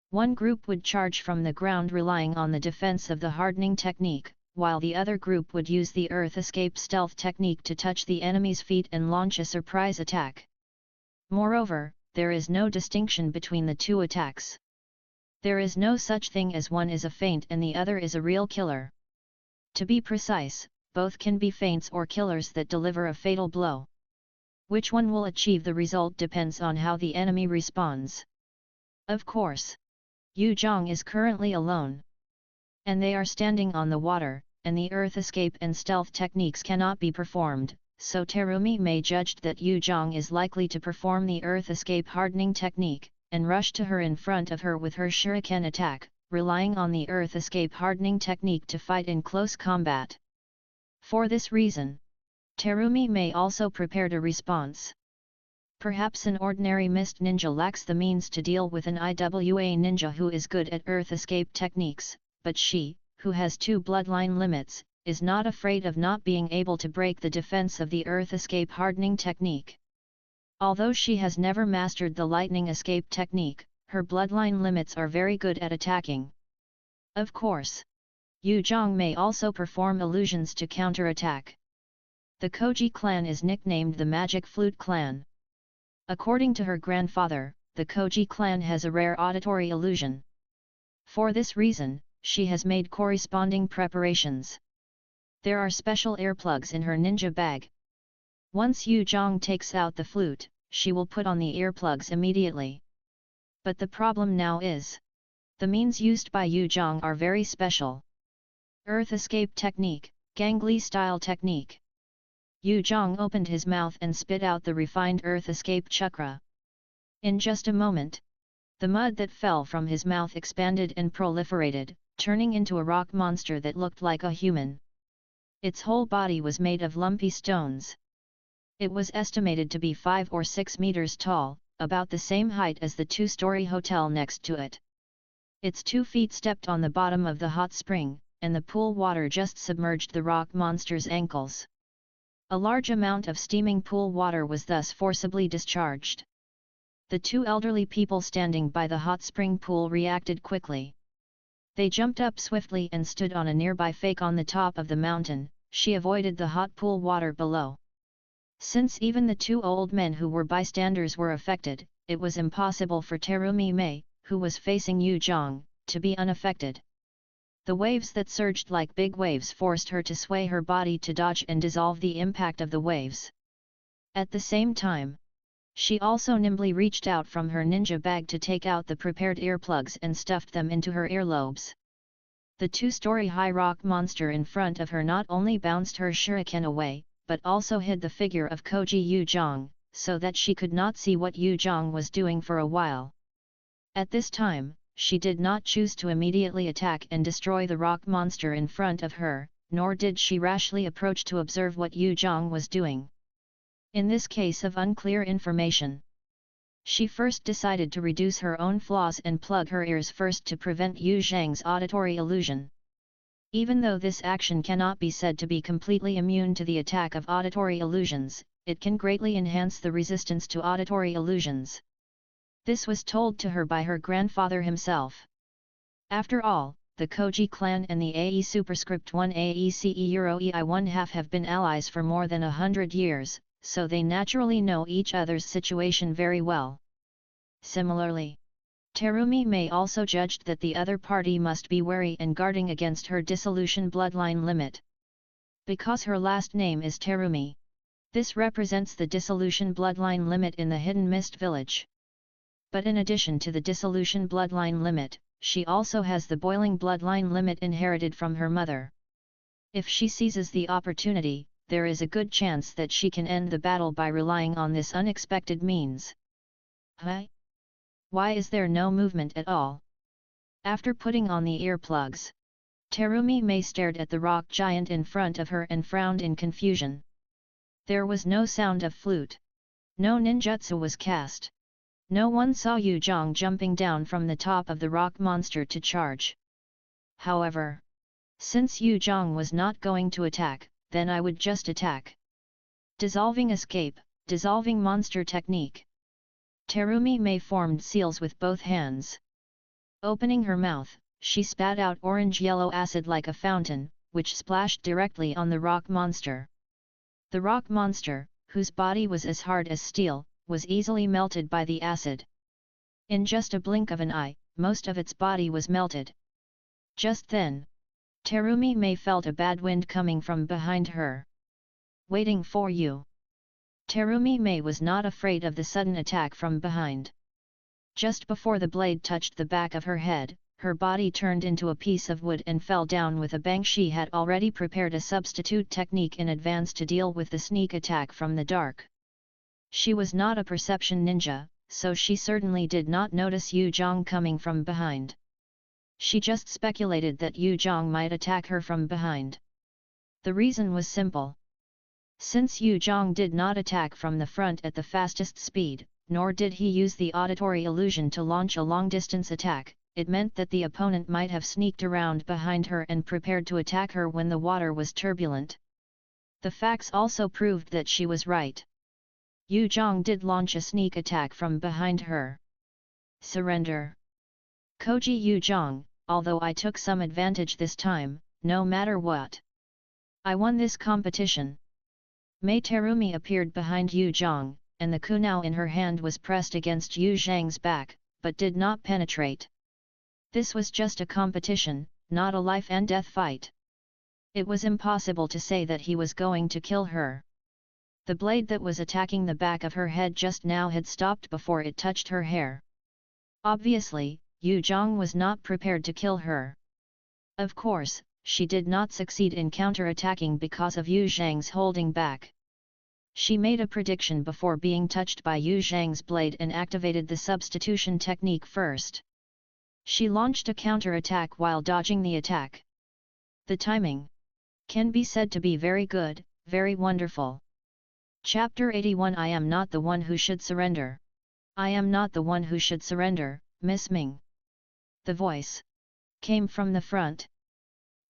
One group would charge from the ground relying on the defense of the hardening technique, while the other group would use the earth escape stealth technique to touch the enemy's feet and launch a surprise attack. Moreover, there is no distinction between the two attacks. There is no such thing as one is a feint and the other is a real killer. To be precise, both can be feints or killers that deliver a fatal blow. Which one will achieve the result depends on how the enemy responds. Of course, Yu Zhang is currently alone. And they are standing on the water, and the earth escape and stealth techniques cannot be performed, so Terumi Mei judged that Yu Zhang is likely to perform the earth escape hardening technique, and rush to her in front of her with her shuriken attack, relying on the earth escape hardening technique to fight in close combat. For this reason, Terumi Mei also prepared a response. Perhaps an ordinary mist ninja lacks the means to deal with an IWA ninja who is good at earth escape techniques, but she, who has two bloodline limits, is not afraid of not being able to break the defense of the earth escape hardening technique. Although she has never mastered the lightning escape technique, her bloodline limits are very good at attacking. Of course, Yu Zhang may also perform illusions to counterattack. The Koji clan is nicknamed the Magic Flute Clan. According to her grandfather, the Koji clan has a rare auditory illusion. For this reason, she has made corresponding preparations. There are special earplugs in her ninja bag. Once Yu Zhang takes out the flute, she will put on the earplugs immediately. But the problem now is, the means used by Yu Zhang are very special. Earth escape technique, Gangli style technique. Yu Zhang opened his mouth and spit out the refined earth escape chakra. In just a moment, the mud that fell from his mouth expanded and proliferated, turning into a rock monster that looked like a human. Its whole body was made of lumpy stones. It was estimated to be 5 or 6 meters tall, about the same height as the two-story hotel next to it. Its 2 feet stepped on the bottom of the hot spring, and the pool water just submerged the rock monster's ankles. A large amount of steaming pool water was thus forcibly discharged. The 2 elderly people standing by the hot spring pool reacted quickly. They jumped up swiftly and stood on a nearby fake on the top of the mountain. She avoided the hot pool water below. Since even the 2 old men who were bystanders were affected, it was impossible for Terumi Mei, who was facing Yu Zhang, to be unaffected. The waves that surged like big waves forced her to sway her body to dodge and dissolve the impact of the waves. At the same time, she also nimbly reached out from her ninja bag to take out the prepared earplugs and stuffed them into her earlobes. The 2-story-high rock monster in front of her not only bounced her shuriken away, but also hid the figure of Koji Yu Zhang, so that she could not see what Yu Zhang was doing for a while. At this time, she did not choose to immediately attack and destroy the rock monster in front of her, nor did she rashly approach to observe what Yu Zhang was doing. In this case of unclear information, she first decided to reduce her own flaws and plug her ears first to prevent Yu Zhang's auditory illusion. Even though this action cannot be said to be completely immune to the attack of auditory illusions, it can greatly enhance the resistance to auditory illusions. This was told to her by her grandfather himself. After all, the Koji clan and the AE superscript 1 AECE Euro EI1 have been allies for more than 100 years, so they naturally know each other's situation very well. Similarly, Terumi Mei also judged that the other party must be wary and guarding against her dissolution bloodline limit. Because her last name is Terumi, this represents the dissolution bloodline limit in the Hidden Mist village. But in addition to the dissolution bloodline limit, she also has the boiling bloodline limit inherited from her mother. If she seizes the opportunity, there is a good chance that she can end the battle by relying on this unexpected means. Huh? Why is there no movement at all? After putting on the earplugs, Terumi Mei stared at the rock giant in front of her and frowned in confusion. There was no sound of flute. No ninjutsu was cast. No one saw Yu Zhang jumping down from the top of the rock monster to charge. However, since Yu Zhang was not going to attack, then I would just attack. Dissolving escape, dissolving monster technique. Terumi Mei formed seals with both hands. Opening her mouth, she spat out orange-yellow acid like a fountain, which splashed directly on the rock monster. The rock monster, whose body was as hard as steel, was easily melted by the acid. In just a blink of an eye, most of its body was melted. Just then, Terumi Mei felt a bad wind coming from behind her. Waiting for you. Terumi Mei was not afraid of the sudden attack from behind. Just before the blade touched the back of her head, her body turned into a piece of wood and fell down with a bang. She had already prepared a substitute technique in advance to deal with the sneak attack from the dark. She was not a perception ninja, so she certainly did not notice Yu Zhang coming from behind. She just speculated that Yu Zhang might attack her from behind. The reason was simple. Since Yu Zhang did not attack from the front at the fastest speed, nor did he use the auditory illusion to launch a long-distance attack, it meant that the opponent might have sneaked around behind her and prepared to attack her when the water was turbulent. The facts also proved that she was right. Yu Zhang did launch a sneak attack from behind her. Surrender. Koji Yu Zhang, although I took some advantage this time, no matter what. I won this competition. Mei Terumi appeared behind Yu Zhang, and the kunao in her hand was pressed against Yu Zhang's back, but did not penetrate. This was just a competition, not a life and death fight. It was impossible to say that he was going to kill her. The blade that was attacking the back of her head just now had stopped before it touched her hair. Obviously, Yu Zhang was not prepared to kill her. Of course, she did not succeed in counter-attacking because of Yu Zhang's holding back. She made a prediction before being touched by Yu Zhang's blade and activated the substitution technique first. She launched a counter-attack while dodging the attack. The timing can be said to be very good, very wonderful. Chapter 81. I am not the one who should surrender. I am not the one who should surrender, Miss Ming. The voice came from the front.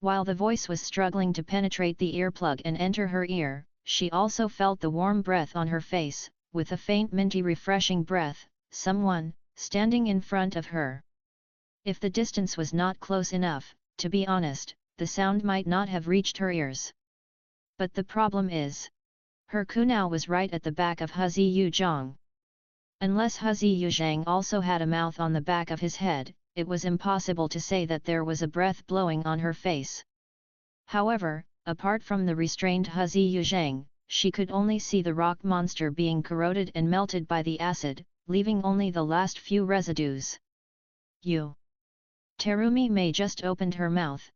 While the voice was struggling to penetrate the earplug and enter her ear, she also felt the warm breath on her face, with a faint minty refreshing breath, someone standing in front of her. If the distance was not close enough, to be honest, the sound might not have reached her ears. But the problem is, her kunao was right at the back of Huzi Yu Zhang. Unless Huzi Yu Zhang also had a mouth on the back of his head, it was impossible to say that there was a breath blowing on her face. However, apart from the restrained Huzi Yu Zhang, she could only see the rock monster being corroded and melted by the acid, leaving only the last few residues. You. Terumi Mei just opened her mouth.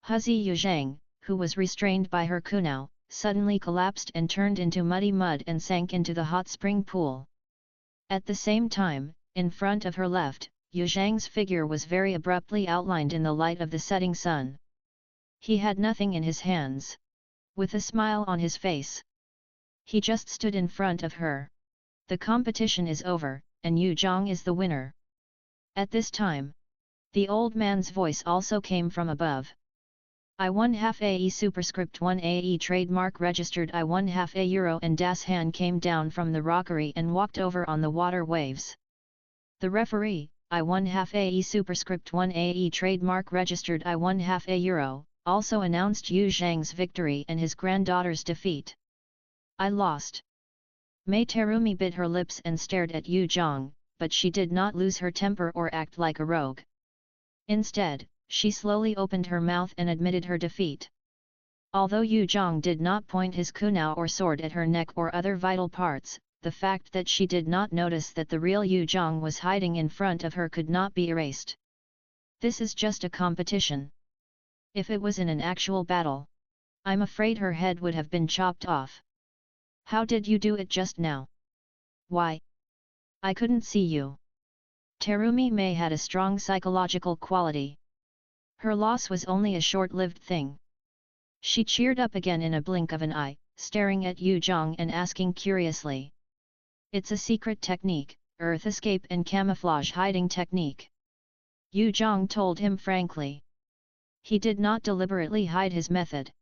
Huzi Yu Zhang, who was restrained by her kunao, suddenly collapsed and turned into muddy mud and sank into the hot spring pool. At the same time, in front of her left, Yu Zhang's figure was very abruptly outlined in the light of the setting sun. He had nothing in his hands. With a smile on his face, he just stood in front of her. The competition is over, and Yu Zhang is the winner. At this time, the old man's voice also came from above. I won half AE superscript 1 AE trademark registered. I won half a euro. And Das Han came down from the rockery and walked over on the water waves. The referee, I won half AE superscript 1 AE trademark registered. I won half a euro, also announced Yu Zhang's victory and his granddaughter's defeat. I lost. Mei Terumi bit her lips and stared at Yu Zhang, but she did not lose her temper or act like a rogue. Instead, she slowly opened her mouth and admitted her defeat. Although Yu Zhang did not point his kunao or sword at her neck or other vital parts, the fact that she did not notice that the real Yu Zhang was hiding in front of her could not be erased. This is just a competition. If it was in an actual battle, I'm afraid her head would have been chopped off. How did you do it just now? Why? I couldn't see you. Terumi Mei had a strong psychological quality. Her loss was only a short-lived thing. She cheered up again in a blink of an eye, staring at Yu Zhang and asking curiously. It's a secret technique, earth escape and camouflage hiding technique. Yu Zhang told him frankly. He did not deliberately hide his method.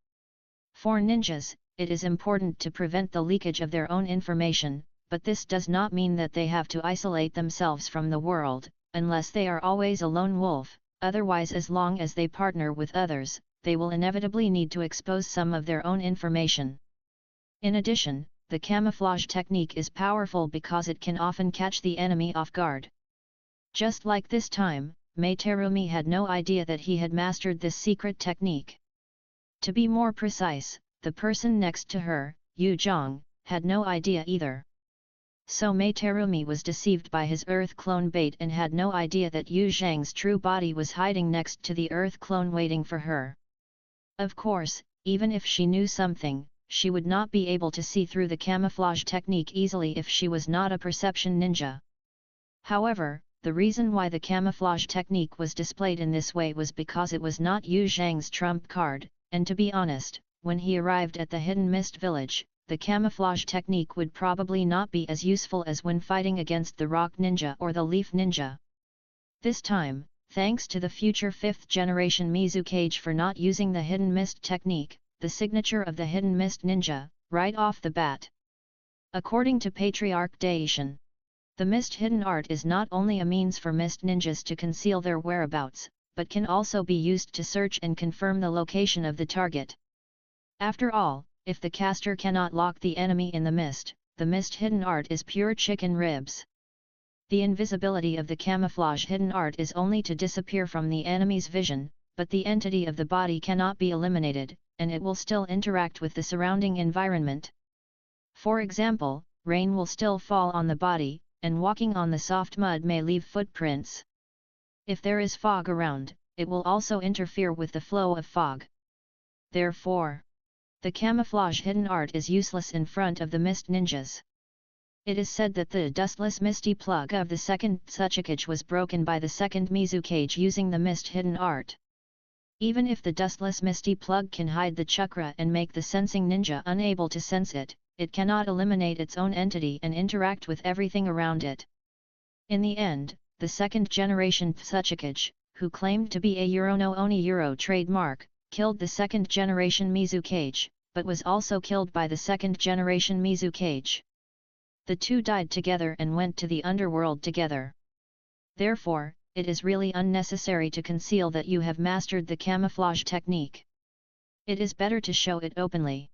For ninjas, it is important to prevent the leakage of their own information, but this does not mean that they have to isolate themselves from the world, unless they are always a lone wolf. Otherwise, as long as they partner with others, they will inevitably need to expose some of their own information. In addition, the camouflage technique is powerful because it can often catch the enemy off guard. Just like this time, Mei Terumi had no idea that he had mastered this secret technique. To be more precise, the person next to her, Yu Zhang, had no idea either. So Mei Terumi was deceived by his Earth clone bait and had no idea that Yu Zhang's true body was hiding next to the Earth clone waiting for her. Of course, even if she knew something, she would not be able to see through the camouflage technique easily if she was not a perception ninja. However, the reason why the camouflage technique was displayed in this way was because it was not Yu Zhang's trump card, and to be honest, when he arrived at the Hidden Mist village, the camouflage technique would probably not be as useful as when fighting against the Rock Ninja or the Leaf Ninja. This time, thanks to the future 5th generation Mizukage for not using the Hidden Mist technique, the signature of the Hidden Mist Ninja, right off the bat. According to Patriarch Daishin, the Mist Hidden Art is not only a means for Mist Ninjas to conceal their whereabouts, but can also be used to search and confirm the location of the target. After all, if the caster cannot lock the enemy in the mist, the Mist Hidden Art is pure chicken ribs. The invisibility of the camouflage hidden art is only to disappear from the enemy's vision, but the entity of the body cannot be eliminated, and it will still interact with the surrounding environment. For example, rain will still fall on the body, and walking on the soft mud may leave footprints. If there is fog around, it will also interfere with the flow of fog. Therefore, the camouflage hidden art is useless in front of the mist ninjas. It is said that the dustless misty plug of the second Tsuchikage was broken by the second Mizukage using the mist hidden art. Even if the dustless misty plug can hide the chakra and make the sensing ninja unable to sense it, it cannot eliminate its own entity and interact with everything around it. In the end, the second generation Tsuchikage, who claimed to be a Euro no Oni Euro trademark, killed the second generation Mizukage, but was also killed by the second generation Mizukage. The two died together and went to the underworld together. Therefore, it is really unnecessary to conceal that you have mastered the camouflage technique. It is better to show it openly.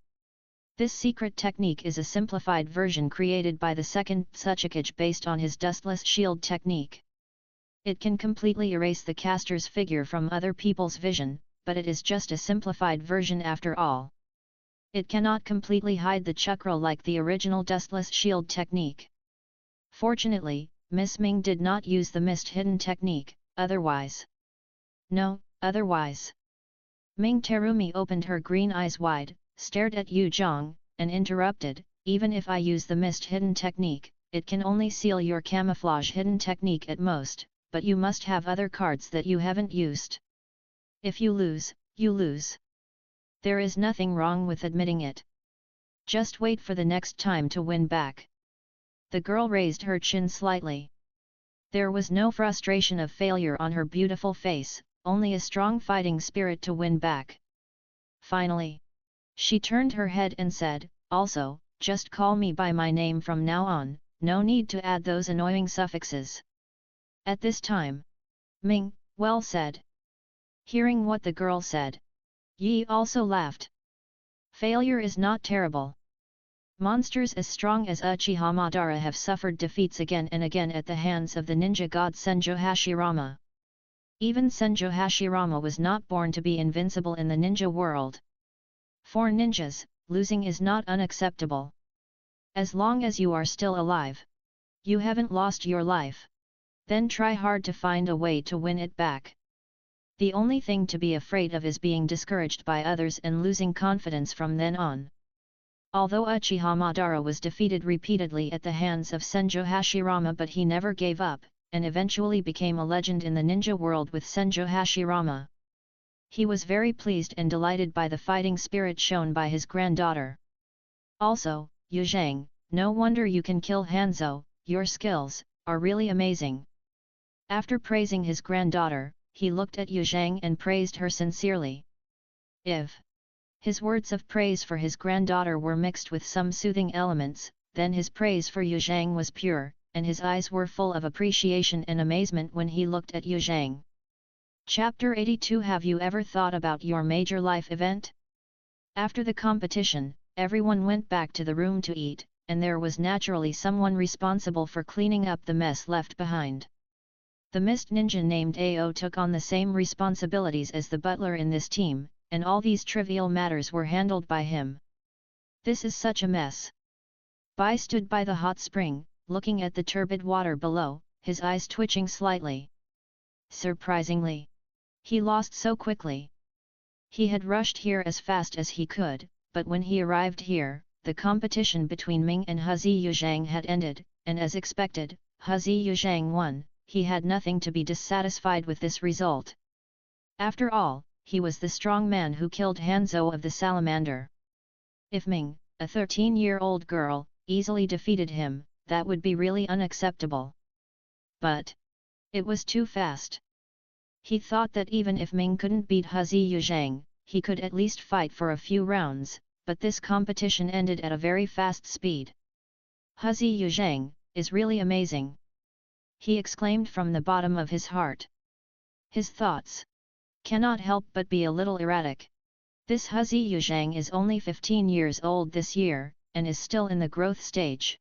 This secret technique is a simplified version created by the second Tsuchikage based on his dustless shield technique. It can completely erase the caster's figure from other people's vision, but it is just a simplified version after all. It cannot completely hide the chakra like the original dustless shield technique. Fortunately, Miss Ming did not use the mist hidden technique, otherwise. Otherwise. Ming Terumi opened her green eyes wide, stared at Yu Zhang, and interrupted, even if I use the mist hidden technique, it can only seal your camouflage hidden technique at most, but you must have other cards that you haven't used. If you lose, you lose. There is nothing wrong with admitting it. Just wait for the next time to win back. The girl raised her chin slightly. There was no frustration of failure on her beautiful face, only a strong fighting spirit to win back. Finally, she turned her head and said, also, just call me by my name from now on, no need to add those annoying suffixes. At this time, Ming, well said. Hearing what the girl said, Yi also laughed. Failure is not terrible. Monsters as strong as Uchiha Madara have suffered defeats again and again at the hands of the ninja god Senjo Hashirama. Even Senjo Hashirama was not born to be invincible in the ninja world. For ninjas, losing is not unacceptable. As long as you are still alive, you haven't lost your life. Then try hard to find a way to win it back. The only thing to be afraid of is being discouraged by others and losing confidence from then on. Although Uchiha Madara was defeated repeatedly at the hands of Senjo Hashirama, but he never gave up, and eventually became a legend in the ninja world with Senjo Hashirama. He was very pleased and delighted by the fighting spirit shown by his granddaughter. Also, Yu Zhang, no wonder you can kill Hanzo, your skills, are really amazing." After praising his granddaughter, he looked at Yu Zhang and praised her sincerely. If his words of praise for his granddaughter were mixed with some soothing elements, then his praise for Yu Zhang was pure, and his eyes were full of appreciation and amazement when he looked at Yu Zhang. Chapter 82. Have you ever thought about your major life event? After the competition, everyone went back to the room to eat, and there was naturally someone responsible for cleaning up the mess left behind. The mist ninja named Ao took on the same responsibilities as the butler in this team, and all these trivial matters were handled by him. This is such a mess. Bai stood by the hot spring, looking at the turbid water below, his eyes twitching slightly. Surprisingly, he lost so quickly. He had rushed here as fast as he could, but when he arrived here, the competition between Ming and He Yuzhang had ended, and as expected, He Yuzhang won. He had nothing to be dissatisfied with this result. After all, he was the strong man who killed Hanzhou of the Salamander. If Ming, a 13-year-old girl, easily defeated him, that would be really unacceptable. But it was too fast. He thought that even if Ming couldn't beat He Yuzhang, he could at least fight for a few rounds, but this competition ended at a very fast speed. He Yuzhang is really amazing, he exclaimed from the bottom of his heart. His thoughts cannot help but be a little erratic. This He Yuzhang is only 15 years old this year, and is still in the growth stage.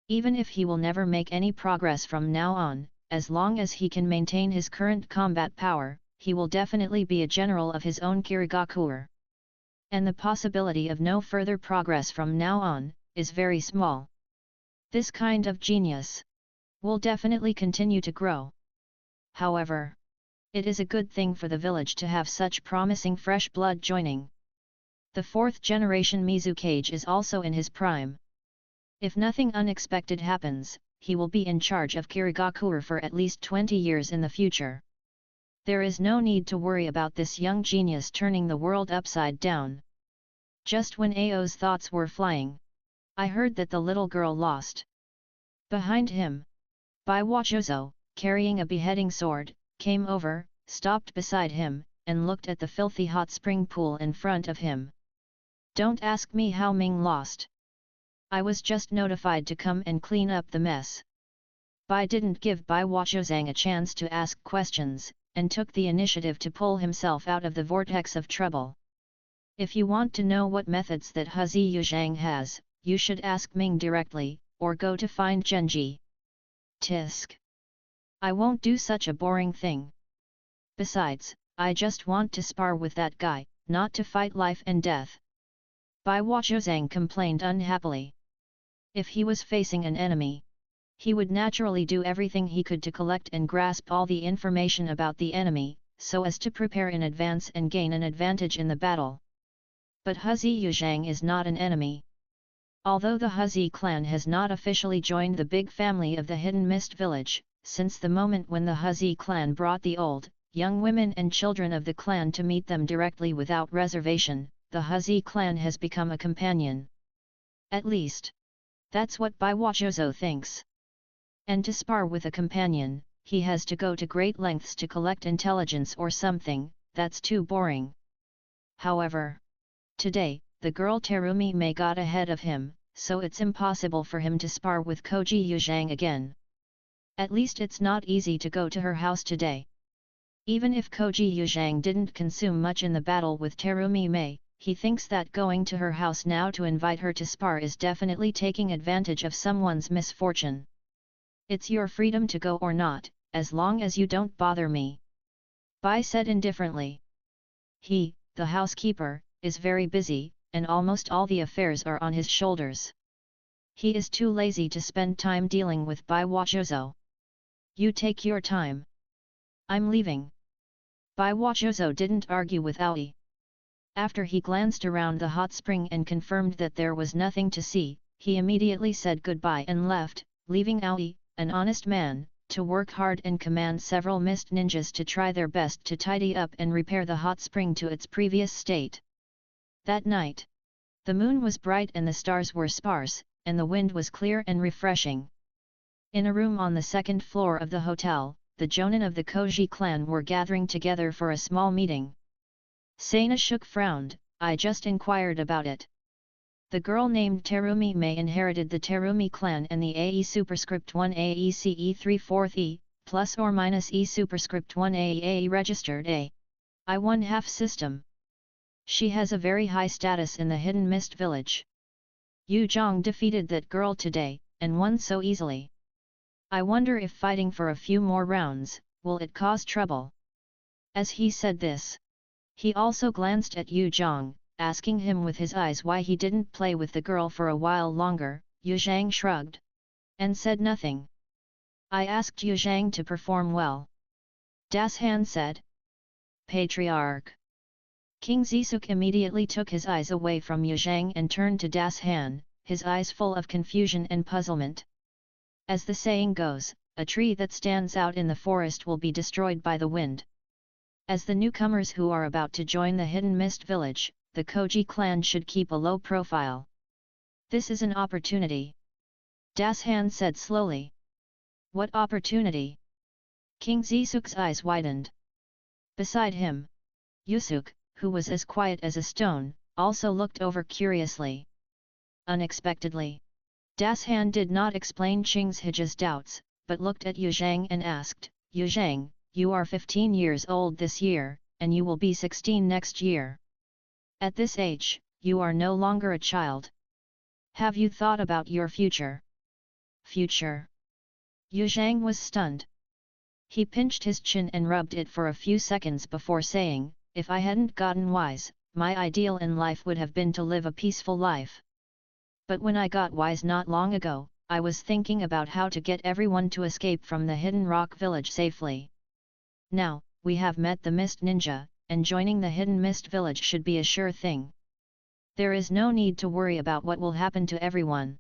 Even if he will never make any progress from now on, as long as he can maintain his current combat power, he will definitely be a general of his own Kirigakuer. And the possibility of no further progress from now on is very small. This kind of genius will definitely continue to grow. However, it is a good thing for the village to have such promising fresh blood joining. The 4th generation Mizukage is also in his prime. If nothing unexpected happens, he will be in charge of Kirigakuer for at least 20 years in the future. There is no need to worry about this young genius turning the world upside down. Just when Ao's thoughts were flying, I heard that the little girl lost. Behind him, Bai Wachozo, carrying a beheading sword, came over, stopped beside him, and looked at the filthy hot spring pool in front of him. Don't ask me how Ming lost. I was just notified to come and clean up the mess. Bai didn't give Bai Wachozang a chance to ask questions, and took the initiative to pull himself out of the vortex of trouble. If you want to know what methods that He Yuzhang has, you should ask Ming directly, or go to find Genji. Tisk. I won't do such a boring thing. Besides, I just want to spar with that guy, not to fight life and death. Bai Wachozang complained unhappily. If he was facing an enemy, he would naturally do everything he could to collect and grasp all the information about the enemy, so as to prepare in advance and gain an advantage in the battle. But He Yuzhang is not an enemy. Although the He clan has not officially joined the big family of the Hidden Mist village, since the moment when the He clan brought the old, young women and children of the clan to meet them directly without reservation, the He clan has become a companion. At least, that's what Bai Wachozo thinks. And to spar with a companion, he has to go to great lengths to collect intelligence or something, that's too boring. However, today, the girl Terumi Mei got ahead of him, so it's impossible for him to spar with Koji Yuzhang again. At least it's not easy to go to her house today. Even if Koji Yuzhang didn't consume much in the battle with Terumi Mei, he thinks that going to her house now to invite her to spar is definitely taking advantage of someone's misfortune. It's your freedom to go or not, as long as you don't bother me. Bai said indifferently. He, the housekeeper, is very busy, and almost all the affairs are on his shoulders. He is too lazy to spend time dealing with Bai Wachozo. You take your time. I'm leaving. Bai Wachozo didn't argue with Aoi. After he glanced around the hot spring and confirmed that there was nothing to see, he immediately said goodbye and left, leaving Aoi, an honest man, to work hard and command several mist ninjas to try their best to tidy up and repair the hot spring to its previous state. That night, the moon was bright and the stars were sparse, and the wind was clear and refreshing. In a room on the second floor of the hotel, the Jonin of the Koji clan were gathering together for a small meeting. Sanashuk frowned. I just inquired about it. The girl named Terumi May inherited the Terumi clan and the AE superscript 1 AECE 3/4 E, plus or minus E superscript 1 AE registered A. I1/2 system. She has a very high status in the Hidden Mist village. Yu Zhang defeated that girl today, and won so easily. I wonder if fighting for a few more rounds, will it cause trouble? As he said this, he also glanced at Yu Zhang, asking him with his eyes why he didn't play with the girl for a while longer. Yu Zhang shrugged and said nothing. I asked Yu Zhang to perform well. Das Han said. Patriarch. King Zisuk immediately took his eyes away from Yu Zhang and turned to Das Han, his eyes full of confusion and puzzlement. As the saying goes, a tree that stands out in the forest will be destroyed by the wind. As the newcomers who are about to join the Hidden Mist village, the Koji clan should keep a low profile. This is an opportunity. Das Han said slowly. What opportunity? King Zisuk's eyes widened. Beside him, Yusuk, who was as quiet as a stone, also looked over curiously. Unexpectedly, Das Han did not explain Qing's Hija's doubts, but looked at Yu Zhang and asked, Yu Zhang, you are 15 years old this year, and you will be 16 next year. At this age, you are no longer a child. Have you thought about your future? Future? Yu Zhang was stunned. He pinched his chin and rubbed it for a few seconds before saying, if I hadn't gotten wise, my ideal in life would have been to live a peaceful life. But when I got wise not long ago, I was thinking about how to get everyone to escape from the Hidden Rock village safely. Now, we have met the Mist Ninja, and joining the Hidden Mist village should be a sure thing. There is no need to worry about what will happen to everyone.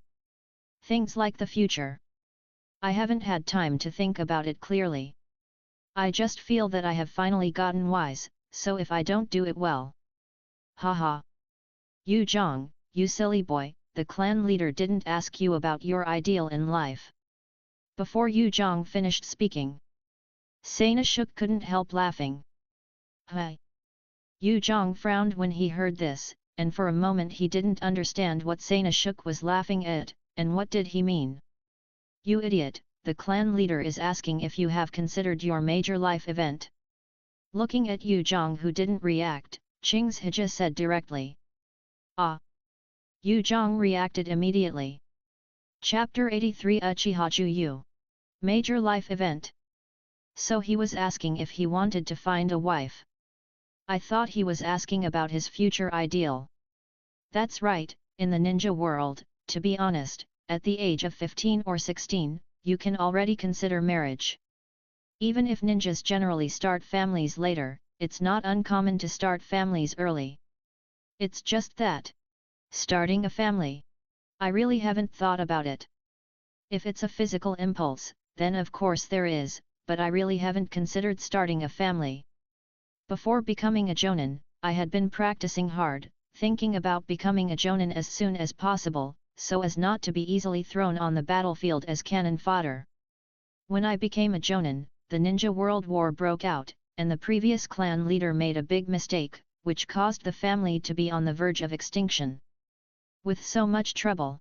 Things like the future. I haven't had time to think about it clearly. I just feel that I have finally gotten wise, so if I don't do it well. Haha. Yu Zhang, you silly boy, the clan leader didn't ask you about your ideal in life. Before Yu Zhang finished speaking, Sanashuk couldn't help laughing. Hi. Yu Zhang frowned when he heard this, and for a moment he didn't understand what Sanashuk was laughing at, and what did he mean. You idiot, the clan leader is asking if you have considered your major life event. Looking at Yu Zhang who didn't react, Qing's Hija said directly. Ah. Yu Zhang reacted immediately. Chapter 83 Uchihachu Yu. Major life event. So he was asking if he wanted to find a wife. I thought he was asking about his future ideal. That's right, in the ninja world, to be honest, at the age of 15 or 16, you can already consider marriage. Even if ninjas generally start families later, it's not uncommon to start families early. It's just that. Starting a family. I really haven't thought about it. If it's a physical impulse, then of course there is, but I really haven't considered starting a family. Before becoming a jonin, I had been practicing hard, thinking about becoming a jonin as soon as possible, so as not to be easily thrown on the battlefield as cannon fodder. When I became a jonin, the Ninja World War broke out, and the previous clan leader made a big mistake, which caused the family to be on the verge of extinction. With so much trouble,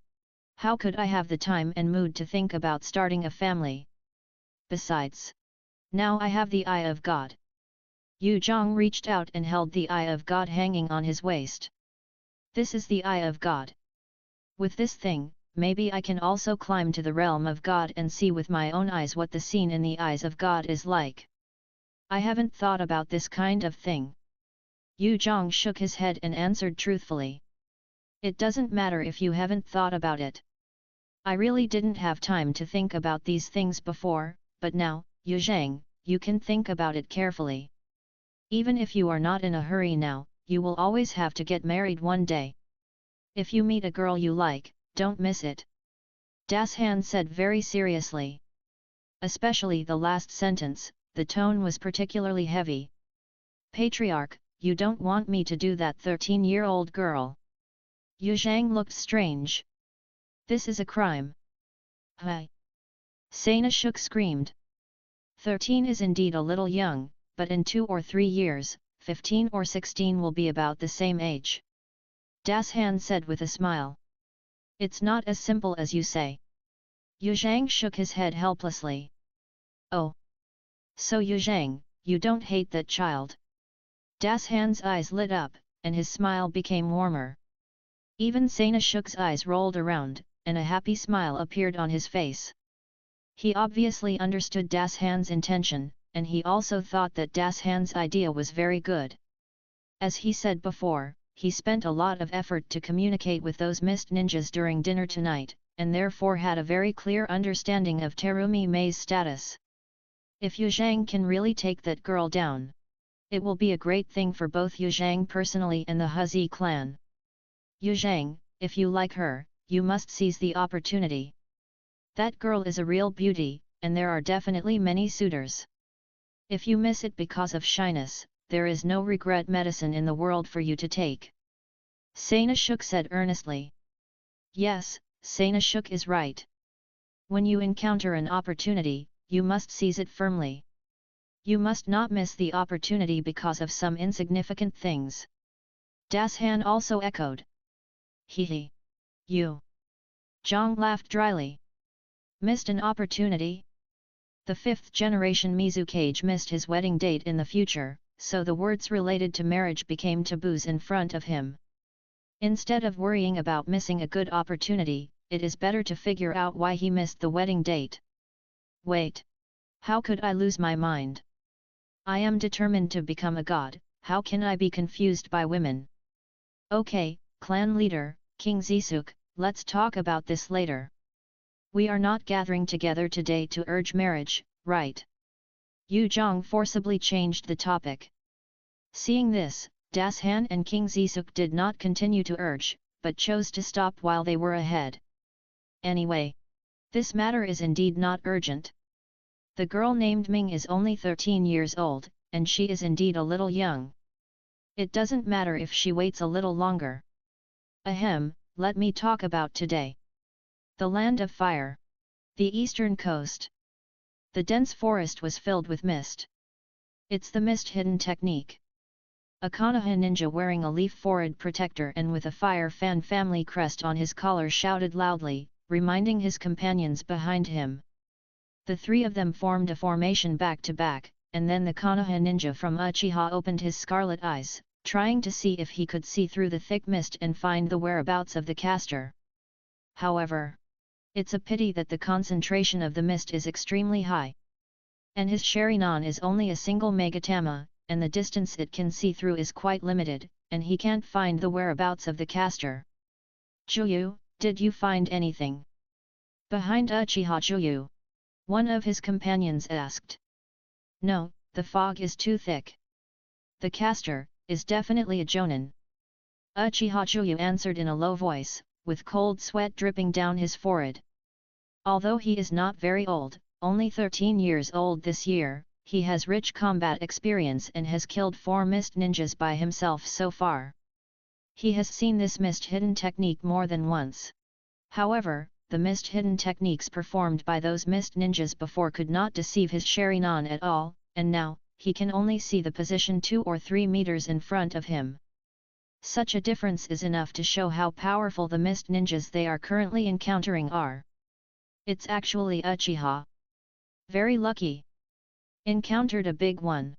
how could I have the time and mood to think about starting a family? Besides, now I have the Eye of God. Yu Zhang reached out and held the Eye of God hanging on his waist. This is the Eye of God. With this thing, maybe I can also climb to the realm of God and see with my own eyes what the scene in the eyes of God is like. I haven't thought about this kind of thing. Yu Zhang shook his head and answered truthfully. It doesn't matter if you haven't thought about it. I really didn't have time to think about these things before, but now, Yu Zhang, you can think about it carefully. Even if you are not in a hurry now, you will always have to get married one day. If you meet a girl you like, don't miss it. Das Han said very seriously. Especially the last sentence, the tone was particularly heavy. Patriarch, you don't want me to do that 13-year-old girl. Yu Zhang looked strange. This is a crime. Hi. Sanashuk screamed. 13 is indeed a little young, but in 2 or 3 years, 15 or 16 will be about the same age. Das Han said with a smile. It's not as simple as you say. Yu Zhang shook his head helplessly. Oh. So Yu Zhang, you don't hate that child? Das Han's eyes lit up, and his smile became warmer. Even Sanashuk's eyes rolled around, and a happy smile appeared on his face. He obviously understood Das Han's intention, and he also thought that Das Han's idea was very good. As he said before, he spent a lot of effort to communicate with those mist ninjas during dinner tonight, and therefore had a very clear understanding of Terumi Mei's status. If Yu Zhang can really take that girl down, it will be a great thing for both Yu Zhang personally and the Huzi clan. Yu Zhang, if you like her, you must seize the opportunity. That girl is a real beauty, and there are definitely many suitors. If you miss it because of shyness, there is no regret medicine in the world for you to take. Sanashuk said earnestly. Yes, Sanashuk is right. When you encounter an opportunity, you must seize it firmly. You must not miss the opportunity because of some insignificant things. Das Han also echoed. Hee. You. Zhang laughed dryly. Missed an opportunity? The 5th generation Mizukage missed his wedding date in the future, so the words related to marriage became taboos in front of him. Instead of worrying about missing a good opportunity, it is better to figure out why he missed the wedding date. Wait. How could I lose my mind? I am determined to become a god, how can I be confused by women? Okay, clan leader, King Zisuk, let's talk about this later. We are not gathering together today to urge marriage, right? Yu Zhang forcibly changed the topic. Seeing this, Das Han and King Zisuk did not continue to urge, but chose to stop while they were ahead. Anyway, this matter is indeed not urgent. The girl named Ming is only 13 years old, and she is indeed a little young. It doesn't matter if she waits a little longer. Ahem, let me talk about today. The land of fire. The eastern coast. The dense forest was filled with mist. It's the mist hidden technique. A Konoha ninja wearing a leaf forehead protector and with a fire fan family crest on his collar shouted loudly, reminding his companions behind him. The 3 of them formed a formation back to back, and then the Konoha ninja from Uchiha opened his scarlet eyes, trying to see if he could see through the thick mist and find the whereabouts of the caster. However, it's a pity that the concentration of the mist is extremely high. And his Sharinan is only a single Megatama, and the distance it can see through is quite limited, and he can't find the whereabouts of the caster. Juyu, did you find anything? Behind Uchiha Juyu, one of his companions asked. No, the fog is too thick. The caster is definitely a Jonin. Uchiha Juyu answered in a low voice, with cold sweat dripping down his forehead. Although he is not very old, only 13 years old this year, he has rich combat experience and has killed 4 mist ninjas by himself so far. He has seen this mist hidden technique more than once. However, the mist hidden techniques performed by those mist ninjas before could not deceive his Sharinan at all, and now, he can only see the position 2 or 3 meters in front of him. Such a difference is enough to show how powerful the mist ninjas they are currently encountering are. It's actually Uchiha. Very lucky. Encountered a big one.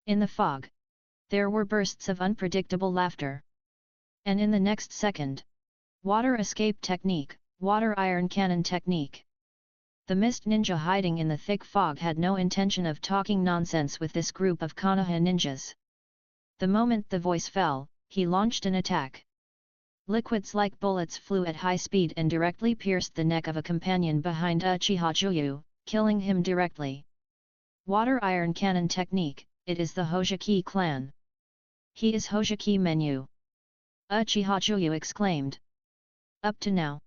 In the fog, there were bursts of unpredictable laughter. And in the next second, water escape technique, water iron cannon technique. The mist ninja hiding in the thick fog had no intention of talking nonsense with this group of Konoha ninjas. The moment the voice fell, he launched an attack. Liquids like bullets flew at high speed and directly pierced the neck of a companion behind Uchiha Juyu, killing him directly. Water iron cannon technique, it is the Hojiki clan. He is Hojiki Menu. Uchiha Juyu exclaimed. Up to now,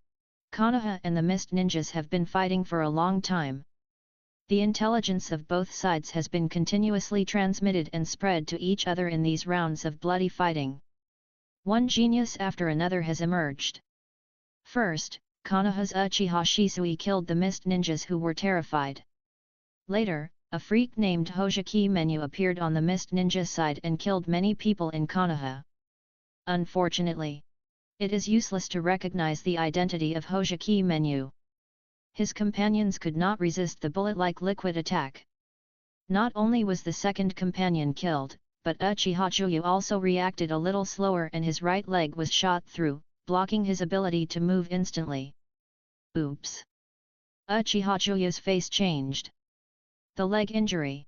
Konoha and the mist ninjas have been fighting for a long time. The intelligence of both sides has been continuously transmitted and spread to each other in these rounds of bloody fighting. One genius after another has emerged. First, Konoha's Uchiha Shisui killed the mist ninjas who were terrified. Later, a freak named Hojiki Menu appeared on the mist ninja side and killed many people in Konoha. Unfortunately, it is useless to recognize the identity of Hojiki Menu. His companions could not resist the bullet-like liquid attack. Not only was the second companion killed, but Uchiha Juyu also reacted a little slower and his right leg was shot through, blocking his ability to move instantly. Oops! Uchiha Juyu's face changed. The leg injury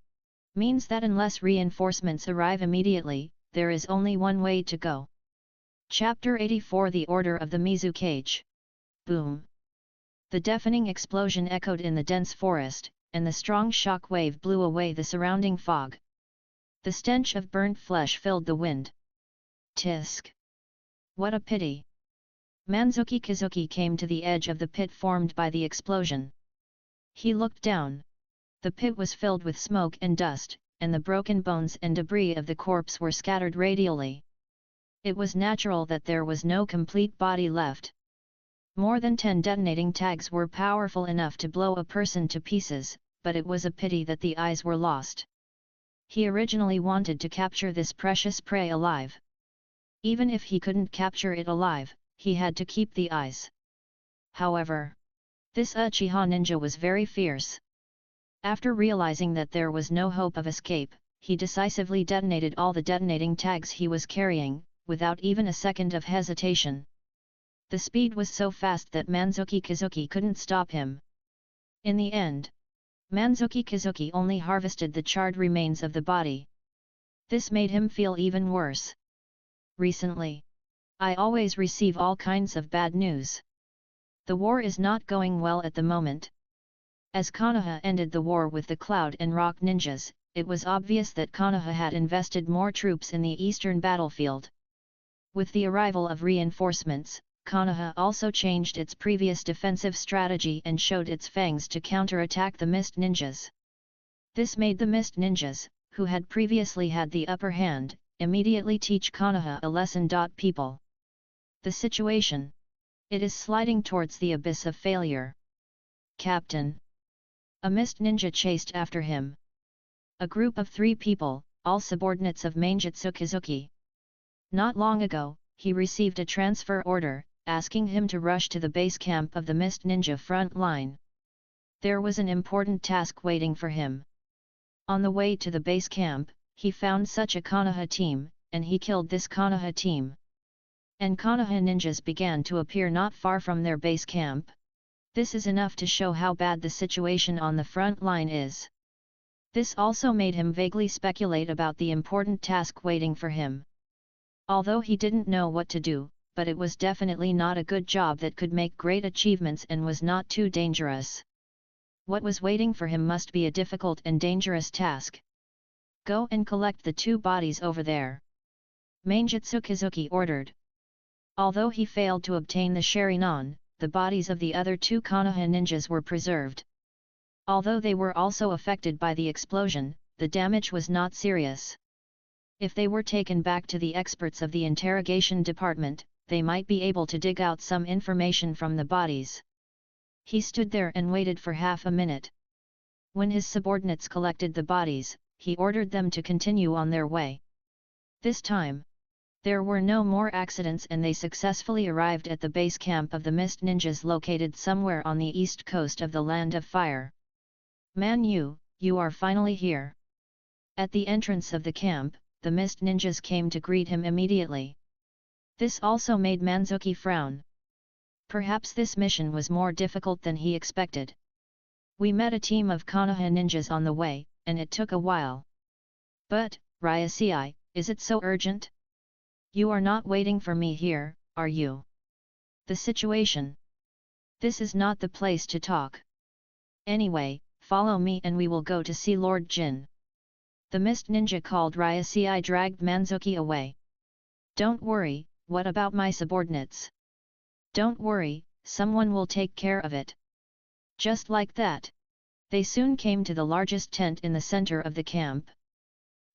means that unless reinforcements arrive immediately, there is only one way to go. Chapter 84 The Order of the Mizu Cage. Boom! The deafening explosion echoed in the dense forest, and the strong shock wave blew away the surrounding fog. The stench of burnt flesh filled the wind. Tisk! What a pity! Manzuki Kazuki came to the edge of the pit formed by the explosion. He looked down. The pit was filled with smoke and dust, and the broken bones and debris of the corpse were scattered radially. It was natural that there was no complete body left. More than 10 detonating tags were powerful enough to blow a person to pieces, but it was a pity that the eyes were lost. He originally wanted to capture this precious prey alive. Even if he couldn't capture it alive, he had to keep the eyes. However, this Uchiha ninja was very fierce. After realizing that there was no hope of escape, he decisively detonated all the detonating tags he was carrying, without even a second of hesitation. The speed was so fast that Manzuki Kazuki couldn't stop him. In the end, Manzuki Kazuki only harvested the charred remains of the body. This made him feel even worse. Recently, I always receive all kinds of bad news. The war is not going well at the moment. As Konoha ended the war with the Cloud and Rock ninjas, it was obvious that Konoha had invested more troops in the eastern battlefield. With the arrival of reinforcements, Konoha also changed its previous defensive strategy and showed its fangs to counterattack the Mist Ninjas. This made the Mist Ninjas, who had previously had the upper hand, immediately teach Konoha a lesson. People. The situation. It is sliding towards the abyss of failure. Captain. A Mist Ninja chased after him. A group of 3 people, all subordinates of Mainjutsu Kazuki. Not long ago, he received a transfer order, asking him to rush to the base camp of the Mist Ninja front line. There was an important task waiting for him. On the way to the base camp, he found such a Konoha team, and he killed this Konoha team. And Konoha ninjas began to appear not far from their base camp. This is enough to show how bad the situation on the front line is. This also made him vaguely speculate about the important task waiting for him. Although he didn't know what to do, but it was definitely not a good job that could make great achievements and was not too dangerous. What was waiting for him must be a difficult and dangerous task. Go and collect the 2 bodies over there. Mainjutsu Kazuki ordered. Although he failed to obtain the Sharingan, the bodies of the other 2 Konoha ninjas were preserved. Although they were also affected by the explosion, the damage was not serious. If they were taken back to the experts of the interrogation department, they might be able to dig out some information from the bodies. He stood there and waited for half a minute. When his subordinates collected the bodies, he ordered them to continue on their way. This time, there were no more accidents and they successfully arrived at the base camp of the Mist Ninjas located somewhere on the east coast of the Land of Fire. Man, you are finally here. At the entrance of the camp, the Mist Ninjas came to greet him immediately. This also made Manzuki frown. Perhaps this mission was more difficult than he expected. We met a team of Konoha ninjas on the way, and it took a while. But, Ryasei, is it so urgent? You are not waiting for me here, are you? The situation. This is not the place to talk. Anyway, follow me and we will go to see Lord Jin. The Mist Ninja called Ryasei dragged Manzuki away. Don't worry, what about my subordinates? Don't worry, someone will take care of it. Just like that. They soon came to the largest tent in the center of the camp.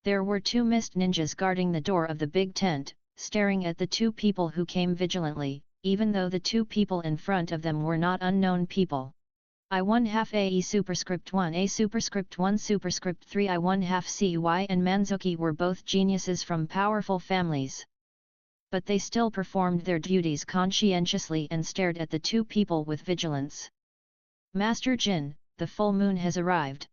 There were 2 Mist Ninjas guarding the door of the big tent, staring at the 2 people who came vigilantly, even though the two people in front of them were not unknown people. I1/2 AE superscript 1 A superscript 1 superscript 3 I1/2 CY and Manzuki were both geniuses from powerful families. But they still performed their duties conscientiously and stared at the two people with vigilance. Master Jin, the full moon has arrived.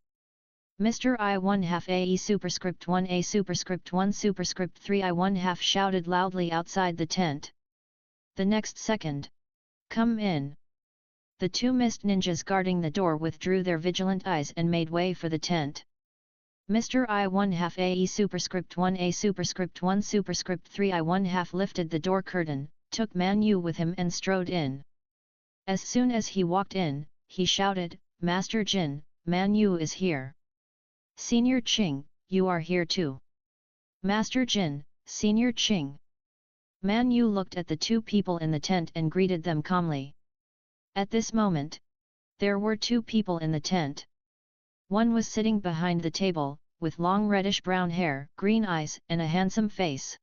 Mr. I1/2 AE superscript 1 A superscript 1 superscript 3 I1/2 shouted loudly outside the tent. The next second, "Come in." The two mist ninjas guarding the door withdrew their vigilant eyes and made way for the tent. Mr. I1/2 AE superscript 1 A superscript 1 superscript 3 I1/2 lifted the door curtain, took Man Yu with him and strode in. As soon as he walked in, he shouted, "Master Jin, Man Yu is here." "Senior Qing, you are here too." "Master Jin, Senior Qing." Man Yu looked at the two people in the tent and greeted them calmly. At this moment, there were two people in the tent. One was sitting behind the table, with long reddish-brown hair, green eyes and a handsome face.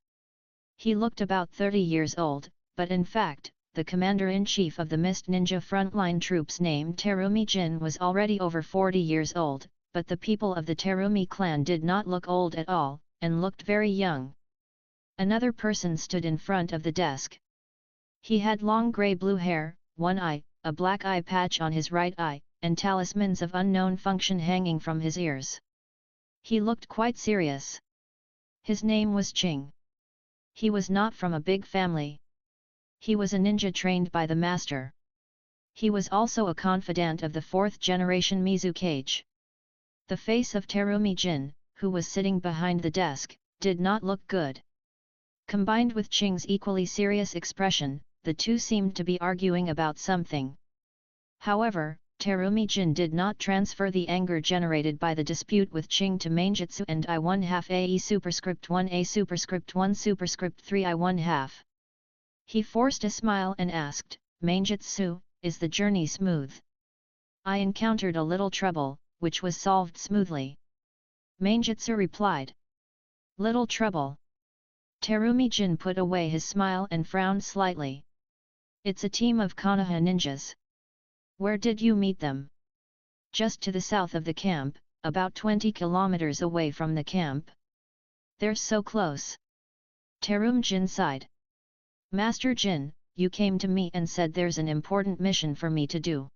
He looked about 30 years old, but in fact, the commander-in-chief of the Mist Ninja frontline troops named Terumi Jin was already over 40 years old, but the people of the Terumi clan did not look old at all, and looked very young. Another person stood in front of the desk. He had long grey-blue hair, one eye, a black eye patch on his right eye, and talismans of unknown function hanging from his ears. He looked quite serious. His name was Qing. He was not from a big family. He was a ninja trained by the master. He was also a confidant of the fourth-generation Mizukage. The face of Terumi Jin, who was sitting behind the desk, did not look good. Combined with Qing's equally serious expression, the two seemed to be arguing about something. However, Terumi Jin did not transfer the anger generated by the dispute with Qing to Manjutsu and I1/2 AE superscript 1 A superscript 1 superscript 3 I1/2. He forced a smile and asked, "Manjutsu, is the journey smooth?" "I encountered a little trouble, which was solved smoothly." Manjutsu replied. "Little trouble?" Terumi Jin put away his smile and frowned slightly. "It's a team of Konoha ninjas." "Where did you meet them?" "Just to the south of the camp, about 20 kilometers away from the camp." "They're so close." Terumi Jin sighed. "Master Jin, you came to me and said there's an important mission for me to do.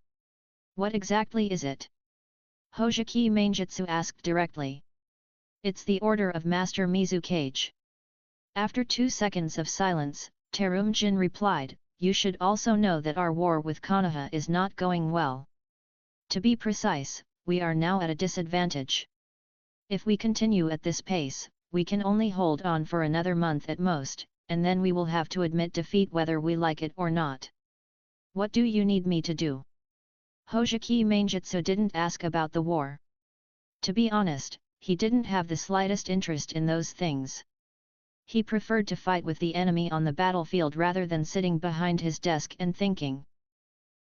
What exactly is it?" Hojiki Manjutsu asked directly. "It's the order of Master Mizukage." After 2 seconds of silence, Terumi Jin replied, "You should also know that our war with Konoha is not going well. To be precise, we are now at a disadvantage. If we continue at this pace, we can only hold on for another month at most, and then we will have to admit defeat whether we like it or not. What do you need me to do?" Hojiki Manjutsu didn't ask about the war. To be honest, he didn't have the slightest interest in those things. He preferred to fight with the enemy on the battlefield rather than sitting behind his desk and thinking.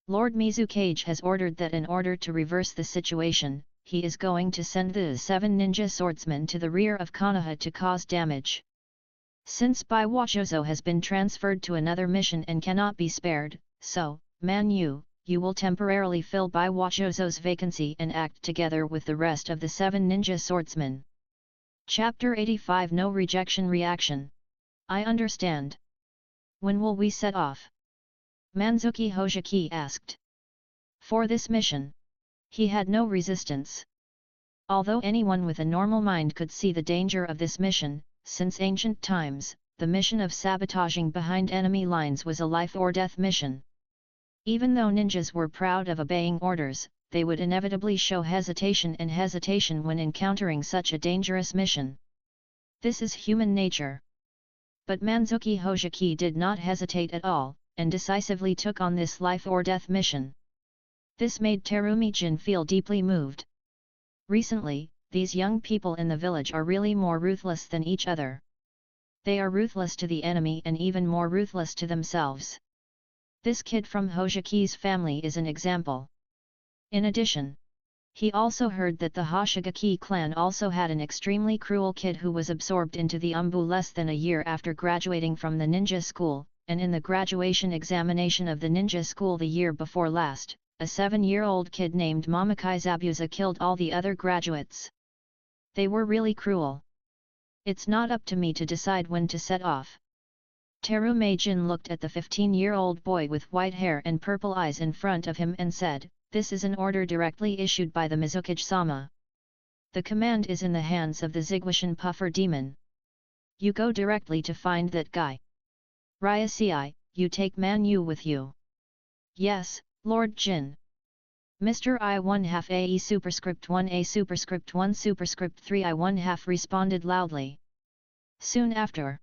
Lord Mizukage has ordered that in order to reverse the situation, he is going to send the 7 ninja swordsmen to the rear of Konoha to cause damage. Since Bai Wachozo has been transferred to another mission and cannot be spared, so, Man Yu, you will temporarily fill Bai Wachozo's vacancy and act together with the rest of the 7 ninja swordsmen. Chapter 85 No Rejection Reaction. I understand. When will we set off? Manzuki Hojiki asked. For this mission. He had no resistance. Although anyone with a normal mind could see the danger of this mission, since ancient times, the mission of sabotaging behind enemy lines was a life-or-death mission. Even though ninjas were proud of obeying orders, they would inevitably show hesitation when encountering such a dangerous mission. This is human nature. But Manzuki Hojiki did not hesitate at all, and decisively took on this life-or-death mission. This made Terumi Jin feel deeply moved. Recently, these young people in the village are really more ruthless than each other. They are ruthless to the enemy and even more ruthless to themselves. This kid from Hojiki's family is an example. In addition, he also heard that the Hoshigaki clan also had an extremely cruel kid who was absorbed into the Umbu less than a year after graduating from the ninja school, and in the graduation examination of the ninja school the year before last, a 7-year-old kid named Momokai Zabuza killed all the other graduates. They were really cruel. It's not up to me to decide when to set off. Terumeijin looked at the 15-year-old boy with white hair and purple eyes in front of him and said, "This is an order directly issued by the Mizukage-sama. The command is in the hands of the Zigwashin Puffer Demon. You go directly to find that guy. Ryasei, you take Man Yu with you." "Yes, Lord Jin." Mr. I1/2 AE superscript 1A superscript 1 superscript 3 I1/2 responded loudly. Soon after,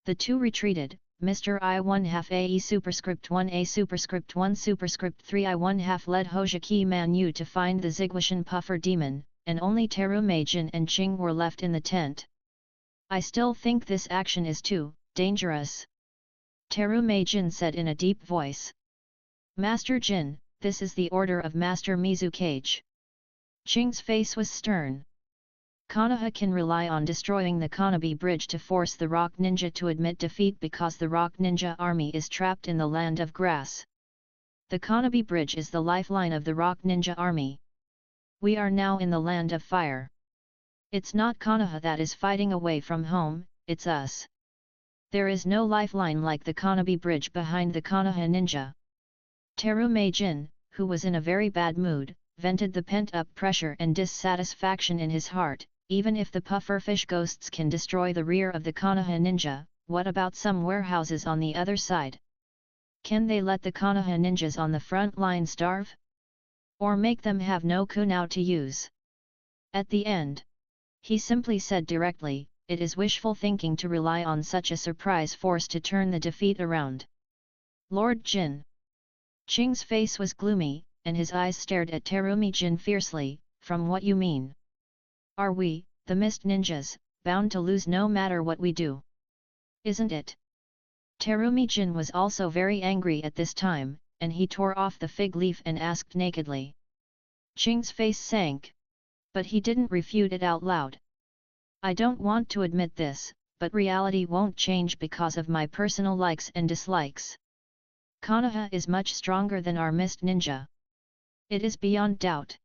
the two retreated. Mr. I1/2 AE superscript 1A superscript 1 superscript 3 I1/2 led Hojiki Man Yu to find the Zigwashin Puffer Demon, and only Terumeijin and Ching were left in the tent. "I still think this action is too dangerous," Terumeijin said in a deep voice. "Master Jin, this is the order of Master Mizukage." Ching's face was stern. Konoha can rely on destroying the Kannabi bridge to force the Rock Ninja to admit defeat because the Rock Ninja army is trapped in the land of grass. The Kannabi bridge is the lifeline of the Rock Ninja army. We are now in the land of fire. It's not Konoha that is fighting away from home, it's us. There is no lifeline like the Kannabi bridge behind the Konoha ninja. Terumeijin, who was in a very bad mood, vented the pent-up pressure and dissatisfaction in his heart. Even if the pufferfish ghosts can destroy the rear of the Konoha ninja, what about some warehouses on the other side? Can they let the Konoha ninjas on the front line starve? Or make them have no kunao to use? At the end, he simply said directly, "It is wishful thinking to rely on such a surprise force to turn the defeat around." "Lord Jin." Ching's face was gloomy, and his eyes stared at Terumeijin fiercely. "From what you mean? Are we, the Mist Ninjas, bound to lose no matter what we do? Isn't it?" Terumeijin was also very angry at this time, and he tore off the fig leaf and asked nakedly. Ching's face sank. But he didn't refute it out loud. "I don't want to admit this, but reality won't change because of my personal likes and dislikes. Konoha is much stronger than our Mist Ninja. It is beyond doubt.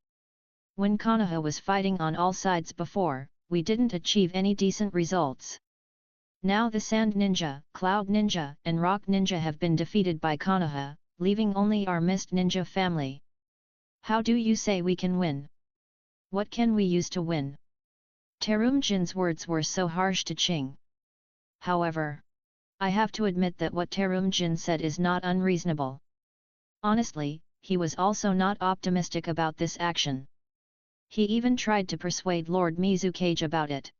When Konoha was fighting on all sides before, we didn't achieve any decent results. Now the Sand Ninja, Cloud Ninja and Rock Ninja have been defeated by Konoha, leaving only our Mist Ninja family. How do you say we can win? What can we use to win?" Terumeijin's words were so harsh to Ching. However, I have to admit that what Terumeijin said is not unreasonable. Honestly, he was also not optimistic about this action. He even tried to persuade Lord Mizukage about it.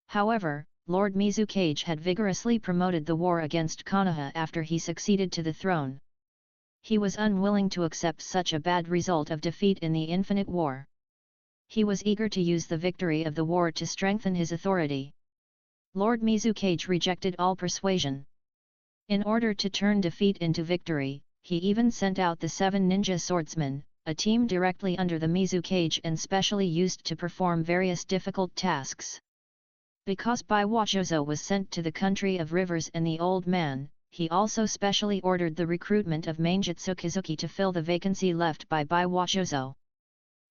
However, Lord Mizukage had vigorously promoted the war against Konoha after he succeeded to the throne. He was unwilling to accept such a bad result of defeat in the Infinite War. He was eager to use the victory of the war to strengthen his authority. Lord Mizukage rejected all persuasion. In order to turn defeat into victory, he even sent out the 7 ninja swordsmen, a team directly under the Mizukage and specially used to perform various difficult tasks. Because Baiwajozo was sent to the country of rivers and the old man, he also specially ordered the recruitment of Manjutsu Kizuki to fill the vacancy left by Baiwajozo.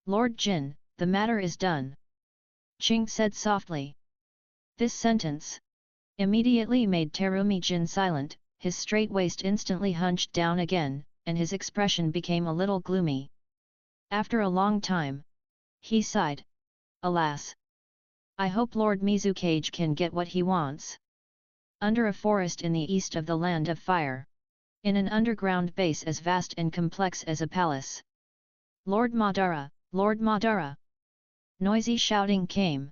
"Lord Jin, the matter is done," Ching said softly. This sentence immediately made Terumeijin silent, his straight waist instantly hunched down again, and his expression became a little gloomy. After a long time, he sighed. "Alas! I hope Lord Mizukage can get what he wants." Under a forest in the east of the Land of Fire, in an underground base as vast and complex as a palace. "Lord Madara, Lord Madara!" Noisy shouting came.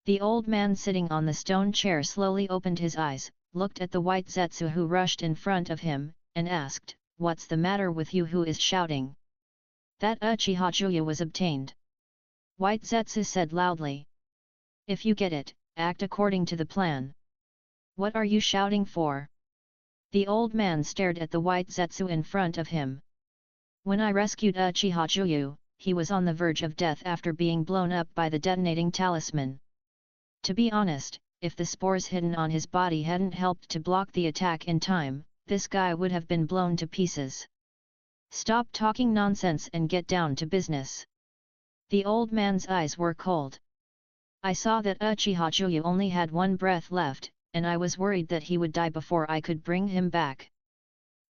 The old man sitting on the stone chair slowly opened his eyes, looked at the white Zetsu who rushed in front of him, and asked, "What's the matter with you? Who is shouting?" "That Uchiha Juya was obtained," White Zetsu said loudly. "If you get it, act according to the plan." "What are you shouting for?" The old man stared at the white Zetsu in front of him. "When I rescued Uchiha Juyu, he was on the verge of death after being blown up by the detonating talisman. To be honest, if the spores hidden on his body hadn't helped to block the attack in time, this guy would have been blown to pieces. Stop talking nonsense and get down to business. The old man's eyes were cold. I saw that Uchiha Juyu only had one breath left, and I was worried that he would die before I could bring him back.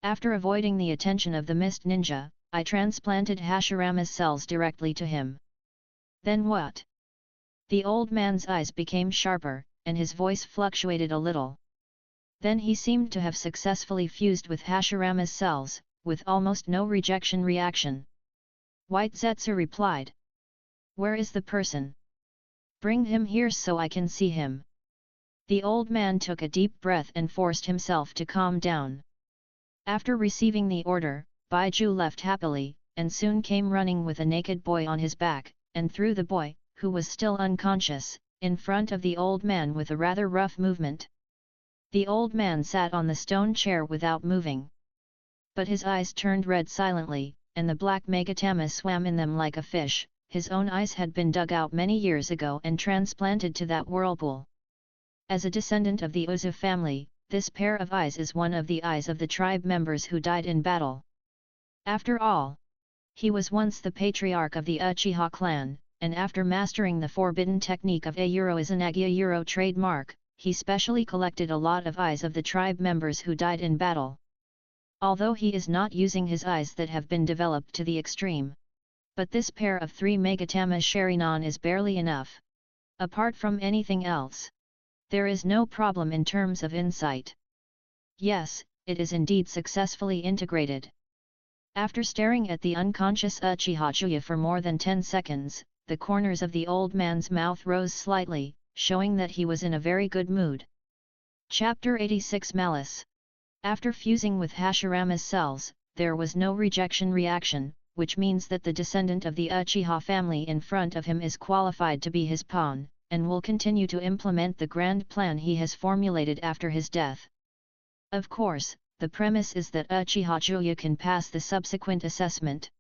After avoiding the attention of the mist ninja, I transplanted Hashirama's cells directly to him. Then what? The old man's eyes became sharper, and his voice fluctuated a little. Then he seemed to have successfully fused with Hashirama's cells, with almost no rejection reaction. White Zetsu replied. Where is the person? Bring him here so I can see him. The old man took a deep breath and forced himself to calm down. After receiving the order, Baiju left happily, and soon came running with a naked boy on his back, and threw the boy, who was still unconscious, in front of the old man with a rather rough movement. The old man sat on the stone chair without moving. But his eyes turned red silently, and the black Megatama swam in them like a fish. His own eyes had been dug out many years ago and transplanted to that whirlpool. As a descendant of the Uzu family, this pair of eyes is one of the eyes of the tribe members who died in battle. After all, he was once the patriarch of the Uchiha clan, and after mastering the forbidden technique of Ayuro Izanagi Ayuro trademark, he specially collected a lot of eyes of the tribe members who died in battle. Although he is not using his eyes that have been developed to the extreme. But this pair of 3 Megatama Sharinon is barely enough. Apart from anything else, there is no problem in terms of insight. Yes, it is indeed successfully integrated. After staring at the unconscious Uchiha Juyu for more than 10 seconds, the corners of the old man's mouth rose slightly, showing that he was in a very good mood. Chapter 86 Malice. After fusing with Hashirama's cells, there was no rejection reaction, which means that the descendant of the Uchiha family in front of him is qualified to be his pawn, and will continue to implement the grand plan he has formulated after his death. Of course, the premise is that Uchiha Juyu can pass the subsequent assessment.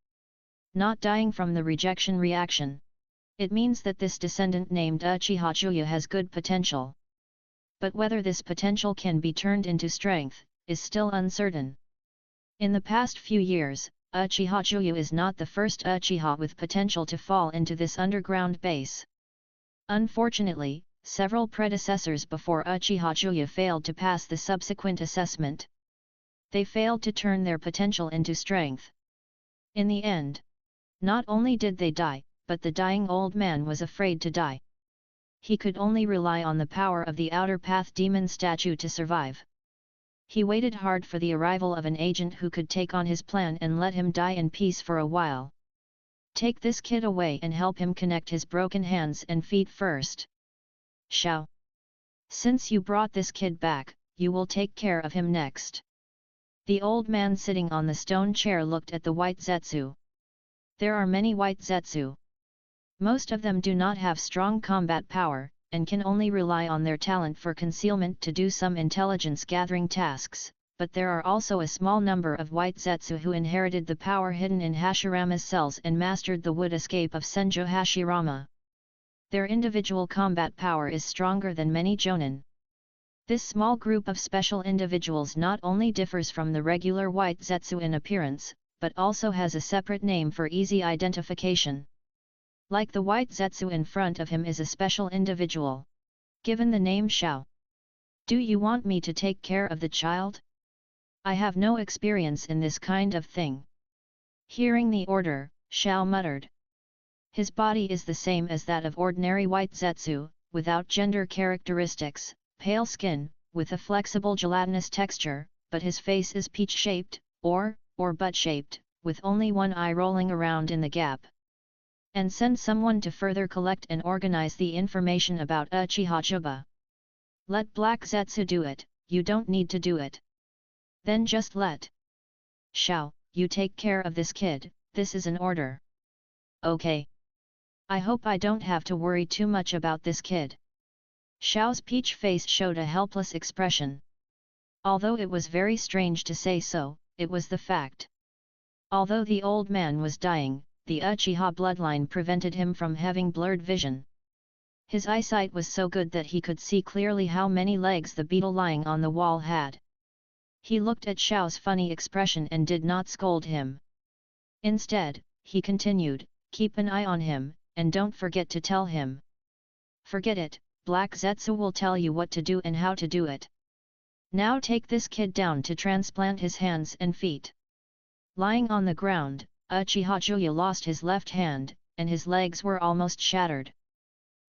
Not dying from the rejection reaction. It means that this descendant named Uchiha Juyu has good potential. But whether this potential can be turned into strength, is still uncertain. In the past few years, Uchiha Juyu is not the first Uchiha with potential to fall into this underground base. Unfortunately, several predecessors before Uchiha Juyu failed to pass the subsequent assessment. They failed to turn their potential into strength. In the end, not only did they die, but the dying old man was afraid to die. He could only rely on the power of the Outer Path Demon statue to survive. He waited hard for the arrival of an agent who could take on his plan and let him die in peace for a while. Take this kid away and help him connect his broken hands and feet first. Shao. Since you brought this kid back, you will take care of him next. The old man sitting on the stone chair looked at the white Zetsu. There are many white Zetsu. Most of them do not have strong combat power, and can only rely on their talent for concealment to do some intelligence-gathering tasks, but there are also a small number of white Zetsu who inherited the power hidden in Hashirama's cells and mastered the wood escape of Senjo Hashirama. Their individual combat power is stronger than many Jonin. This small group of special individuals not only differs from the regular white Zetsu in appearance, but also has a separate name for easy identification. Like the white Zetsu in front of him is a special individual, given the name Shao. Do you want me to take care of the child? I have no experience in this kind of thing. Hearing the order, Shao muttered. His body is the same as that of ordinary white Zetsu, without gender characteristics, pale skin, with a flexible gelatinous texture, but his face is peach-shaped, or butt-shaped, with only one eye rolling around in the gap. And send someone to further collect and organize the information about Uchiha Juyu. Let Black Zetsu do it, you don't need to do it. Then just let Shao, you take care of this kid, this is an order. Okay. I hope I don't have to worry too much about this kid. Shao's peach face showed a helpless expression. Although it was very strange to say so, it was the fact. Although the old man was dying, the Uchiha bloodline prevented him from having blurred vision. His eyesight was so good that he could see clearly how many legs the beetle lying on the wall had. He looked at Xiao's funny expression and did not scold him. Instead, he continued, "Keep an eye on him, and don't forget to tell him." "Forget it, Black Zetsu will tell you what to do and how to do it. Now take this kid down to transplant his hands and feet." Lying on the ground, Uchiha Juya lost his left hand, and his legs were almost shattered.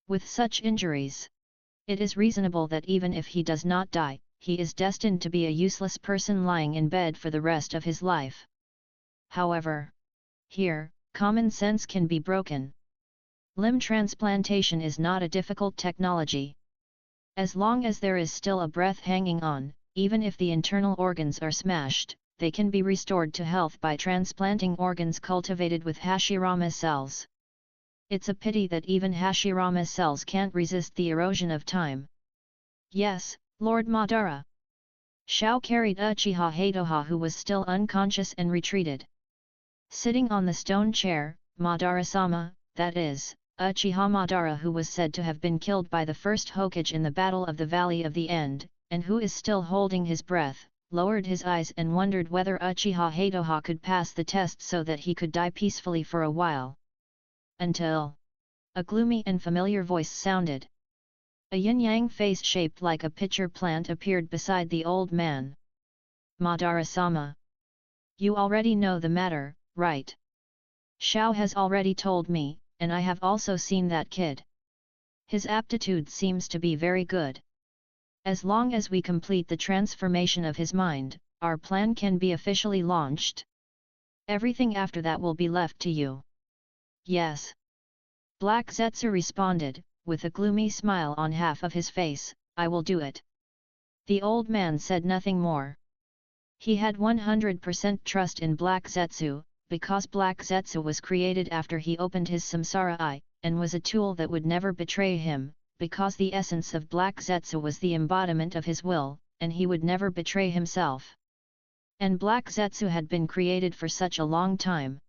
With such injuries, it is reasonable that even if he does not die, he is destined to be a useless person lying in bed for the rest of his life. However, here, common sense can be broken. Limb transplantation is not a difficult technology. As long as there is still a breath hanging on, even if the internal organs are smashed, they can be restored to health by transplanting organs cultivated with Hashirama cells. It's a pity that even Hashirama cells can't resist the erosion of time. "Yes, Lord Madara." Xiao carried Uchiha Hatoha, who was still unconscious, and retreated. Sitting on the stone chair, Madara-sama, that is, Uchiha Madara, who was said to have been killed by the first Hokage in the Battle of the Valley of the End, and who is still holding his breath, lowered his eyes and wondered whether Uchiha Hatoha could pass the test so that he could die peacefully for a while. Until a gloomy and familiar voice sounded. A yin-yang face shaped like a pitcher plant appeared beside the old man. "Madara-sama. You already know the matter, right? Xiao has already told me, and I have also seen that kid. His aptitude seems to be very good. As long as we complete the transformation of his mind, our plan can be officially launched. Everything after that will be left to you." "Yes." Black Zetsu responded, with a gloomy smile on half of his face, "I will do it." The old man said nothing more. He had 100% trust in Black Zetsu, because Black Zetsu was created after he opened his samsara eye, and was a tool that would never betray him, because the essence of Black Zetsu was the embodiment of his will, and he would never betray himself. And Black Zetsu had been created for such a long time.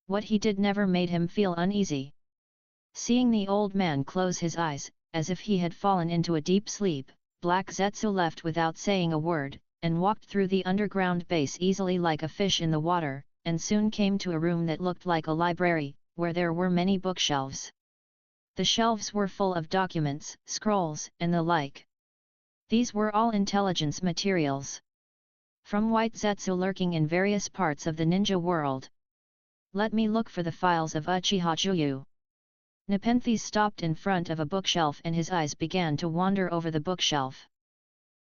What he did never made him feel uneasy. Seeing the old man close his eyes, as if he had fallen into a deep sleep, Black Zetsu left without saying a word, and walked through the underground base easily like a fish in the water, and soon came to a room that looked like a library, where there were many bookshelves. The shelves were full of documents, scrolls, and the like. These were all intelligence materials from White Zetsu lurking in various parts of the ninja world. "Let me look for the files of Uchiha Juyu." Nepenthes stopped in front of a bookshelf and his eyes began to wander over the bookshelf.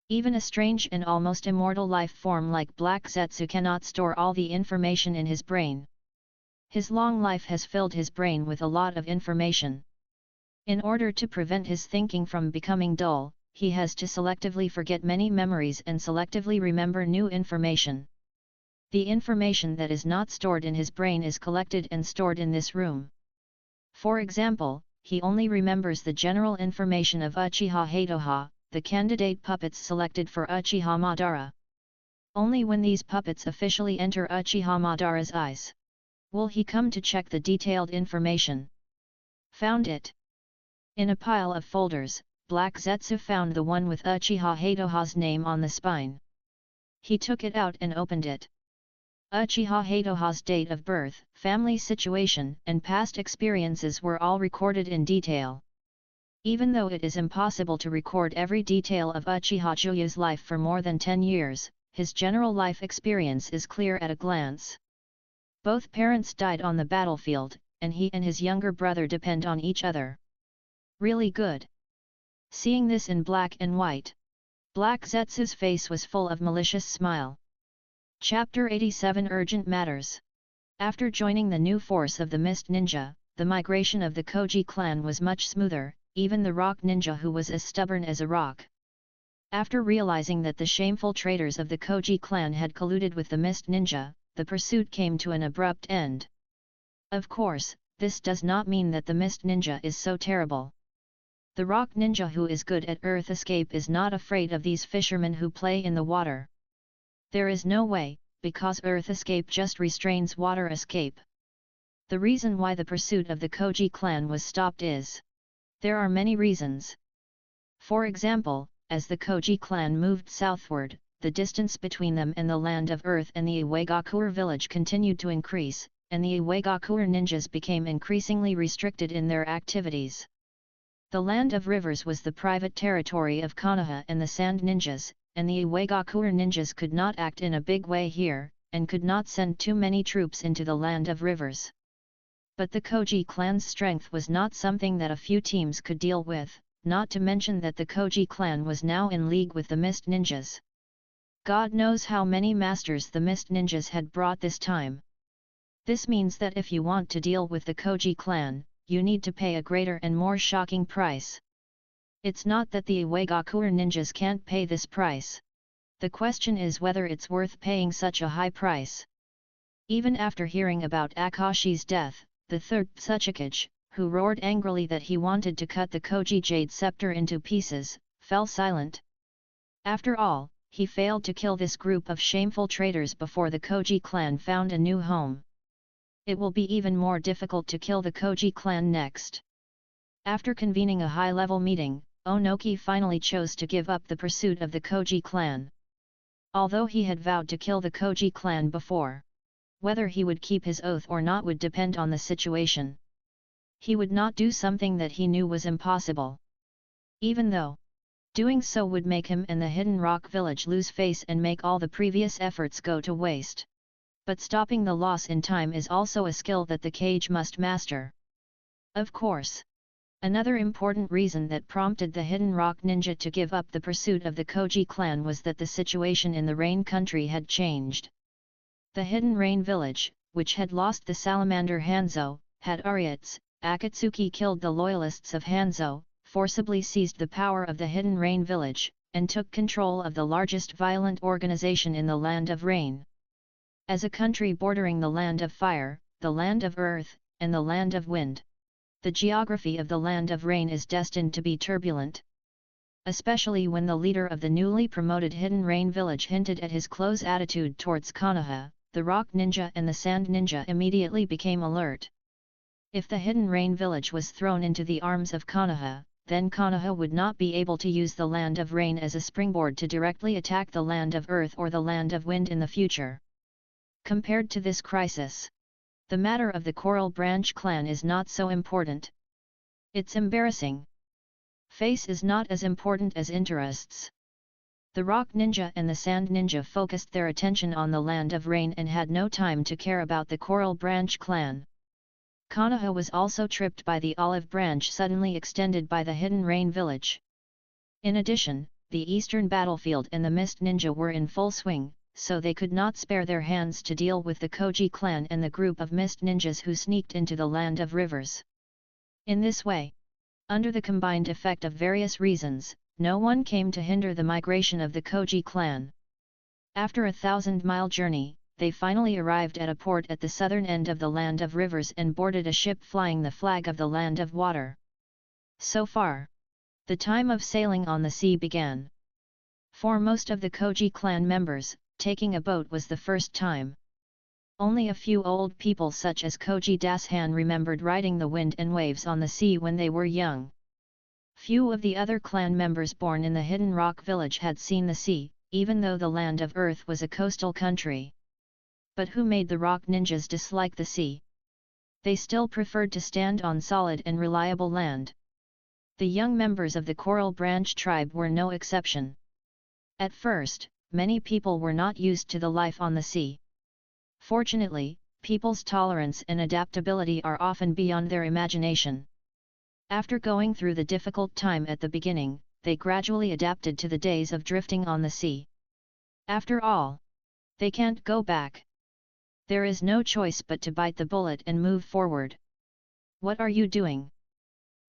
Even a strange and almost immortal life form like Black Zetsu cannot store all the information in his brain. His long life has filled his brain with a lot of information. In order to prevent his thinking from becoming dull, he has to selectively forget many memories and selectively remember new information. The information that is not stored in his brain is collected and stored in this room. For example, he only remembers the general information of Uchiha Hatoha, the candidate puppets selected for Uchiha Madara. Only when these puppets officially enter Uchiha Madara's eyes will he come to check the detailed information. Found it. In a pile of folders, Black Zetsu found the one with Uchiha Hatoha's name on the spine. He took it out and opened it. Uchiha Hatoha's date of birth, family situation, and past experiences were all recorded in detail. Even though it is impossible to record every detail of Uchiha Juyu's life for more than 10 years, his general life experience is clear at a glance. Both parents died on the battlefield, and he and his younger brother depend on each other. Really good. Seeing this in black and white, Black Zetsu's face was full of malicious smile. Chapter 87 Urgent Matters. After joining the new force of the Mist Ninja, the migration of the Koji clan was much smoother, even the Rock Ninja, who was as stubborn as a rock. After realizing that the shameful traitors of the Koji clan had colluded with the Mist Ninja, the pursuit came to an abrupt end. Of course, this does not mean that the Mist Ninja is so terrible. The Rock Ninja, who is good at earth escape, is not afraid of these fishermen who play in the water. There is no way, because earth escape just restrains water escape. The reason why the pursuit of the Koji clan was stopped is: there are many reasons. For example, as the Koji clan moved southward, the distance between them and the land of earth and the Iwagakure village continued to increase, and the Iwagakure ninjas became increasingly restricted in their activities. The land of rivers was the private territory of Konoha and the sand ninjas, and the Iwagakure ninjas could not act in a big way here, and could not send too many troops into the land of rivers. But the Koji clan's strength was not something that a few teams could deal with, not to mention that the Koji clan was now in league with the Mist Ninjas. God knows how many masters the Mist Ninjas had brought this time. This means that if you want to deal with the Koji clan, you need to pay a greater and more shocking price. It's not that the Iwagakure ninjas can't pay this price. The question is whether it's worth paying such a high price. Even after hearing about Akashi's death, the third Tsuchikage, who roared angrily that he wanted to cut the Koji Jade Scepter into pieces, fell silent. After all, he failed to kill this group of shameful traitors before the Koji clan found a new home. It will be even more difficult to kill the Koji clan next. After convening a high-level meeting, Onoki finally chose to give up the pursuit of the Koji clan. Although he had vowed to kill the Koji clan before, whether he would keep his oath or not would depend on the situation. He would not do something that he knew was impossible. Even though doing so would make him and the Hidden Rock village lose face and make all the previous efforts go to waste. But stopping the loss in time is also a skill that the Kage must master. Of course. Another important reason that prompted the Hidden Rock ninja to give up the pursuit of the Koji clan was that the situation in the Rain country had changed. The Hidden Rain village, which had lost the salamander Hanzo, had Ariots. Akatsuki killed the loyalists of Hanzo, forcibly seized the power of the Hidden Rain village, and took control of the largest violent organization in the Land of Rain. As a country bordering the Land of Fire, the Land of Earth, and the Land of Wind, the geography of the Land of Rain is destined to be turbulent. Especially when the leader of the newly promoted Hidden Rain village hinted at his close attitude towards Konoha, the Rock Ninja and the Sand Ninja immediately became alert. If the Hidden Rain village was thrown into the arms of Konoha, then Konoha would not be able to use the Land of Rain as a springboard to directly attack the Land of Earth or the Land of Wind in the future. Compared to this crisis, the matter of the Coral Branch clan is not so important. It's embarrassing. Face is not as important as interests. The Rock Ninja and the Sand Ninja focused their attention on the Land of Rain and had no time to care about the Coral Branch clan. Konoha was also tripped by the olive branch suddenly extended by the Hidden Rain village. In addition, the eastern battlefield and the Mist Ninja were in full swing, so they could not spare their hands to deal with the Koji clan and the group of Mist Ninjas who sneaked into the Land of Rivers. In this way, under the combined effect of various reasons, no one came to hinder the migration of the Koji clan. After a 1,000-mile journey, they finally arrived at a port at the southern end of the Land of Rivers and boarded a ship flying the flag of the Land of Water. So far, the time of sailing on the sea began. For most of the Koji clan members, taking a boat was the first time. Only a few old people such as Koji Dashan remembered riding the wind and waves on the sea when they were young. Few of the other clan members born in the Hidden Rock village had seen the sea, even though the Land of Earth was a coastal country. But who made the Rock Ninjas dislike the sea? They still preferred to stand on solid and reliable land. The young members of the Coral Branch tribe were no exception. At first, many people were not used to the life on the sea. Fortunately, people's tolerance and adaptability are often beyond their imagination. After going through the difficult time at the beginning, they gradually adapted to the days of drifting on the sea. After all, they can't go back. There is no choice but to bite the bullet and move forward. What are you doing?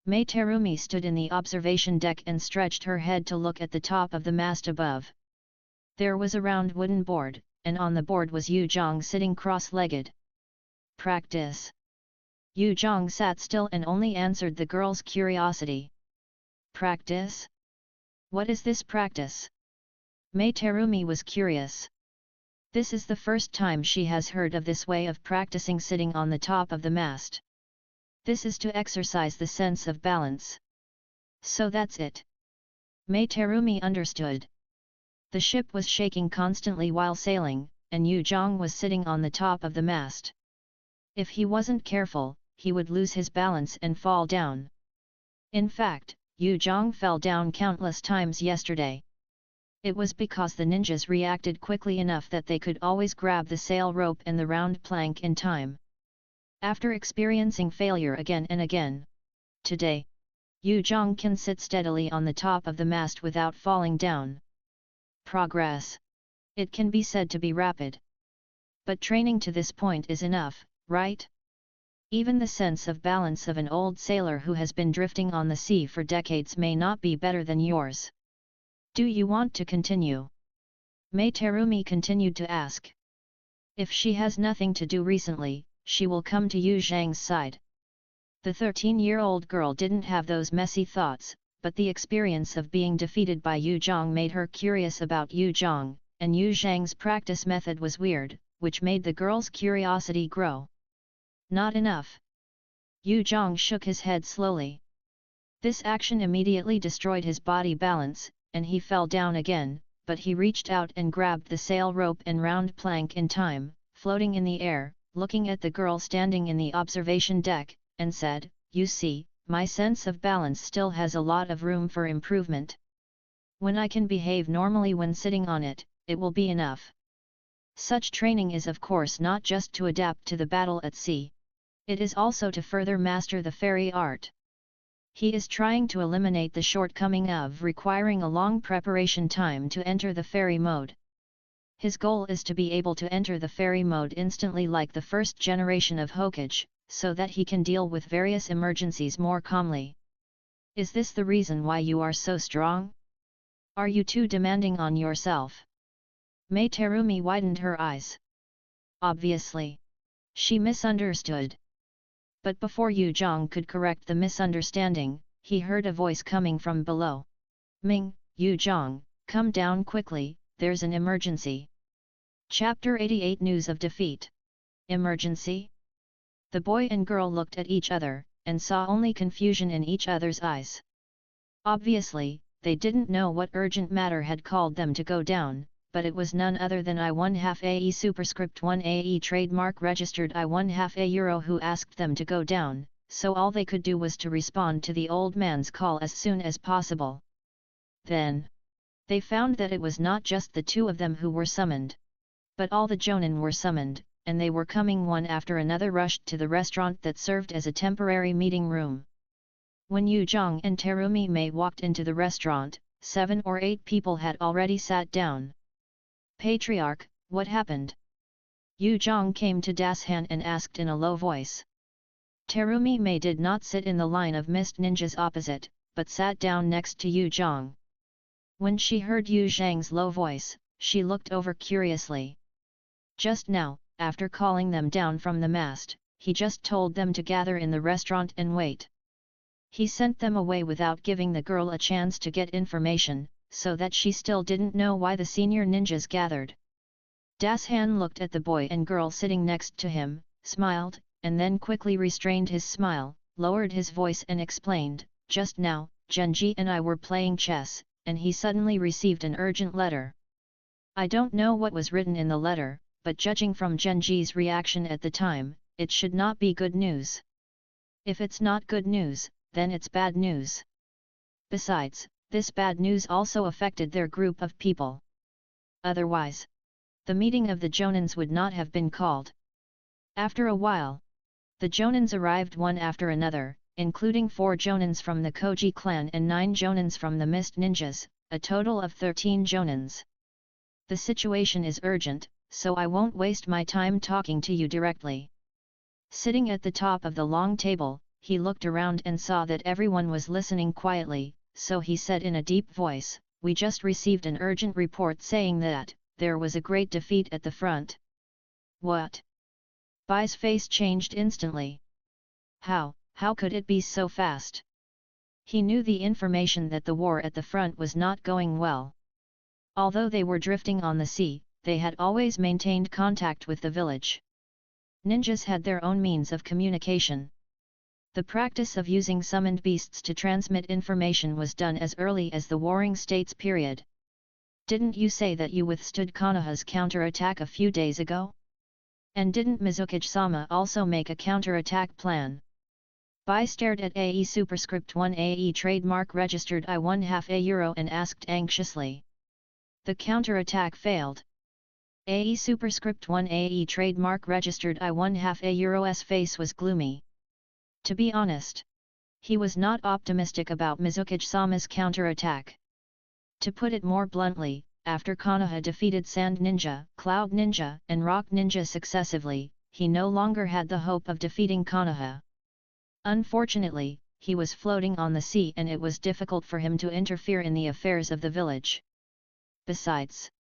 Mei Terumi stood in the observation deck and stretched her head to look at the top of the mast above. There was a round wooden board, and on the board was Yu Zhang sitting cross-legged. Practice. Yu Zhang sat still and only answered the girl's curiosity. Practice? What is this practice? Mei Terumi was curious. This is the first time she has heard of this way of practicing sitting on the top of the mast. This is to exercise the sense of balance. So that's it. Mei Terumi understood. The ship was shaking constantly while sailing, and Yu Zhang was sitting on the top of the mast. If he wasn't careful, he would lose his balance and fall down. In fact, Yu Zhang fell down countless times yesterday. It was because the ninjas reacted quickly enough that they could always grab the sail rope and the round plank in time. After experiencing failure again and again, today, Yu Zhang can sit steadily on the top of the mast without falling down. Progress. It can be said to be rapid. But training to this point is enough, right? Even the sense of balance of an old sailor who has been drifting on the sea for decades may not be better than yours. Do you want to continue? Mei Terumi continued to ask. If she has nothing to do recently, she will come to Yu Zhang's side. The 13-year-old girl didn't have those messy thoughts, but the experience of being defeated by Yu Zhang made her curious about Yu Zhang, and Yu Zhang's practice method was weird, which made the girl's curiosity grow. Not enough. Yu Zhang shook his head slowly. This action immediately destroyed his body balance, and he fell down again, but he reached out and grabbed the sail rope and round plank in time, floating in the air, looking at the girl standing in the observation deck, and said, "You see, my sense of balance still has a lot of room for improvement. When I can behave normally when sitting on it, it will be enough." Such training is of course not just to adapt to the battle at sea. It is also to further master the ferry art. He is trying to eliminate the shortcoming of requiring a long preparation time to enter the ferry mode. His goal is to be able to enter the ferry mode instantly like the first generation of Hokage, so that he can deal with various emergencies more calmly. Is this the reason why you are so strong? Are you too demanding on yourself? Mei Terumi widened her eyes. Obviously. She misunderstood. But before Yu Zhang could correct the misunderstanding, he heard a voice coming from below. "Ming, Yu Zhang, come down quickly, there's an emergency." Chapter 88 News of Defeat. Emergency? The boy and girl looked at each other, and saw only confusion in each other's eyes. Obviously, they didn't know what urgent matter had called them to go down, but it was none other than I1/2 AE superscript 1 AE trademark registered I1/2 A Euro who asked them to go down, so all they could do was to respond to the old man's call as soon as possible. Then, they found that it was not just the two of them who were summoned. But all the Jonin were summoned, and they were coming one after another rushed to the restaurant that served as a temporary meeting room. When Yu Zhang and Terumi Mei walked into the restaurant, 7 or 8 people had already sat down. "Patriarch, what happened?" Yu Zhang came to Dashan and asked in a low voice. Terumi Mei did not sit in the line of mist ninjas opposite, but sat down next to Yu Zhang. When she heard Yu Zhang's low voice, she looked over curiously. Just now, after calling them down from the mast, he just told them to gather in the restaurant and wait. He sent them away without giving the girl a chance to get information, so that she still didn't know why the senior ninjas gathered. Dashan looked at the boy and girl sitting next to him, smiled, and then quickly restrained his smile, lowered his voice and explained, "Just now, Genji and I were playing chess, and he suddenly received an urgent letter. I don't know what was written in the letter, but judging from Genji's reaction at the time, it should not be good news. If it's not good news, then it's bad news. Besides, this bad news also affected their group of people. Otherwise, the meeting of the Jonins would not have been called." After a while, the Jonins arrived one after another, including 4 Jonins from the Koji clan and 9 Jonins from the Mist Ninjas, a total of 13 Jonins. "The situation is urgent, so I won't waste my time talking to you directly." Sitting at the top of the long table, he looked around and saw that everyone was listening quietly, so he said in a deep voice, "We just received an urgent report saying that there was a great defeat at the front." "What?" Bai's face changed instantly. How could it be so fast? He knew the information that the war at the front was not going well. Although they were drifting on the sea, they had always maintained contact with the village. Ninjas had their own means of communication. The practice of using summoned beasts to transmit information was done as early as the Warring States period. Didn't you say that you withstood Konoha's counterattack a few days ago? And didn't Mizukage-sama also make a counterattack plan? Bai stared at AE superscript 1 AE trademark registered €1/2 and asked anxiously. The counterattack failed. AE superscript 1 AE trademark registered €1/2's face was gloomy. To be honest, he was not optimistic about Mizukage-sama's counterattack. To put it more bluntly, after Konoha defeated Sand Ninja, Cloud Ninja, and Rock Ninja successively, he no longer had the hope of defeating Konoha. Unfortunately, he was floating on the sea and it was difficult for him to interfere in the affairs of the village. Besides,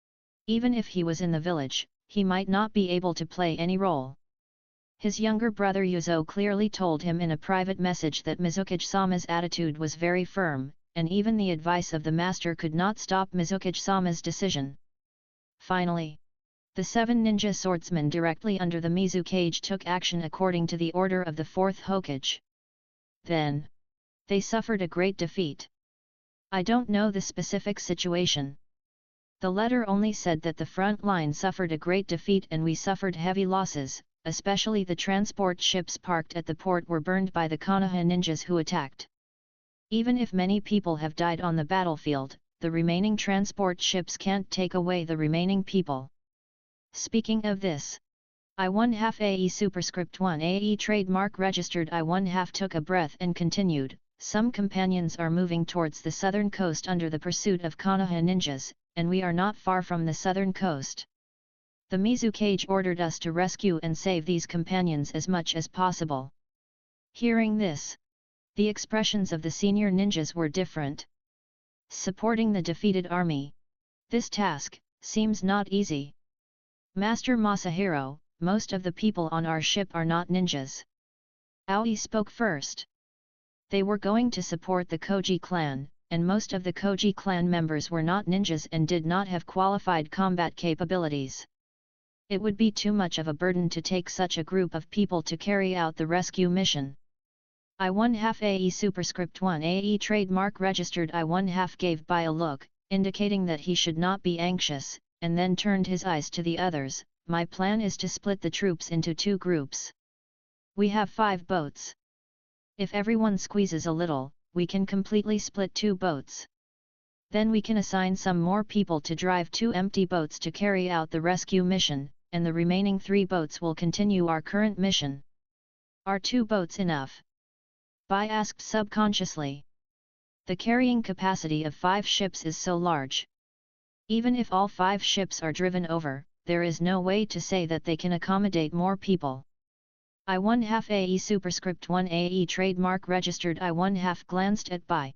even if he was in the village, he might not be able to play any role. His younger brother Yuzo clearly told him in a private message that Mizukage-sama's attitude was very firm, and even the advice of the master could not stop Mizukage-sama's decision. Finally, the 7 ninja swordsmen directly under the Mizukage took action according to the order of the 4th Hokage. Then, they suffered a great defeat. I don't know the specific situation. The letter only said that the front line suffered a great defeat and we suffered heavy losses, especially the transport ships parked at the port were burned by the Konoha ninjas who attacked. Even if many people have died on the battlefield, the remaining transport ships can't take away the remaining people. Speaking of this, I1/2 AE superscript 1 AE trademark registered I1/2 took a breath and continued, some companions are moving towards the southern coast under the pursuit of Konoha ninjas, and we are not far from the southern coast. The Mizukage ordered us to rescue and save these companions as much as possible. Hearing this, the expressions of the senior ninjas were different. Supporting the defeated army. This task seems not easy. Master Masahiro, most of the people on our ship are not ninjas. Aoi spoke first. They were going to support the Koji clan, and most of the Koji clan members were not ninjas and did not have qualified combat capabilities. It would be too much of a burden to take such a group of people to carry out the rescue mission. I1/2 AE superscript 1 AE trademark registered I1/2 gave Bai a look, indicating that he should not be anxious, and then turned his eyes to the others. My plan is to split the troops into 2 groups. We have 5 boats. If everyone squeezes a little, we can completely split 2 boats. Then we can assign some more people to drive 2 empty boats to carry out the rescue mission, and the remaining 3 boats will continue our current mission. Are 2 boats enough? Bai asked subconsciously. The carrying capacity of 5 ships is so large. Even if all 5 ships are driven over, there is no way to say that they can accommodate more people. I1/2 AE superscript 1 AE trademark registered I1/2 glanced at Bai.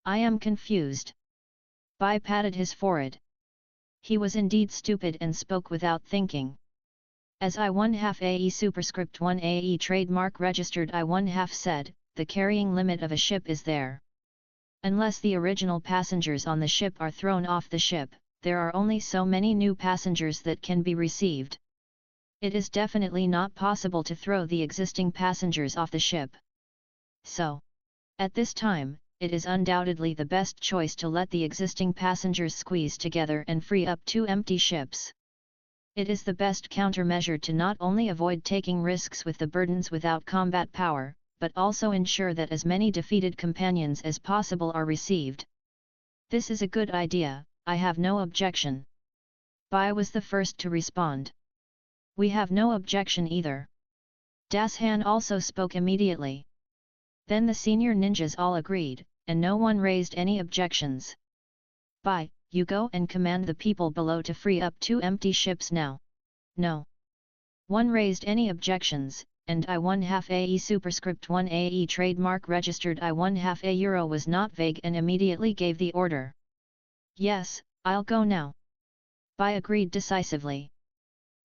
I am confused. Bai patted his forehead. He was indeed stupid and spoke without thinking. As I1/2 AE superscript 1 AE trademark registered I1/2 said, the carrying limit of a ship is there. Unless the original passengers on the ship are thrown off the ship, there are only so many new passengers that can be received. It is definitely not possible to throw the existing passengers off the ship. So, at this time, it is undoubtedly the best choice to let the existing passengers squeeze together and free up 2 empty ships. It is the best countermeasure to not only avoid taking risks with the burdens without combat power, but also ensure that as many defeated companions as possible are received. This is a good idea, I have no objection. Bai was the first to respond. We have no objection either. Dashan also spoke immediately. Then the senior ninjas all agreed, and no one raised any objections. Bai, you go and command the people below to free up 2 empty ships now. No one raised any objections, and I1/2 AE superscript 1 AE trademark registered I1/2 A was not vague and immediately gave the order. Yes, I'll go now. Bai agreed decisively.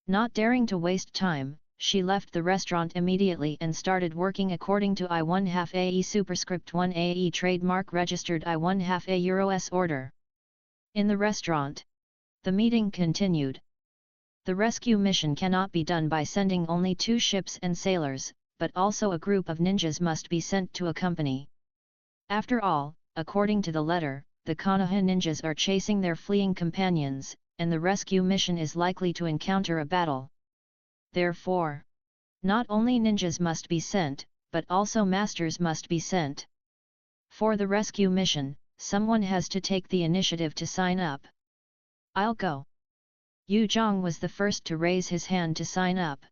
Not daring to waste time, she left the restaurant immediately and started working according to I1/2 AE superscript 1 AE trademark registered I1/2 A order. In the restaurant, the meeting continued. The rescue mission cannot be done by sending only 2 ships and sailors, but also a group of ninjas must be sent to accompany. After all, according to the letter, the Konoha ninjas are chasing their fleeing companions, and the rescue mission is likely to encounter a battle. Therefore, not only ninjas must be sent, but also masters must be sent. For the rescue mission, someone has to take the initiative to sign up. I'll go. Yu Zhang was the first to raise his hand to sign up.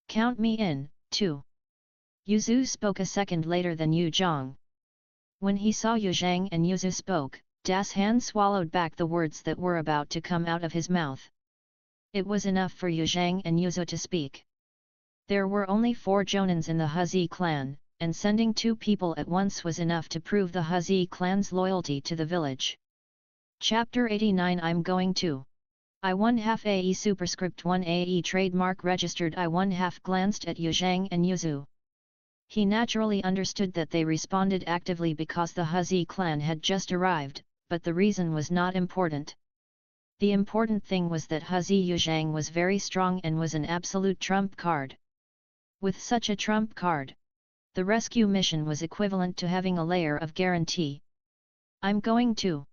Count me in, too. Yuzu spoke a second later than Yu Zhang. When he saw Yu Zhang and Yuzu spoke, Das Han swallowed back the words that were about to come out of his mouth. It was enough for Yu Zhang and Yuzu to speak. There were only 4 Jonins in the Huzi clan, and sending 2 people at once was enough to prove the Huzi clan's loyalty to the village. Chapter 89 I'm going to. I1/2 AE Superscript 1 AE Trademark Registered I1/2 glanced at Yu Zhang and Yuzu. He naturally understood that they responded actively because the Huzi clan had just arrived, but the reason was not important. The important thing was that Huzi Yu Zhang was very strong and was an absolute trump card. With such a trump card, the rescue mission was equivalent to having a layer of guarantee. I'm going to.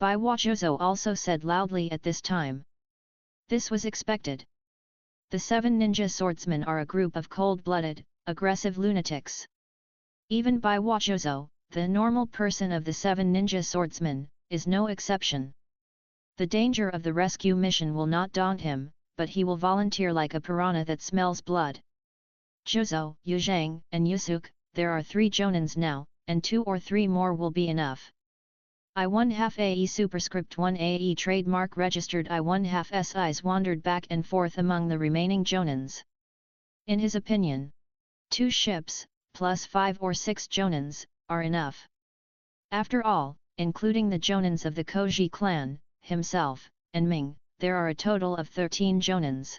Bai Huazhou also said loudly at this time. This was expected. The 7 ninja swordsmen are a group of cold-blooded, aggressive lunatics. Even Bai Huazhou, the normal person of the 7 ninja swordsmen, is no exception. The danger of the rescue mission will not daunt him, but he will volunteer like a piranha that smells blood. Zhuzhou, Yu Zhang, and Yusuk, there are 3 Jonins now, and 2 or 3 more will be enough. I1/2 AE Superscript 1 AE Trademark Registered I1/2 S eyes wandered back and forth among the remaining Jonins. In his opinion, 2 ships, plus 5 or 6 Jonins, are enough. After all, including the Jonins of the Koji clan, himself, and Ming, there are a total of 13 Jonins.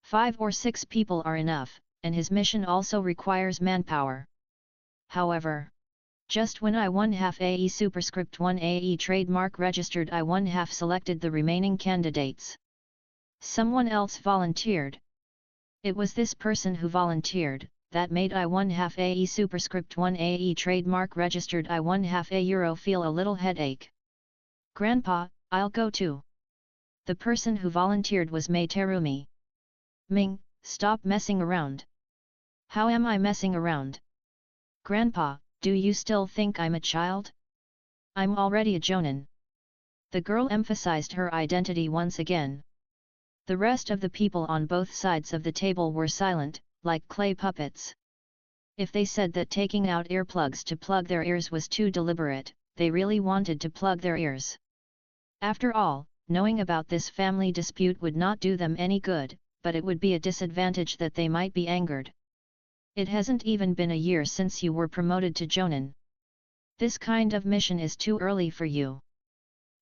5 or 6 people are enough, and his mission also requires manpower. However, just when I1/2 AE Superscript 1 AE Trademark Registered I1/2 selected the remaining candidates, someone else volunteered. It was this person who volunteered that made I1/2 AE Superscript 1 AE Trademark Registered I1/2 A feel a little headache. Grandpa, I'll go too. The person who volunteered was Mei Terumi. Ming, stop messing around. How am I messing around? Grandpa, do you still think I'm a child? I'm already a Jonin. The girl emphasized her identity once again. The rest of the people on both sides of the table were silent, like clay puppets. If they said that taking out earplugs to plug their ears was too deliberate, they really wanted to plug their ears. After all, knowing about this family dispute would not do them any good, but it would be a disadvantage that they might be angered. It hasn't even been a year since you were promoted to Jonin. This kind of mission is too early for you.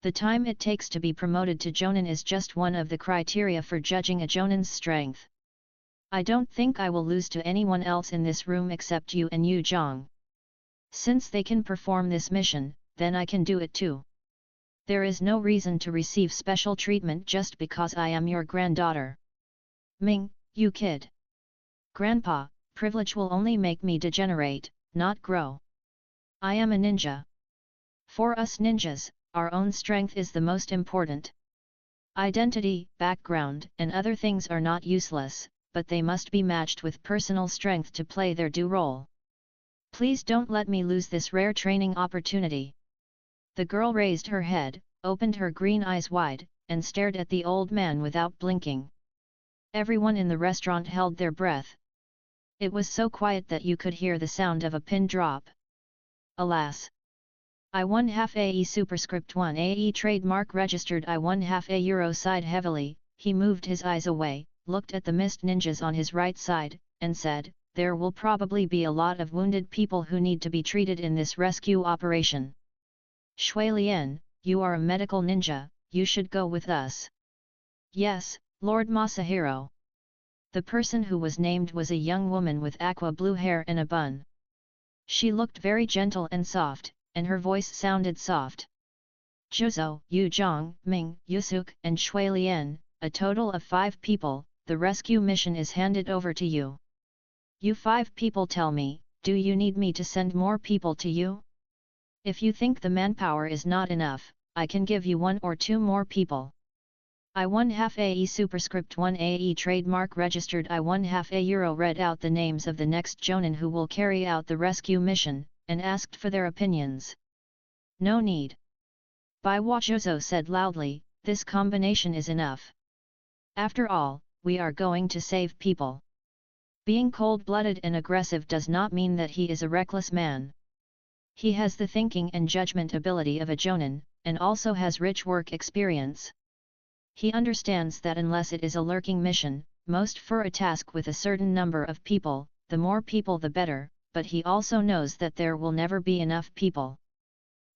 The time it takes to be promoted to Jonin is just one of the criteria for judging a Jonin's strength. I don't think I will lose to anyone else in this room except you and Yu Zhang. Since they can perform this mission, then I can do it too. There is no reason to receive special treatment just because I am your granddaughter. Ming, you kid. Grandpa, privilege will only make me degenerate, not grow. I am a ninja. For us ninjas, our own strength is the most important. Identity, background, and other things are not useless, but they must be matched with personal strength to play their due role. Please don't let me lose this rare training opportunity. The girl raised her head, opened her green eyes wide, and stared at the old man without blinking. Everyone in the restaurant held their breath. It was so quiet that you could hear the sound of a pin drop. Alas! I1/2 AE Superscript 1 AE Trademark Registered I1/2 A Euro sighed heavily. He moved his eyes away, looked at the mist ninjas on his right side, and said, there will probably be a lot of wounded people who need to be treated in this rescue operation. Shui Lian, you are a medical ninja, you should go with us. Yes, Lord Masahiro. The person who was named was a young woman with aqua blue hair and a bun. She looked very gentle and soft, and her voice sounded soft. Zhuzhou, Yu Zhang, Ming, Yusuk, and Shui Lian, a total of 5 people, the rescue mission is handed over to you. You 5 people tell me, do you need me to send more people to you? If you think the manpower is not enough, I can give you 1 or 2 more people. I1/2 AE superscript 1 AE trademark registered I1/2 euro read out the names of the next Jonin who will carry out the rescue mission, and asked for their opinions. No need. Baiwajozo said loudly, this combination is enough. After all, we are going to save people. Being cold-blooded and aggressive does not mean that he is a reckless man. He has the thinking and judgment ability of a Jonin, and also has rich work experience. He understands that unless it is a lurking mission, most for a task with a certain number of people, the more people the better, but he also knows that there will never be enough people.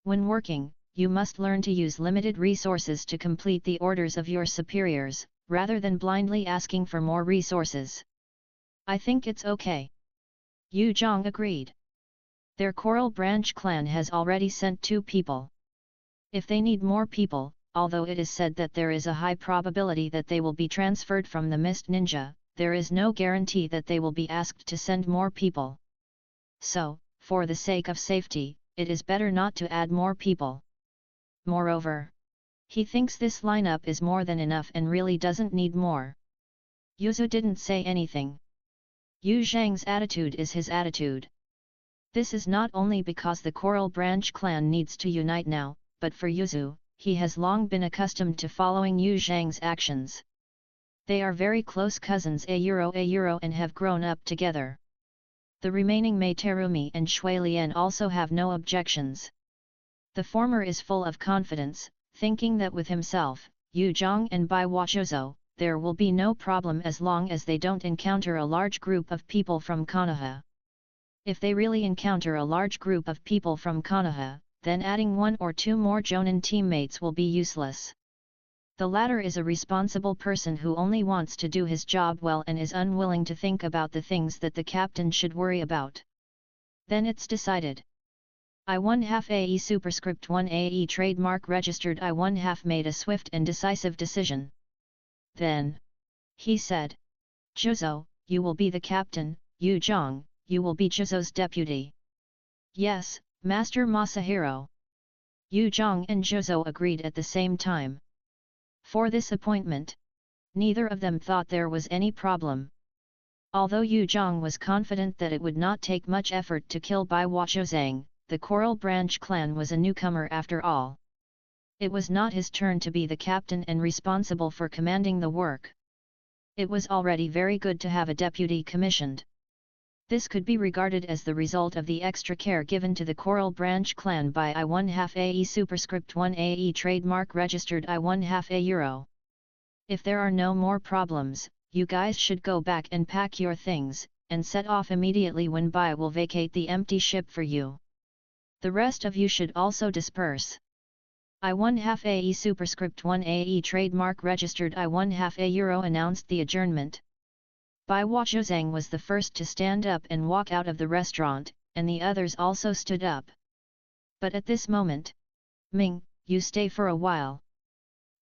When working, you must learn to use limited resources to complete the orders of your superiors, rather than blindly asking for more resources. I think it's okay. Yu Zhang agreed. Their Coral Branch clan has already sent 2 people. If they need more people, although it is said that there is a high probability that they will be transferred from the Mist Ninja, there is no guarantee that they will be asked to send more people. So, for the sake of safety, it is better not to add more people. Moreover, he thinks this lineup is more than enough and really doesn't need more. Yuzu didn't say anything. Yu Zhang's attitude is his attitude. This is not only because the Coral Branch clan needs to unite now, but for Yuzu, he has long been accustomed to following Yu Zhang's actions. They are very close cousins a euro and have grown up together. The remaining Mei Terumi and Shui Lian also have no objections. The former is full of confidence, thinking that with himself, Yu Zhang and Baiwajozo, there will be no problem as long as they don't encounter a large group of people from Konoha. If they really encounter a large group of people from Konoha, then adding 1 or 2 more Jonin teammates will be useless. The latter is a responsible person who only wants to do his job well and is unwilling to think about the things that the captain should worry about. Then it's decided. I1/2 AE superscript 1 AE trademark registered I1/2 made a swift and decisive decision. Then, he said, Jozo, you will be the captain, Yu Zhang, you will be Jozo's deputy. Yes, Master Masahiro. Yu Zhang and Jozo agreed at the same time. For this appointment, neither of them thought there was any problem. Although Yu Zhang was confident that it would not take much effort to kill Baiwachozang, the Coral Branch clan was a newcomer after all. It was not his turn to be the captain and responsible for commanding the work. It was already very good to have a deputy commissioned. This could be regarded as the result of the extra care given to the Coral Branch clan by I1/2 AE superscript 1 AE trademark registered I1/2 euro. If there are no more problems, you guys should go back and pack your things, and set off immediately when Bai will vacate the empty ship for you. The rest of you should also disperse. I1/2 AE superscript 1 AE trademark registered I1/2 euro announced the adjournment. Baiwachozang was the first to stand up and walk out of the restaurant, and the others also stood up. But at this moment, Ming, you stay for a while.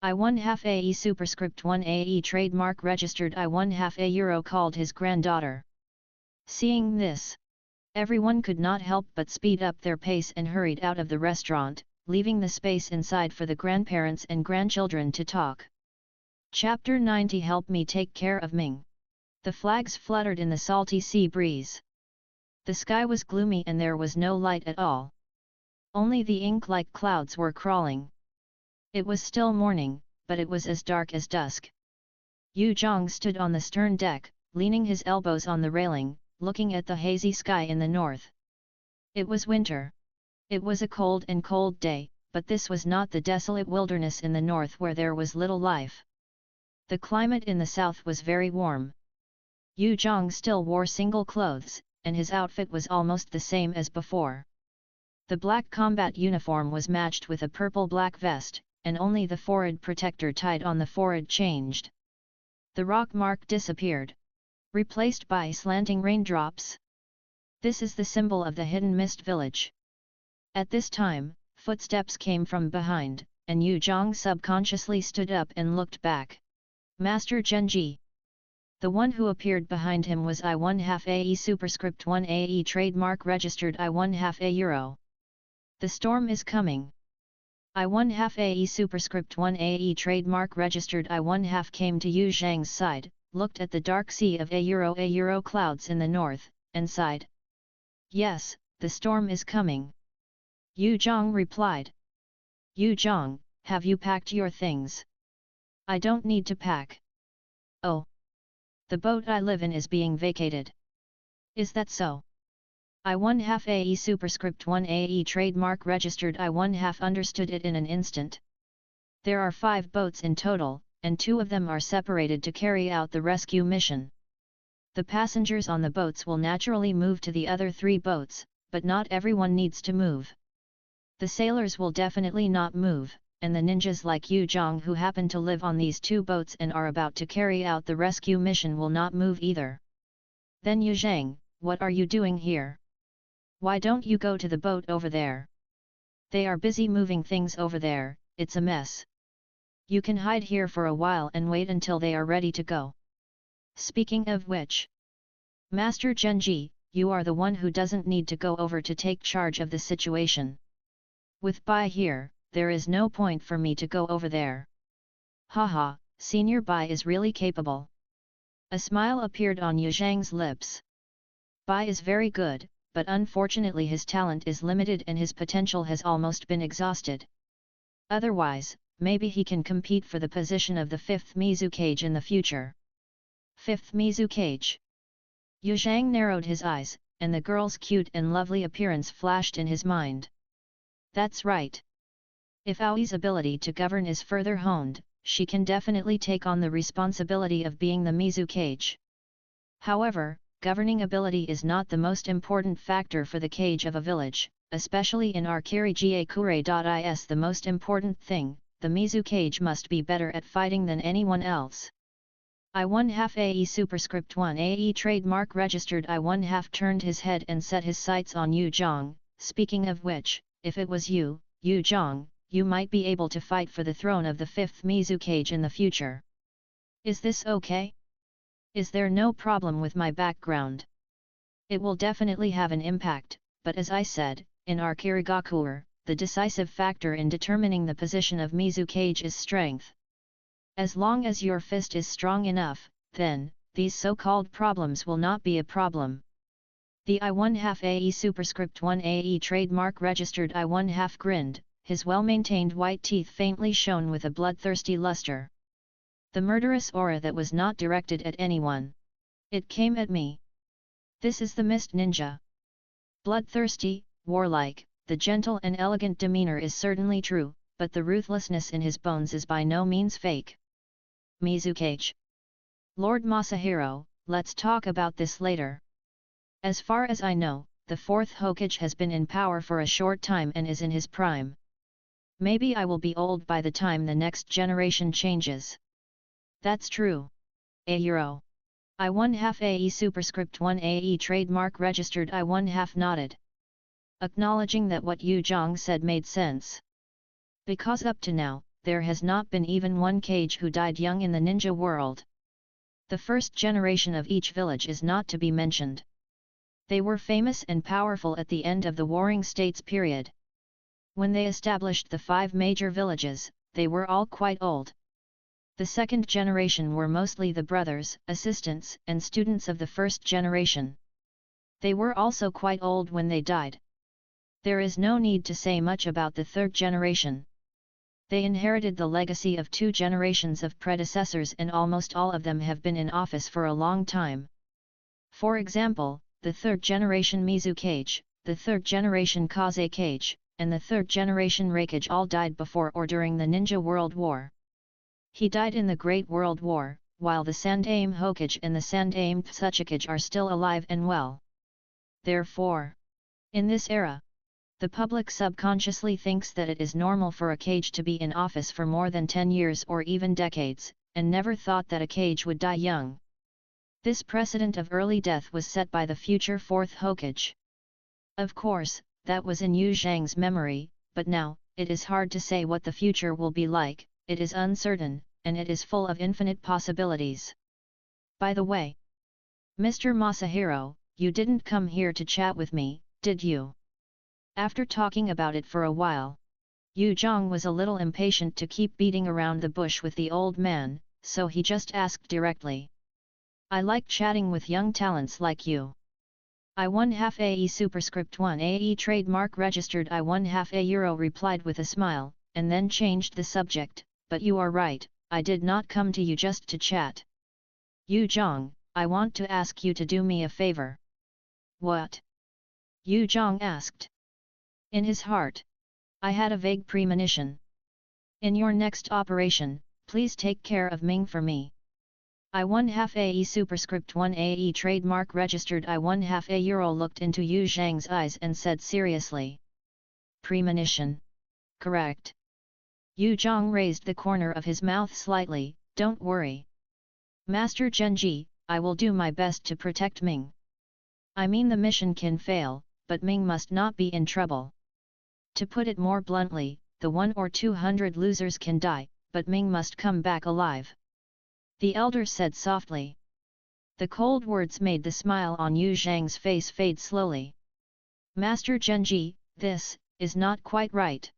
I1/2 AE superscript 1 AE trademark registered I1/2 euro called his granddaughter. Seeing this, everyone could not help but speed up their pace and hurried out of the restaurant, leaving the space inside for the grandparents and grandchildren to talk. Chapter 90 Help me take care of Ming. The flags fluttered in the salty sea breeze. The sky was gloomy and there was no light at all. Only the ink-like clouds were crawling. It was still morning, but it was as dark as dusk. Yu Zhang stood on the stern deck, leaning his elbows on the railing, looking at the hazy sky in the north. It was winter. It was a cold day, but this was not the desolate wilderness in the north where there was little life. The climate in the south was very warm. Yu Zhang still wore single clothes, and his outfit was almost the same as before. The black combat uniform was matched with a purple-black vest, and only the forehead protector tied on the forehead changed. The rock mark disappeared, replaced by slanting raindrops. This is the symbol of the hidden mist village. At this time, footsteps came from behind, and Yu Zhang subconsciously stood up and looked back. Master Genji. The one who appeared behind him was I1/2 AE superscript 1 AE trademark registered I1/2 euro. The storm is coming. I1/2 AE superscript 1 AE trademark registered I1/2 came to Yu Zhang's side, looked at the dark sea of a clouds in the north, and sighed. Yes, the storm is coming. Yu Zhang replied. Yu Zhang, have you packed your things? I don't need to pack. Oh. The boat I live in is being vacated. Is that so? I1/2 AE superscript 1 AE trademark registered I1/2 understood it in an instant. There are 5 boats in total, and 2 of them are separated to carry out the rescue mission. The passengers on the boats will naturally move to the other 3 boats, but not everyone needs to move. The sailors will definitely not move, and the ninjas like Yu Zhang who happen to live on these 2 boats and are about to carry out the rescue mission will not move either. Then Yu Zhang, what are you doing here? Why don't you go to the boat over there? They are busy moving things over there, it's a mess. You can hide here for a while and wait until they are ready to go. Speaking of which, Master Genji, you are the one who doesn't need to go over to take charge of the situation. With Bai here, there is no point for me to go over there. Haha, Senior Bai is really capable. A smile appeared on Yu Zhang's lips. Bai is very good, but unfortunately his talent is limited and his potential has almost been exhausted. Otherwise, maybe he can compete for the position of the 5th Mizukage in the future. 5th Mizukage. Yu Zhang narrowed his eyes, and the girl's cute and lovely appearance flashed in his mind. That's right. If Aoi's ability to govern is further honed, she can definitely take on the responsibility of being the Mizukage. However, governing ability is not the most important factor for the kage of a village, especially in Arkiri-ga-kure.is. The most important thing, the Mizukage must be better at fighting than anyone else. I1/2 AE superscript 1 AE trademark registered I1/2 turned his head and set his sights on Yu Zhang, speaking of which, if it was you, Yu Zhang, you might be able to fight for the throne of the 5th Mizukage in the future. Is this okay? Is there no problem with my background? It will definitely have an impact, but as I said, in Arkirigakur, the decisive factor in determining the position of Mizukage is strength. As long as your fist is strong enough, then, these so-called problems will not be a problem. The I1/2 AE superscript 1 AE trademark registered I1/2 grinned, his well-maintained white teeth faintly shone with a bloodthirsty luster. The murderous aura that was not directed at anyone. It came at me. This is the Mist Ninja. Bloodthirsty, warlike, the gentle and elegant demeanor is certainly true, but the ruthlessness in his bones is by no means fake. Mizukage. Lord Masahiro, let's talk about this later. As far as I know, the 4th Hokage has been in power for a short time and is in his prime. Maybe I will be old by the time the next generation changes. That's true. A I1/2 AE superscript 1 AE trademark registered I1/2 nodded. Acknowledging that what Yu Zhang said made sense. Because up to now, there has not been even one kage who died young in the ninja world. The first generation of each village is not to be mentioned. They were famous and powerful at the end of the Warring States period. When they established the 5 major villages, they were all quite old. The second generation were mostly the brothers, assistants, and students of the first generation. They were also quite old when they died. There is no need to say much about the third generation. They inherited the legacy of 2 generations of predecessors and almost all of them have been in office for a long time. For example, the 3rd generation Mizukage, the 3rd generation Kazekage, and the 3rd generation Reikage all died before or during the Ninja World War. He died in the Great World War, while the Sandaime Hokage and the Sandaime Tsuchikage are still alive and well. Therefore, in this era, the public subconsciously thinks that it is normal for a kage to be in office for more than 10 years or even decades, and never thought that a kage would die young. This precedent of early death was set by the future 4th Hokage. Of course, that was in Yu Zhang's memory, but now, it is hard to say what the future will be like. It is uncertain, and it is full of infinite possibilities. By the way, Mr. Masahiro, you didn't come here to chat with me, did you? After talking about it for a while, Yu Zhang was a little impatient to keep beating around the bush with the old man, so he just asked directly. I like chatting with young talents like you. I1/2 AE superscript 1 AE trademark registered I1/2 a euro replied with a smile, and then changed the subject, but you are right, I did not come to you just to chat. Yu Zhang, I want to ask you to do me a favor. What? Yu Zhang asked. In his heart, I had a vague premonition. In your next operation, please take care of Ming for me. I1/2 AE superscript 1 AE trademark registered I1/2 a euro looked into Yu Zhang's eyes and said seriously. Premonition. Correct. Yu Zhang raised the corner of his mouth slightly, don't worry. Master Genji, I will do my best to protect Ming. I mean the mission can fail, but Ming must not be in trouble. To put it more bluntly, the 100 or 200 losers can die, but Ming must come back alive. The elder said softly. The cold words made the smile on Yu Zhang's face fade slowly. Master Genji, this is not quite right.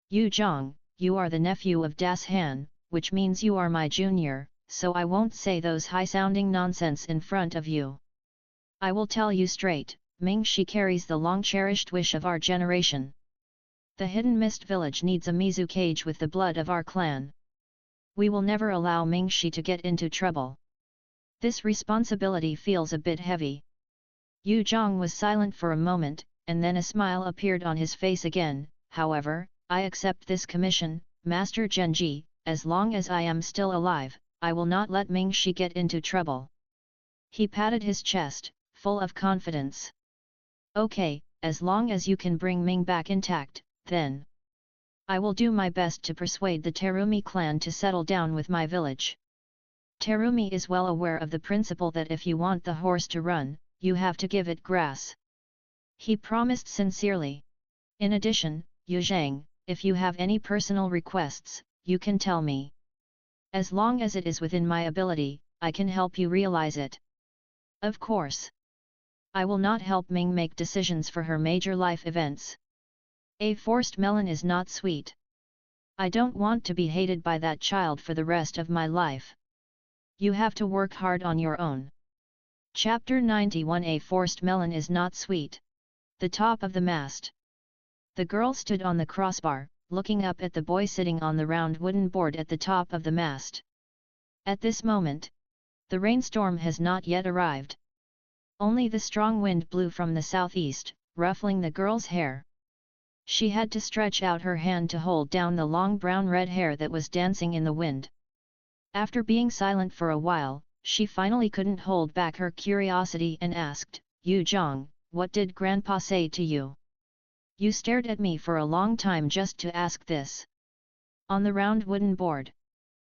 Yu Zhang, you are the nephew of Das Han, which means you are my junior, so I won't say those high-sounding nonsense in front of you. I will tell you straight, Ming she carries the long-cherished wish of our generation. The Hidden Mist Village needs a Mizu cage with the blood of our clan. We will never allow Ming Shi to get into trouble. This responsibility feels a bit heavy. Yu Zhang was silent for a moment, and then a smile appeared on his face again. However, I accept this commission, Master Genji, as long as I am still alive, I will not let Ming Shi get into trouble. He patted his chest, full of confidence. Okay, as long as you can bring Ming back intact, then I will do my best to persuade the Terumi clan to settle down with my village. Terumi is well aware of the principle that if you want the horse to run, you have to give it grass. He promised sincerely. In addition, Yu Zhang, if you have any personal requests, you can tell me. As long as it is within my ability, I can help you realize it. Of course. I will not help Ming make decisions for her major life events. A forced melon is not sweet. I don't want to be hated by that child for the rest of my life. You have to work hard on your own. Chapter 91 A forced melon is not sweet. The top of the mast. The girl stood on the crossbar, looking up at the boy sitting on the round wooden board at the top of the mast. At this moment, the rainstorm has not yet arrived. Only the strong wind blew from the southeast, ruffling the girl's hair. She had to stretch out her hand to hold down the long brown-red hair that was dancing in the wind. After being silent for a while, she finally couldn't hold back her curiosity and asked, Yu Zhang, what did Grandpa say to you? You stared at me for a long time just to ask this. On the round wooden board,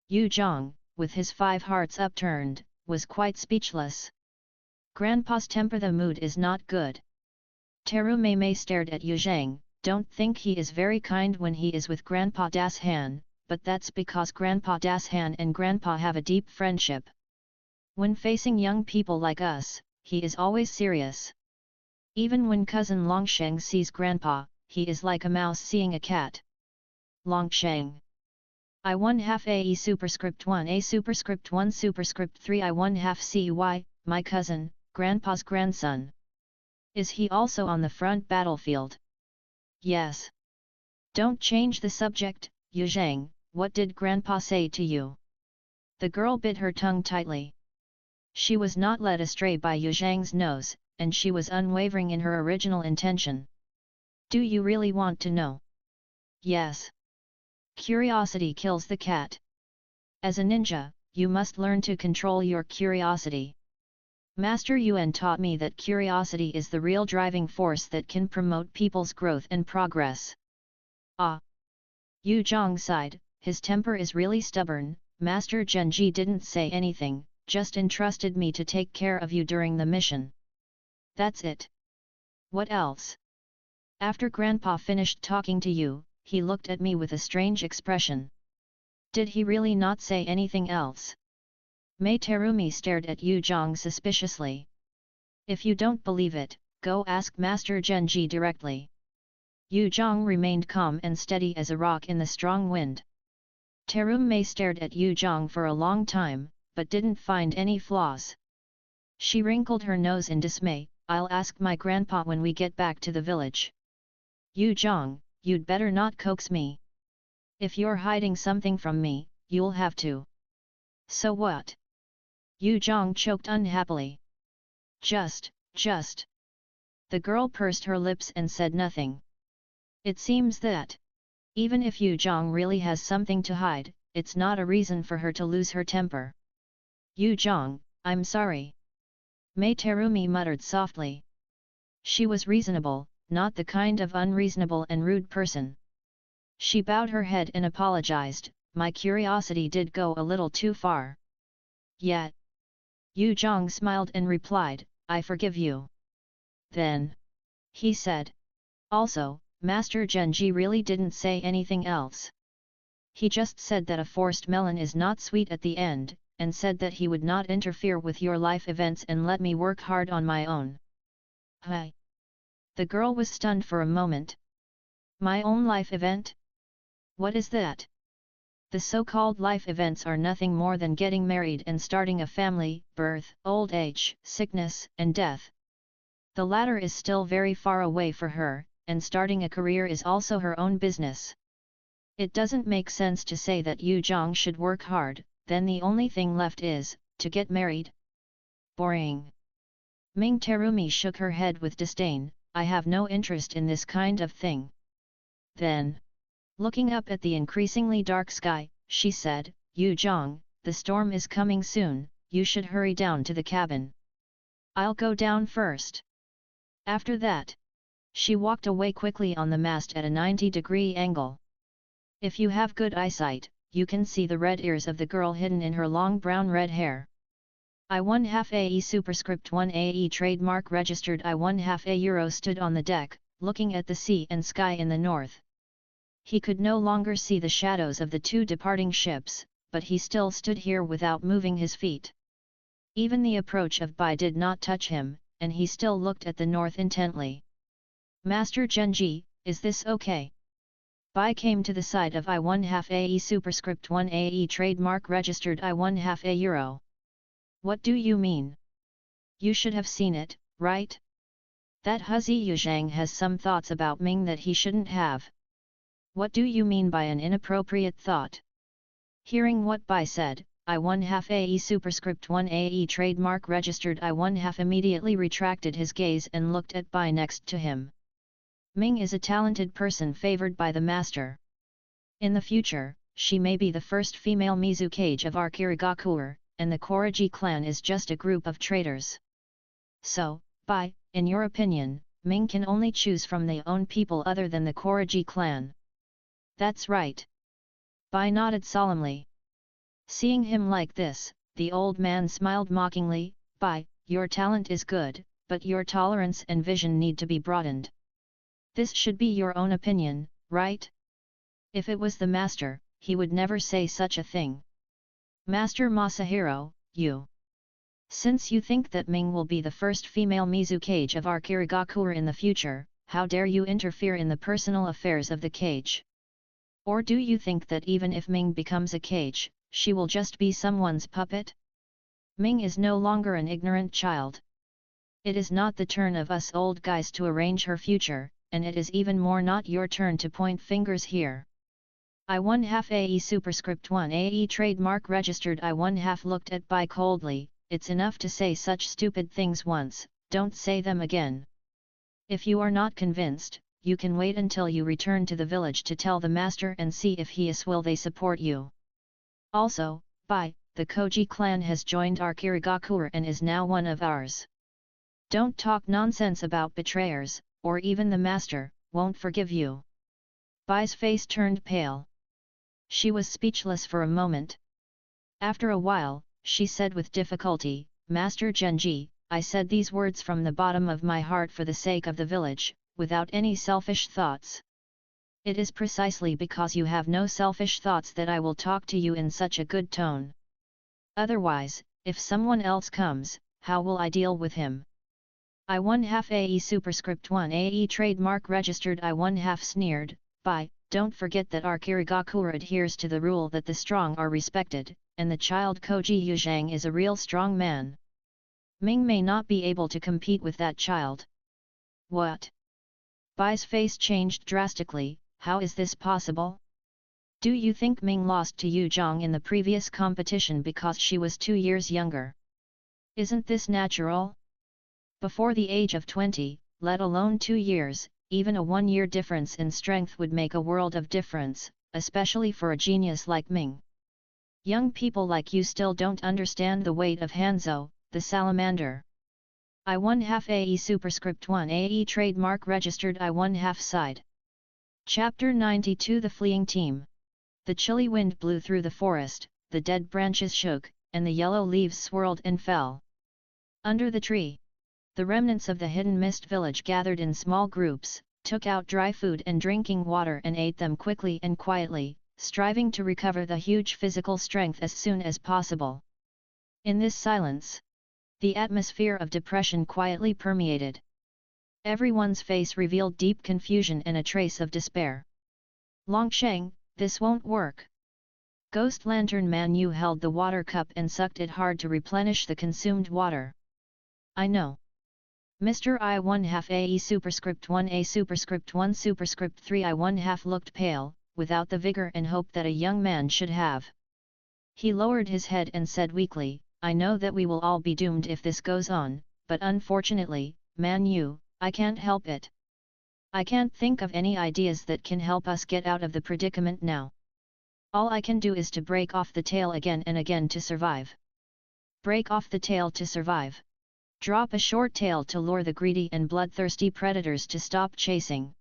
Yu Zhang, with his 5 hearts upturned, was quite speechless. Grandpa's temper, the mood is not good. Terumi stared at Yu Zhang. Don't think he is very kind when he is with Grandpa Das Han, but that's because Grandpa Das Han and Grandpa have a deep friendship. When facing young people like us, he is always serious. Even when cousin Longsheng sees Grandpa, he is like a mouse seeing a cat. Longsheng. I1/2 AE superscript 1 A superscript 1 superscript 3 I1/2 CY, my cousin, Grandpa's grandson. Is he also on the front battlefield? Yes. Don't change the subject, Yu Zhang, what did Grandpa say to you? The girl bit her tongue tightly. She was not led astray by Yu Zhang's nose, and she was unwavering in her original intention. Do you really want to know? Yes. Curiosity kills the cat. As a ninja, you must learn to control your curiosity. Master Yuan taught me that curiosity is the real driving force that can promote people's growth and progress. Ah! Yu Zhang sighed, his temper is really stubborn. Master Genji didn't say anything, just entrusted me to take care of you during the mission. That's it. What else? After Grandpa finished talking to you, he looked at me with a strange expression. Did he really not say anything else? Mei Terumi stared at Yu Zhang suspiciously. If you don't believe it, go ask Master Genji directly. Yu Zhang remained calm and steady as a rock in the strong wind. Terumi stared at Yu Zhang for a long time, but didn't find any flaws. She wrinkled her nose in dismay. I'll ask my grandpa when we get back to the village. Yu Zhang, you'd better not coax me. If you're hiding something from me, you'll have to. So what? Yu Zhang choked unhappily. Just. The girl pursed her lips and said nothing. It seems that, even if Yu Zhang really has something to hide, it's not a reason for her to lose her temper. Yu Zhang, I'm sorry. Mei Terumi muttered softly. She was reasonable, not the kind of unreasonable and rude person. She bowed her head and apologized. My curiosity did go a little too far. Yet. Yu Zhang smiled and replied, I forgive you. Then. He said. Also, Master Genji really didn't say anything else. He just said that a forced melon is not sweet at the end, and said that he would not interfere with your life events and let me work hard on my own. Hi. The girl was stunned for a moment. My own life event? What is that? The so-called life events are nothing more than getting married and starting a family, birth, old age, sickness, and death. The latter is still very far away for her, and starting a career is also her own business. It doesn't make sense to say that Yu Zhang should work hard, then the only thing left is, to get married. Boring. Ming Terumi shook her head with disdain, I have no interest in this kind of thing. Then, looking up at the increasingly dark sky, she said, Yu Zhang, the storm is coming soon, you should hurry down to the cabin. I'll go down first. After that, she walked away quickly on the mast at a 90-degree angle. If you have good eyesight, you can see the red ears of the girl hidden in her long brown red hair. I1/2 AE superscript 1 AE trademark registered I1/2 A euro stood on the deck, looking at the sea and sky in the north. He could no longer see the shadows of the two departing ships, but he still stood here without moving his feet. Even the approach of Bai did not touch him, and he still looked at the north intently. Master Genji, is this okay? Bai came to the side of I1/2 AE superscript 1 AE trademark registered I1/2 A euro. What do you mean? You should have seen it, right? That Huzi Yuzhang has some thoughts about Ming that he shouldn't have. What do you mean by an inappropriate thought? Hearing what Bai said, I1/2 AE superscript 1 AE trademark registered I1/2 immediately retracted his gaze and looked at Bai next to him. Ming is a talented person favored by the master. In the future, she may be the first female Mizukage of our Kirigakure, and the Koriji clan is just a group of traitors. So, Bai, in your opinion, Ming can only choose from their own people other than the Koriji clan. That's right. Bai nodded solemnly. Seeing him like this, the old man smiled mockingly, Bai, your talent is good, but your tolerance and vision need to be broadened. This should be your own opinion, right? If it was the master, he would never say such a thing. Master Masahiro, you. Since you think that Ming will be the first female Mizukage of our Kirigakure in the future, how dare you interfere in the personal affairs of the cage? Or do you think that even if Ming becomes a cage, she will just be someone's puppet? Ming is no longer an ignorant child. It is not the turn of us old guys to arrange her future, and it is even more not your turn to point fingers here. I1/2 AE superscript 1 AE trademark registered I1/2 looked at Bai coldly, it's enough to say such stupid things once, don't say them again. If you are not convinced, you can wait until you return to the village to tell the master and see if he is will they support you. Also, Bai, the Koji clan has joined our Kirigakure and is now one of ours. Don't talk nonsense about betrayers, or even the master won't forgive you. Bai's face turned pale. She was speechless for a moment. After a while, she said with difficulty, Master Genji, I said these words from the bottom of my heart for the sake of the village, without any selfish thoughts. It is precisely because you have no selfish thoughts that I will talk to you in such a good tone. Otherwise, if someone else comes, how will I deal with him? I1/2 AE superscript 1 AE trademark registered I1/2 sneered, by, don't forget that our Kirigakura adheres to the rule that the strong are respected, and the child Koji Yuzhang is a real strong man. Ming may not be able to compete with that child. What? Bai's face changed drastically, how is this possible? Do you think Ming lost to Yu Zhang in the previous competition because she was 2 years younger? Isn't this natural? Before the age of 20, let alone 2 years, even a 1-year difference in strength would make a world of difference, especially for a genius like Ming. Young people like you still don't understand the weight of Hanzo, the salamander. I1/2 AE superscript 1 AE trademark registered I1/2 side. Chapter 92 The Fleeing Team. The chilly wind blew through the forest, the dead branches shook, and the yellow leaves swirled and fell. Under the tree, the remnants of the hidden mist village gathered in small groups, took out dry food and drinking water and ate them quickly and quietly, striving to recover the huge physical strength as soon as possible. In this silence, the atmosphere of depression quietly permeated. Everyone's face revealed deep confusion and a trace of despair. Longsheng, this won't work. Ghost Lantern Man Yu held the water cup and sucked it hard to replenish the consumed water. I know. Mr. I1/2 AE superscript 1 A superscript 1 superscript 3 I1/2 looked pale, without the vigor and hope that a young man should have. He lowered his head and said weakly, I know that we will all be doomed if this goes on, but unfortunately, Man Yu, I can't help it. I can't think of any ideas that can help us get out of the predicament now. All I can do is to break off the tail again and again to survive. Break off the tail to survive. Drop a short tail to lure the greedy and bloodthirsty predators to stop chasing.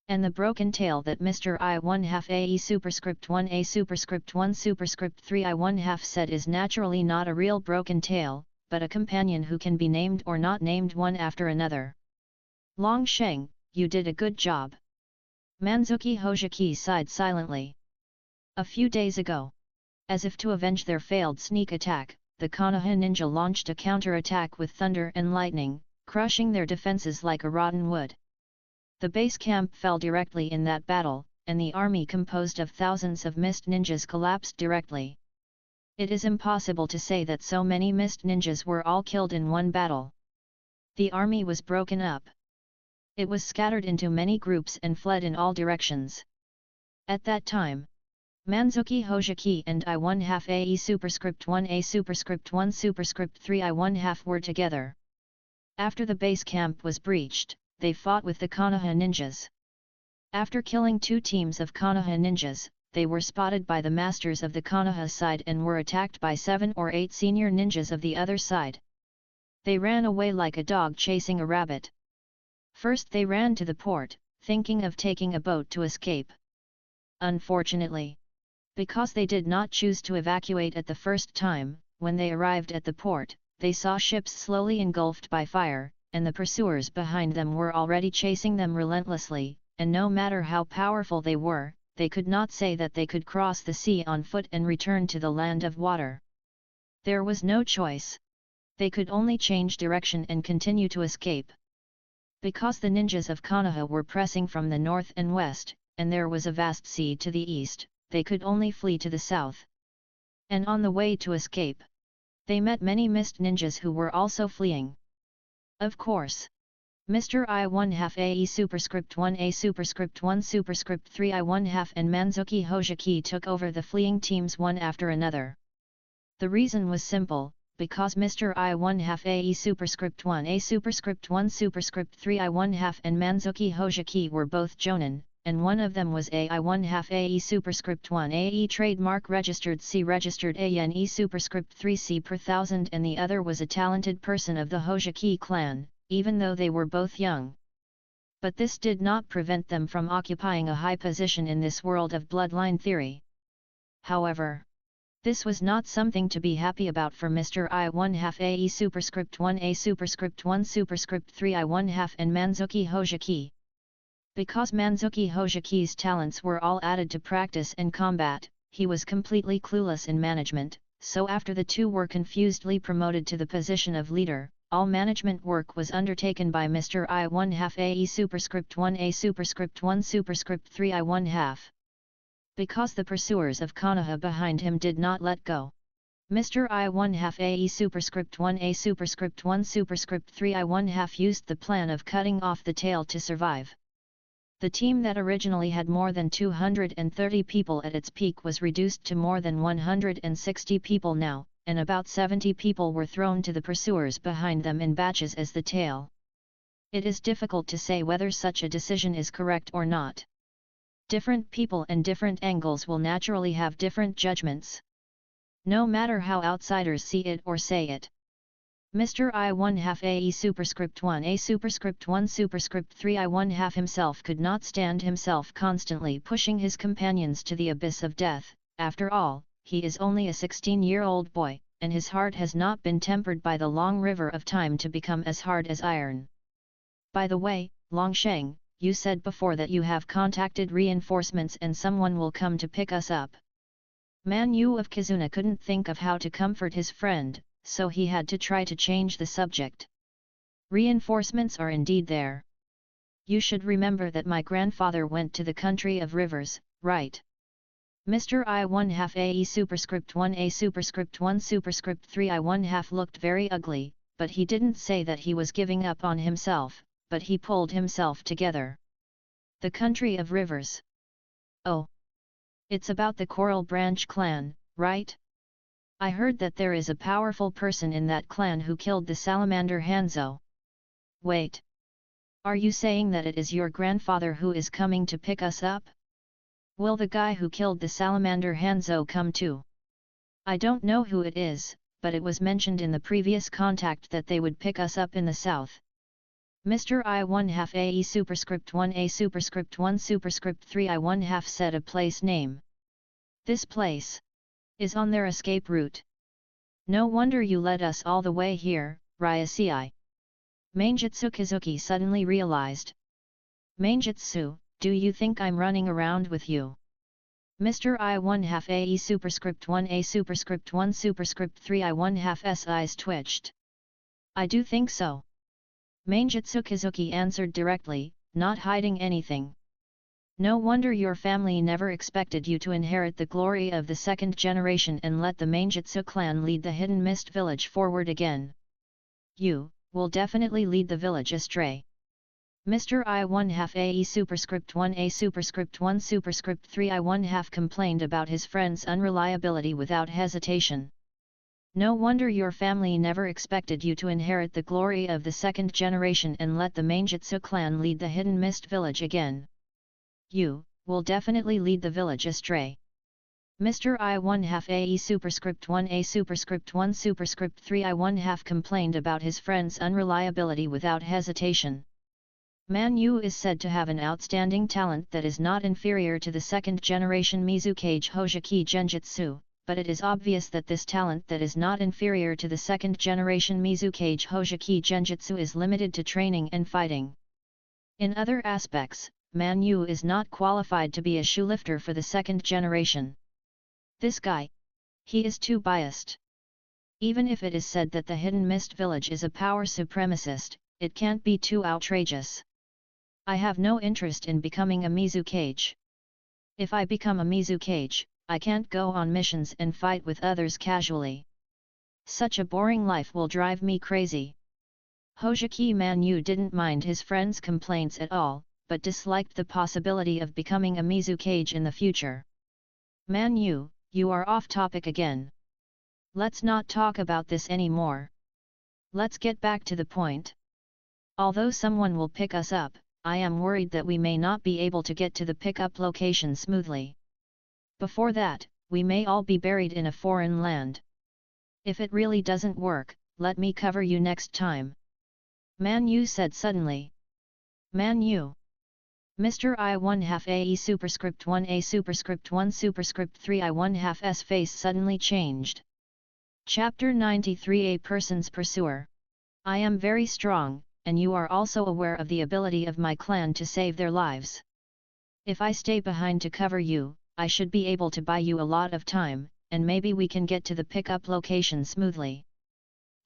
And the broken tail that Mr. I1/2 AE superscript 1 A superscript 1 superscript 3 I1/2 said is naturally not a real broken tail, but a companion who can be named or not named one after another. Longsheng, you did a good job. Manzuki Hojiki sighed silently. A few days ago, as if to avenge their failed sneak attack, the Konoha ninja launched a counter-attack with thunder and lightning, crushing their defenses like a rotten wood. The base camp fell directly in that battle, and the army composed of thousands of mist ninjas collapsed directly. It is impossible to say that so many mist ninjas were all killed in one battle. The army was broken up. It was scattered into many groups and fled in all directions. At that time, Manzuki Hojiki and I1/2 AE superscript 1 A superscript 1 superscript 3 I1/2 were together. After the base camp was breached, they fought with the Konoha ninjas. After killing 2 teams of Konoha ninjas, they were spotted by the masters of the Konoha side and were attacked by 7 or 8 senior ninjas of the other side. They ran away like a dog chasing a rabbit. First they ran to the port, thinking of taking a boat to escape. Unfortunately, because they did not choose to evacuate at the first time, when they arrived at the port, they saw ships slowly engulfed by fire, and the pursuers behind them were already chasing them relentlessly, and no matter how powerful they were, they could not say that they could cross the sea on foot and return to the land of water. There was no choice. They could only change direction and continue to escape. Because the ninjas of Konoha were pressing from the north and west, and there was a vast sea to the east, they could only flee to the south. And on the way to escape, they met many mist ninjas who were also fleeing. Of course, Mr. I1/2 AE superscript 1 A superscript 1 superscript 3 I1/2 and Manzuki Hojiki took over the fleeing teams one after another. The reason was simple, because Mr. I1/2 AE superscript 1 A superscript 1 superscript 3 I1/2 and Manzuki Hojiki were both jonin, and one of them was I1/2 AE superscript 1 AE trademark registered C registered AN E superscript 3 C per thousand, and the other was a talented person of the Hojiki clan, even though they were both young. But this did not prevent them from occupying a high position in this world of bloodline theory. However, this was not something to be happy about for Mr. I1/2 AE superscript 1 A superscript 1 superscript 3 I1/2 and Manzuki Hojiki. Because Manzuki Hojiki's talents were all added to practice and combat, he was completely clueless in management, so after the two were confusedly promoted to the position of leader, all management work was undertaken by Mr. I1/2 AE superscript 1A superscript 1 superscript 3 I1/2. Because the pursuers of Konoha behind him did not let go. Mr. I1/2 AE superscript 1A superscript 1 superscript 3 I1/2 used the plan of cutting off the tail to survive. The team that originally had more than 230 people at its peak was reduced to more than 160 people now, and about 70 people were thrown to the pursuers behind them in batches as the tail. It is difficult to say whether such a decision is correct or not. Different people and different angles will naturally have different judgments. No matter how outsiders see it or say it. Mr. I1/2 AE superscript 1A superscript 1 superscript 3 I1/2 himself could not stand himself constantly pushing his companions to the abyss of death. After all, he is only a 16-year-old boy, and his heart has not been tempered by the long river of time to become as hard as iron. By the way, Longsheng, you said before that you have contacted reinforcements and someone will come to pick us up. Man Yu of Kizuna couldn't think of how to comfort his friend, so he had to try to change the subject. Reinforcements are indeed there. You should remember that my grandfather went to the country of rivers, right? Mr. I1/2 AE superscript 1A superscript 1 superscript 3 I1/2 looked very ugly, but he didn't say that he was giving up on himself, but he pulled himself together. The country of rivers. Oh. It's about the Coral Branch clan, right? I heard that there is a powerful person in that clan who killed the salamander Hanzo. Wait. Are you saying that it is your grandfather who is coming to pick us up? Will the guy who killed the salamander Hanzo come too? I don't know who it is, but it was mentioned in the previous contact that they would pick us up in the south. Mr. I1/2 AE superscript 1A superscript 1 superscript 3 I1/2 said a place name. This place is on their escape route. No wonder you led us all the way here, Ryasei. Mainjitsu Kizuki suddenly realized. Mainjitsu, do you think I'm running around with you? Mr. I1/2 AE superscript 1A superscript 1 superscript 3 I1/2's eyes twitched. I do think so. Mainjitsu Kizuki answered directly, not hiding anything. No wonder your family never expected you to inherit the glory of the second generation and let the Mainjitsu clan lead the Hidden Mist village forward again. You will definitely lead the village astray. Mr. I1/2 AE superscript 1A superscript 1 superscript 3 I1/2 complained about his friend's unreliability without hesitation. No wonder your family never expected you to inherit the glory of the second generation and let the Mainjitsu clan lead the Hidden Mist village again. You will definitely lead the village astray. Mr. I1/2 AE superscript 1A superscript 1 superscript 3 I1/2 complained about his friend's unreliability without hesitation. Man Yu is said to have an outstanding talent that is not inferior to the second generation Mizukage Hojiki Genjutsu, but it is obvious that this talent that is not inferior to the second generation Mizukage Hojiki Genjutsu is limited to training and fighting. In other aspects, Man Yu is not qualified to be a shoelifter for the second generation. This guy. He is too biased. Even if it is said that the Hidden Mist village is a power supremacist, it can't be too outrageous. I have no interest in becoming a Mizukage. If I become a Mizukage, I can't go on missions and fight with others casually. Such a boring life will drive me crazy. Hojiki Man Yu didn't mind his friend's complaints at all, but disliked the possibility of becoming a Mizukage in the future. Man Yu, you are off topic again. Let's not talk about this anymore. Let's get back to the point. Although someone will pick us up, I am worried that we may not be able to get to the pickup location smoothly. Before that, we may all be buried in a foreign land. If it really doesn't work, let me cover you next time. Man Yu said suddenly. Man Yu. Mr. I1/2 AE superscript 1A superscript 1 superscript 3 I1/2's face suddenly changed. Chapter 93 A Person's Pursuer. I am very strong, and you are also aware of the ability of my clan to save their lives. If I stay behind to cover you, I should be able to buy you a lot of time, and maybe we can get to the pickup location smoothly.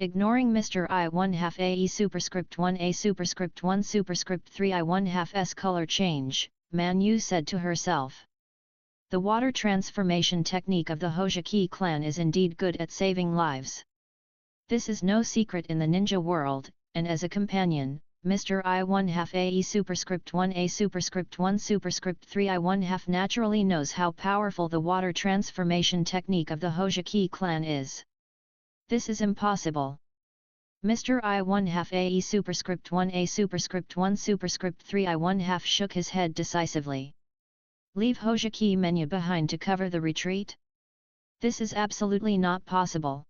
Ignoring Mr. I1/2 AE superscript 1A superscript 1 superscript 3 I1/2's color change, Man Yu said to herself. The water transformation technique of the Hojiki clan is indeed good at saving lives. This is no secret in the ninja world, and as a companion, Mr. I1/2 AE superscript 1A superscript 1 superscript 3 I1/2 naturally knows how powerful the water transformation technique of the Hojiki clan is. This is impossible. Mr. I1/2 AE superscript 1A superscript 1 superscript 3 I1/2 shook his head decisively. Leave Hojiki menu behind to cover the retreat? This is absolutely not possible.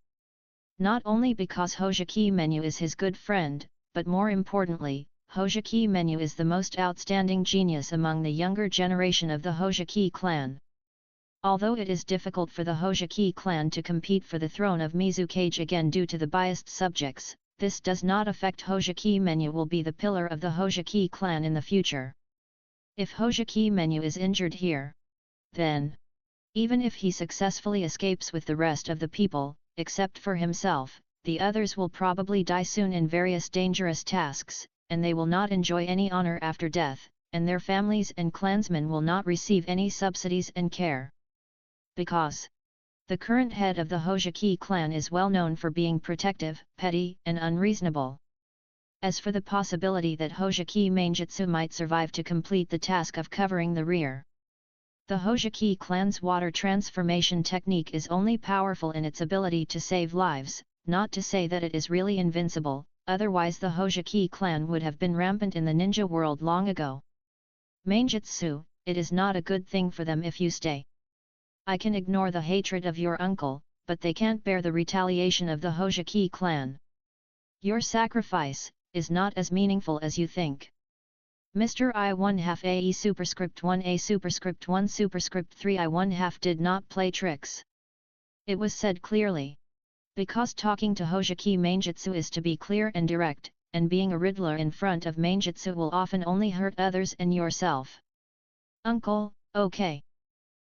Not only because Hojiki menu is his good friend, but more importantly, Hojiki menu is the most outstanding genius among the younger generation of the Hojiki clan. Although it is difficult for the Hojiki clan to compete for the throne of Mizukage again due to the biased subjects, this does not affect Hojiki menu will be the pillar of the Hojiki clan in the future. If Hojiki menu is injured here, then, even if he successfully escapes with the rest of the people, except for himself, the others will probably die soon in various dangerous tasks, and they will not enjoy any honor after death, and their families and clansmen will not receive any subsidies and care. Because the current head of the Hojiki clan is well known for being protective, petty, and unreasonable. As for the possibility that Hojiki Mainjutsu might survive to complete the task of covering the rear, the Hojiki clan's water transformation technique is only powerful in its ability to save lives, not to say that it is really invincible, otherwise the Hojiki clan would have been rampant in the ninja world long ago. Mainjutsu, it is not a good thing for them if you stay. I can ignore the hatred of your uncle, but they can't bear the retaliation of the Hojiki clan. Your sacrifice is not as meaningful as you think. Mr. I1/2 AE superscript 1A superscript 1 superscript 3 I1/2 did not play tricks. It was said clearly. Because talking to Hojiki Mainjutsu is to be clear and direct, and being a riddler in front of Mainjutsu will often only hurt others and yourself. Uncle, okay.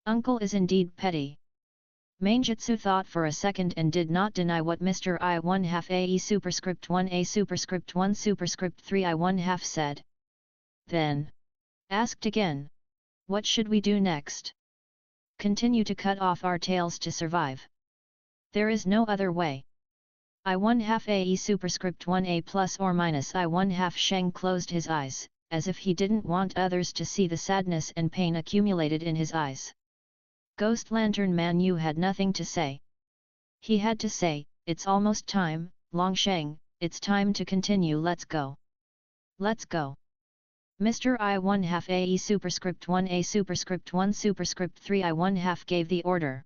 Uncle is indeed petty. Mainjutsu thought for a second and did not deny what Mr. I1/2 AE superscript 1A superscript 1 superscript 3 I1/2 said. Then asked again. What should we do next? Continue to cut off our tails to survive. There is no other way. I1/2 AE superscript 1A plus or minus I1/2 Sheng closed his eyes, as if he didn't want others to see the sadness and pain accumulated in his eyes. Ghost Lantern Man Yu had nothing to say. He had to say, it's almost time, Long Sheng, it's time to continue, let's go. Let's go. Mr. I1/2 AE superscript 1A superscript 1 superscript 3 I1/2 gave the order.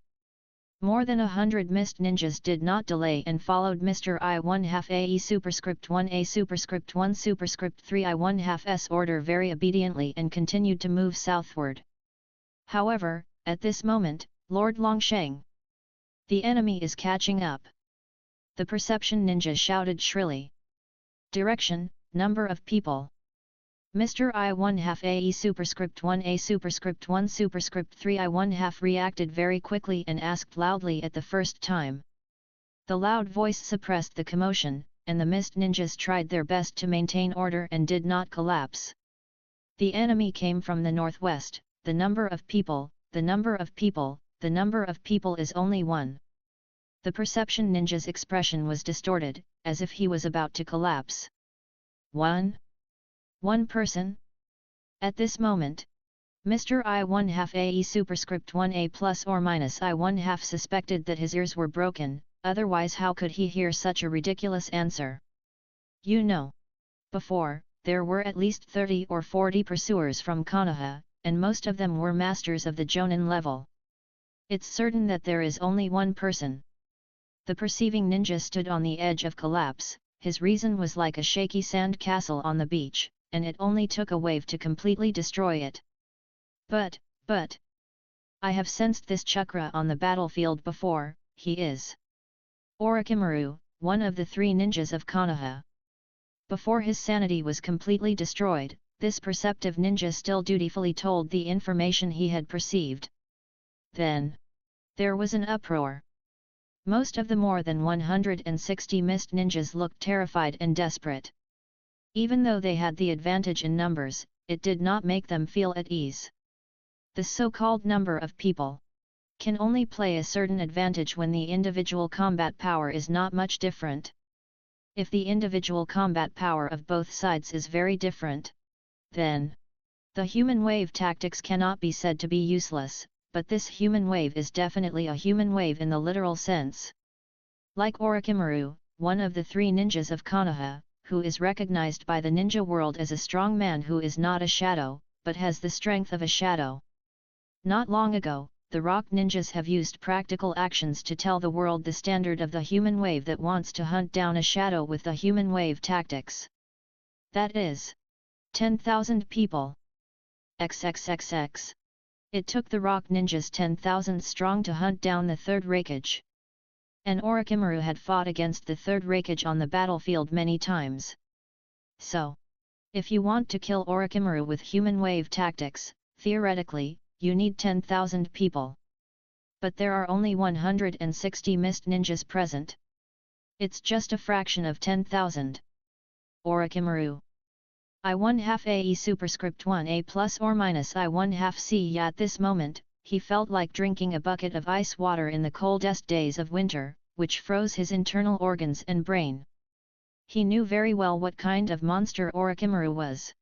More than 100 mist ninjas did not delay and followed Mr. I1/2 AE superscript 1A superscript 1 superscript 3 I1/2's order very obediently and continued to move southward. However, at this moment, Lord Longsheng, the enemy is catching up. The perception ninja shouted shrilly. Direction, number of people. Mr. I1/2 AE superscript 1A superscript 1 superscript 3 I1/2 reacted very quickly and asked loudly at the first time. The loud voice suppressed the commotion, and the mist ninjas tried their best to maintain order and did not collapse. The enemy came from the northwest, the number of people, the number of people, the number of people is only one. The perception ninja's expression was distorted, as if he was about to collapse. One person? At this moment, Mr. I1/2 AE superscript 1A plus or minus I1/2 suspected that his ears were broken, otherwise how could he hear such a ridiculous answer? You know. Before, there were at least 30 or 40 pursuers from Konoha, and most of them were masters of the Jonin level. It's certain that there is only one person. The perceiving ninja stood on the edge of collapse, his reason was like a shaky sand castle on the beach, and it only took a wave to completely destroy it. But, I have sensed this chakra on the battlefield before, he is Orochimaru, one of the 3 ninjas of Konoha. Before his sanity was completely destroyed, this perceptive ninja still dutifully told the information he had perceived. Then there was an uproar. Most of the more than 160 mist ninjas looked terrified and desperate. Even though they had the advantage in numbers, it did not make them feel at ease. The so-called number of people can only play a certain advantage when the individual combat power is not much different. If the individual combat power of both sides is very different, then the human wave tactics cannot be said to be useless, but this human wave is definitely a human wave in the literal sense. Like Orochimaru, one of the 3 ninjas of Konoha, who is recognized by the ninja world as a strong man who is not a shadow, but has the strength of a shadow. Not long ago, the rock ninjas have used practical actions to tell the world the standard of the human wave that wants to hunt down a shadow with the human wave tactics. That is 10,000 people. XXXX. It took the rock ninjas 10,000 strong to hunt down the 3rd Raikage. And Orochimaru had fought against the 3rd Raikage on the battlefield many times. So, if you want to kill Orochimaru with human wave tactics, theoretically, you need 10,000 people. But there are only 160 mist ninjas present. It's just a fraction of 10,000. Orochimaru. I1/2 AE superscript 1A plus or minus I1/2 C. At this moment, he felt like drinking a bucket of ice water in the coldest days of winter, which froze his internal organs and brain. He knew very well what kind of monster Orochimaru was.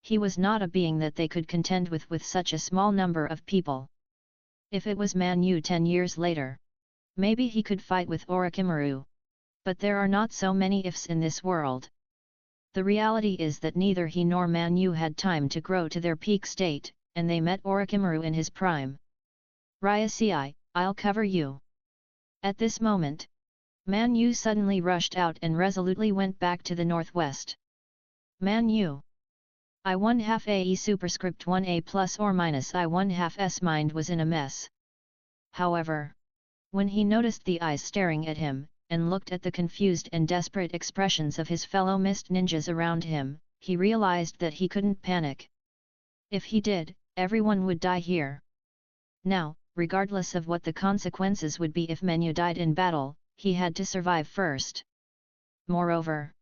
He was not a being that they could contend with such a small number of people. If it was Man Yu 10 years later, maybe he could fight with Orochimaru. But there are not so many ifs in this world. The reality is that neither he nor Man Yu had time to grow to their peak state, and they met Orochimaru in his prime. Ryasei, I'll cover you. At this moment, Man Yu suddenly rushed out and resolutely went back to the northwest. Man Yu. I1/2 AE superscript 1A plus or minus I1/2 S. Mind was in a mess. However, when he noticed the eyes staring at him, and looked at the confused and desperate expressions of his fellow mist ninjas around him, he realized that he couldn't panic. If he did, everyone would die here. Now, regardless of what the consequences would be if Menu died in battle, he had to survive first. Moreover,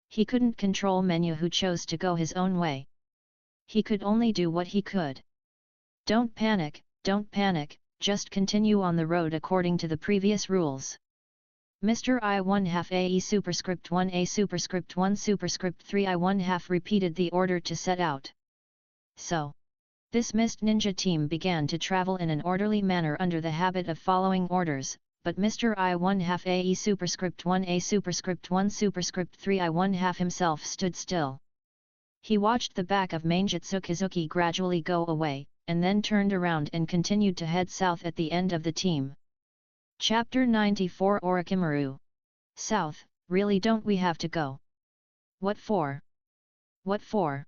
he couldn't control Menu, who chose to go his own way. He could only do what he could. Don't panic, just continue on the road according to the previous rules. Mr. I1/2 AE superscript 1A superscript 1 superscript 3 I1/2 repeated the order to set out. So, this mist ninja team began to travel in an orderly manner under the habit of following orders, but Mr. I1/2 AE superscript 1A superscript 1 superscript 3 I1/2 himself stood still. He watched the back of Manjutsu Kizuki gradually go away, and then turned around and continued to head south at the end of the team. Chapter 94 Orochimaru. South, really don't we have to go? What for? What for?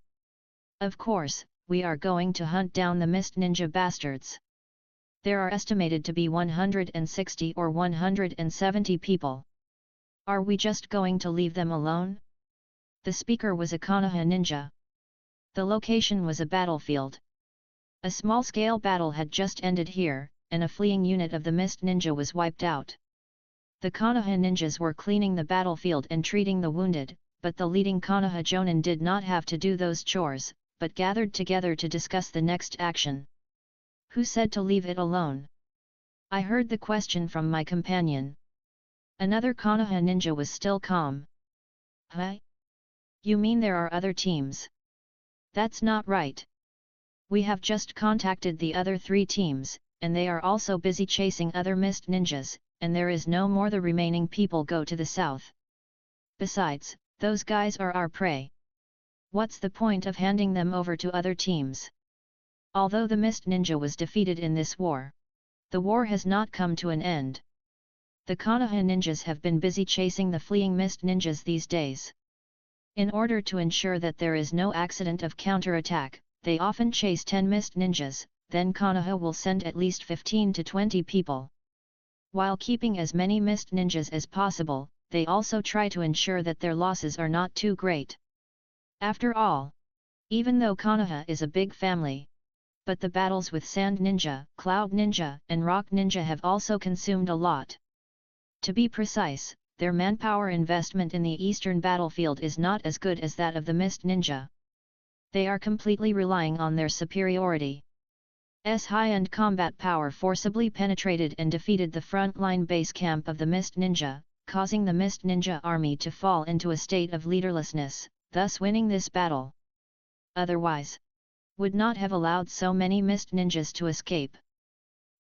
Of course, we are going to hunt down the mist ninja bastards. There are estimated to be 160 or 170 people. Are we just going to leave them alone? The speaker was a Konoha ninja. The location was a battlefield. A small-scale battle had just ended here, and a fleeing unit of the mist ninja was wiped out. The Konoha ninjas were cleaning the battlefield and treating the wounded, but the leading Konoha jonin did not have to do those chores, but gathered together to discuss the next action. Who said to leave it alone? I heard the question from my companion. Another Konoha ninja was still calm. Huh? You mean there are other teams? That's not right. We have just contacted the other 3 teams, and they are also busy chasing other mist ninjas, and there is no more. The remaining people go to the south. Besides, those guys are our prey. What's the point of handing them over to other teams? Although the mist ninja was defeated in this war, the war has not come to an end. The Konoha ninjas have been busy chasing the fleeing mist ninjas these days. In order to ensure that there is no accident of counterattack, they often chase 10 mist ninjas, then Konoha will send at least 15 to 20 people. While keeping as many mist ninjas as possible, they also try to ensure that their losses are not too great. After all, even though Konoha is a big family, but the battles with Sand Ninja, Cloud Ninja, and Rock Ninja have also consumed a lot. To be precise, their manpower investment in the eastern battlefield is not as good as that of the Mist Ninja. They are completely relying on their superiority's high-end combat power forcibly penetrated and defeated the front-line base camp of the Mist Ninja, causing the Mist Ninja army to fall into a state of leaderlessness, thus winning this battle. Otherwise, would not have allowed so many Mist Ninjas to escape.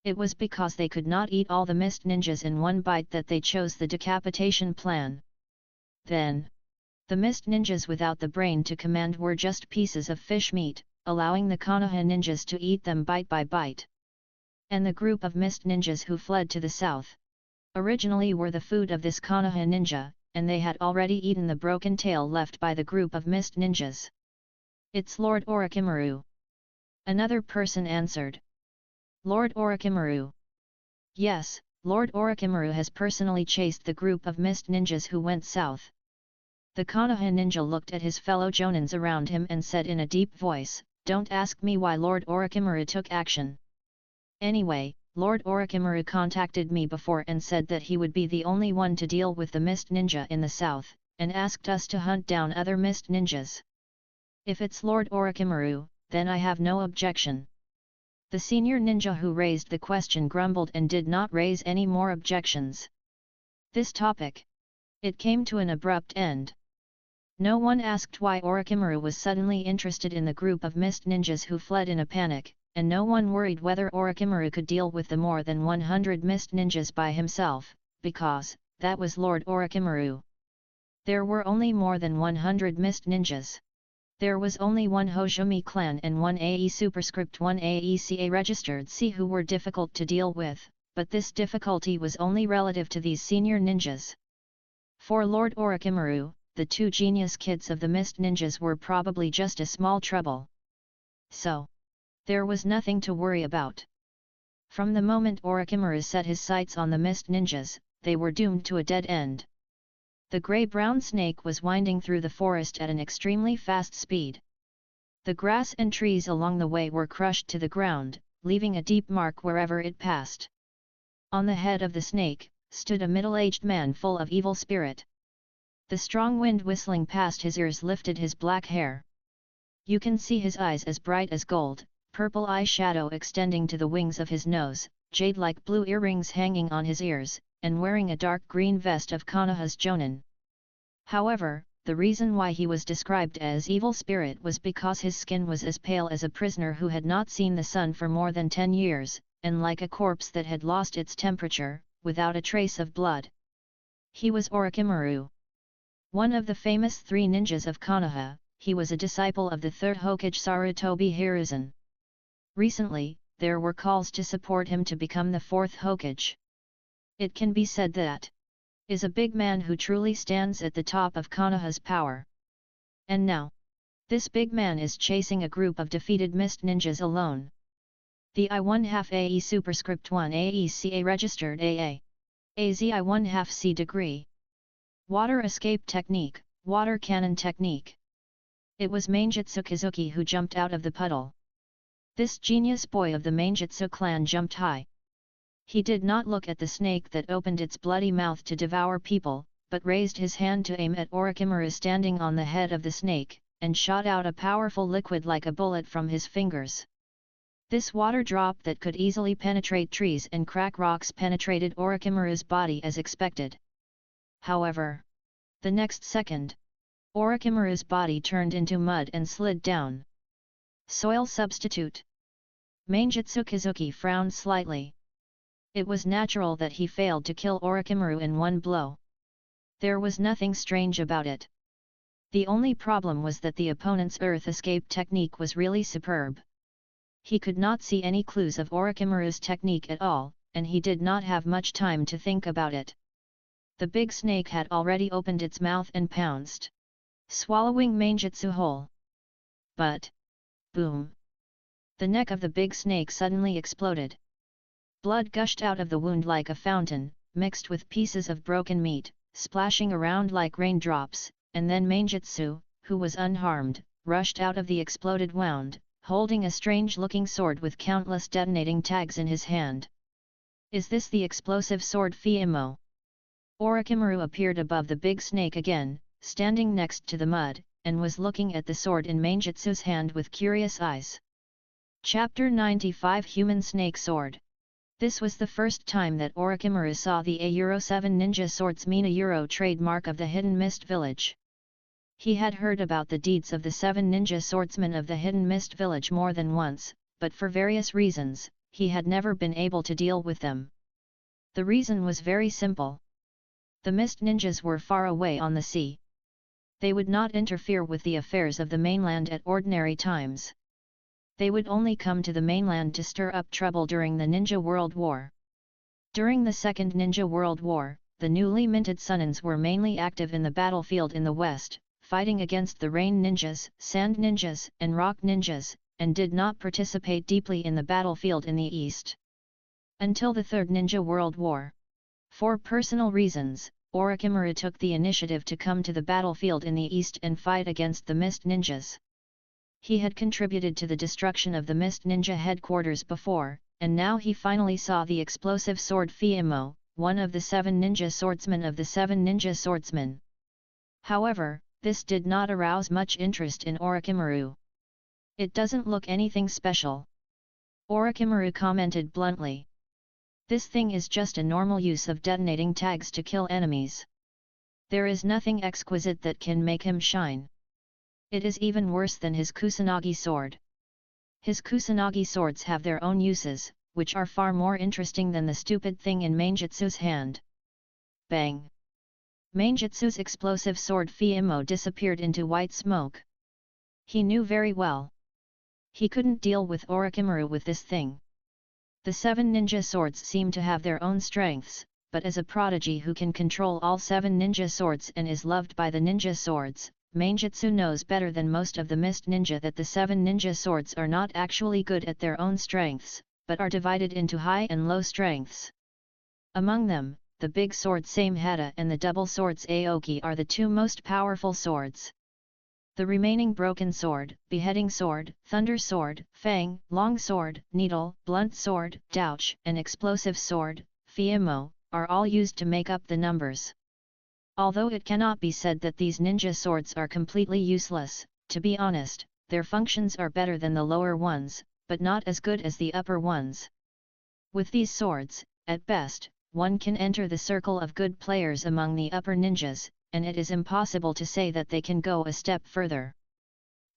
It was because they could not eat all the Mist Ninjas in one bite that they chose the decapitation plan. Then, the Mist Ninjas without the brain to command were just pieces of fish meat, allowing the Konoha ninjas to eat them bite by bite. And the group of Mist Ninjas who fled to the south originally were the food of this Konoha ninja, and they had already eaten the broken tail left by the group of Mist Ninjas. It's Lord Orochimaru. Another person answered. Lord Orochimaru. Yes, Lord Orochimaru has personally chased the group of Mist Ninjas who went south. The Konoha ninja looked at his fellow Jonins around him and said in a deep voice, "Don't ask me why Lord Orochimaru took action. Anyway, Lord Orochimaru contacted me before and said that he would be the only one to deal with the Mist Ninja in the south, and asked us to hunt down other Mist Ninjas. If it's Lord Orochimaru, then I have no objection." The senior ninja who raised the question grumbled and did not raise any more objections. This topic. It came to an abrupt end. No one asked why Orochimaru was suddenly interested in the group of Mist Ninjas who fled in a panic, and no one worried whether Orochimaru could deal with the more than 100 Mist Ninjas by himself, because that was Lord Orochimaru. There were only more than 100 Mist Ninjas. There was only one Hojumi clan and one AE superscript 1 AECA registered C who were difficult to deal with, but this difficulty was only relative to these senior ninjas. For Lord Orochimaru, the two genius kids of the Mist Ninjas were probably just a small trouble. So, there was nothing to worry about. From the moment Orochimaru set his sights on the Mist Ninjas, they were doomed to a dead end. The grey-brown snake was winding through the forest at an extremely fast speed. The grass and trees along the way were crushed to the ground, leaving a deep mark wherever it passed. On the head of the snake, stood a middle-aged man full of evil spirit. The strong wind whistling past his ears lifted his black hair. You can see his eyes as bright as gold, purple eyeshadow extending to the wings of his nose, jade-like blue earrings hanging on his ears, and wearing a dark green vest of Konoha's Jonin. However, the reason why he was described as evil spirit was because his skin was as pale as a prisoner who had not seen the sun for more than 10 years, and like a corpse that had lost its temperature, without a trace of blood. He was Orochimaru. One of the famous 3 ninjas of Konoha, he was a disciple of the 3rd Hokage Sarutobi Hiruzen. Recently, there were calls to support him to become the 4th Hokage. It can be said that is a big man who truly stands at the top of Konoha's power. And now, this big man is chasing a group of defeated Mist Ninjas alone. The I1/2 AE superscript 1 AECA registered AA. AZ I1/2 C degree. Water escape technique, water cannon technique. It was Mainjutsu Kizuki who jumped out of the puddle. This genius boy of the Mainjutsu clan jumped high. He did not look at the snake that opened its bloody mouth to devour people, but raised his hand to aim at Orochimaru standing on the head of the snake, and shot out a powerful liquid like a bullet from his fingers. This water drop that could easily penetrate trees and crack rocks penetrated Orochimaru's body as expected. However, the next second, Orochimaru's body turned into mud and slid down. Soil substitute. Mainjutsu Kizuki frowned slightly. It was natural that he failed to kill Orochimaru in one blow. There was nothing strange about it. The only problem was that the opponent's earth escape technique was really superb. He could not see any clues of Orochimaru's technique at all, and he did not have much time to think about it. The big snake had already opened its mouth and pounced, swallowing Mainjutsu whole. But, boom! The neck of the big snake suddenly exploded. Blood gushed out of the wound like a fountain, mixed with pieces of broken meat, splashing around like raindrops, and then Mainjutsu, who was unharmed, rushed out of the exploded wound, holding a strange-looking sword with countless detonating tags in his hand. Is this the explosive sword Fiimo? Orochimaru appeared above the big snake again, standing next to the mud, and was looking at the sword in Manjutsu's hand with curious eyes. Chapter 95 Human Snake Sword. This was the first time that Orochimaru saw the A-7 ninja swordsman Euro trademark of the Hidden Mist Village. He had heard about the deeds of the 7 ninja swordsmen of the Hidden Mist Village more than once, but for various reasons, he had never been able to deal with them. The reason was very simple. The Mist Ninjas were far away on the sea. They would not interfere with the affairs of the mainland at ordinary times. They would only come to the mainland to stir up trouble during the Ninja World War. During the Second Ninja World War, the newly minted Sunnins were mainly active in the battlefield in the west, fighting against the Rain Ninjas, Sand Ninjas, and Rock Ninjas, and did not participate deeply in the battlefield in the east. Until the Third Ninja World War. For personal reasons, Orochimaru took the initiative to come to the battlefield in the east and fight against the Mist Ninjas. He had contributed to the destruction of the Mist Ninja headquarters before, and now he finally saw the explosive sword Fiemo, one of the 7 ninja swordsmen of the 7 ninja swordsmen. However, this did not arouse much interest in Orochimaru. It doesn't look anything special. Orochimaru commented bluntly. This thing is just a normal use of detonating tags to kill enemies. There is nothing exquisite that can make him shine. It is even worse than his Kusanagi sword. His Kusanagi swords have their own uses, which are far more interesting than the stupid thing in Manjutsu's hand. Bang! Manjutsu's explosive sword Fiemo disappeared into white smoke. He knew very well. He couldn't deal with Orochimaru with this thing. The 7 ninja swords seem to have their own strengths, but as a prodigy who can control all 7 ninja swords and is loved by the ninja swords, Manjutsu knows better than most of the Mist Ninja that the 7 ninja swords are not actually good at their own strengths, but are divided into high and low strengths. Among them, the big sword Samehada and the double swords Aoki are the 2 most powerful swords. The remaining broken sword, beheading sword, thunder sword, fang, long sword, needle, blunt sword, douch, and explosive sword, Fiemo, are all used to make up the numbers. Although it cannot be said that these ninja swords are completely useless, to be honest, their functions are better than the lower ones, but not as good as the upper ones. With these swords, at best, one can enter the circle of good players among the upper ninjas, and it is impossible to say that they can go a step further.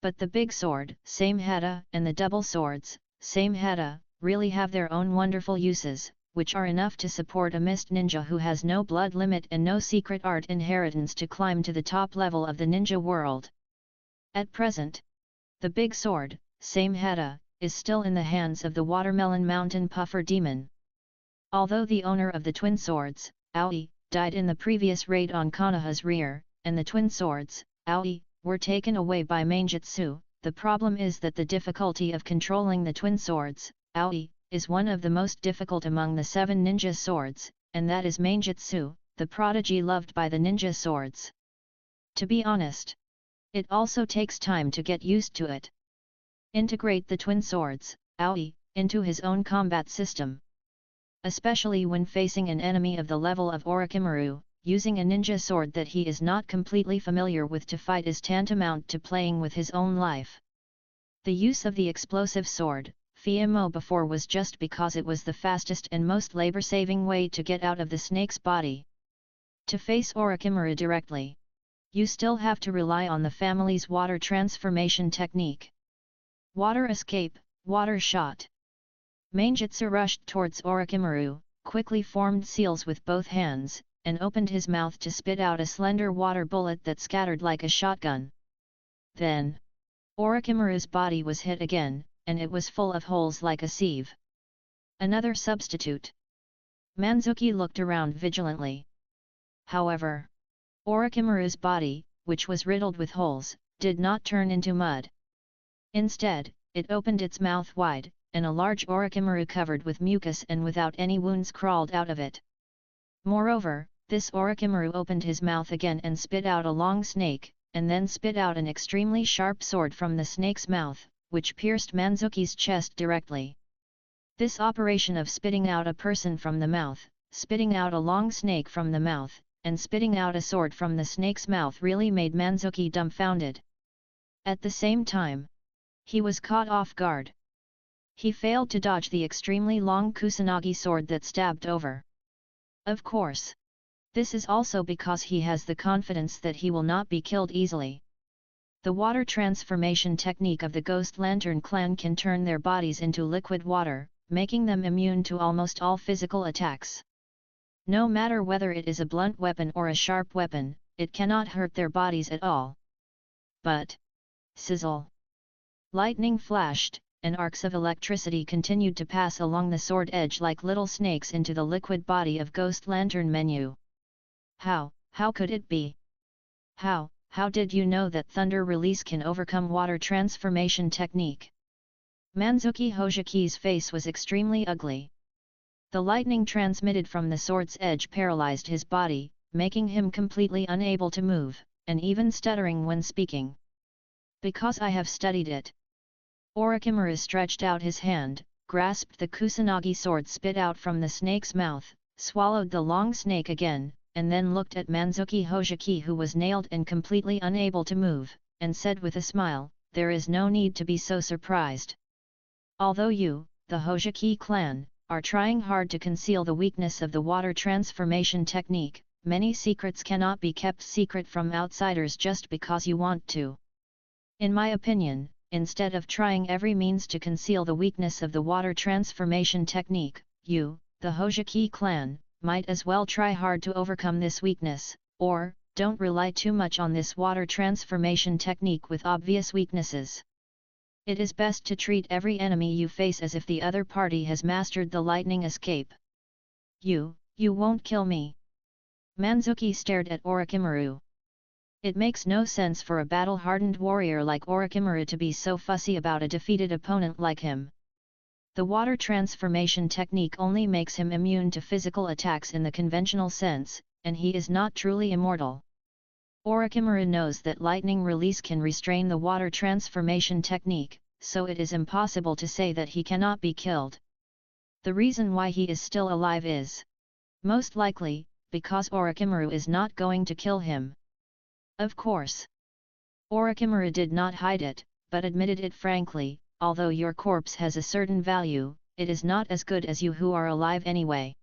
But the big sword, Samehada, and the double swords, Samehada, really have their own wonderful uses, which are enough to support a Mist Ninja who has no blood limit and no secret art inheritance to climb to the top level of the ninja world. At present, the big sword, Samehada, is still in the hands of the Watermelon Mountain Puffer Demon. Although the owner of the twin swords, Aoi, died in the previous raid on Konoha's rear, and the twin swords, Aoi, were taken away by Manjutsu, the problem is that the difficulty of controlling the twin swords, Aoi, is one of the most difficult among the 7 ninja swords, and that is Manjutsu, the prodigy loved by the ninja swords. To be honest, it also takes time to get used to it. Integrate the twin swords, Aoi, into his own combat system. Especially when facing an enemy of the level of Orochimaru, using a ninja sword that he is not completely familiar with to fight is tantamount to playing with his own life. The use of the explosive sword, Fiemo before was just because it was the fastest and most labor-saving way to get out of the snake's body. To face Orochimaru directly, you still have to rely on the family's water transformation technique. Water escape, water shot. Manjutsu rushed towards Orochimaru, quickly formed seals with both hands, and opened his mouth to spit out a slender water bullet that scattered like a shotgun. Then, Orochimaru's body was hit again, and it was full of holes like a sieve. Another substitute. Manzuki looked around vigilantly. However, Orochimaru's body, which was riddled with holes, did not turn into mud. Instead, it opened its mouth wide, and a large Orochimaru covered with mucus and without any wounds crawled out of it. Moreover, this Orochimaru opened his mouth again and spit out a long snake, and then spit out an extremely sharp sword from the snake's mouth, which pierced Manzuki's chest directly. This operation of spitting out a person from the mouth, spitting out a long snake from the mouth, and spitting out a sword from the snake's mouth really made Manzuki dumbfounded. At the same time, he was caught off guard. He failed to dodge the extremely long kusanagi sword that stabbed over. Of course. This is also because he has the confidence that he will not be killed easily. The water transformation technique of the Ghost Lantern clan can turn their bodies into liquid water, making them immune to almost all physical attacks. No matter whether it is a blunt weapon or a sharp weapon, it cannot hurt their bodies at all. But, sizzle! Lightning flashed, and arcs of electricity continued to pass along the sword edge like little snakes into the liquid body of Ghost Lantern Menu. How could it be? How did you know that thunder release can overcome water transformation technique? Manzuki Hojiki's face was extremely ugly. The lightning transmitted from the sword's edge paralyzed his body, making him completely unable to move, and even stuttering when speaking. Because I have studied it. Orochimaru stretched out his hand, grasped the kusanagi sword spit out from the snake's mouth, swallowed the long snake again, and then looked at Manzuki Hojiki, who was nailed and completely unable to move, and said with a smile, "There is no need to be so surprised. Although you, the Hojiki clan, are trying hard to conceal the weakness of the water transformation technique, many secrets cannot be kept secret from outsiders just because you want to. In my opinion, instead of trying every means to conceal the weakness of the water transformation technique, you, the Hojiki clan, might as well try hard to overcome this weakness, or, don't rely too much on this water transformation technique with obvious weaknesses. It is best to treat every enemy you face as if the other party has mastered the lightning escape. You won't kill me." Manzuki stared at Orochimaru. It makes no sense for a battle-hardened warrior like Orochimaru to be so fussy about a defeated opponent like him. The water transformation technique only makes him immune to physical attacks in the conventional sense, and he is not truly immortal. Orochimaru knows that lightning release can restrain the water transformation technique, so it is impossible to say that he cannot be killed. The reason why he is still alive is, most likely, because Orochimaru is not going to kill him. Of course. Orochimaru did not hide it, but admitted it frankly, although your corpse has a certain value, it is not as good as you who are alive anyway.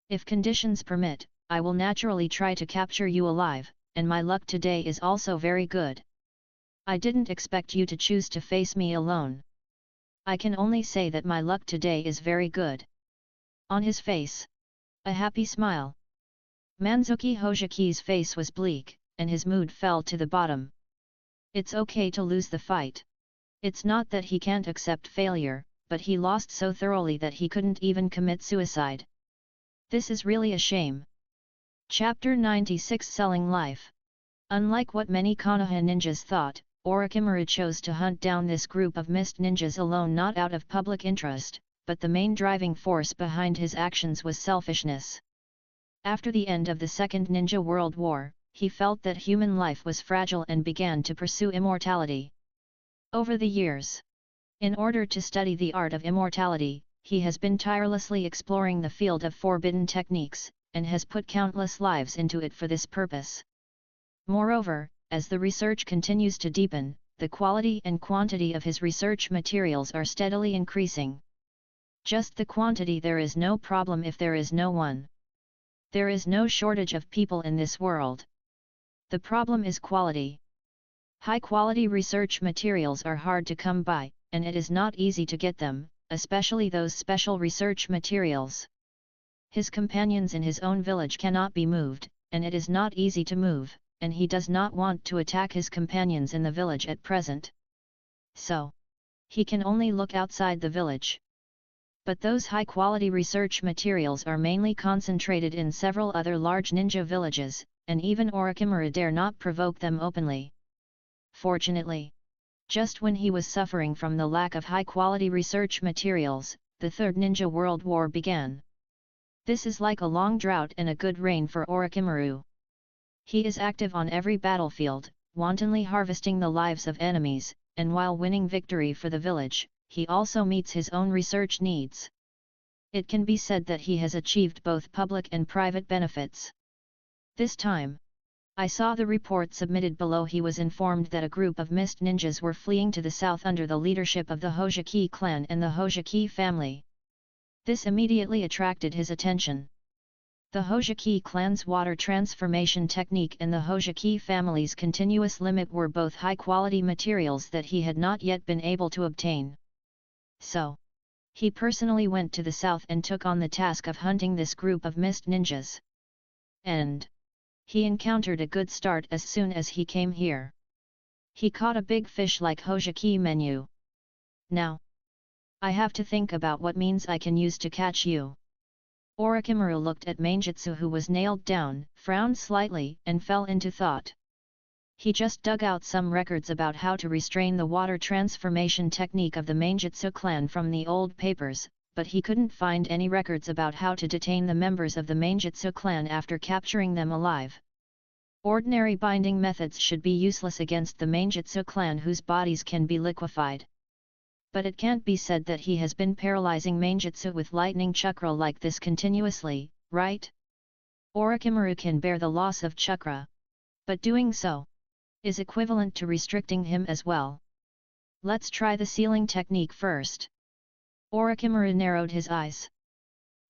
If conditions permit, I will naturally try to capture you alive, and my luck today is also very good. I didn't expect you to choose to face me alone. I can only say that my luck today is very good. On his face, a happy smile. Manzuki Hojiki's face was bleak, and his mood fell to the bottom. It's okay to lose the fight. It's not that he can't accept failure, but he lost so thoroughly that he couldn't even commit suicide. This is really a shame. Chapter 96 Selling Life. Unlike what many Konoha ninjas thought, Orochimaru chose to hunt down this group of mist ninjas alone, not out of public interest, but the main driving force behind his actions was selfishness. After the end of the Second Ninja World War, he felt that human life was fragile and began to pursue immortality. Over the years, in order to study the art of immortality, he has been tirelessly exploring the field of forbidden techniques, and has put countless lives into it for this purpose. Moreover, as the research continues to deepen, the quality and quantity of his research materials are steadily increasing. Just the quantity, there is no problem if there is no one. There is no shortage of people in this world. The problem is quality. High-quality research materials are hard to come by, and it is not easy to get them, especially those special research materials. His companions in his own village cannot be moved, and it is not easy to move, and he does not want to attack his companions in the village at present. So, he can only look outside the village. But those high-quality research materials are mainly concentrated in several other large ninja villages, and even Orochimaru dare not provoke them openly. Fortunately, just when he was suffering from the lack of high-quality research materials, the Third Ninja World War began. This is like a long drought and a good rain for Orochimaru. He is active on every battlefield, wantonly harvesting the lives of enemies, and while winning victory for the village, he also meets his own research needs. It can be said that he has achieved both public and private benefits. This time, I saw the report submitted below. He was informed that a group of mist ninjas were fleeing to the south under the leadership of the Hojiki clan and the Hojiki family. This immediately attracted his attention. The Hojiki clan's water transformation technique and the Hojiki family's continuous limit were both high-quality materials that he had not yet been able to obtain. So, he personally went to the south and took on the task of hunting this group of mist ninjas. And he encountered a good start as soon as he came here. He caught a big fish like Hojiki menu. Now, I have to think about what means I can use to catch you. Orochimaru looked at Manjutsu, who was nailed down, frowned slightly, and fell into thought. He just dug out some records about how to restrain the water transformation technique of the Manjutsu clan from the old papers, but he couldn't find any records about how to detain the members of the Manjutsu clan after capturing them alive. Ordinary binding methods should be useless against the Manjutsu clan whose bodies can be liquefied. But it can't be said that he has been paralyzing Manjutsu with lightning chakra like this continuously, right? Orochimaru can bear the loss of chakra. But doing so is equivalent to restricting him as well. Let's try the sealing technique first. Orochimaru narrowed his eyes.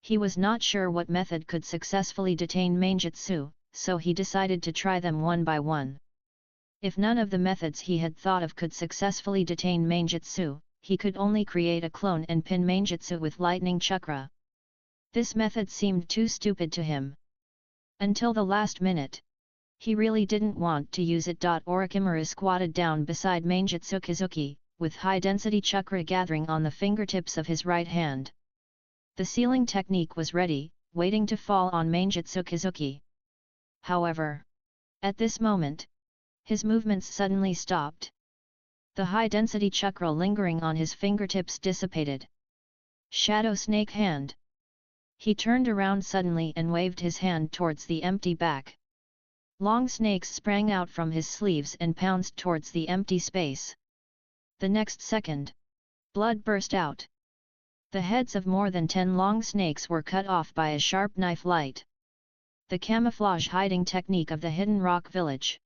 He was not sure what method could successfully detain Manjutsu, so he decided to try them one by one. If none of the methods he had thought of could successfully detain Manjutsu, he could only create a clone and pin Manjutsu with lightning chakra. This method seemed too stupid to him. Until the last minute. He really didn't want to use it. Orochimaru squatted down beside Manjutsu Kizuki, with high-density chakra gathering on the fingertips of his right hand. The sealing technique was ready, waiting to fall on Manjutsu Kizuki. However, at this moment, his movements suddenly stopped. The high-density chakra lingering on his fingertips dissipated. Shadow Snake Hand. He turned around suddenly and waved his hand towards the empty back. Long snakes sprang out from his sleeves and pounced towards the empty space. The next second, blood burst out. The heads of more than 10 long snakes were cut off by a sharp knife light. The camouflage hiding technique of the Hidden Rock Village.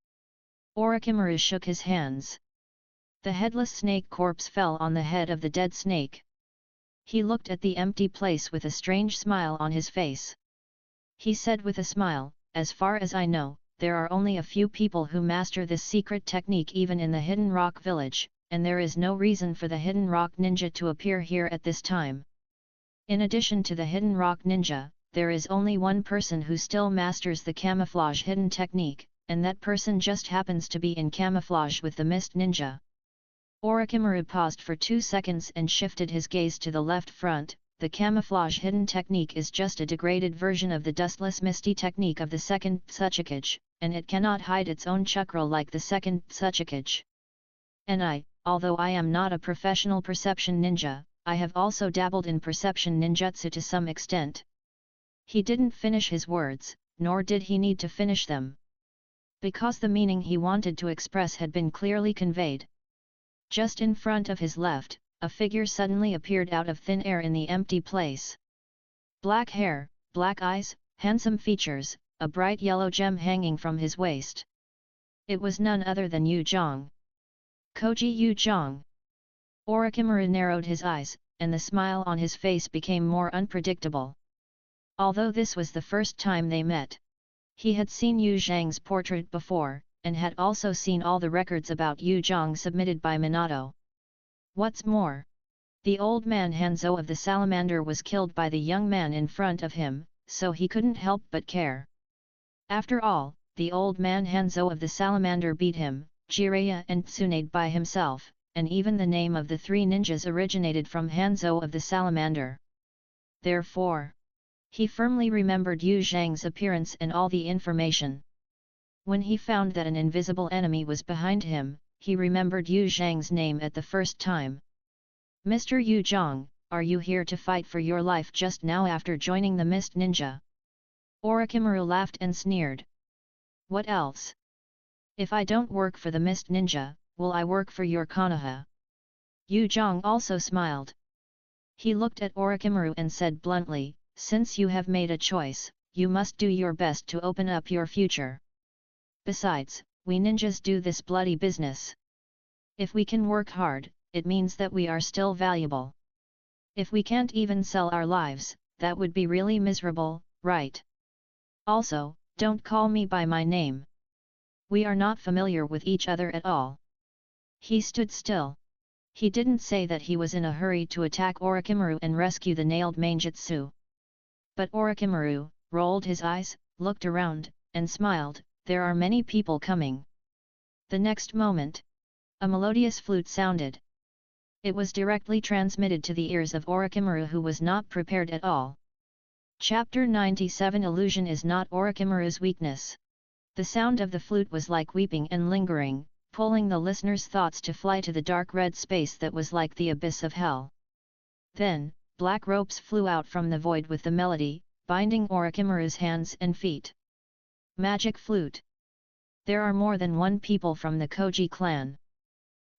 Orochimaru shook his hands. The headless snake corpse fell on the head of the dead snake. He looked at the empty place with a strange smile on his face. He said with a smile, "As far as I know, there are only a few people who master this secret technique even in the Hidden Rock Village, and there is no reason for the Hidden Rock Ninja to appear here at this time. In addition to the Hidden Rock Ninja, there is only one person who still masters the camouflage hidden technique, and that person just happens to be in camouflage with the Mist Ninja." Orochimaru paused for 2 seconds and shifted his gaze to the left front. The camouflage hidden technique is just a degraded version of the dustless misty technique of the second Tsuchikage, and it cannot hide its own chakra like the second Tsuchikage. And although I am not a professional perception ninja, I have also dabbled in perception ninjutsu to some extent. He didn't finish his words, nor did he need to finish them. Because the meaning he wanted to express had been clearly conveyed. Just in front of his left, a figure suddenly appeared out of thin air in the empty place. Black hair, black eyes, handsome features, a bright yellow gem hanging from his waist. It was none other than Yu Zhang. Koji Yu Zhang. Orochimaru narrowed his eyes, and the smile on his face became more unpredictable. Although this was the first time they met, he had seen Yu Zhang's portrait before, and had also seen all the records about Yu Zhang submitted by Minato. What's more, the old man Hanzo of the Salamander was killed by the young man in front of him, so he couldn't help but care. After all, the old man Hanzo of the Salamander beat him, Jiraiya and Tsunade by himself, and even the name of the 3 ninjas originated from Hanzo of the Salamander. Therefore, he firmly remembered Yu Zhang's appearance and all the information. When he found that an invisible enemy was behind him, he remembered Yu Zhang's name at the first time. "Mr. Yu Zhang, are you here to fight for your life just now after joining the Mist Ninja?" Orochimaru laughed and sneered. "What else? If I don't work for the Mist Ninja, will I work for your Konoha?" Yu Zhang also smiled. He looked at Orochimaru and said bluntly, "Since you have made a choice, you must do your best to open up your future. Besides, we ninjas do this bloody business. If we can work hard, it means that we are still valuable. If we can't even sell our lives, that would be really miserable, right? Also, don't call me by my name. We are not familiar with each other at all. He stood still. He didn't say that he was in a hurry to attack Orochimaru and rescue the nailed Manjutsu. But Orochimaru rolled his eyes, looked around, and smiled. There are many people coming. The next moment, a melodious flute sounded. It was directly transmitted to the ears of Orochimaru, who was not prepared at all. Chapter 97 Illusion is not Orochimaru's weakness. The sound of the flute was like weeping and lingering, pulling the listener's thoughts to fly to the dark red space that was like the abyss of hell. Then, black ropes flew out from the void with the melody, binding Orochimaru's hands and feet. Magic flute. There are more than one people from the Koji clan.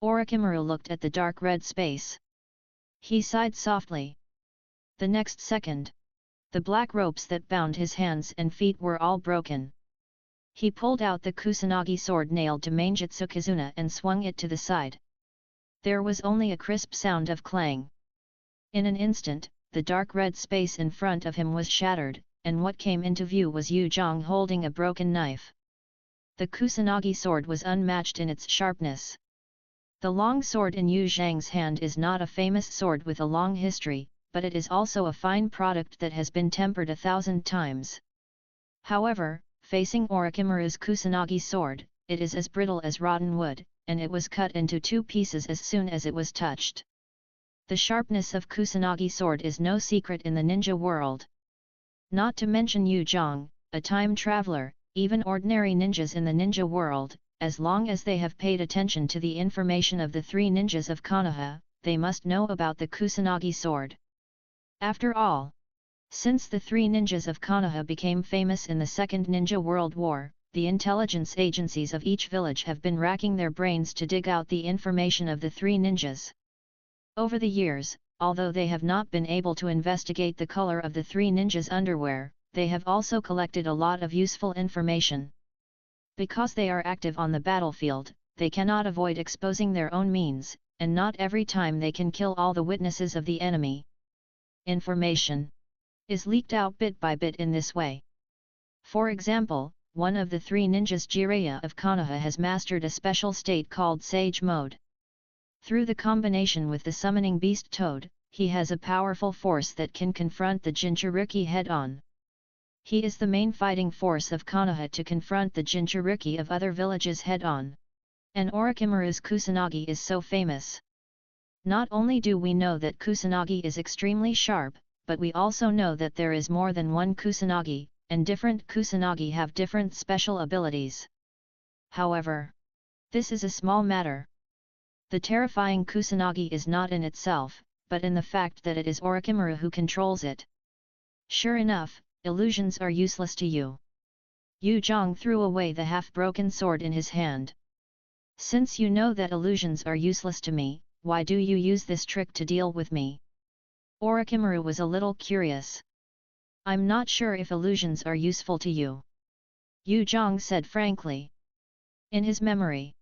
Orochimaru looked at the dark red space. He sighed softly. The next second, the black ropes that bound his hands and feet were all broken. He pulled out the Kusanagi sword nailed to Manjutsu Kizuna and swung it to the side. There was only a crisp sound of clang. In an instant, the dark red space in front of him was shattered, and what came into view was Yu Zhang holding a broken knife. The Kusanagi sword was unmatched in its sharpness. The long sword in Yu Zhang's hand is not a famous sword with a long history, but it is also a fine product that has been tempered 1,000 times. However, facing Orochimaru's Kusanagi sword, it is as brittle as rotten wood, and it was cut into 2 pieces as soon as it was touched. The sharpness of Kusanagi sword is no secret in the ninja world. Not to mention Yu Zhang, a time traveler, even ordinary ninjas in the ninja world, as long as they have paid attention to the information of the 3 ninjas of Konoha, they must know about the Kusanagi sword. After all, since the 3 ninjas of Konoha became famous in the Second Ninja World War, the intelligence agencies of each village have been racking their brains to dig out the information of the 3 ninjas. Over the years, although they have not been able to investigate the color of the 3 ninjas' underwear, they have also collected a lot of useful information. Because they are active on the battlefield, they cannot avoid exposing their own means, and not every time they can kill all the witnesses of the enemy. Information is leaked out bit by bit in this way. For example, one of the 3 ninjas, Jiraiya of Konoha, has mastered a special state called Sage Mode. Through the combination with the summoning beast Toad, he has a powerful force that can confront the Jinchuriki head-on. He is the main fighting force of Konoha to confront the Jinchuriki of other villages head-on. And Orochimaru's Kusanagi is so famous. Not only do we know that Kusanagi is extremely sharp, but we also know that there is more than one Kusanagi, and different Kusanagi have different special abilities. However, this is a small matter. The terrifying Kusanagi is not in itself, but in the fact that it is Orochimaru who controls it. Sure enough, illusions are useless to you. Yu Zhang threw away the half-broken sword in his hand. Since you know that illusions are useless to me, why do you use this trick to deal with me? Orochimaru was a little curious. I'm not sure if illusions are useful to you. Yu Zhang said frankly. In his memory,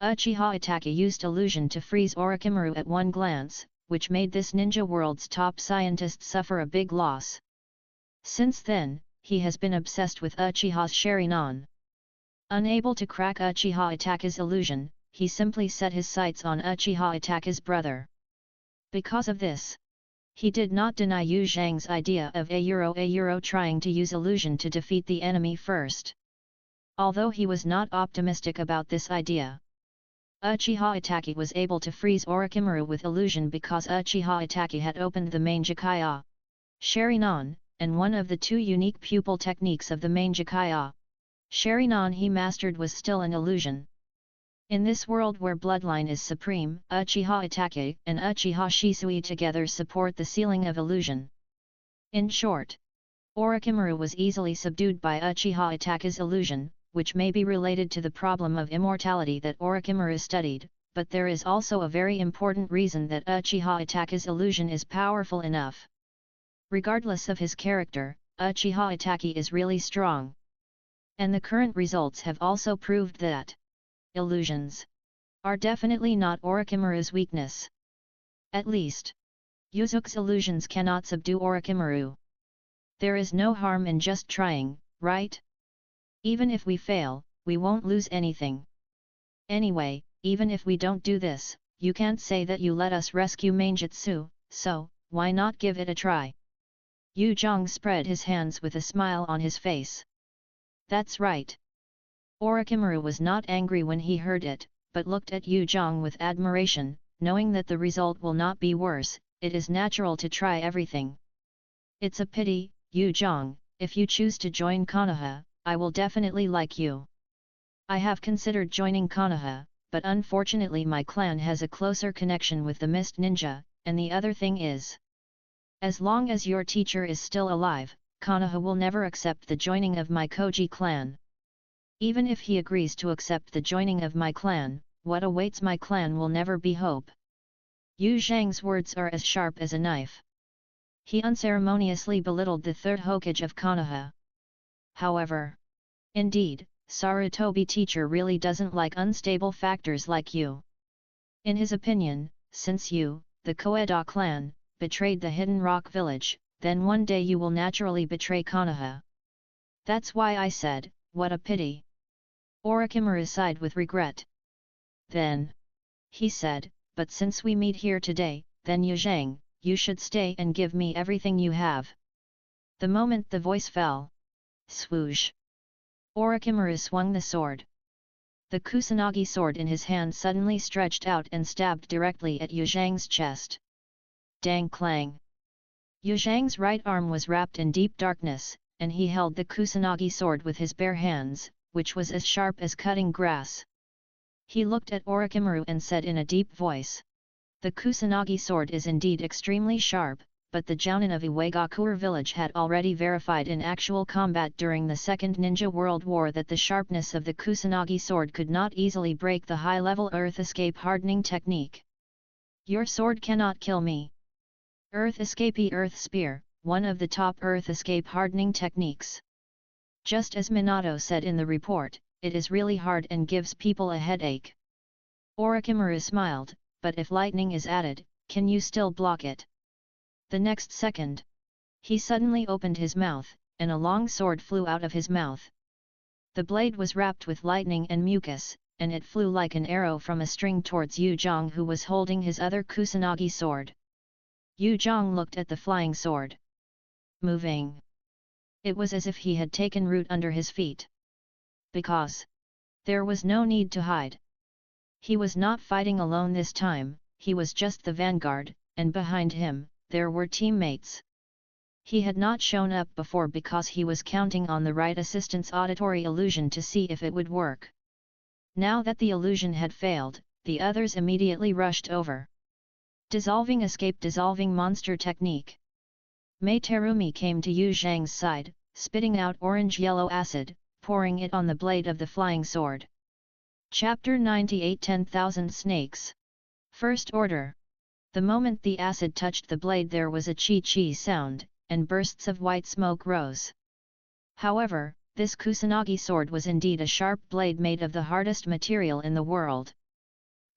Uchiha Itachi used illusion to freeze Orochimaru at one glance, which made this ninja world's top scientist suffer a big loss. Since then, he has been obsessed with Uchiha's Sharingan. Unable to crack Uchiha Itachi's illusion, he simply set his sights on Uchiha Itachi's brother. Because of this, he did not deny Yu Zhang's idea of a trying to use illusion to defeat the enemy first. Although he was not optimistic about this idea. Uchiha Itachi was able to freeze Orochimaru with illusion because Uchiha Itachi had opened the Manjukaya Sharingan, and one of the 2 unique pupil techniques of the Manjukaya Sharingan he mastered was still an illusion. In this world where bloodline is supreme, Uchiha Itachi and Uchiha Shisui together support the ceiling of illusion. In short, Orochimaru was easily subdued by Uchiha Itachi's illusion, which may be related to the problem of immortality that Orochimaru studied, but there is also a very important reason that Uchiha Itachi's illusion is powerful enough. Regardless of his character, Uchiha Itaki is really strong. And the current results have also proved that illusions are definitely not Orochimaru's weakness. At least, Yuzuki's illusions cannot subdue Orochimaru. There is no harm in just trying, right? Even if we fail, we won't lose anything. Anyway, even if we don't do this, you can't say that you let us rescue Manjutsu, so, why not give it a try? Yu Zhang spread his hands with a smile on his face. That's right. Orochimaru was not angry when he heard it, but looked at Yu Zhang with admiration, knowing that the result will not be worse. It is natural to try everything. It's a pity, Yu Zhang, if you choose to join Konoha, I will definitely like you. I have considered joining Konoha, but unfortunately my clan has a closer connection with the Mist Ninja, and the other thing is, as long as your teacher is still alive, Konoha will never accept the joining of my Koji clan. Even if he agrees to accept the joining of my clan, what awaits my clan will never be hope. Yu Zhang's words are as sharp as a knife. He unceremoniously belittled the third Hokage of Konoha. However, indeed, Sarutobi teacher really doesn't like unstable factors like you. In his opinion, since you, the Koeda clan, betrayed the Hidden Rock village, then one day you will naturally betray Konoha. That's why I said, what a pity. Orochimaru sighed with regret. Then, he said, but since we meet here today, then Yu Zhang, you should stay and give me everything you have. The moment the voice fell, swoosh! Orochimaru swung the sword. The Kusanagi sword in his hand suddenly stretched out and stabbed directly at Yu Zhang's chest. Dang clang! Yu Zhang's right arm was wrapped in deep darkness, and he held the Kusanagi sword with his bare hands, which was as sharp as cutting grass. He looked at Orochimaru and said in a deep voice, the Kusanagi sword is indeed extremely sharp, but the Jounin of Iwagakure village had already verified in actual combat during the Second Ninja World War that the sharpness of the Kusanagi sword could not easily break the high-level Earth Escape hardening technique. Your sword cannot kill me. Earth Escape Earth Spear, one of the top Earth Escape hardening techniques. Just as Minato said in the report, it is really hard and gives people a headache. Orochimaru smiled, but if lightning is added, can you still block it? The next second, he suddenly opened his mouth, and a long sword flew out of his mouth. The blade was wrapped with lightning and mucus, and it flew like an arrow from a string towards Yu Zhang, who was holding his other Kusanagi sword. Yu Zhang looked at the flying sword. Moving. It was as if he had taken root under his feet. Because there was no need to hide. He was not fighting alone this time, he was just the vanguard, and behind him, there were teammates. He had not shown up before because he was counting on the right assistant's auditory illusion to see if it would work. Now that the illusion had failed, the others immediately rushed over. Dissolving escape dissolving monster technique. Mei Terumi came to Yu Zhang's side, spitting out orange-yellow acid, pouring it on the blade of the flying sword. Chapter 98 10,000 Snakes. First Order. The moment the acid touched the blade there was a chi-chi sound, and bursts of white smoke rose. However, this Kusanagi sword was indeed a sharp blade made of the hardest material in the world.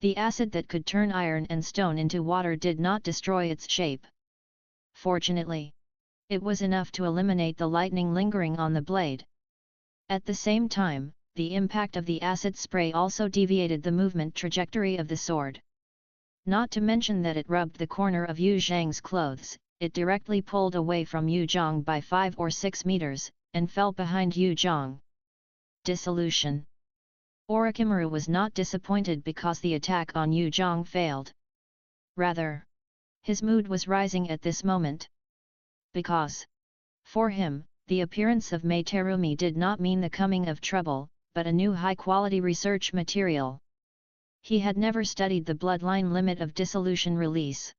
The acid that could turn iron and stone into water did not destroy its shape. Fortunately, it was enough to eliminate the lightning lingering on the blade. At the same time, the impact of the acid spray also deviated the movement trajectory of the sword. Not to mention that it rubbed the corner of Yu Zhang's clothes, it directly pulled away from Yu Zhang by 5 or 6 meters, and fell behind Yu Zhang. Dissolution. Orochimaru was not disappointed because the attack on Yu Zhang failed. Rather, his mood was rising at this moment. Because, for him, the appearance of Mei Terumi did not mean the coming of trouble, but a new high-quality research material. He had never studied the bloodline limit of dissolution release.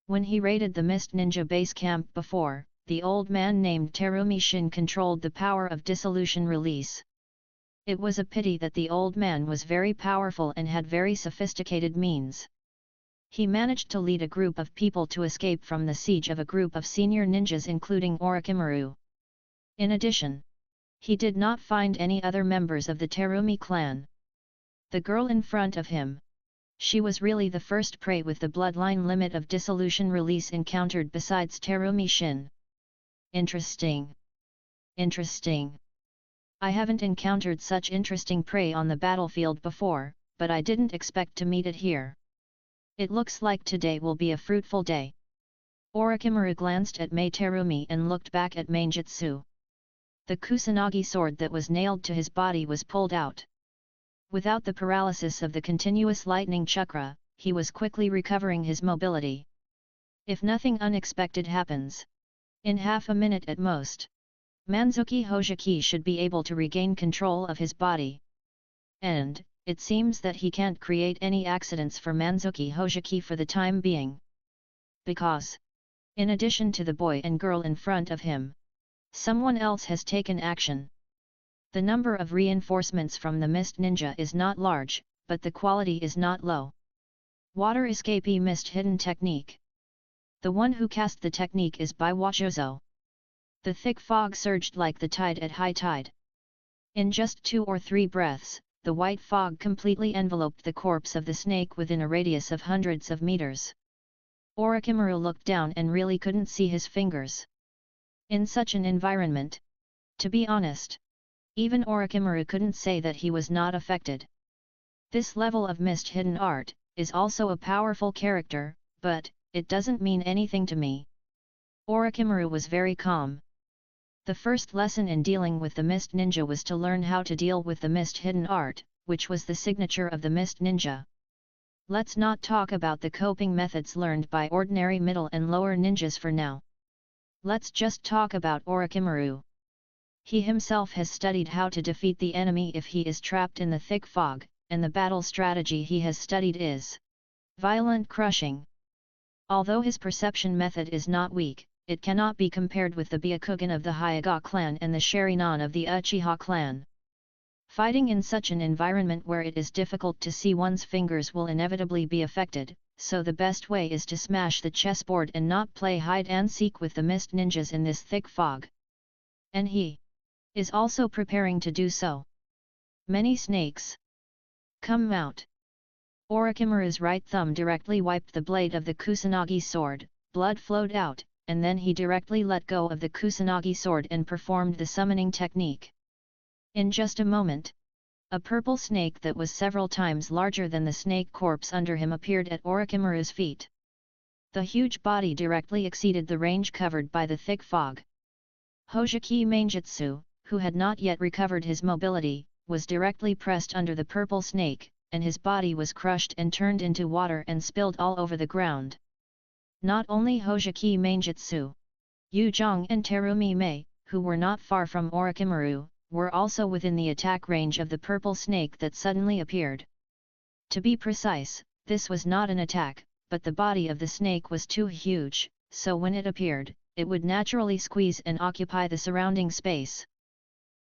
When he raided the Mist Ninja base camp before, the old man named Terumi Shin controlled the power of dissolution release. It was a pity that the old man was very powerful and had very sophisticated means. He managed to lead a group of people to escape from the siege of a group of senior ninjas including Orochimaru. In addition, he did not find any other members of the Terumi clan. The girl in front of him. She was really the first prey with the bloodline limit of dissolution release encountered besides Terumi Shin. Interesting. Interesting. I haven't encountered such interesting prey on the battlefield before, but I didn't expect to meet it here. It looks like today will be a fruitful day. Orochimaru glanced at Mei Terumi and looked back at Manjutsu. The Kusanagi sword that was nailed to his body was pulled out. Without the paralysis of the continuous lightning chakra, he was quickly recovering his mobility. If nothing unexpected happens, in half a minute at most, Manzuki Hojiki should be able to regain control of his body. And, it seems that he can't create any accidents for Manzuki Hojiki for the time being. Because, in addition to the boy and girl in front of him, someone else has taken action. The number of reinforcements from the Mist Ninja is not large, but the quality is not low. Water escapee mist hidden technique. The one who cast the technique is Baiwajozo. The thick fog surged like the tide at high tide. In just 2 or 3 breaths, the white fog completely enveloped the corpse of the snake within a radius of hundreds of meters. Orochimaru looked down and really couldn't see his fingers. In such an environment, to be honest, even Orochimaru couldn't say that he was not affected. This level of mist-hidden art is also a powerful character, but it doesn't mean anything to me. Orochimaru was very calm. The first lesson in dealing with the Mist Ninja was to learn how to deal with the mist-hidden art, which was the signature of the Mist Ninja. Let's not talk about the coping methods learned by ordinary middle and lower ninjas for now. Let's just talk about Orochimaru. He himself has studied how to defeat the enemy if he is trapped in the thick fog, and the battle strategy he has studied is violent crushing. Although his perception method is not weak, it cannot be compared with the Byakugan of the Hyuga clan and the Sharingan of the Uchiha clan. Fighting in such an environment where it is difficult to see one's fingers will inevitably be affected, so the best way is to smash the chessboard and not play hide and seek with the mist ninjas in this thick fog. And he is also preparing to do so. Many snakes come out. Orochimaru's right thumb directly wiped the blade of the Kusanagi sword, blood flowed out, and then he directly let go of the Kusanagi sword and performed the summoning technique. In just a moment, a purple snake that was several times larger than the snake corpse under him appeared at Orochimaru's feet. The huge body directly exceeded the range covered by the thick fog. Hojiki Manjutsu, who had not yet recovered his mobility, was directly pressed under the purple snake, and his body was crushed and turned into water and spilled all over the ground. Not only Hojiki Manjutsu, Yu Zhang and Terumi Mei, who were not far from Orochimaru, were also within the attack range of the purple snake that suddenly appeared. To be precise, this was not an attack, but the body of the snake was too huge, so when it appeared, it would naturally squeeze and occupy the surrounding space.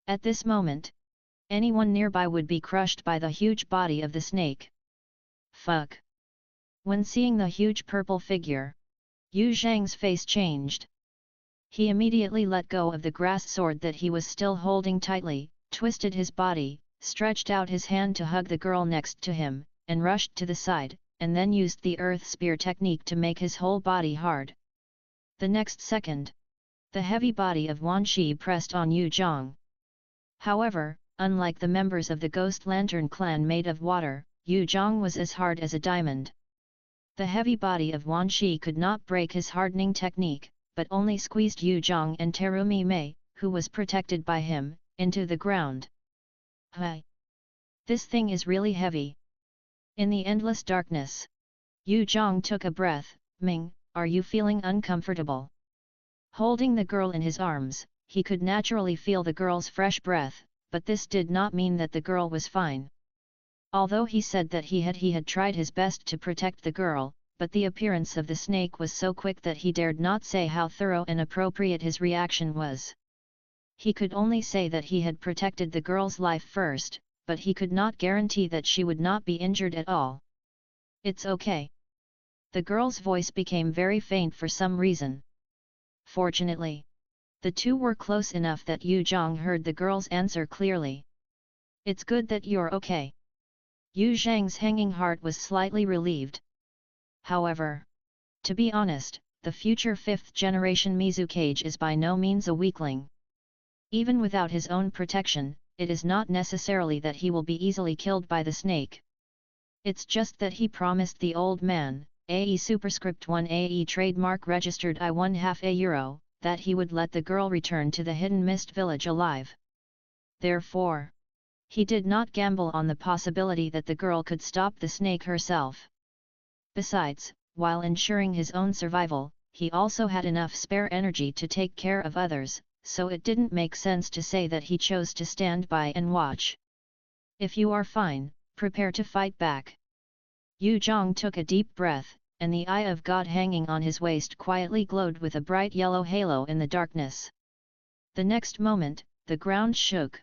At this moment, anyone nearby would be crushed by the huge body of the snake. Fuck! When seeing the huge purple figure, Yu Zhang's face changed. He immediately let go of the grass sword that he was still holding tightly, twisted his body, stretched out his hand to hug the girl next to him, and rushed to the side, and then used the earth spear technique to make his whole body hard. The next second, the heavy body of Wan Shi pressed on Yu Zhang. However, unlike the members of the Ghost Lantern clan made of water, Yu Zhang was as hard as a diamond. The heavy body of Wan Shi could not break his hardening technique, but only squeezed Yu Zhang and Terumi Mei, who was protected by him, into the ground. Hi! This thing is really heavy. In the endless darkness, Yu Zhang took a breath. Ming, are you feeling uncomfortable? Holding the girl in his arms, he could naturally feel the girl's fresh breath, but this did not mean that the girl was fine. Although he said that he had tried his best to protect the girl, but the appearance of the snake was so quick that he dared not say how thorough and appropriate his reaction was. He could only say that he had protected the girl's life first, but he could not guarantee that she would not be injured at all. It's okay. The girl's voice became very faint for some reason. Fortunately, The two were close enough that Yu Zhang heard the girl's answer clearly. "It's good that you're okay." Yu Zhang's hanging heart was slightly relieved. However, to be honest, the future 5th generation Mizukage is by no means a weakling. Even without his own protection, it is not necessarily that he will be easily killed by the snake. It's just that he promised the old man, AE superscript 1 AE trademark registered I1/2 €, that he would let the girl return to the Hidden Mist village alive. Therefore, he did not gamble on the possibility that the girl could stop the snake herself. Besides, while ensuring his own survival, he also had enough spare energy to take care of others, so it didn't make sense to say that he chose to stand by and watch. "If you are fine, prepare to fight back." Yu Zhang took a deep breath, and the eye of God hanging on his waist quietly glowed with a bright yellow halo in the darkness. The next moment, the ground shook.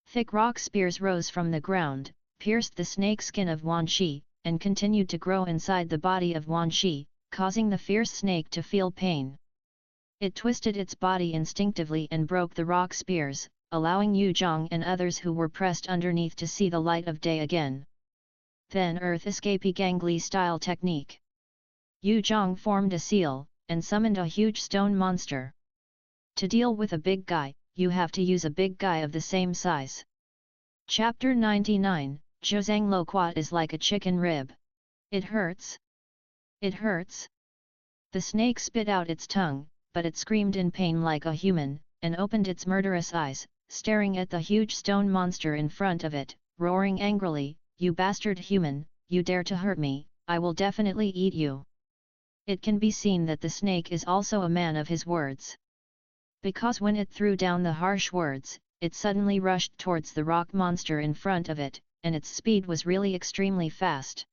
Thick rock spears rose from the ground, pierced the snake skin of Wan Shi, and continued to grow inside the body of Wan Shi, causing the fierce snake to feel pain. It twisted its body instinctively and broke the rock spears, allowing Yu Zhang and others who were pressed underneath to see the light of day again. Then Earth Escapee Gangli style technique. Yu Zhang formed a seal, and summoned a huge stone monster. To deal with a big guy, you have to use a big guy of the same size. Chapter 99, Zhozang Lo Quat is like a chicken rib. It hurts. It hurts. The snake spit out its tongue, but it screamed in pain like a human, and opened its murderous eyes, staring at the huge stone monster in front of it, roaring angrily, "You bastard human, you dare to hurt me, I will definitely eat you." It can be seen that the snake is also a man of his words. Because when it threw down the harsh words, it suddenly rushed towards the rock monster in front of it, and its speed was really extremely fast.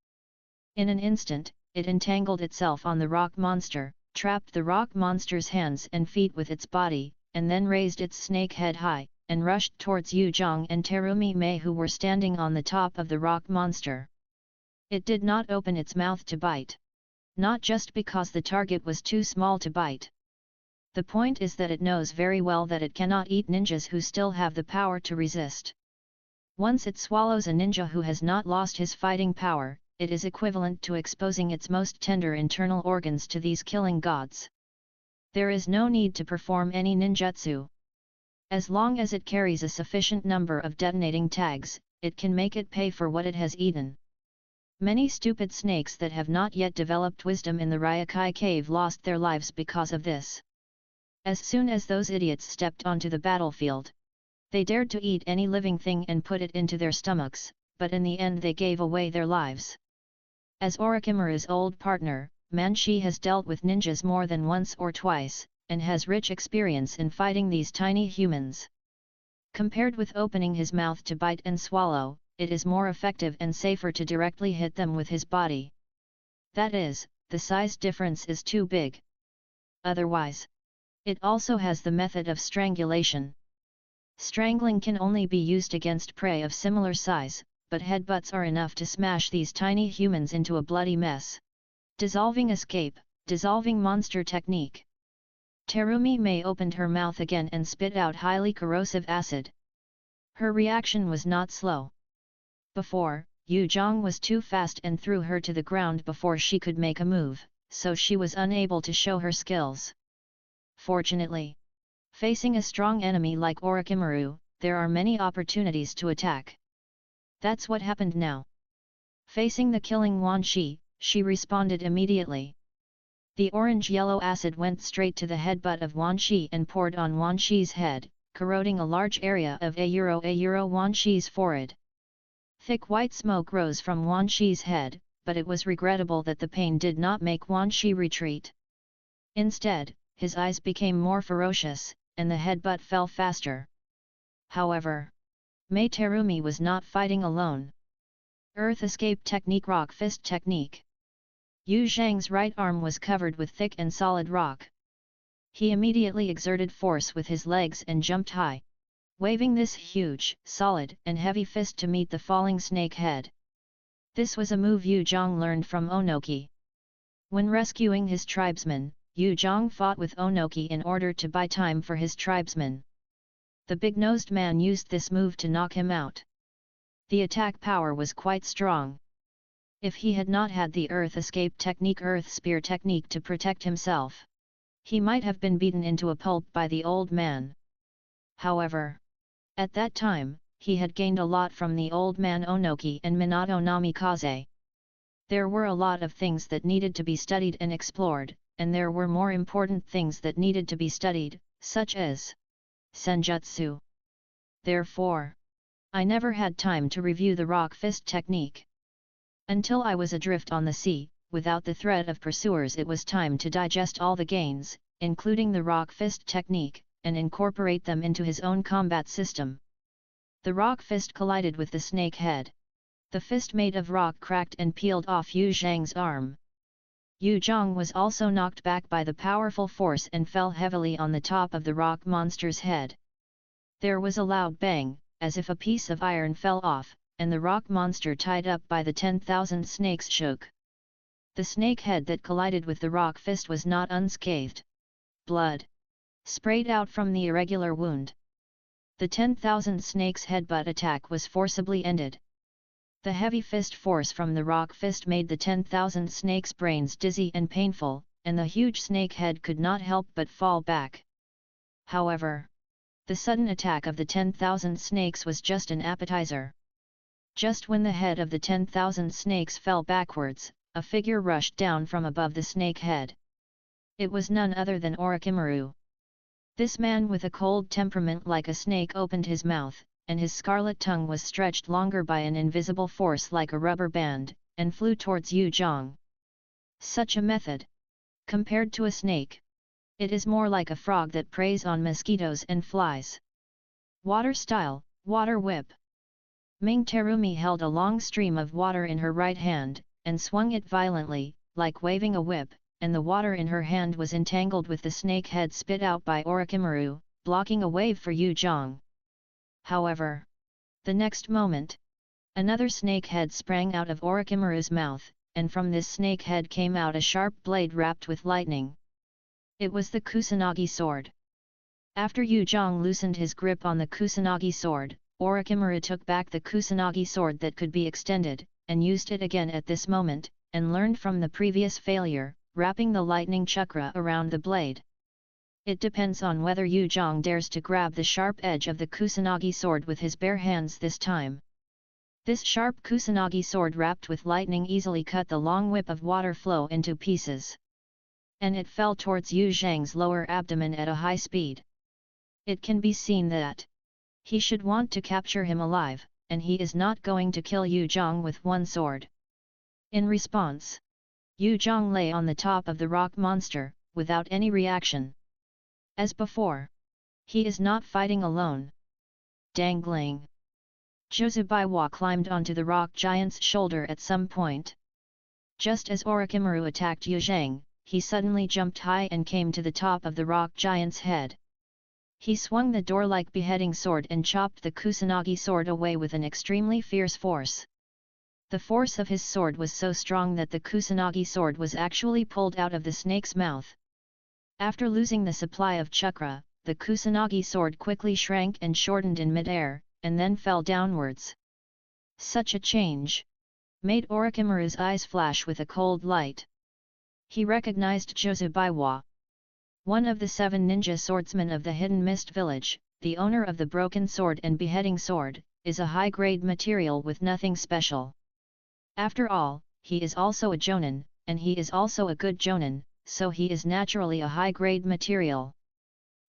In an instant, it entangled itself on the rock monster, trapped the rock monster's hands and feet with its body, and then raised its snake head high, and rushed towards Yu Zhang and Terumi Mei who were standing on the top of the rock monster. It did not open its mouth to bite. Not just because the target was too small to bite. The point is that it knows very well that it cannot eat ninjas who still have the power to resist. Once it swallows a ninja who has not lost his fighting power, it is equivalent to exposing its most tender internal organs to these killing gods. There is no need to perform any ninjutsu. As long as it carries a sufficient number of detonating tags, it can make it pay for what it has eaten. Many stupid snakes that have not yet developed wisdom in the Ryokai cave lost their lives because of this. As soon as those idiots stepped onto the battlefield, they dared to eat any living thing and put it into their stomachs, but in the end they gave away their lives. As Orochimaru's old partner, Manshi has dealt with ninjas more than once or twice, and has rich experience in fighting these tiny humans. Compared with opening his mouth to bite and swallow, it is more effective and safer to directly hit them with his body. That is, the size difference is too big. Otherwise, it also has the method of strangulation. Strangling can only be used against prey of similar size, but headbutts are enough to smash these tiny humans into a bloody mess. Dissolving escape, dissolving monster technique. Terumi Mei opened her mouth again and spit out highly corrosive acid. Her reaction was not slow. Before, Yu Zhang was too fast and threw her to the ground before she could make a move, so she was unable to show her skills. Fortunately, facing a strong enemy like Orochimaru, there are many opportunities to attack. That's what happened now. Facing the killing Wan Shi, she responded immediately. The orange-yellow acid went straight to the headbutt of Wan Shi and poured on Wan Shi's head, corroding a large area of Wan Shi's forehead. Thick white smoke rose from Wan Shi's head, but it was regrettable that the pain did not make Wan Shi retreat. Instead, his eyes became more ferocious, and the headbutt fell faster. However, Mei Terumi was not fighting alone. Earth Escape Technique Rock Fist Technique. Yu Zhang's right arm was covered with thick and solid rock. He immediately exerted force with his legs and jumped high, waving this huge, solid and heavy fist to meet the falling snake head. This was a move Yu Zhang learned from Onoki. When rescuing his tribesmen, Yu Zhang fought with Onoki in order to buy time for his tribesmen. The big-nosed man used this move to knock him out. The attack power was quite strong. If he had not had the Earth Escape technique, Earth Spear technique to protect himself, he might have been beaten into a pulp by the old man. However, at that time, he had gained a lot from the old man Onoki and Minato Namikaze. There were a lot of things that needed to be studied and explored, and there were more important things that needed to be studied, such as Senjutsu. Therefore, I never had time to review the rock fist technique. Until I was adrift on the sea, without the threat of pursuers, it was time to digest all the gains, including the rock fist technique, and incorporate them into his own combat system. The rock fist collided with the snake head. The fist made of rock cracked and peeled off Yu Zhang's arm. Yu Zhang was also knocked back by the powerful force and fell heavily on the top of the rock monster's head. There was a loud bang, as if a piece of iron fell off, and the rock monster tied up by the 10,000 snakes shook. The snake head that collided with the rock fist was not unscathed. Blood sprayed out from the irregular wound. The 10,000 snakes' headbutt attack was forcibly ended. The heavy fist force from the rock fist made the 10,000 snakes' brains dizzy and painful, and the huge snake head could not help but fall back. However, the sudden attack of the 10,000 snakes was just an appetizer. Just when the head of the 10,000 snakes fell backwards, a figure rushed down from above the snake head. It was none other than Orochimaru. This man with a cold temperament like a snake opened his mouth, and his scarlet tongue was stretched longer by an invisible force like a rubber band, and flew towards Yu Zhang. Such a method. Compared to a snake, it is more like a frog that preys on mosquitoes and flies. Water style, water whip. Ming Terumi held a long stream of water in her right hand, and swung it violently, like waving a whip, and the water in her hand was entangled with the snake head spit out by Orochimaru, blocking a wave for Yu Zhang. However, the next moment, another snake head sprang out of Orochimaru's mouth, and from this snake head came out a sharp blade wrapped with lightning. It was the Kusanagi sword. After Yu Zhang loosened his grip on the Kusanagi sword, Orochimaru took back the Kusanagi sword that could be extended, and used it again at this moment, and learned from the previous failure, wrapping the lightning chakra around the blade. It depends on whether Yu Zhang dares to grab the sharp edge of the Kusanagi sword with his bare hands this time. This sharp Kusanagi sword wrapped with lightning easily cut the long whip of water flow into pieces. And it fell towards Yu Zhang's lower abdomen at a high speed. It can be seen that he should want to capture him alive, and he is not going to kill Yu Zhang with one sword. In response, Yu Zhang lay on the top of the rock monster, without any reaction. As before, he is not fighting alone. Dangling. Josubaiwa climbed onto the rock giant's shoulder at some point. Just as Orochimaru attacked Yu Zhang, he suddenly jumped high and came to the top of the rock giant's head. He swung the door-like beheading sword and chopped the Kusanagi sword away with an extremely fierce force. The force of his sword was so strong that the Kusanagi sword was actually pulled out of the snake's mouth. After losing the supply of chakra, the Kusanagi sword quickly shrank and shortened in mid-air, and then fell downwards. Such a change made Orochimaru's eyes flash with a cold light. He recognized Josubaiwa. One of the 7 ninja swordsmen of the Hidden Mist Village, the owner of the broken sword and beheading sword, is a high-grade material with nothing special. After all, he is also a jonin, and he is also a good jonin, so he is naturally a high-grade material.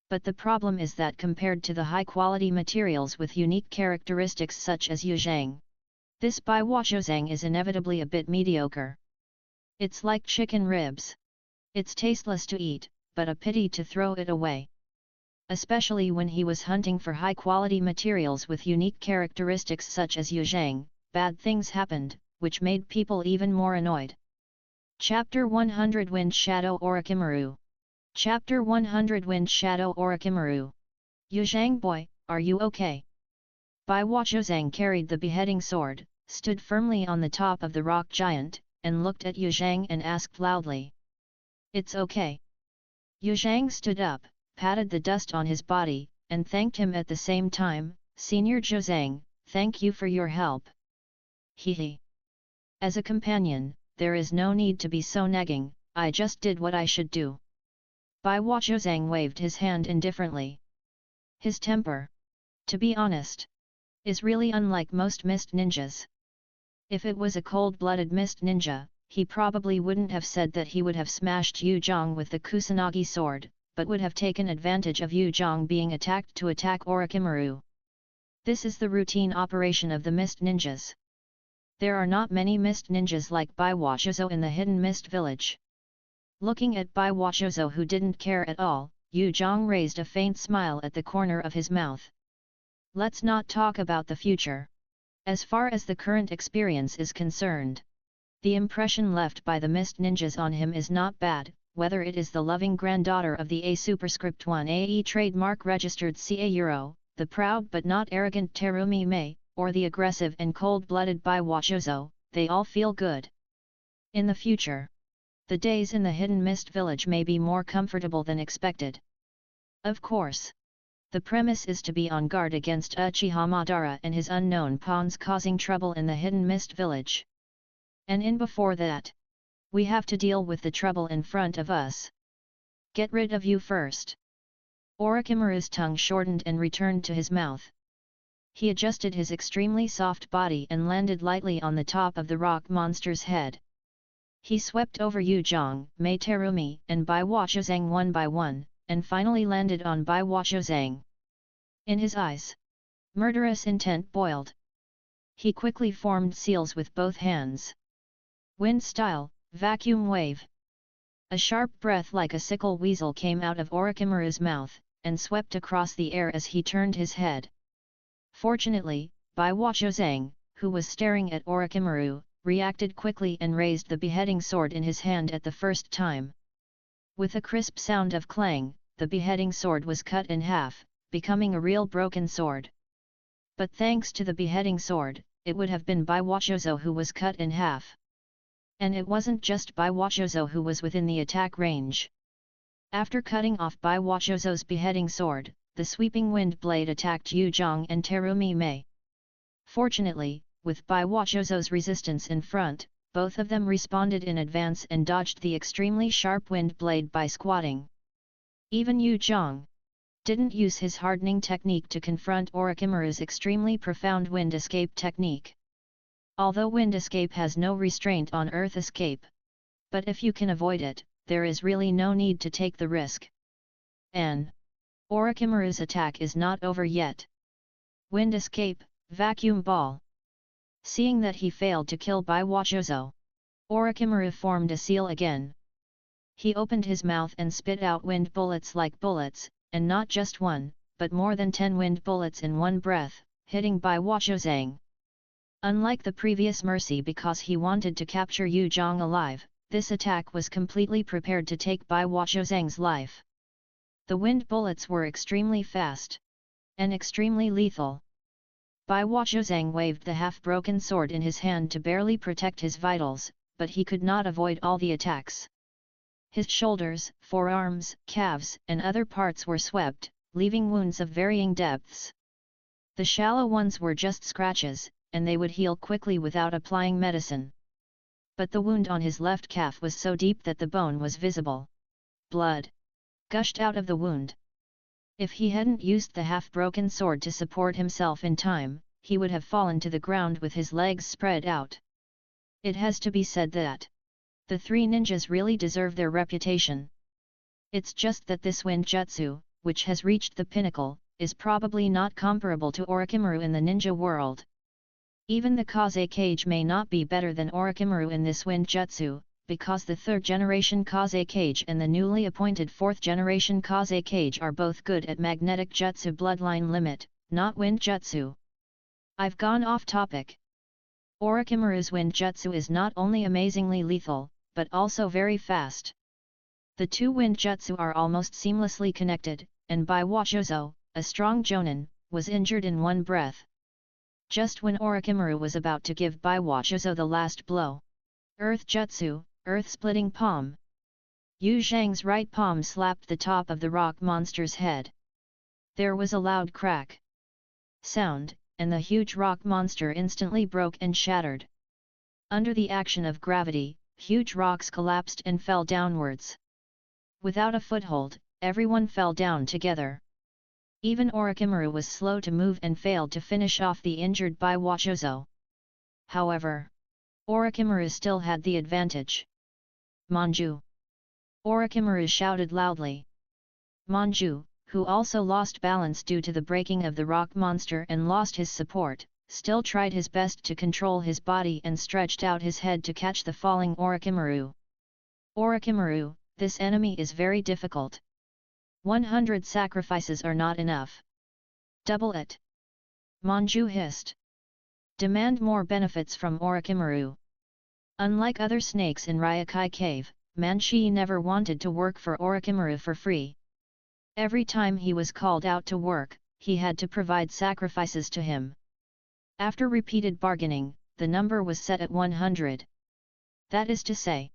But the problem is that compared to the high-quality materials with unique characteristics such as Yu Zhang, this Baiwa Zhozang is inevitably a bit mediocre. It's like chicken ribs. It's tasteless to eat, but a pity to throw it away. Especially when he was hunting for high-quality materials with unique characteristics such as Yu Zhang, bad things happened, which made people even more annoyed. Chapter 100 Wind Shadow Orochimaru. Chapter 100 Wind Shadow Orochimaru. Yu Zhang boy, are you okay? Baiwa Zhozang carried the beheading sword, stood firmly on the top of the rock giant, and looked at Yu Zhang and asked loudly. It's okay. Yu Zhang stood up, patted the dust on his body, and thanked him at the same time. Senior Zhang, thank you for your help. Hehe. As a companion, there is no need to be so nagging, I just did what I should do. Bai Zhang waved his hand indifferently. His temper, to be honest, is really unlike most mist ninjas. If it was a cold-blooded mist ninja, he probably wouldn't have said that he would have smashed Yu Zhang with the Kusanagi sword, but would have taken advantage of Yu Zhang being attacked to attack Orochimaru. This is the routine operation of the mist ninjas. There are not many mist ninjas like Bai Zhou in the hidden mist village. Looking at Bai Zhou, who didn't care at all, Yu Zhang raised a faint smile at the corner of his mouth. Let's not talk about the future. As far as the current experience is concerned, the impression left by the mist ninjas on him is not bad, whether it is the loving granddaughter of the A superscript 1 AE trademark registered CA Euro, the proud but not arrogant Terumi Mei, or the aggressive and cold-blooded Bai Zhou, they all feel good. In the future, the days in the hidden mist village may be more comfortable than expected. Of course, the premise is to be on guard against Uchiha Madara and his unknown pawns causing trouble in the hidden mist village. And in before that, we have to deal with the trouble in front of us. Get rid of you first. Orochimaru's tongue shortened and returned to his mouth. He adjusted his extremely soft body and landed lightly on the top of the rock monster's head. He swept over Yu Zhang, Mei Terumi, and Bai Zhang one by one, and finally landed on Bai Zhang. In his eyes, murderous intent boiled. He quickly formed seals with both hands. Wind style, vacuum wave. A sharp breath like a sickle weasel came out of Orochimaru's mouth, and swept across the air as he turned his head. Fortunately, Bai Zhang, who was staring at Orochimaru, reacted quickly and raised the beheading sword in his hand at the first time. With a crisp sound of clang, the beheading sword was cut in half, becoming a real broken sword. But thanks to the beheading sword, it would have been Bai Zhou who was cut in half. And it wasn't just Bai Zhou who was within the attack range. After cutting off Bai Zhou's beheading sword, the sweeping wind blade attacked Yu Zhang and Terumi Mei. Fortunately, with Bai Zhou's resistance in front, both of them responded in advance and dodged the extremely sharp wind blade by squatting. Even Yu Zhang didn't use his hardening technique to confront Orochimaru's extremely profound wind escape technique. Although wind escape has no restraint on earth escape. But if you can avoid it, there is really no need to take the risk. Orochimaru's attack is not over yet. Wind escape, vacuum ball. Seeing that he failed to kill Bai Zhou, Orochimaru formed a seal again. He opened his mouth and spit out wind bullets like bullets, and not just one, but more than 10 wind bullets in one breath, hitting Bai Zhang. Unlike the previous mercy because he wanted to capture Yu Zhang alive, this attack was completely prepared to take Bai Zhang's life. The wind bullets were extremely fast and extremely lethal. Bai Zhang waved the half-broken sword in his hand to barely protect his vitals, but he could not avoid all the attacks. His shoulders, forearms, calves, and other parts were swept, leaving wounds of varying depths. The shallow ones were just scratches, and they would heal quickly without applying medicine. But the wound on his left calf was so deep that the bone was visible. Blood gushed out of the wound. If he hadn't used the half-broken sword to support himself in time, he would have fallen to the ground with his legs spread out. It has to be said that the three ninjas really deserve their reputation. It's just that this wind jutsu, which has reached the pinnacle, is probably not comparable to Orochimaru in the ninja world. Even the Kaze Cage may not be better than Orochimaru in this wind jutsu, because the 3rd generation Kaze Cage and the newly appointed 4th generation Kaze Cage are both good at magnetic jutsu bloodline limit, not wind jutsu. I've gone off topic. Orochimaru's wind jutsu is not only amazingly lethal, but also very fast. The two wind jutsu are almost seamlessly connected, and Bai Zhou, a strong jonin, was injured in one breath. Just when Orochimaru was about to give Bai Zhou the last blow. Earth jutsu, earth-splitting palm. Yu Zhang's right palm slapped the top of the rock monster's head. There was a loud crack sound, and the huge rock monster instantly broke and shattered. Under the action of gravity, huge rocks collapsed and fell downwards. Without a foothold, everyone fell down together. Even Orochimaru was slow to move and failed to finish off the injured by Wachozo. However, Orochimaru still had the advantage. Manju! Orochimaru shouted loudly. Manju, who also lost balance due to the breaking of the rock monster and lost his support, still tried his best to control his body and stretched out his head to catch the falling Orochimaru. Orochimaru, this enemy is very difficult. 100 sacrifices are not enough. Double it! Manju hissed. Demand more benefits from Orochimaru. Unlike other snakes in Ryokai Cave, Manshi never wanted to work for Orochimaru for free. Every time he was called out to work, he had to provide sacrifices to him. After repeated bargaining, the number was set at 100. That is to say,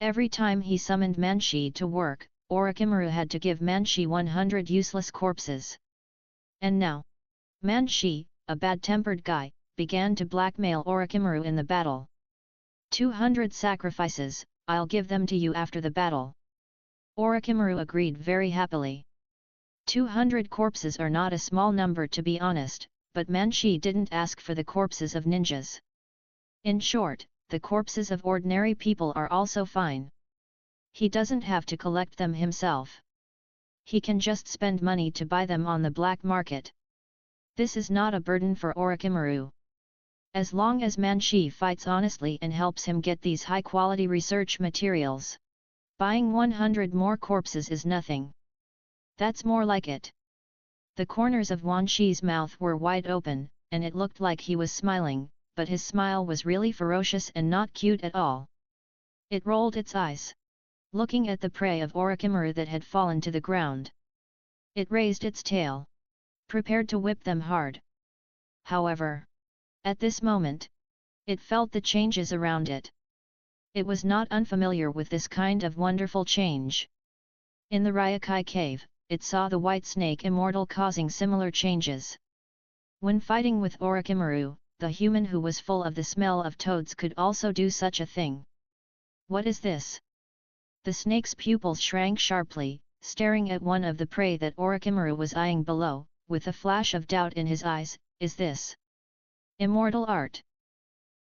every time he summoned Manshi to work, Orochimaru had to give Manshi 100 useless corpses. And now, Manshi, a bad-tempered guy, began to blackmail Orochimaru in the battle. 200 sacrifices, I'll give them to you after the battle. Orochimaru agreed very happily. 200 corpses are not a small number to be honest, but Manshi didn't ask for the corpses of ninjas. In short, the corpses of ordinary people are also fine. He doesn't have to collect them himself. He can just spend money to buy them on the black market. This is not a burden for Orochimaru. As long as Manshi fights honestly and helps him get these high-quality research materials, buying 100 more corpses is nothing. That's more like it. The corners of Wanshi's mouth were wide open, and it looked like he was smiling, but his smile was really ferocious and not cute at all. It rolled its eyes, looking at the prey of Orochimaru that had fallen to the ground. It raised its tail, prepared to whip them hard. However, at this moment, it felt the changes around it. It was not unfamiliar with this kind of wonderful change. In the Ryokai cave, it saw the white snake immortal causing similar changes. When fighting with Orochimaru, the human who was full of the smell of toads could also do such a thing. What is this? The snake's pupils shrank sharply, staring at one of the prey that Orochimaru was eyeing below, with a flash of doubt in his eyes. Is this immortal art?